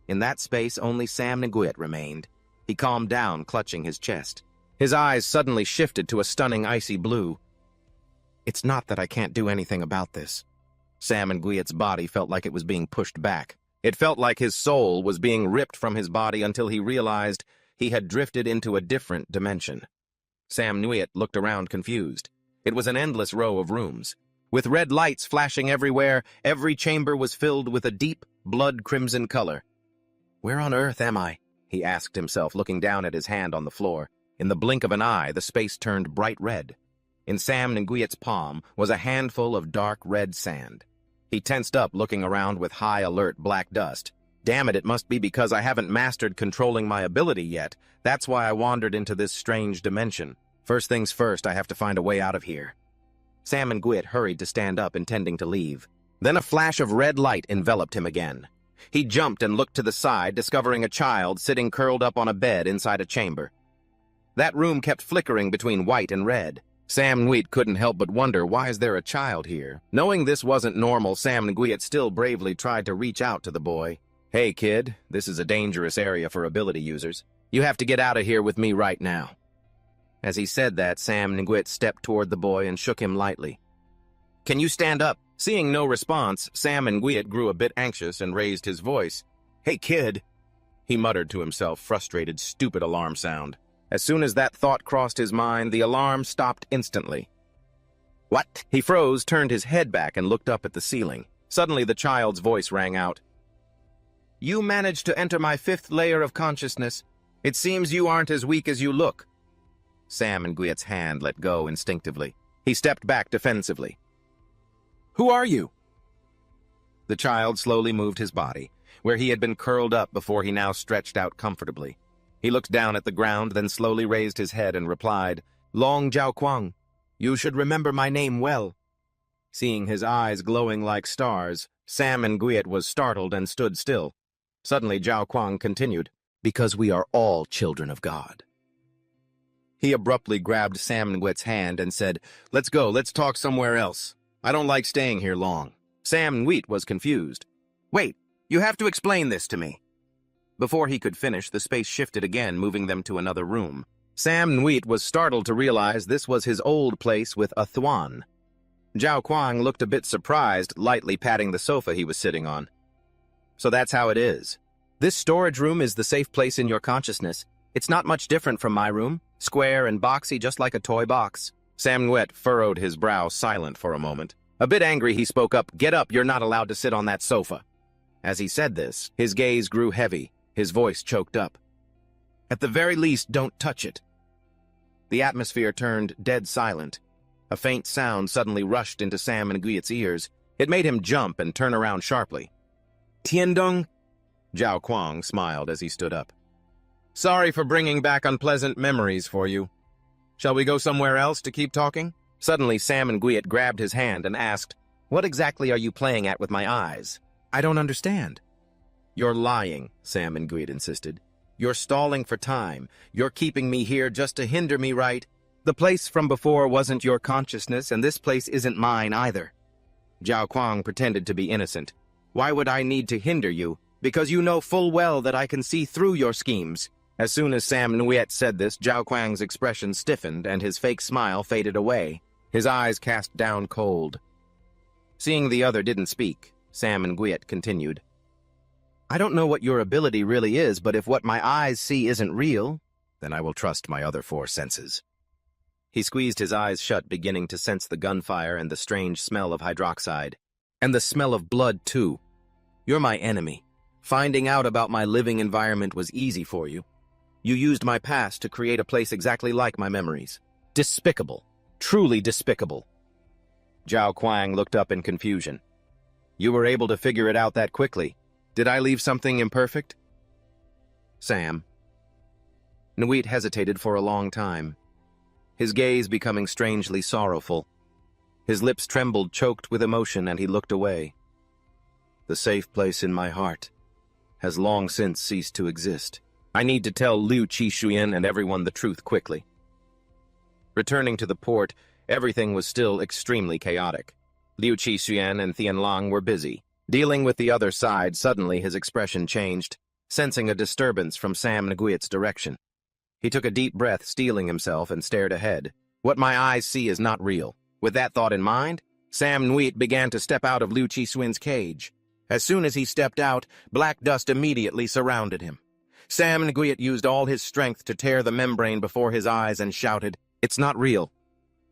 In that space, only Sam Nguyen remained. He calmed down, clutching his chest. His eyes suddenly shifted to a stunning icy blue. It's not that I can't do anything about this. Sam Nguyen's body felt like it was being pushed back. It felt like his soul was being ripped from his body until he realized he had drifted into a different dimension. Sam Nguyen looked around confused. It was an endless row of rooms. With red lights flashing everywhere, every chamber was filled with a deep, blood-crimson color. Where on earth am I? He asked himself, looking down at his hand on the floor. In the blink of an eye, the space turned bright red. In Sam Nguyen's palm was a handful of dark red sand. He tensed up, looking around with high alert black dust. Damn it, it must be because I haven't mastered controlling my ability yet. That's why I wandered into this strange dimension. First things first, I have to find a way out of here. Sam Nguyen hurried to stand up, intending to leave. Then a flash of red light enveloped him again. He jumped and looked to the side, discovering a child sitting curled up on a bed inside a chamber. That room kept flickering between white and red. Sam Nguyen couldn't help but wonder, why is there a child here? Knowing this wasn't normal, Sam Nguyen still bravely tried to reach out to the boy. Hey kid, this is a dangerous area for ability users. You have to get out of here with me right now. As he said that, Sam Nguyen stepped toward the boy and shook him lightly. Can you stand up? Seeing no response, Sam Nguyen grew a bit anxious and raised his voice. Hey kid, he muttered to himself, frustrated, stupid alarm sound. As soon as that thought crossed his mind, the alarm stopped instantly. What? He froze, turned his head back, and looked up at the ceiling. Suddenly, the child's voice rang out. You managed to enter my 5th layer of consciousness. It seems you aren't as weak as you look. Sam Nguyen's hand let go instinctively. He stepped back defensively. Who are you? The child slowly moved his body, where he had been curled up before he now stretched out comfortably. He looked down at the ground, then slowly raised his head and replied, Long Jiao Kuang, you should remember my name well. Seeing his eyes glowing like stars, Sam Nguyen was startled and stood still. Suddenly Jiao Kuang continued, Because we are all children of God. He abruptly grabbed Sam Nguyen's hand and said, Let's go, let's talk somewhere else. I don't like staying here long. Sam Nguyen was confused. Wait, you have to explain this to me. Before he could finish, the space shifted again, moving them to another room. Sam Nguyen was startled to realize this was his old place with a Thuan. Jiao Kuang looked a bit surprised, lightly patting the sofa he was sitting on. So that's how it is. This storage room is the safe place in your consciousness. It's not much different from my room, square and boxy, just like a toy box. Sam Nguyen furrowed his brow, silent for a moment. A bit angry, he spoke up, Get up, you're not allowed to sit on that sofa. As he said this, his gaze grew heavy. His voice choked up. At the very least, don't touch it. The atmosphere turned dead silent. A faint sound suddenly rushed into Sam Nguyen's ears. It made him jump and turn around sharply. Tiandong? Zhao Kuang smiled as he stood up. Sorry for bringing back unpleasant memories for you. Shall we go somewhere else to keep talking? Suddenly, Sam Nguyen grabbed his hand and asked, What exactly are you playing at with my eyes? I don't understand. You're lying, Sam Nguyen insisted. You're stalling for time. You're keeping me here just to hinder me, right? The place from before wasn't your consciousness, and this place isn't mine either. Zhao Kuang pretended to be innocent. Why would I need to hinder you? Because you know full well that I can see through your schemes. As soon as Sam Nguyen said this, Zhao Kuang's expression stiffened and his fake smile faded away. His eyes cast down cold. Seeing the other didn't speak, Sam Nguyen continued. I don't know what your ability really is, but if what my eyes see isn't real, then I will trust my other 4 senses. He squeezed his eyes shut, beginning to sense the gunfire and the strange smell of hydroxide. And the smell of blood, too. You're my enemy. Finding out about my living environment was easy for you. You used my past to create a place exactly like my memories. Despicable. Truly despicable. Zhao Kuang looked up in confusion. You were able to figure it out that quickly. Did I leave something imperfect? Sam. Nguyen hesitated for a long time, his gaze becoming strangely sorrowful. His lips trembled, choked with emotion, and he looked away. The safe place in my heart has long since ceased to exist. I need to tell Liu Qishuyan and everyone the truth quickly. Returning to the port, everything was still extremely chaotic. Liu Qishuyan and Tianlang were busy. Dealing with the other side, suddenly his expression changed, sensing a disturbance from Sam Nguyen's direction. He took a deep breath, steeling himself, and stared ahead. What my eyes see is not real. With that thought in mind, Sam Nguyen began to step out of Liu Qishuyan's cage. As soon as he stepped out, black dust immediately surrounded him. Sam Nguyen used all his strength to tear the membrane before his eyes and shouted, It's not real.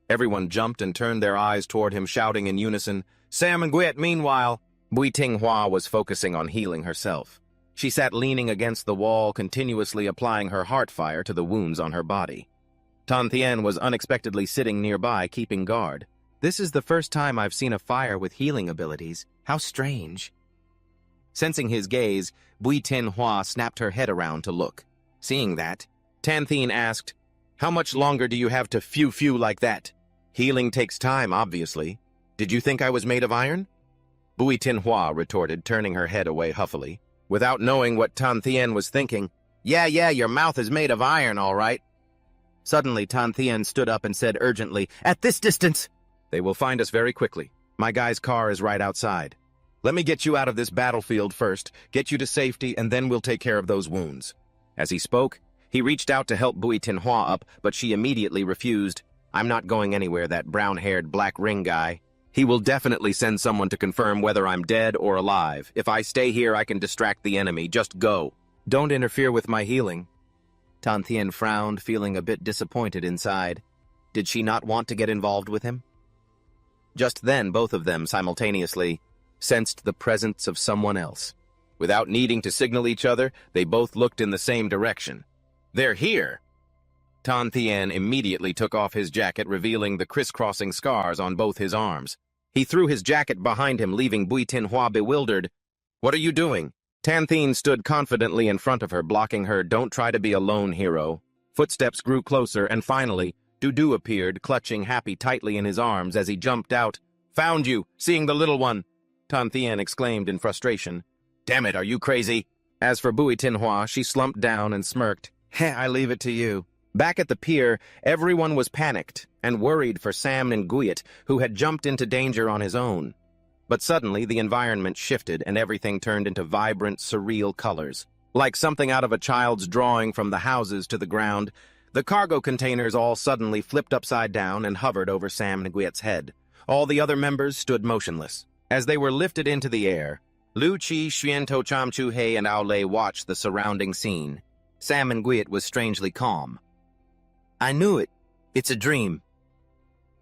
Everyone jumped and turned their eyes toward him, shouting in unison. Sam Nguyen, meanwhile, Bui Tinghua was focusing on healing herself. She sat leaning against the wall, continuously applying her heart fire to the wounds on her body. Tan Tien was unexpectedly sitting nearby, keeping guard. This is the first time I've seen a fire with healing abilities. How strange. Sensing his gaze, Bui Tinghua snapped her head around to look. Seeing that, Tan Tien asked, How much longer do you have to phew like that? Healing takes time, obviously. Did you think I was made of iron? Bui Tinghua retorted, turning her head away huffily. Without knowing what Tan Tien was thinking, Yeah, your mouth is made of iron, all right. Suddenly, Tan Tien stood up and said urgently, At this distance! They will find us very quickly. My guy's car is right outside. Let me get you out of this battlefield first, get you to safety, and then we'll take care of those wounds. As he spoke, he reached out to help Bui Tinghua up, but she immediately refused. I'm not going anywhere, that brown-haired black ring guy. He will definitely send someone to confirm whether I'm dead or alive. If I stay here, I can distract the enemy. Just go. Don't interfere with my healing. Tan Tien frowned, feeling a bit disappointed inside. Did she not want to get involved with him? Just then, both of them simultaneously sensed the presence of someone else. Without needing to signal each other, they both looked in the same direction. They're here! Tan Tien immediately took off his jacket, revealing the crisscrossing scars on both his arms. He threw his jacket behind him, leaving Bui Tinghua bewildered. What are you doing? Tan Tien stood confidently in front of her, blocking her. Don't try to be a lone hero. Footsteps grew closer, and finally, Dudu appeared, clutching Happy tightly in his arms as he jumped out. Found you, seeing the little one, Tan Tien exclaimed in frustration. Damn it, are you crazy? As for Bui Tinghua, she slumped down and smirked. Heh, I leave it to you. Back at the pier, everyone was panicked and worried for Sam Nguyen, who had jumped into danger on his own. But suddenly, the environment shifted and everything turned into vibrant, surreal colors. Like something out of a child's drawing, from the houses to the ground, the cargo containers all suddenly flipped upside down and hovered over Sam Nguyen's head. All the other members stood motionless. As they were lifted into the air, Liu Qishuyan, Cham Chu Hei, and Ao Lei watched the surrounding scene. Sam Nguyen was strangely calm. I knew it. It's a dream.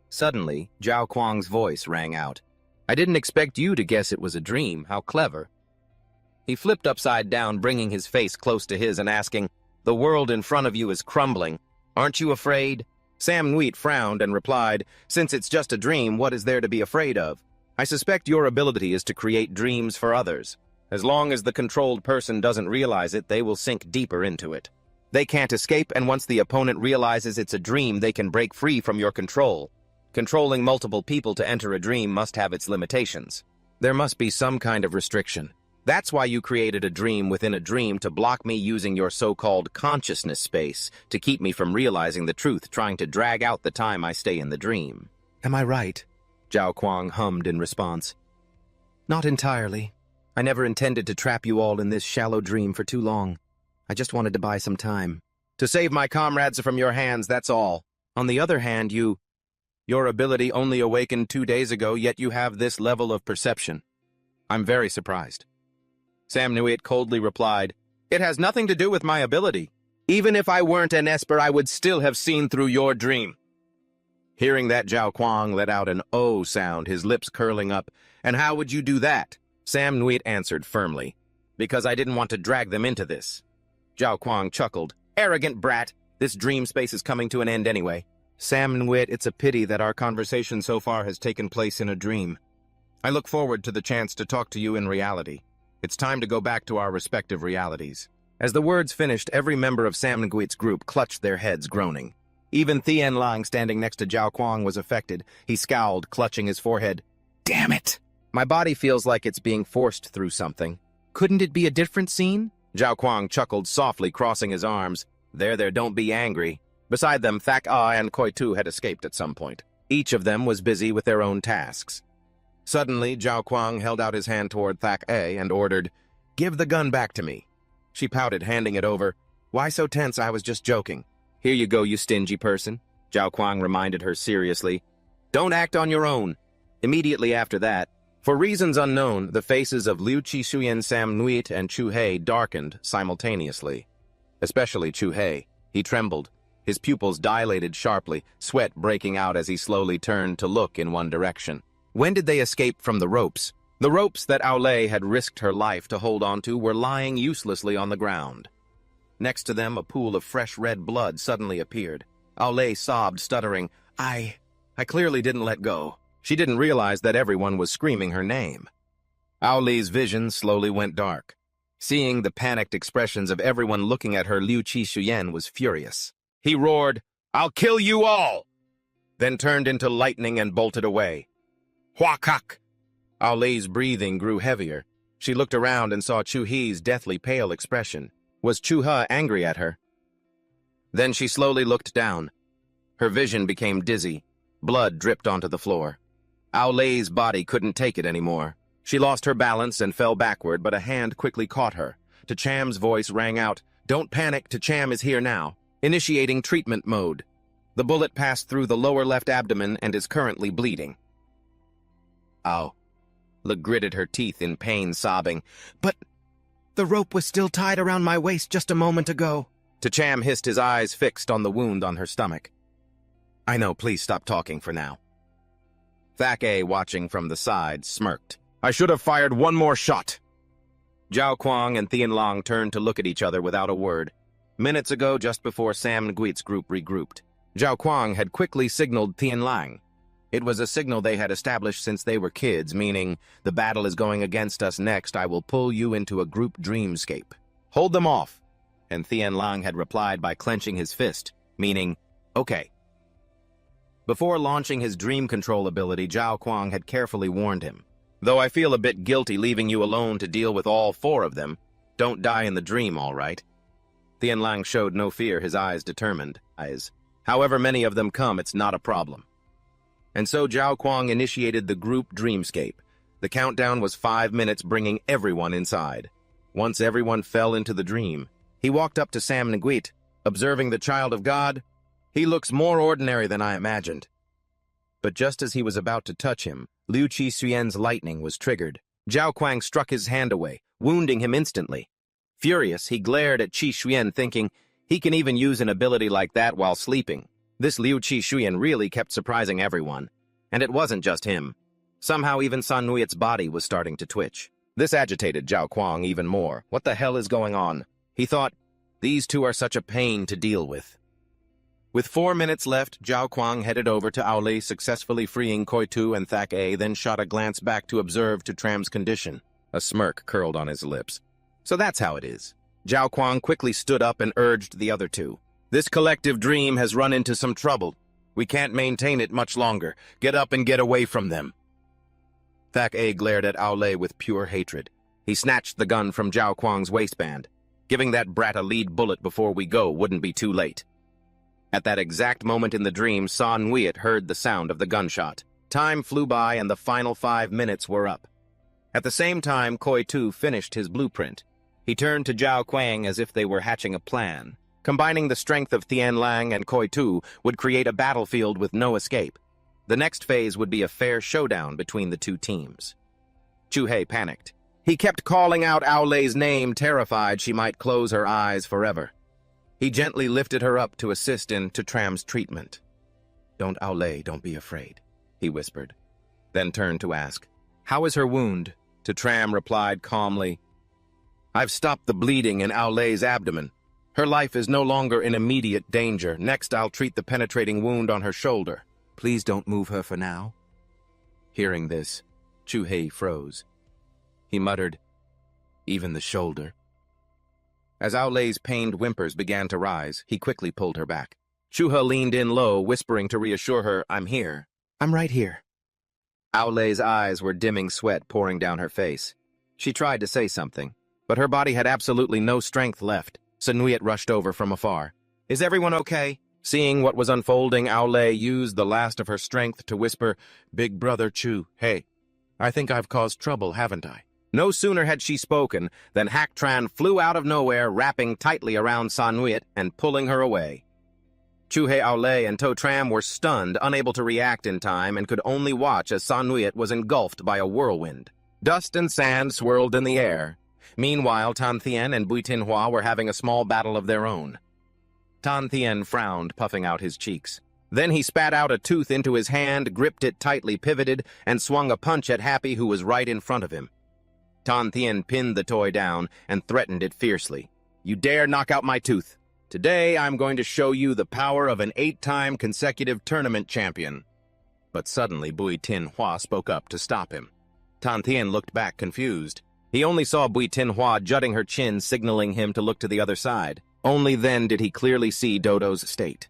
Suddenly, Zhao Kuang's voice rang out. I didn't expect you to guess it was a dream. How clever. He flipped upside down, bringing his face close to his and asking, "The world in front of you is crumbling. Aren't you afraid?" Sam Nweet frowned and replied, "Since it's just a dream, what is there to be afraid of? I suspect your ability is to create dreams for others. As long as the controlled person doesn't realize it, they will sink deeper into it. They can't escape, and once the opponent realizes it's a dream, they can break free from your control. Controlling multiple people to enter a dream must have its limitations. There must be some kind of restriction. That's why you created a dream within a dream to block me using your so-called consciousness space to keep me from realizing the truth, trying to drag out the time I stay in the dream." "Am I right?" Zhao Kuang hummed in response. "Not entirely. I never intended to trap you all in this shallow dream for too long. I just wanted to buy some time. To save my comrades from your hands, that's all. On the other hand, your ability only awakened 2 days ago, yet you have this level of perception. I'm very surprised." Sam Nweet coldly replied, "It has nothing to do with my ability. Even if I weren't an Esper, I would still have seen through your dream." Hearing that, Zhao Kuang let out an "oh" sound, his lips curling up. "And how would you do that?" Sam Nweet answered firmly, "Because I didn't want to drag them into this." Zhao Kuang chuckled, "Arrogant brat, this dream space is coming to an end anyway." "Sam Nweet, it's a pity that our conversation so far has taken place in a dream. I look forward to the chance to talk to you in reality. It's time to go back to our respective realities." As the words finished, every member of Sam Nguit's group clutched their heads, groaning. Even Thien Lang, standing next to Zhao Kuang, was affected. He scowled, clutching his forehead. "Damn it! My body feels like it's being forced through something. Couldn't it be a different scene?" Zhao Kuang chuckled softly, crossing his arms. There, don't be angry." Beside them, Thak Ah and Koi Tu had escaped at some point. Each of them was busy with their own tasks. Suddenly, Zhao Kuang held out his hand toward Thak A and ordered, "Give the gun back to me." She pouted, handing it over. "Why so tense? I was just joking." "Here you go, you stingy person," Zhao Kuang reminded her seriously. "Don't act on your own." Immediately after that, for reasons unknown, the faces of Liu Qishuyan, Sam Nweet, and Chu Hei darkened simultaneously. Especially Chu Hei. He trembled. His pupils dilated sharply, sweat breaking out as he slowly turned to look in one direction. When did they escape from the ropes? The ropes that Aolei had risked her life to hold onto were lying uselessly on the ground. Next to them, a pool of fresh red blood suddenly appeared. Aolei sobbed, stuttering, I clearly didn't let go." She didn't realize that everyone was screaming her name. Aolei's vision slowly went dark. Seeing the panicked expressions of everyone looking at her, Liu Qishuyan was furious. He roared, "I'll kill you all!" Then turned into lightning and bolted away. Huakak! Aolei's breathing grew heavier. She looked around and saw Chu He's deathly pale expression. Was Chu He angry at her? Then she slowly looked down. Her vision became dizzy. Blood dripped onto the floor. Aolei's body couldn't take it anymore. She lost her balance and fell backward, but a hand quickly caught her. Tacham's voice rang out, "Don't panic, Tacham is here now. Initiating treatment mode." The bullet passed through the lower left abdomen and is currently bleeding. Ow. Le gritted her teeth in pain, sobbing, "But the rope was still tied around my waist just a moment ago." Tacham hissed, his eyes fixed on the wound on her stomach. "I know, please stop talking for now." Thak A, watching from the side, smirked. "I should have fired one more shot." Zhao Kuang and Thien Lang turned to look at each other without a word. Minutes ago, just before Sam Nguit's group regrouped, Zhao Kuang had quickly signaled Thien Lang. It was a signal they had established since they were kids, meaning, "The battle is going against us next, I will pull you into a group dreamscape. Hold them off." And Thien Lang had replied by clenching his fist, meaning, "Okay." Before launching his dream control ability, Zhao Kuang had carefully warned him. "Though I feel a bit guilty leaving you alone to deal with all 4 of them, don't die in the dream, all right?" Thien Lang showed no fear, his eyes determined. However many of them come, it's not a problem. And so Zhao Kuang initiated the group dreamscape. The countdown was 5 minutes, bringing everyone inside. Once everyone fell into the dream, he walked up to Sam Nguit, observing the child of God. "He looks more ordinary than I imagined." But just as he was about to touch him, Liu Qishuyan's lightning was triggered. Zhao Kuang struck his hand away, wounding him instantly. Furious, he glared at Qishuyan, thinking, he can even use an ability like that while sleeping. This Liu Qishuyan really kept surprising everyone. And it wasn't just him. Somehow even San Nuit's body was starting to twitch. This agitated Zhao Kuang even more. What the hell is going on? He thought, these two are such a pain to deal with. With 4 minutes left, Zhao Kuang headed over to Aole, successfully freeing Koi-tu and Thak-A, then shot a glance back to observe Tram's condition. A smirk curled on his lips. So that's how it is. Zhao Kuang quickly stood up and urged the other two. This collective dream has run into some trouble. We can't maintain it much longer. Get up and get away from them. Thak-A glared at Aole with pure hatred. He snatched the gun from Zhao Kuang's waistband. Giving that brat a lead bullet before we go wouldn't be too late. At that exact moment in the dream, San Nguyet heard the sound of the gunshot. Time flew by and the final 5 minutes were up. At the same time, Koi-tu finished his blueprint. He turned to Zhao Kuang as if they were hatching a plan. Combining the strength of Tian Lang and Koi-tu would create a battlefield with no escape. The next phase would be a fair showdown between the two teams. Chu-hei panicked. He kept calling out Aole's name, terrified she might close her eyes forever. He gently lifted her up to assist in Tram's treatment. Don't, Aole, don't be afraid, he whispered, then turned to ask, How is her wound? Tram replied calmly, I've stopped the bleeding in Aole's abdomen. Her life is no longer in immediate danger. Next, I'll treat the penetrating wound on her shoulder. Please don't move her for now. Hearing this, Chu-hei froze. He muttered, Even the shoulder. As Aole's pained whimpers began to rise, he quickly pulled her back. Chu-hei leaned in low, whispering to reassure her, I'm here. I'm right here. Aole's eyes were dimming, sweat pouring down her face. She tried to say something, but her body had absolutely no strength left. San Nguyet rushed over from afar. Is everyone okay? Seeing what was unfolding, Aole used the last of her strength to whisper, Big brother Chu, hey, I think I've caused trouble, haven't I? No sooner had she spoken than Tran flew out of nowhere, wrapping tightly around San Nguyet and pulling her away. Chu-hei, Aole, and Tram were stunned, unable to react in time, and could only watch as San Nguyet was engulfed by a whirlwind. Dust and sand swirled in the air. Meanwhile, Tan Thien and Bui Tinhua were having a small battle of their own. Tan Thien frowned, puffing out his cheeks. Then he spat out a tooth into his hand, gripped it tightly, pivoted, and swung a punch at Happy, who was right in front of him. Tan Thien pinned the toy down and threatened it fiercely. You dare knock out my tooth. Today I'm going to show you the power of an 8-time consecutive tournament champion. But suddenly Bui Tinhua spoke up to stop him. Tan Thien looked back confused. He only saw Bui Tinhua jutting her chin, signaling him to look to the other side. Only then did he clearly see Dodo's state.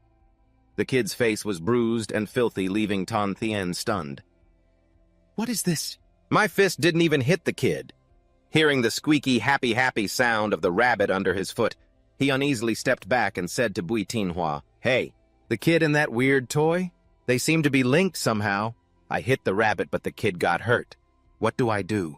The kid's face was bruised and filthy, leaving Tan Thien stunned. What is this? My fist didn't even hit the kid. Hearing the squeaky, happy sound of the rabbit under his foot, he uneasily stepped back and said to Bui Tinhua, Hey, the kid and that weird toy? They seem to be linked somehow. I hit the rabbit, but the kid got hurt. What do I do?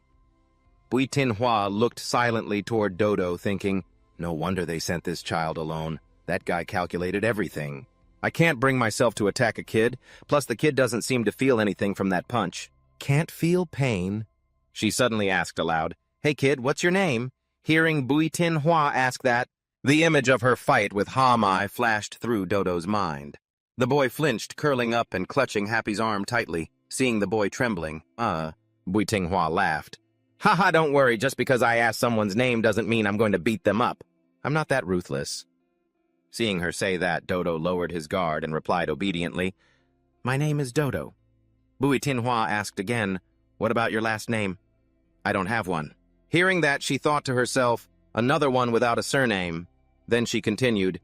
Bui Tinhua looked silently toward Dodo, thinking, No wonder they sent this child alone. That guy calculated everything. I can't bring myself to attack a kid, plus the kid doesn't seem to feel anything from that punch. Can't feel pain? She suddenly asked aloud, Hey kid, what's your name? Hearing Bui Tinhua ask that, the image of her fight with Mai flashed through Dodo's mind. The boy flinched, curling up and clutching Happy's arm tightly. Seeing the boy trembling, Bui Tinhua laughed. Haha, don't worry, just because I ask someone's name doesn't mean I'm going to beat them up. I'm not that ruthless. Seeing her say that, Dodo lowered his guard and replied obediently, My name is Dodo. Bui Tinhua asked again, What about your last name? I don't have one. Hearing that, she thought to herself, Another one without a surname. Then she continued,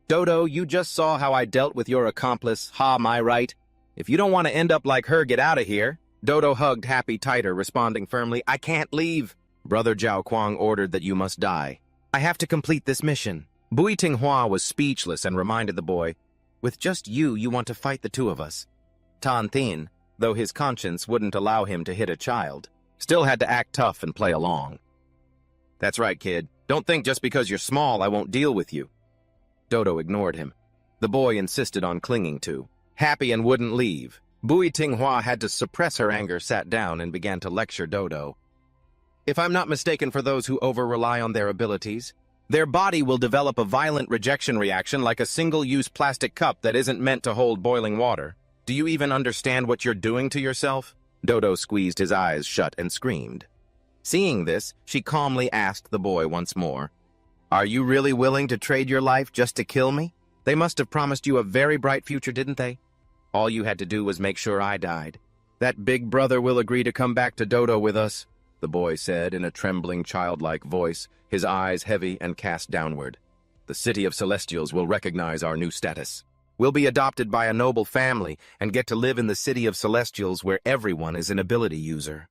Dodo, you just saw how I dealt with your accomplice, Mai, right? If you don't want to end up like her, get out of here. Dodo hugged Happy tighter, responding firmly, I can't leave. Brother Zhao Kuang ordered that you must die. I have to complete this mission. Bui Tinhua was speechless and reminded the boy, With just you want to fight the two of us. Tan Thien, though his conscience wouldn't allow him to hit a child, still had to act tough and play along. That's right, kid. Don't think just because you're small I won't deal with you. Dodo ignored him. The boy insisted on clinging to. Happy and wouldn't leave. Bui Tinhua had to suppress her anger, sat down, and began to lecture Dodo. If I'm not mistaken, for those who over-rely on their abilities, their body will develop a violent rejection reaction like a single-use plastic cup that isn't meant to hold boiling water. Do you even understand what you're doing to yourself? Dodo squeezed his eyes shut and screamed. Seeing this, she calmly asked the boy once more, "Are you really willing to trade your life just to kill me? They must have promised you a very bright future, didn't they? All you had to do was make sure I died. That big brother will agree to come back to Dodo with us," the boy said in a trembling, childlike voice, his eyes heavy and cast downward. "The City of Celestials will recognize our new status. We'll be adopted by a noble family and get to live in the City of Celestials where everyone is an ability user."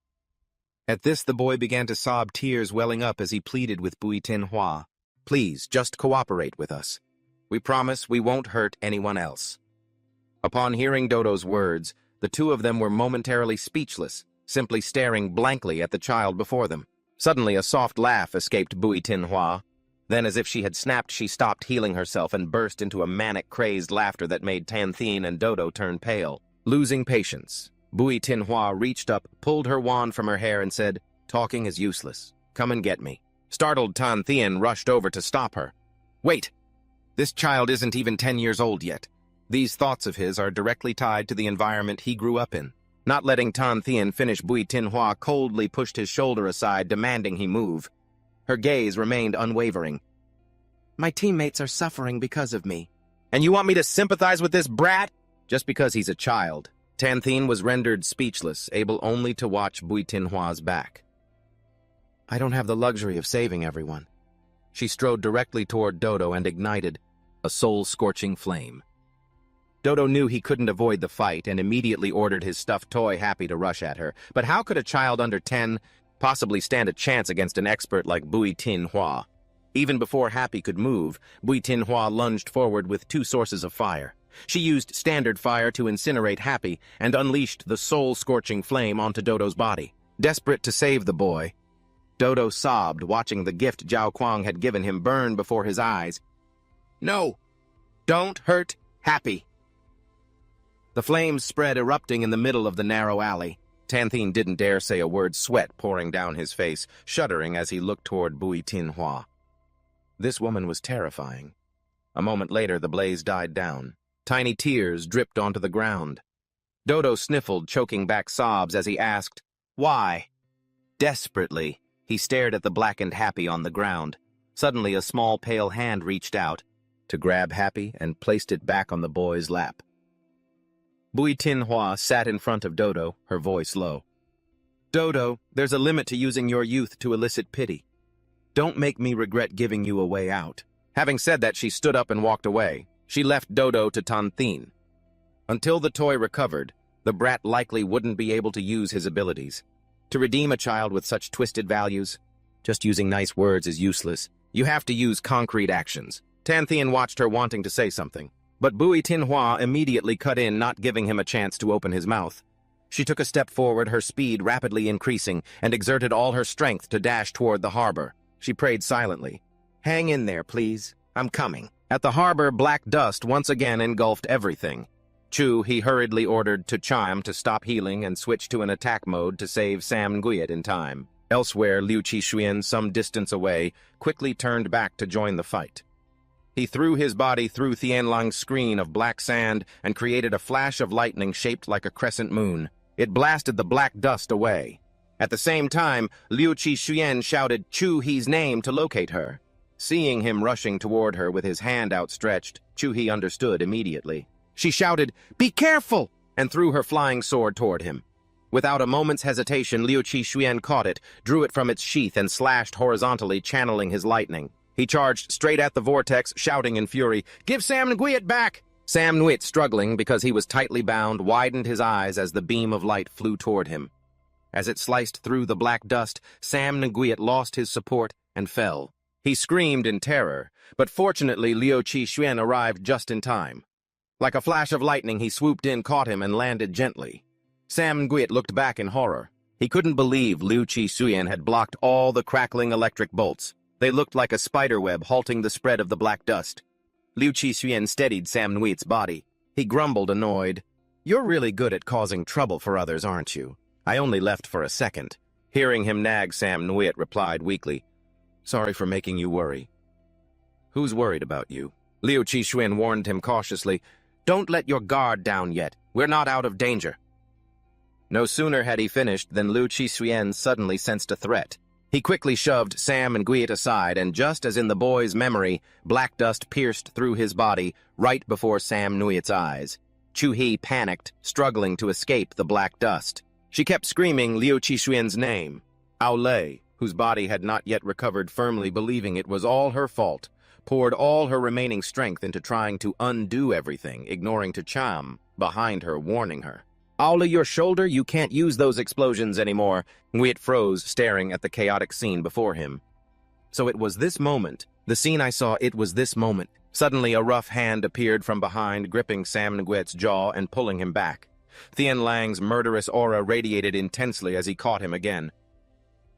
At this, the boy began to sob, tears welling up as he pleaded with Bui Tinhua. "Please, just cooperate with us. We promise we won't hurt anyone else." Upon hearing Dodo's words, the two of them were momentarily speechless, simply staring blankly at the child before them. Suddenly, a soft laugh escaped Bui Tinhua. Then, as if she had snapped, she stopped healing herself and burst into a manic, crazed laughter that made Tanthin and Dodo turn pale. Losing patience, Bui Tinhua reached up, pulled her wand from her hair, and said, "Talking is useless. Come and get me." Startled, Tanthin rushed over to stop her. "Wait! This child isn't even 10 years old yet." These thoughts of his are directly tied to the environment he grew up in. Not letting Tanthin finish, Bui Tinhua coldly pushed his shoulder aside, demanding he move. Her gaze remained unwavering. "My teammates are suffering because of me. And you want me to sympathize with this brat? Just because he's a child." Tanthin was rendered speechless, able only to watch Bui Tinhua's back. "I don't have the luxury of saving everyone." She strode directly toward Dodo and ignited a soul-scorching flame. Dodo knew he couldn't avoid the fight and immediately ordered his stuffed toy Happy to rush at her. But how could a child under 10 possibly stand a chance against an expert like Bui Tinhua? Even before Happy could move, Bui Tinhua lunged forward with 2 sources of fire. She used standard fire to incinerate Happy and unleashed the soul-scorching flame onto Dodo's body. Desperate to save the boy, Dodo sobbed, watching the gift Zhao Kuang had given him burn before his eyes. "No! Don't hurt Happy!" The flames spread, erupting in the middle of the narrow alley. Tanthin didn't dare say a word, sweat pouring down his face, shuddering as he looked toward Bui Tinhua. This woman was terrifying. A moment later, the blaze died down. Tiny tears dripped onto the ground. Dodo sniffled, choking back sobs as he asked, "Why?" Desperately, he stared at the blackened Happy on the ground. Suddenly, a small, pale hand reached out to grab Happy and placed it back on the boy's lap. Bui Tinhua sat in front of Dodo, her voice low. "Dodo, there's a limit to using your youth to elicit pity. Don't make me regret giving you a way out." Having said that, she stood up and walked away. She left Dodo to Tanthin. Until the toy recovered, the brat likely wouldn't be able to use his abilities. To redeem a child with such twisted values, just using nice words is useless. You have to use concrete actions. Tanthin watched her, wanting to say something. But Bui Tinhua immediately cut in, not giving him a chance to open his mouth. She took a step forward, her speed rapidly increasing, and exerted all her strength to dash toward the harbor. She prayed silently. "Hang in there, please. I'm coming." At the harbor, black dust once again engulfed everything. Chu, he hurriedly ordered to Chime to stop healing and switch to an attack mode to save Sam Nguyen in time. Elsewhere, Liu Qixuan, some distance away, quickly turned back to join the fight. He threw his body through Tianlang's screen of black sand and created a flash of lightning shaped like a crescent moon. It blasted the black dust away. At the same time, Liu Qixuan shouted Chu He's name to locate her. Seeing him rushing toward her with his hand outstretched, Chu He understood immediately. She shouted, "Be careful!" and threw her flying sword toward him. Without a moment's hesitation, Liu Qixuan caught it, drew it from its sheath, and slashed horizontally, channeling his lightning. He charged straight at the vortex, shouting in fury, "Give Sam Nguyen back!" Sam Nguyen, struggling because he was tightly bound, widened his eyes as the beam of light flew toward him. As it sliced through the black dust, Sam Nguyen lost his support and fell. He screamed in terror, but fortunately Liu Qixuan arrived just in time. Like a flash of lightning, he swooped in, caught him, and landed gently. Sam Nguyen looked back in horror. He couldn't believe Liu Qixuan had blocked all the crackling electric bolts. They looked like a spiderweb halting the spread of the black dust. Liu Qixuan steadied Sam Nguyen's body. He grumbled, annoyed. "You're really good at causing trouble for others, aren't you? I only left for a second." Hearing him nag, Sam Nguyen replied weakly, "Sorry for making you worry." "Who's worried about you?" Liu Qixuan warned him cautiously. "Don't let your guard down yet. We're not out of danger." No sooner had he finished than Liu Qixuan suddenly sensed a threat. He quickly shoved Sam and Guyet aside, and just as in the boy's memory, black dust pierced through his body right before Sam Nguyet's eyes. Chu-hee panicked, struggling to escape the black dust. She kept screaming Liu Qixuan's name. Aolei, whose body had not yet recovered firmly, believing it was all her fault, poured all her remaining strength into trying to undo everything, ignoring Cham behind her, warning her. Aolei, your shoulder, you can't use those explosions anymore. Nguyet froze, staring at the chaotic scene before him. So it was this moment, the scene I saw, it was this moment. Suddenly a rough hand appeared from behind, gripping Sam Nguyet's jaw and pulling him back. Thien Lang's murderous aura radiated intensely as he caught him again.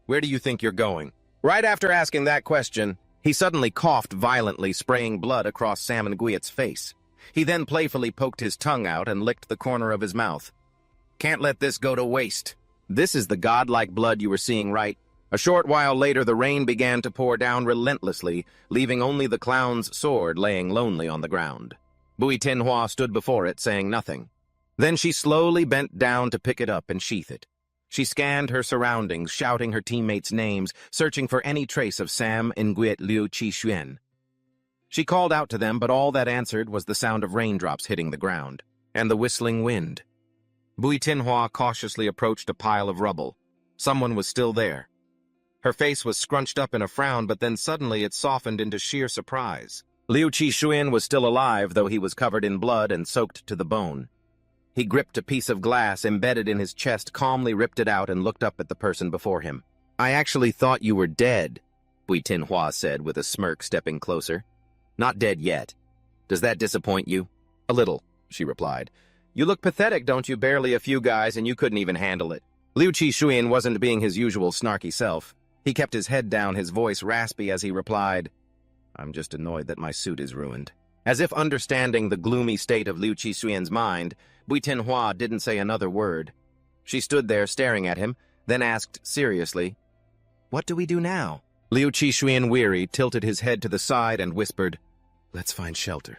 Where do you think you're going? Right after asking that question, he suddenly coughed violently, spraying blood across Sam Nguyet's face. He then playfully poked his tongue out and licked the corner of his mouth. Can't let this go to waste. This is the godlike blood you were seeing, right? A short while later, the rain began to pour down relentlessly, leaving only the clown's sword laying lonely on the ground. Bui Tianhua stood before it, saying nothing. Then she slowly bent down to pick it up and sheath it. She scanned her surroundings, shouting her teammates' names, searching for any trace of Sam Nguyet Liu Qixuan. She called out to them, but all that answered was the sound of raindrops hitting the ground, and the whistling wind. Bui Tianhua cautiously approached a pile of rubble. Someone was still there. Her face was scrunched up in a frown, but then suddenly it softened into sheer surprise. Liu Qixuan was still alive, though he was covered in blood and soaked to the bone. He gripped a piece of glass embedded in his chest, calmly ripped it out, and looked up at the person before him. I actually thought you were dead, Bui Tianhua said with a smirk, stepping closer. Not dead yet. Does that disappoint you? A little, she replied. You look pathetic, don't you? Barely a few guys, and you couldn't even handle it. Liu Qixuan wasn't being his usual snarky self. He kept his head down, his voice raspy as he replied, I'm just annoyed that my suit is ruined. As if understanding the gloomy state of Liu Qixuan's mind, Bui Tianhua didn't say another word. She stood there staring at him, then asked seriously, What do we do now? Liu Qixuan, weary, tilted his head to the side and whispered, Let's find shelter.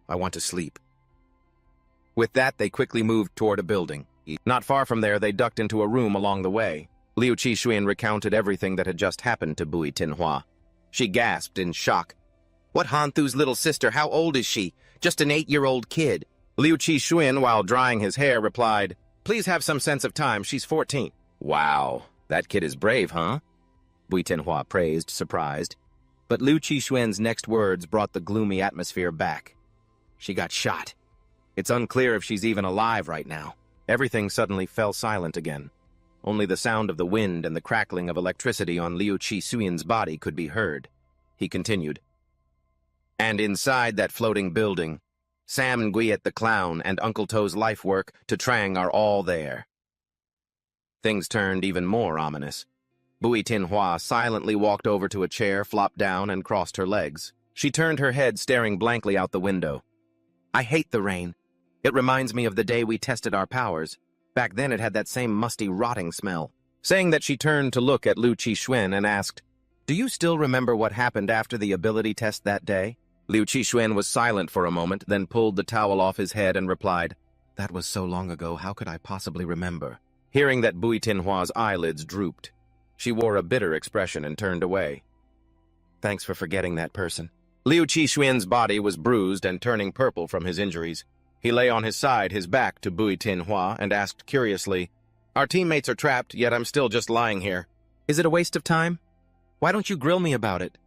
I want to sleep. With that, they quickly moved toward a building. Not far from there, they ducked into a room along the way. Liu Qixuan recounted everything that had just happened to Bui Tianhua. She gasped in shock. What Hanthu's little sister? How old is she? Just an 8-year-old kid. Liu Qixuan, while drying his hair, replied, Please have some sense of time. She's 14. Wow, that kid is brave, huh? Bui Tianhua praised, surprised. But Liu Qixuan's next words brought the gloomy atmosphere back. She got shot. It's unclear if she's even alive right now. Everything suddenly fell silent again. Only the sound of the wind and the crackling of electricity on Liu Qixuan's body could be heard. He continued. And inside that floating building, Sam Nguyet the clown and Uncle Toe's life work to Trang are all there. Things turned even more ominous. Bui Tianhua silently walked over to a chair, flopped down, and crossed her legs. She turned her head, staring blankly out the window. I hate the rain. It reminds me of the day we tested our powers. Back then it had that same musty, rotting smell. Saying that, she turned to look at Liu Qixuan and asked, Do you still remember what happened after the ability test that day? Liu Qixuan was silent for a moment, then pulled the towel off his head and replied, That was so long ago, how could I possibly remember? Hearing that, Bui Tianhua's eyelids drooped. She wore a bitter expression and turned away. Thanks for forgetting that person. Liu Qixuan's body was bruised and turning purple from his injuries. He lay on his side, his back to Bui Tianhua, and asked curiously, Our teammates are trapped, yet I'm still just lying here. Is it a waste of time? Why don't you grill me about it?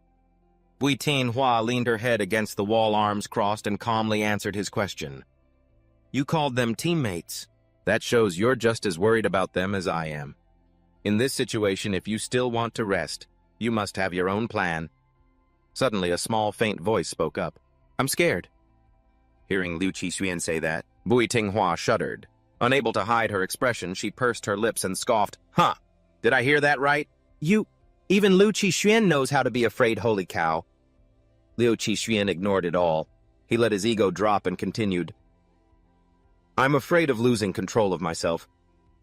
Bui Tianhua leaned her head against the wall, arms crossed, and calmly answered his question. You called them teammates. That shows you're just as worried about them as I am. In this situation, if you still want to rest, you must have your own plan. Suddenly, a small, faint voice spoke up. I'm scared. Hearing Liu Qixuan say that, Bui Tianhua shuddered. Unable to hide her expression, she pursed her lips and scoffed. Huh, did I hear that right? Even Liu Qixuan knows how to be afraid, holy cow. Liu Qixuan ignored it all. He let his ego drop and continued. I'm afraid of losing control of myself.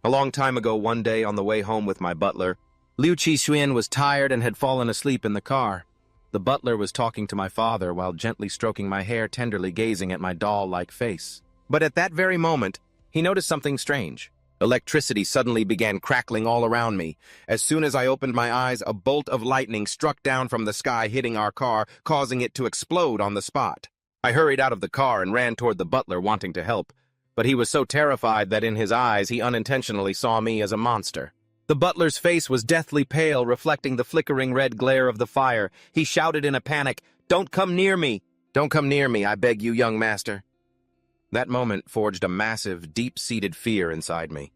A long time ago, one day on the way home with my butler, Liu Qixuan was tired and had fallen asleep in the car. The butler was talking to my father while gently stroking my hair, tenderly gazing at my doll-like face. But at that very moment, he noticed something strange. Electricity suddenly began crackling all around me. As soon as I opened my eyes, a bolt of lightning struck down from the sky, hitting our car, causing it to explode on the spot. I hurried out of the car and ran toward the butler, wanting to help, but he was so terrified that in his eyes he unintentionally saw me as a monster. The butler's face was deathly pale, reflecting the flickering red glare of the fire. He shouted in a panic, "Don't come near me! Don't come near me, I beg you, young master." That moment forged a massive, deep-seated fear inside me.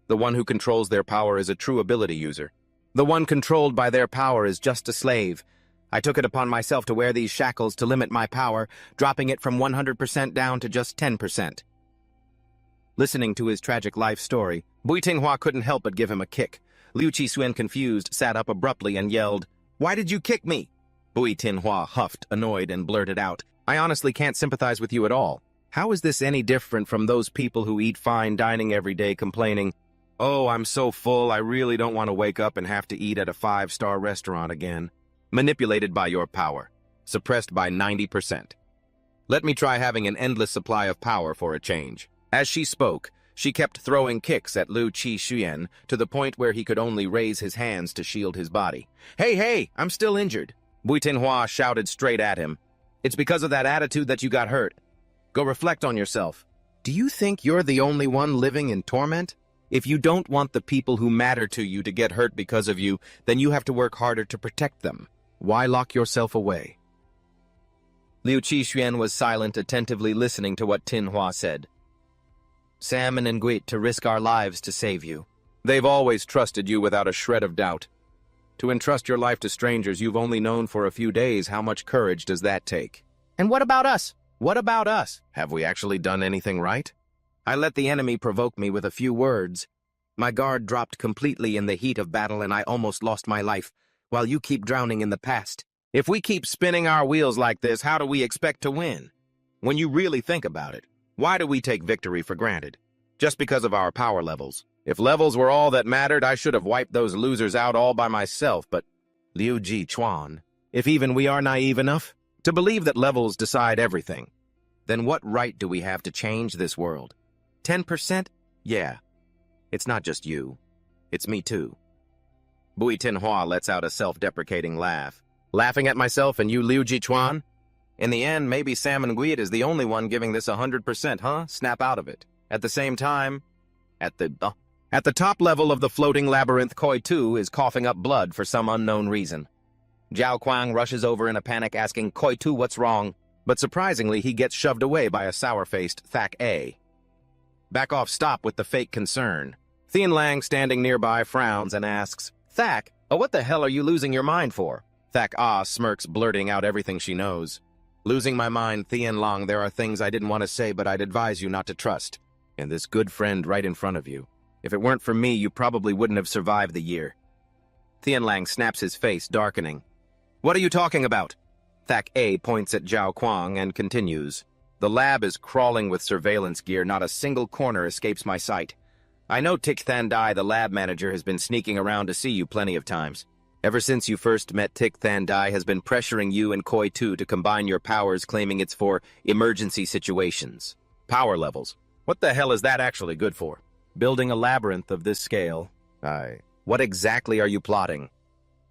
The one who controls their power is a true ability user. The one controlled by their power is just a slave. I took it upon myself to wear these shackles to limit my power, dropping it from 100% down to just 10%. Listening to his tragic life story, Bui Tinghua couldn't help but give him a kick. Liu Qixuan, confused, sat up abruptly and yelled, "Why did you kick me?" Bui Tinghua huffed, annoyed, and blurted out, "I honestly can't sympathize with you at all. How is this any different from those people who eat fine dining every day complaining, 'Oh, I'm so full, I really don't want to wake up and have to eat at a 5-star restaurant again'? Manipulated by your power, suppressed by 90%. Let me try having an endless supply of power for a change." As she spoke, she kept throwing kicks at Liu Qixuan to the point where he could only raise his hands to shield his body. Hey, I'm still injured." Bui Tinghua shouted straight at him. "It's because of that attitude that you got hurt. Go reflect on yourself. Do you think you're the only one living in torment? If you don't want the people who matter to you to get hurt because of you, then you have to work harder to protect them. Why lock yourself away?" Liu Qixuan was silent, attentively listening to what Tinhua said. "Sam and Nguit to risk our lives to save you. They've always trusted you without a shred of doubt. To entrust your life to strangers you've only known for a few days, how much courage does that take? And what about us? What about us? Have we actually done anything right? I let the enemy provoke me with a few words. My guard dropped completely in the heat of battle and I almost lost my life, while you keep drowning in the past. If we keep spinning our wheels like this, how do we expect to win? When you really think about it, why do we take victory for granted? Just because of our power levels. If levels were all that mattered, I should have wiped those losers out all by myself, but Liu Qixuan, if even we are naive enough to believe that levels decide everything, then what right do we have to change this world? 10%? Yeah. It's not just you. It's me too. Bui Tinhua lets out a self-deprecating laugh. Laughing at myself and you, Liu Qixuan? In the end, maybe Sam and Guid is the only one giving this 100%, huh? Snap out of it. At the same time, at the top level of the floating labyrinth, Koi Tu is coughing up blood for some unknown reason. Zhao Kuang rushes over in a panic asking, "Koi Tu, what's wrong?" But surprisingly, he gets shoved away by a sour-faced Thak A. Back off, stop with the fake concern. Thien Lang, standing nearby, frowns and asks, "Thak, what the hell are you losing your mind for?" Thak Ah smirks, blurting out everything she knows. "Losing my mind, Thien Lang, there are things I didn't want to say, but I'd advise you not to trust. And this good friend right in front of you. If it weren't for me, you probably wouldn't have survived the year." Thien Lang snaps, his face darkening. "What are you talking about?" Thak A points at Zhao Kuang and continues. "The lab is crawling with surveillance gear. Not a single corner escapes my sight. I know Tik Than Dai, the lab manager, has been sneaking around to see you plenty of times. Ever since you first met, Tik Than Dai has been pressuring you and Koi Tu to combine your powers, claiming it's for emergency situations. Power levels. What the hell is that actually good for? Building a labyrinth of this scale? What exactly are you plotting?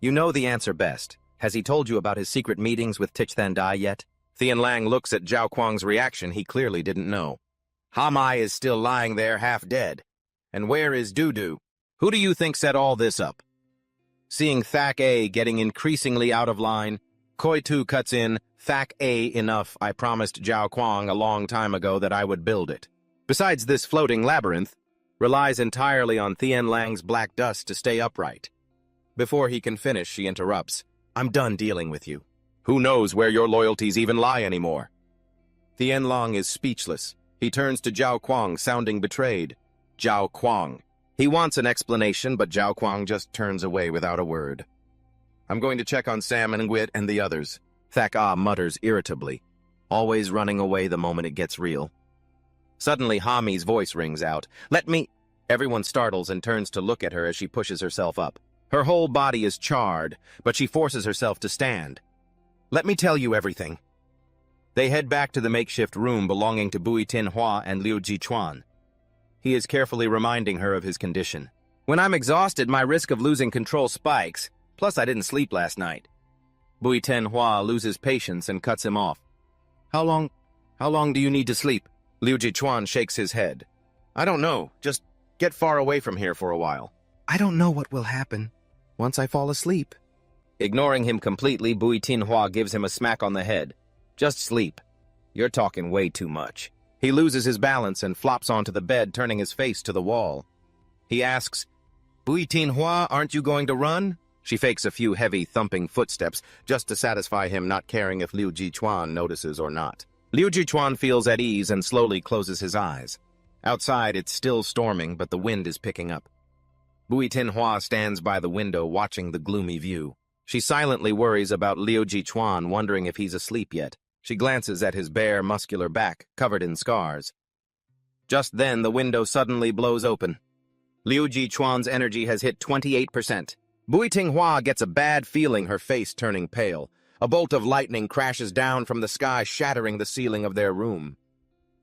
You know the answer best. Has he told you about his secret meetings with Tik Than Dai yet?" Thien Lang looks at Zhao Kuang's reaction. He clearly didn't know. "Hamai is still lying there half dead. And where is Dudu? Who do you think set all this up?" Seeing Thak A getting increasingly out of line, Koi Tu cuts in, "Thak A, enough. I promised Zhao Kuang a long time ago that I would build it. Besides, this floating labyrinth relies entirely on Thien Lang's black dust to stay upright." Before he can finish, she interrupts, "I'm done dealing with you. Who knows where your loyalties even lie anymore?" Thien Lang is speechless. He turns to Zhao Kuang, sounding betrayed. Zhao Kuang. He wants an explanation, but Zhao Kuang just turns away without a word. "I'm going to check on Sam and Nguit and the others," Thak Ah mutters irritably, always running away the moment it gets real. Suddenly, Hami's voice rings out. "Let me—" Everyone startles and turns to look at her as she pushes herself up. Her whole body is charred, but she forces herself to stand. "Let me tell you everything." They head back to the makeshift room belonging to Bui Tinhua and Liu Qixuan. He is carefully reminding her of his condition. When I'm exhausted, my risk of losing control spikes. Plus, I didn't sleep last night. Bui Tenhua loses patience and cuts him off. How long do you need to sleep? Liu Jichuan shakes his head. I don't know. Just get far away from here for a while. I don't know what will happen once I fall asleep. Ignoring him completely, Bui Tinhua gives him a smack on the head. Just sleep. You're talking way too much. He loses his balance and flops onto the bed, turning his face to the wall. He asks, Bui Tinhua, aren't you going to run? She fakes a few heavy, thumping footsteps, just to satisfy him, not caring if Liu Jichuan notices or not. Liu Jichuan feels at ease and slowly closes his eyes. Outside, it's still storming, but the wind is picking up. Bui Tinhua stands by the window, watching the gloomy view. She silently worries about Liu Jichuan, wondering if he's asleep yet. She glances at his bare, muscular back, covered in scars. Just then, the window suddenly blows open. Liu Jichuan's energy has hit 28%. Bui Tinghua gets a bad feeling, her face turning pale. A bolt of lightning crashes down from the sky, shattering the ceiling of their room.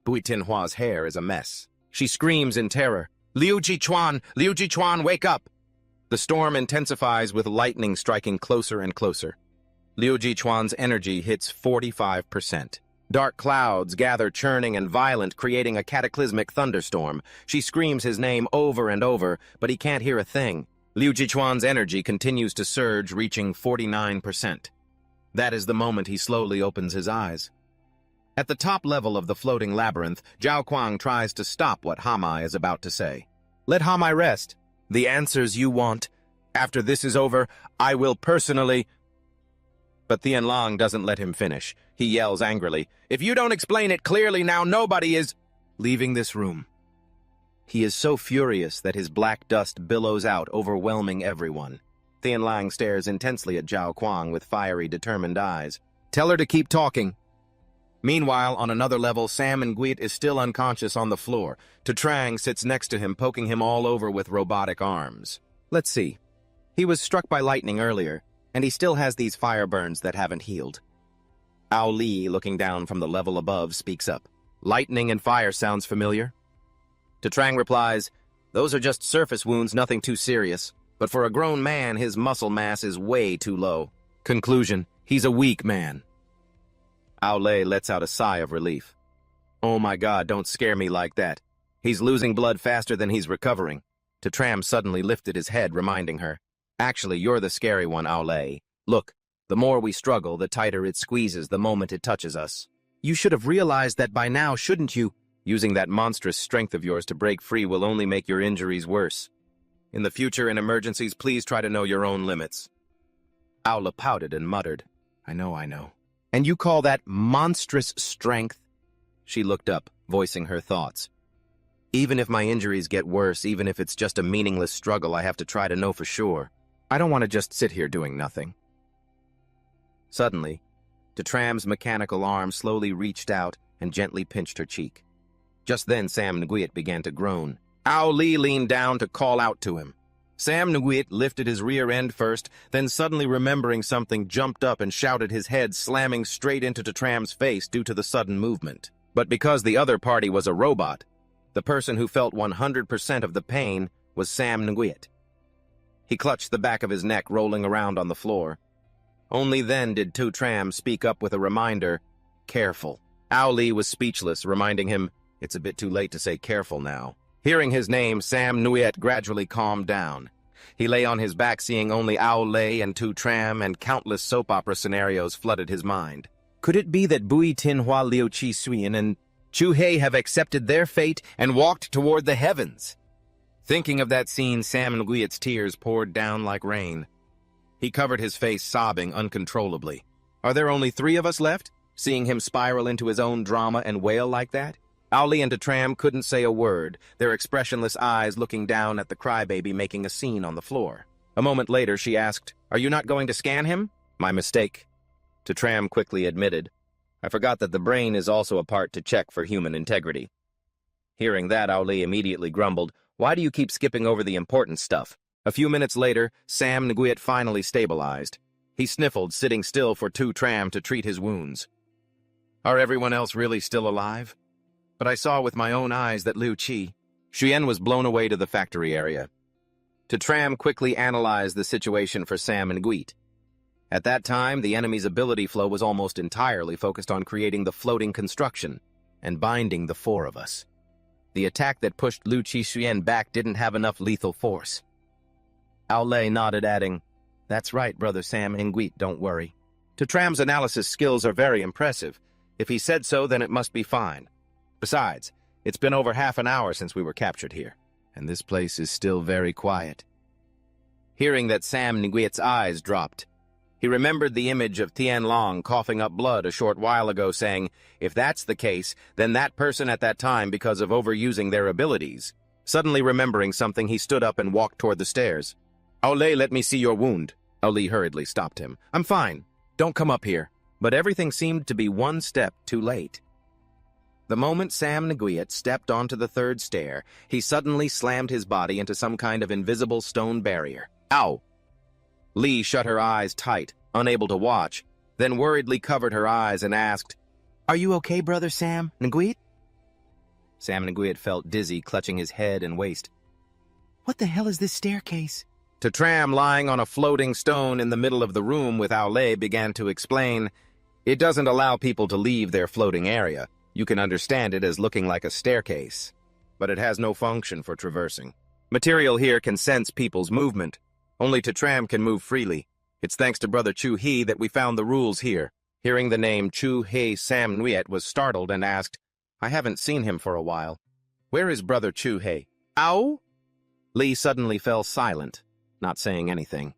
Bui Tinhua's hair is a mess. She screams in terror. Liu Jichuan, wake up! The storm intensifies with lightning striking closer and closer. Liu Jichuan's energy hits 45%. Dark clouds gather, churning and violent, creating a cataclysmic thunderstorm. She screams his name over and over, but he can't hear a thing. Liu Jichuan's energy continues to surge, reaching 49%. That is the moment he slowly opens his eyes. At the top level of the floating labyrinth, Zhao Kuang tries to stop what Hamai is about to say. Let Hamai rest. The answers you want. After this is over, I will personally... But Tianlang doesn't let him finish. He yells angrily, If you don't explain it clearly now, nobody is... leaving this room. He is so furious that his black dust billows out, overwhelming everyone. Tianlang stares intensely at Zhao Kuang with fiery, determined eyes. Tell her to keep talking. Meanwhile, on another level, Sam Nguyen is still unconscious on the floor. Trang sits next to him, poking him all over with robotic arms. Let's see. He was struck by lightning earlier, and he still has these fire burns that haven't healed. Ao Li, looking down from the level above, speaks up. Lightning and fire sounds familiar? Trang replies, Those are just surface wounds, nothing too serious. But for a grown man, his muscle mass is way too low. Conclusion, he's a weak man. Ao Lei lets out a sigh of relief. Oh my God, don't scare me like that. He's losing blood faster than he's recovering. Tram suddenly lifted his head, reminding her. Actually, you're the scary one, Ao Lei. Look, the more we struggle, the tighter it squeezes the moment it touches us. You should have realized that by now, shouldn't you? Using that monstrous strength of yours to break free will only make your injuries worse. In the future, in emergencies, please try to know your own limits. Aula pouted and muttered, I know. And you call that monstrous strength? She looked up, voicing her thoughts. Even if my injuries get worse, even if it's just a meaningless struggle, I have to try to know for sure. I don't want to just sit here doing nothing. Suddenly, Tram's mechanical arm slowly reached out and gently pinched her cheek. Just then, Sam Nguyen began to groan. Ao Li leaned down to call out to him. Sam Nguyen lifted his rear end first, then suddenly remembering something, jumped up and shouted, his head slamming straight into Tram's face due to the sudden movement. But because the other party was a robot, the person who felt 100% of the pain was Sam Nguyen. He clutched the back of his neck, rolling around on the floor. Only then did Tram speak up with a reminder, careful. Ao Li was speechless, reminding him, it's a bit too late to say careful now. Hearing his name, Sam Nguyen gradually calmed down. He lay on his back, seeing only Ao Lei and Tram, and countless soap opera scenarios flooded his mind. Could it be that Bui Tinhua, Liu Chi Suyen, and Chu Hei have accepted their fate and walked toward the heavens? Thinking of that scene, Sam Nguyen's tears poured down like rain. He covered his face, sobbing uncontrollably. Are there only 3 of us left? Seeing him spiral into his own drama and wail like that? Ao Li and Tram couldn't say a word, their expressionless eyes looking down at the crybaby making a scene on the floor. A moment later, she asked, Are you not going to scan him? My mistake. Tram quickly admitted, I forgot that the brain is also a part to check for human integrity. Hearing that, Ao Li immediately grumbled, Why do you keep skipping over the important stuff? A few minutes later, Sam Nguyen finally stabilized. He sniffled, sitting still for Tram to treat his wounds. Are everyone else really still alive? But I saw with my own eyes that Liu Qi... Xuyen was blown away to the factory area. Tram quickly analyzed the situation for Sam and Guit. At that time, the enemy's ability flow was almost entirely focused on creating the floating construction and binding the four of us. The attack that pushed Lu Qixuan back didn't have enough lethal force. Aolei nodded, adding, "That's right, Brother Sam and Guit, don't worry. Tram's analysis skills are very impressive. If he said so, then it must be fine. Besides, it's been over half an hour since we were captured here, and this place is still very quiet." Hearing that, Sam Nguyen's eyes dropped. He remembered the image of Tian Long coughing up blood a short while ago, saying, if that's the case, then that person at that time, because of overusing their abilities. Suddenly remembering something, he stood up and walked toward the stairs. "Aolei, let me see your wound." Aolei hurriedly stopped him. "I'm fine. Don't come up here." But everything seemed to be one step too late. The moment Sam Nguyen stepped onto the third stair, he suddenly slammed his body into some kind of invisible stone barrier. Ow! Lee shut her eyes tight, unable to watch, then worriedly covered her eyes and asked, "Are you okay, Brother Sam Nguyen?" Sam Nguyen felt dizzy, clutching his head and waist. "What the hell is this staircase?" Tram, lying on a floating stone in the middle of the room with Aolei, began to explain, "It doesn't allow people to leave their floating area. You can understand it as looking like a staircase, but it has no function for traversing. Material here can sense people's movement. Only Tram can move freely. It's thanks to Brother Chu He that we found the rules here." Hearing the name Chu He, Sam Nguyen was startled and asked, "I haven't seen him for a while. Where is Brother Chu He?" "Ow?" Lee suddenly fell silent, not saying anything.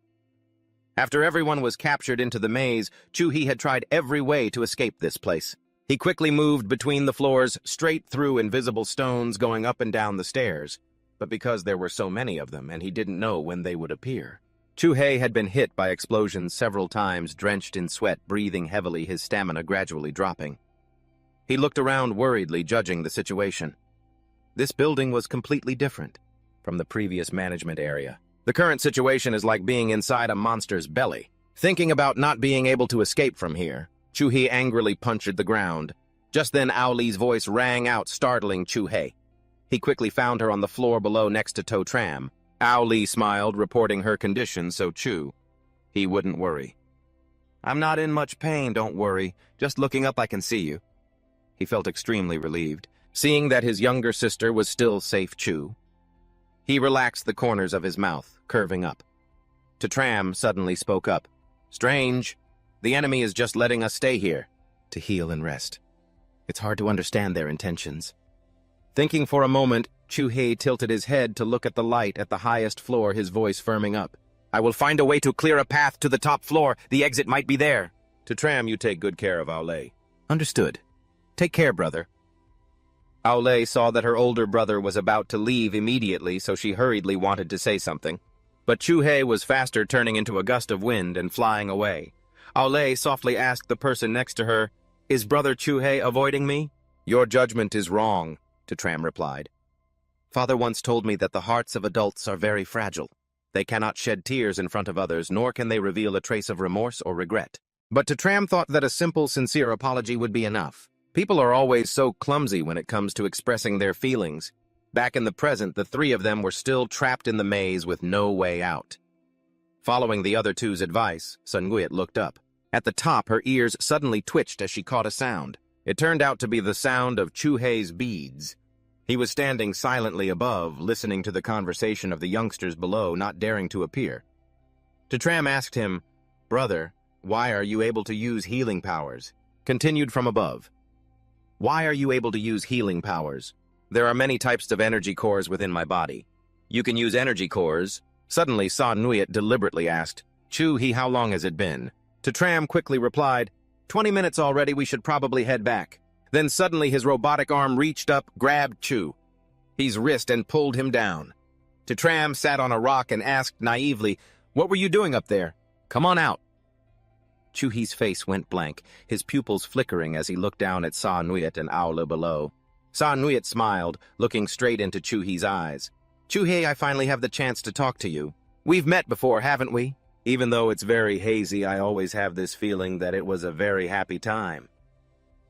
After everyone was captured into the maze, Chu He had tried every way to escape this place. He quickly moved between the floors, straight through invisible stones going up and down the stairs. But because there were so many of them and he didn't know when they would appear. Chu He had been hit by explosions several times, drenched in sweat, breathing heavily, his stamina gradually dropping. He looked around worriedly, judging the situation. This building was completely different from the previous management area. The current situation is like being inside a monster's belly. Thinking about not being able to escape from here, Chu He angrily punctured the ground. Just then Aolei's voice rang out, startling Chu He. He quickly found her on the floor below next to Tram. Aolei smiled, reporting her condition, so he wouldn't worry. "I'm not in much pain, don't worry. Just looking up I can see you." He felt extremely relieved, seeing that his younger sister was still safe. He relaxed the corners of his mouth, curving up. Tram suddenly spoke up. "Strange. The enemy is just letting us stay here, to heal and rest. It's hard to understand their intentions." Thinking for a moment, Chu He tilted his head to look at the light at the highest floor, his voice firming up. "I will find a way to clear a path to the top floor. The exit might be there." Tram, you take good care of Aolei." "Understood. Take care, brother." Aolei saw that her older brother was about to leave immediately, so she hurriedly wanted to say something. But Chu He was faster, turning into a gust of wind and flying away. Aolei softly asked the person next to her, "Is Brother Chu He avoiding me?" "Your judgment is wrong," Tram replied. "Father once told me that the hearts of adults are very fragile. They cannot shed tears in front of others, nor can they reveal a trace of remorse or regret." But Tram thought that a simple, sincere apology would be enough. People are always so clumsy when it comes to expressing their feelings. Back in the present, the three of them were still trapped in the maze with no way out. Following the other two's advice, Sun Nguyen looked up. At the top, her ears suddenly twitched as she caught a sound. It turned out to be the sound of Chu He's beads. He was standing silently above, listening to the conversation of the youngsters below, not daring to appear. Tram asked him, "Brother, why are you able to use healing powers?" Continued from above. "Why are you able to use healing powers?" "There are many types of energy cores within my body. You can use energy cores." Suddenly, Sa Nuyet deliberately asked, "Chu He, how long has it been?" Tram quickly replied, 20 minutes already, we should probably head back." Then suddenly his robotic arm reached up, grabbed Chu He's wrist and pulled him down. Tram sat on a rock and asked naively, "What were you doing up there? Come on out." Chu He's face went blank, his pupils flickering as he looked down at Sa Nuyet and Aula below. Sa Nuyet smiled, looking straight into Chu He's eyes. "Chu He, I finally have the chance to talk to you. We've met before, haven't we? Even though it's very hazy, I always have this feeling that it was a very happy time."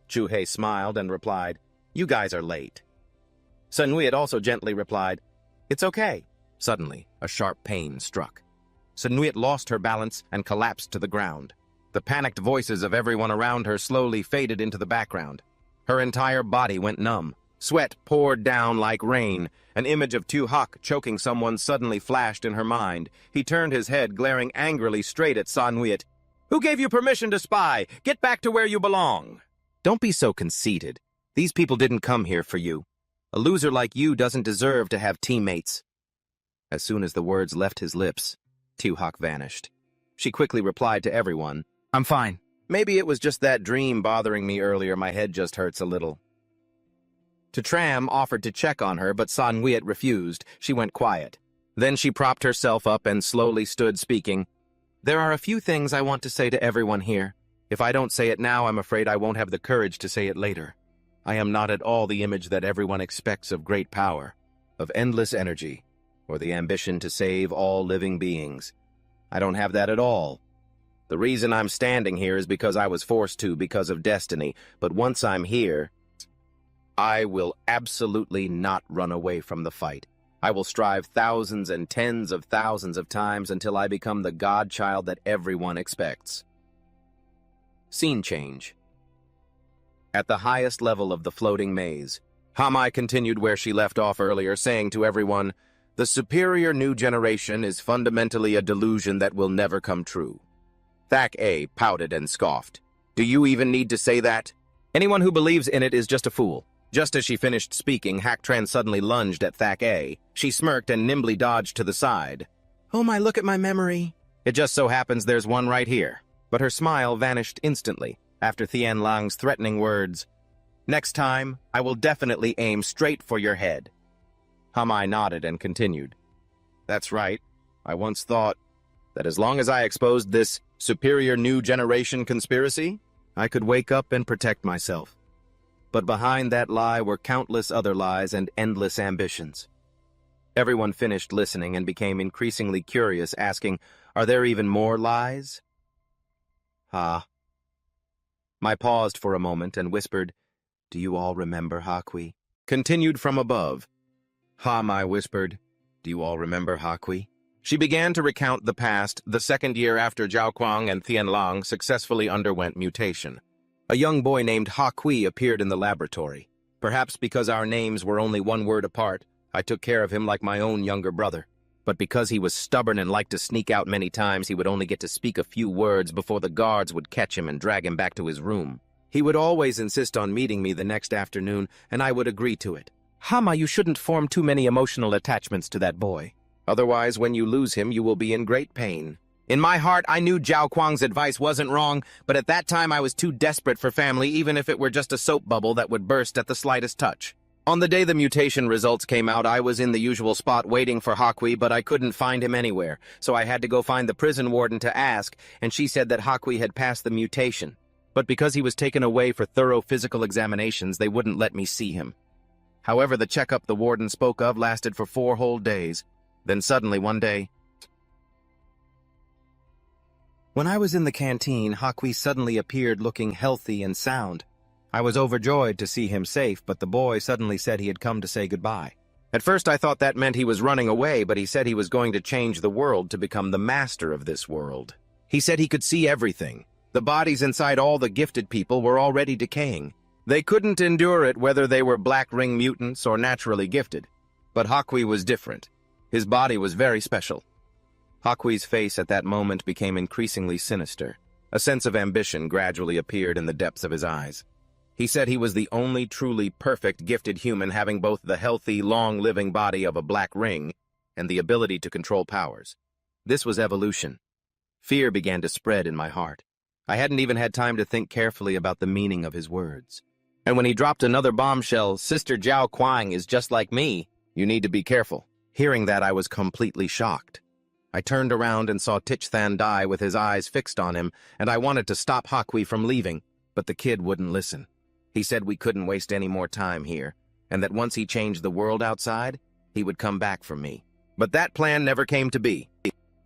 Chu He smiled and replied, "You guys are late." Sun also gently replied, "It's okay." Suddenly, a sharp pain struck. Sun lost her balance and collapsed to the ground. The panicked voices of everyone around her slowly faded into the background. Her entire body went numb. Sweat poured down like rain. An image of Hak choking someone suddenly flashed in her mind. He turned his head, glaring angrily straight at Sun. "Who gave you permission to spy? Get back to where you belong." "Don't be so conceited. These people didn't come here for you. A loser like you doesn't deserve to have teammates." As soon as the words left his lips, Hak vanished. She quickly replied to everyone, "I'm fine. Maybe it was just that dream bothering me earlier. My head just hurts a little." Tram offered to check on her, but Sun refused. She went quiet. Then she propped herself up and slowly stood speaking. "There are a few things I want to say to everyone here. If I don't say it now, I'm afraid I won't have the courage to say it later. I am not at all the image that everyone expects of great power, of endless energy, or the ambition to save all living beings. I don't have that at all. The reason I'm standing here is because I was forced to because of destiny, but once I'm here, I will absolutely not run away from the fight. I will strive thousands and tens of thousands of times until I become the godchild that everyone expects." Scene change. At the highest level of the floating maze, Hamai continued where she left off earlier, saying to everyone, "The superior new generation is fundamentally a delusion that will never come true." Thak A pouted and scoffed. "Do you even need to say that? Anyone who believes in it is just a fool." Just as she finished speaking, Haktran suddenly lunged at Thak A. She smirked and nimbly dodged to the side. "Oh my, look at my memory. It just so happens there's one right here." But her smile vanished instantly after Thian Lang's threatening words. "Next time, I will definitely aim straight for your head." Hamai nodded and continued. "That's right. I once thought that as long as I exposed this superior new generation conspiracy, I could wake up and protect myself. But behind that lie were countless other lies and endless ambitions." Everyone finished listening and became increasingly curious, asking, "Are there even more lies?" "Ah." I paused for a moment and whispered, "Do you all remember Hakui?" Continued from above. Hamai whispered, "Do you all remember Hakui?" She began to recount the past, the second year after Zhao Kuang and Thian Lang successfully underwent mutation. A young boy named Hakui appeared in the laboratory. Perhaps because our names were only one word apart, I took care of him like my own younger brother. But because he was stubborn and liked to sneak out many times, he would only get to speak a few words before the guards would catch him and drag him back to his room. He would always insist on meeting me the next afternoon, and I would agree to it. "Hama, you shouldn't form too many emotional attachments to that boy. Otherwise, when you lose him, you will be in great pain." In my heart, I knew Zhao Kuang's advice wasn't wrong, but at that time I was too desperate for family, even if it were just a soap bubble that would burst at the slightest touch. On the day the mutation results came out, I was in the usual spot waiting for Hakui, but I couldn't find him anywhere, so I had to go find the prison warden to ask, and she said that Hakui had passed the mutation. But because he was taken away for thorough physical examinations, they wouldn't let me see him. However, the checkup the warden spoke of lasted for 4 whole days. Then suddenly, one day, when I was in the canteen, Hakui suddenly appeared looking healthy and sound. I was overjoyed to see him safe, but the boy suddenly said he had come to say goodbye. At first I thought that meant he was running away, but he said he was going to change the world to become the master of this world. He said he could see everything. The bodies inside all the gifted people were already decaying. They couldn't endure it whether they were black ring mutants or naturally gifted. But Hakui was different. His body was very special. Hakui's face at that moment became increasingly sinister. A sense of ambition gradually appeared in the depths of his eyes. He said he was the only truly perfect gifted human, having both the healthy, long-living body of a black ring and the ability to control powers. This was evolution. Fear began to spread in my heart. I hadn't even had time to think carefully about the meaning of his words. And when he dropped another bombshell, "Sister Zhao Kuang is just like me. You need to be careful." Hearing that, I was completely shocked. I turned around and saw Tichthan die with his eyes fixed on him, and I wanted to stop Hakui from leaving, but the kid wouldn't listen. He said we couldn't waste any more time here, and that once he changed the world outside, he would come back for me. But that plan never came to be.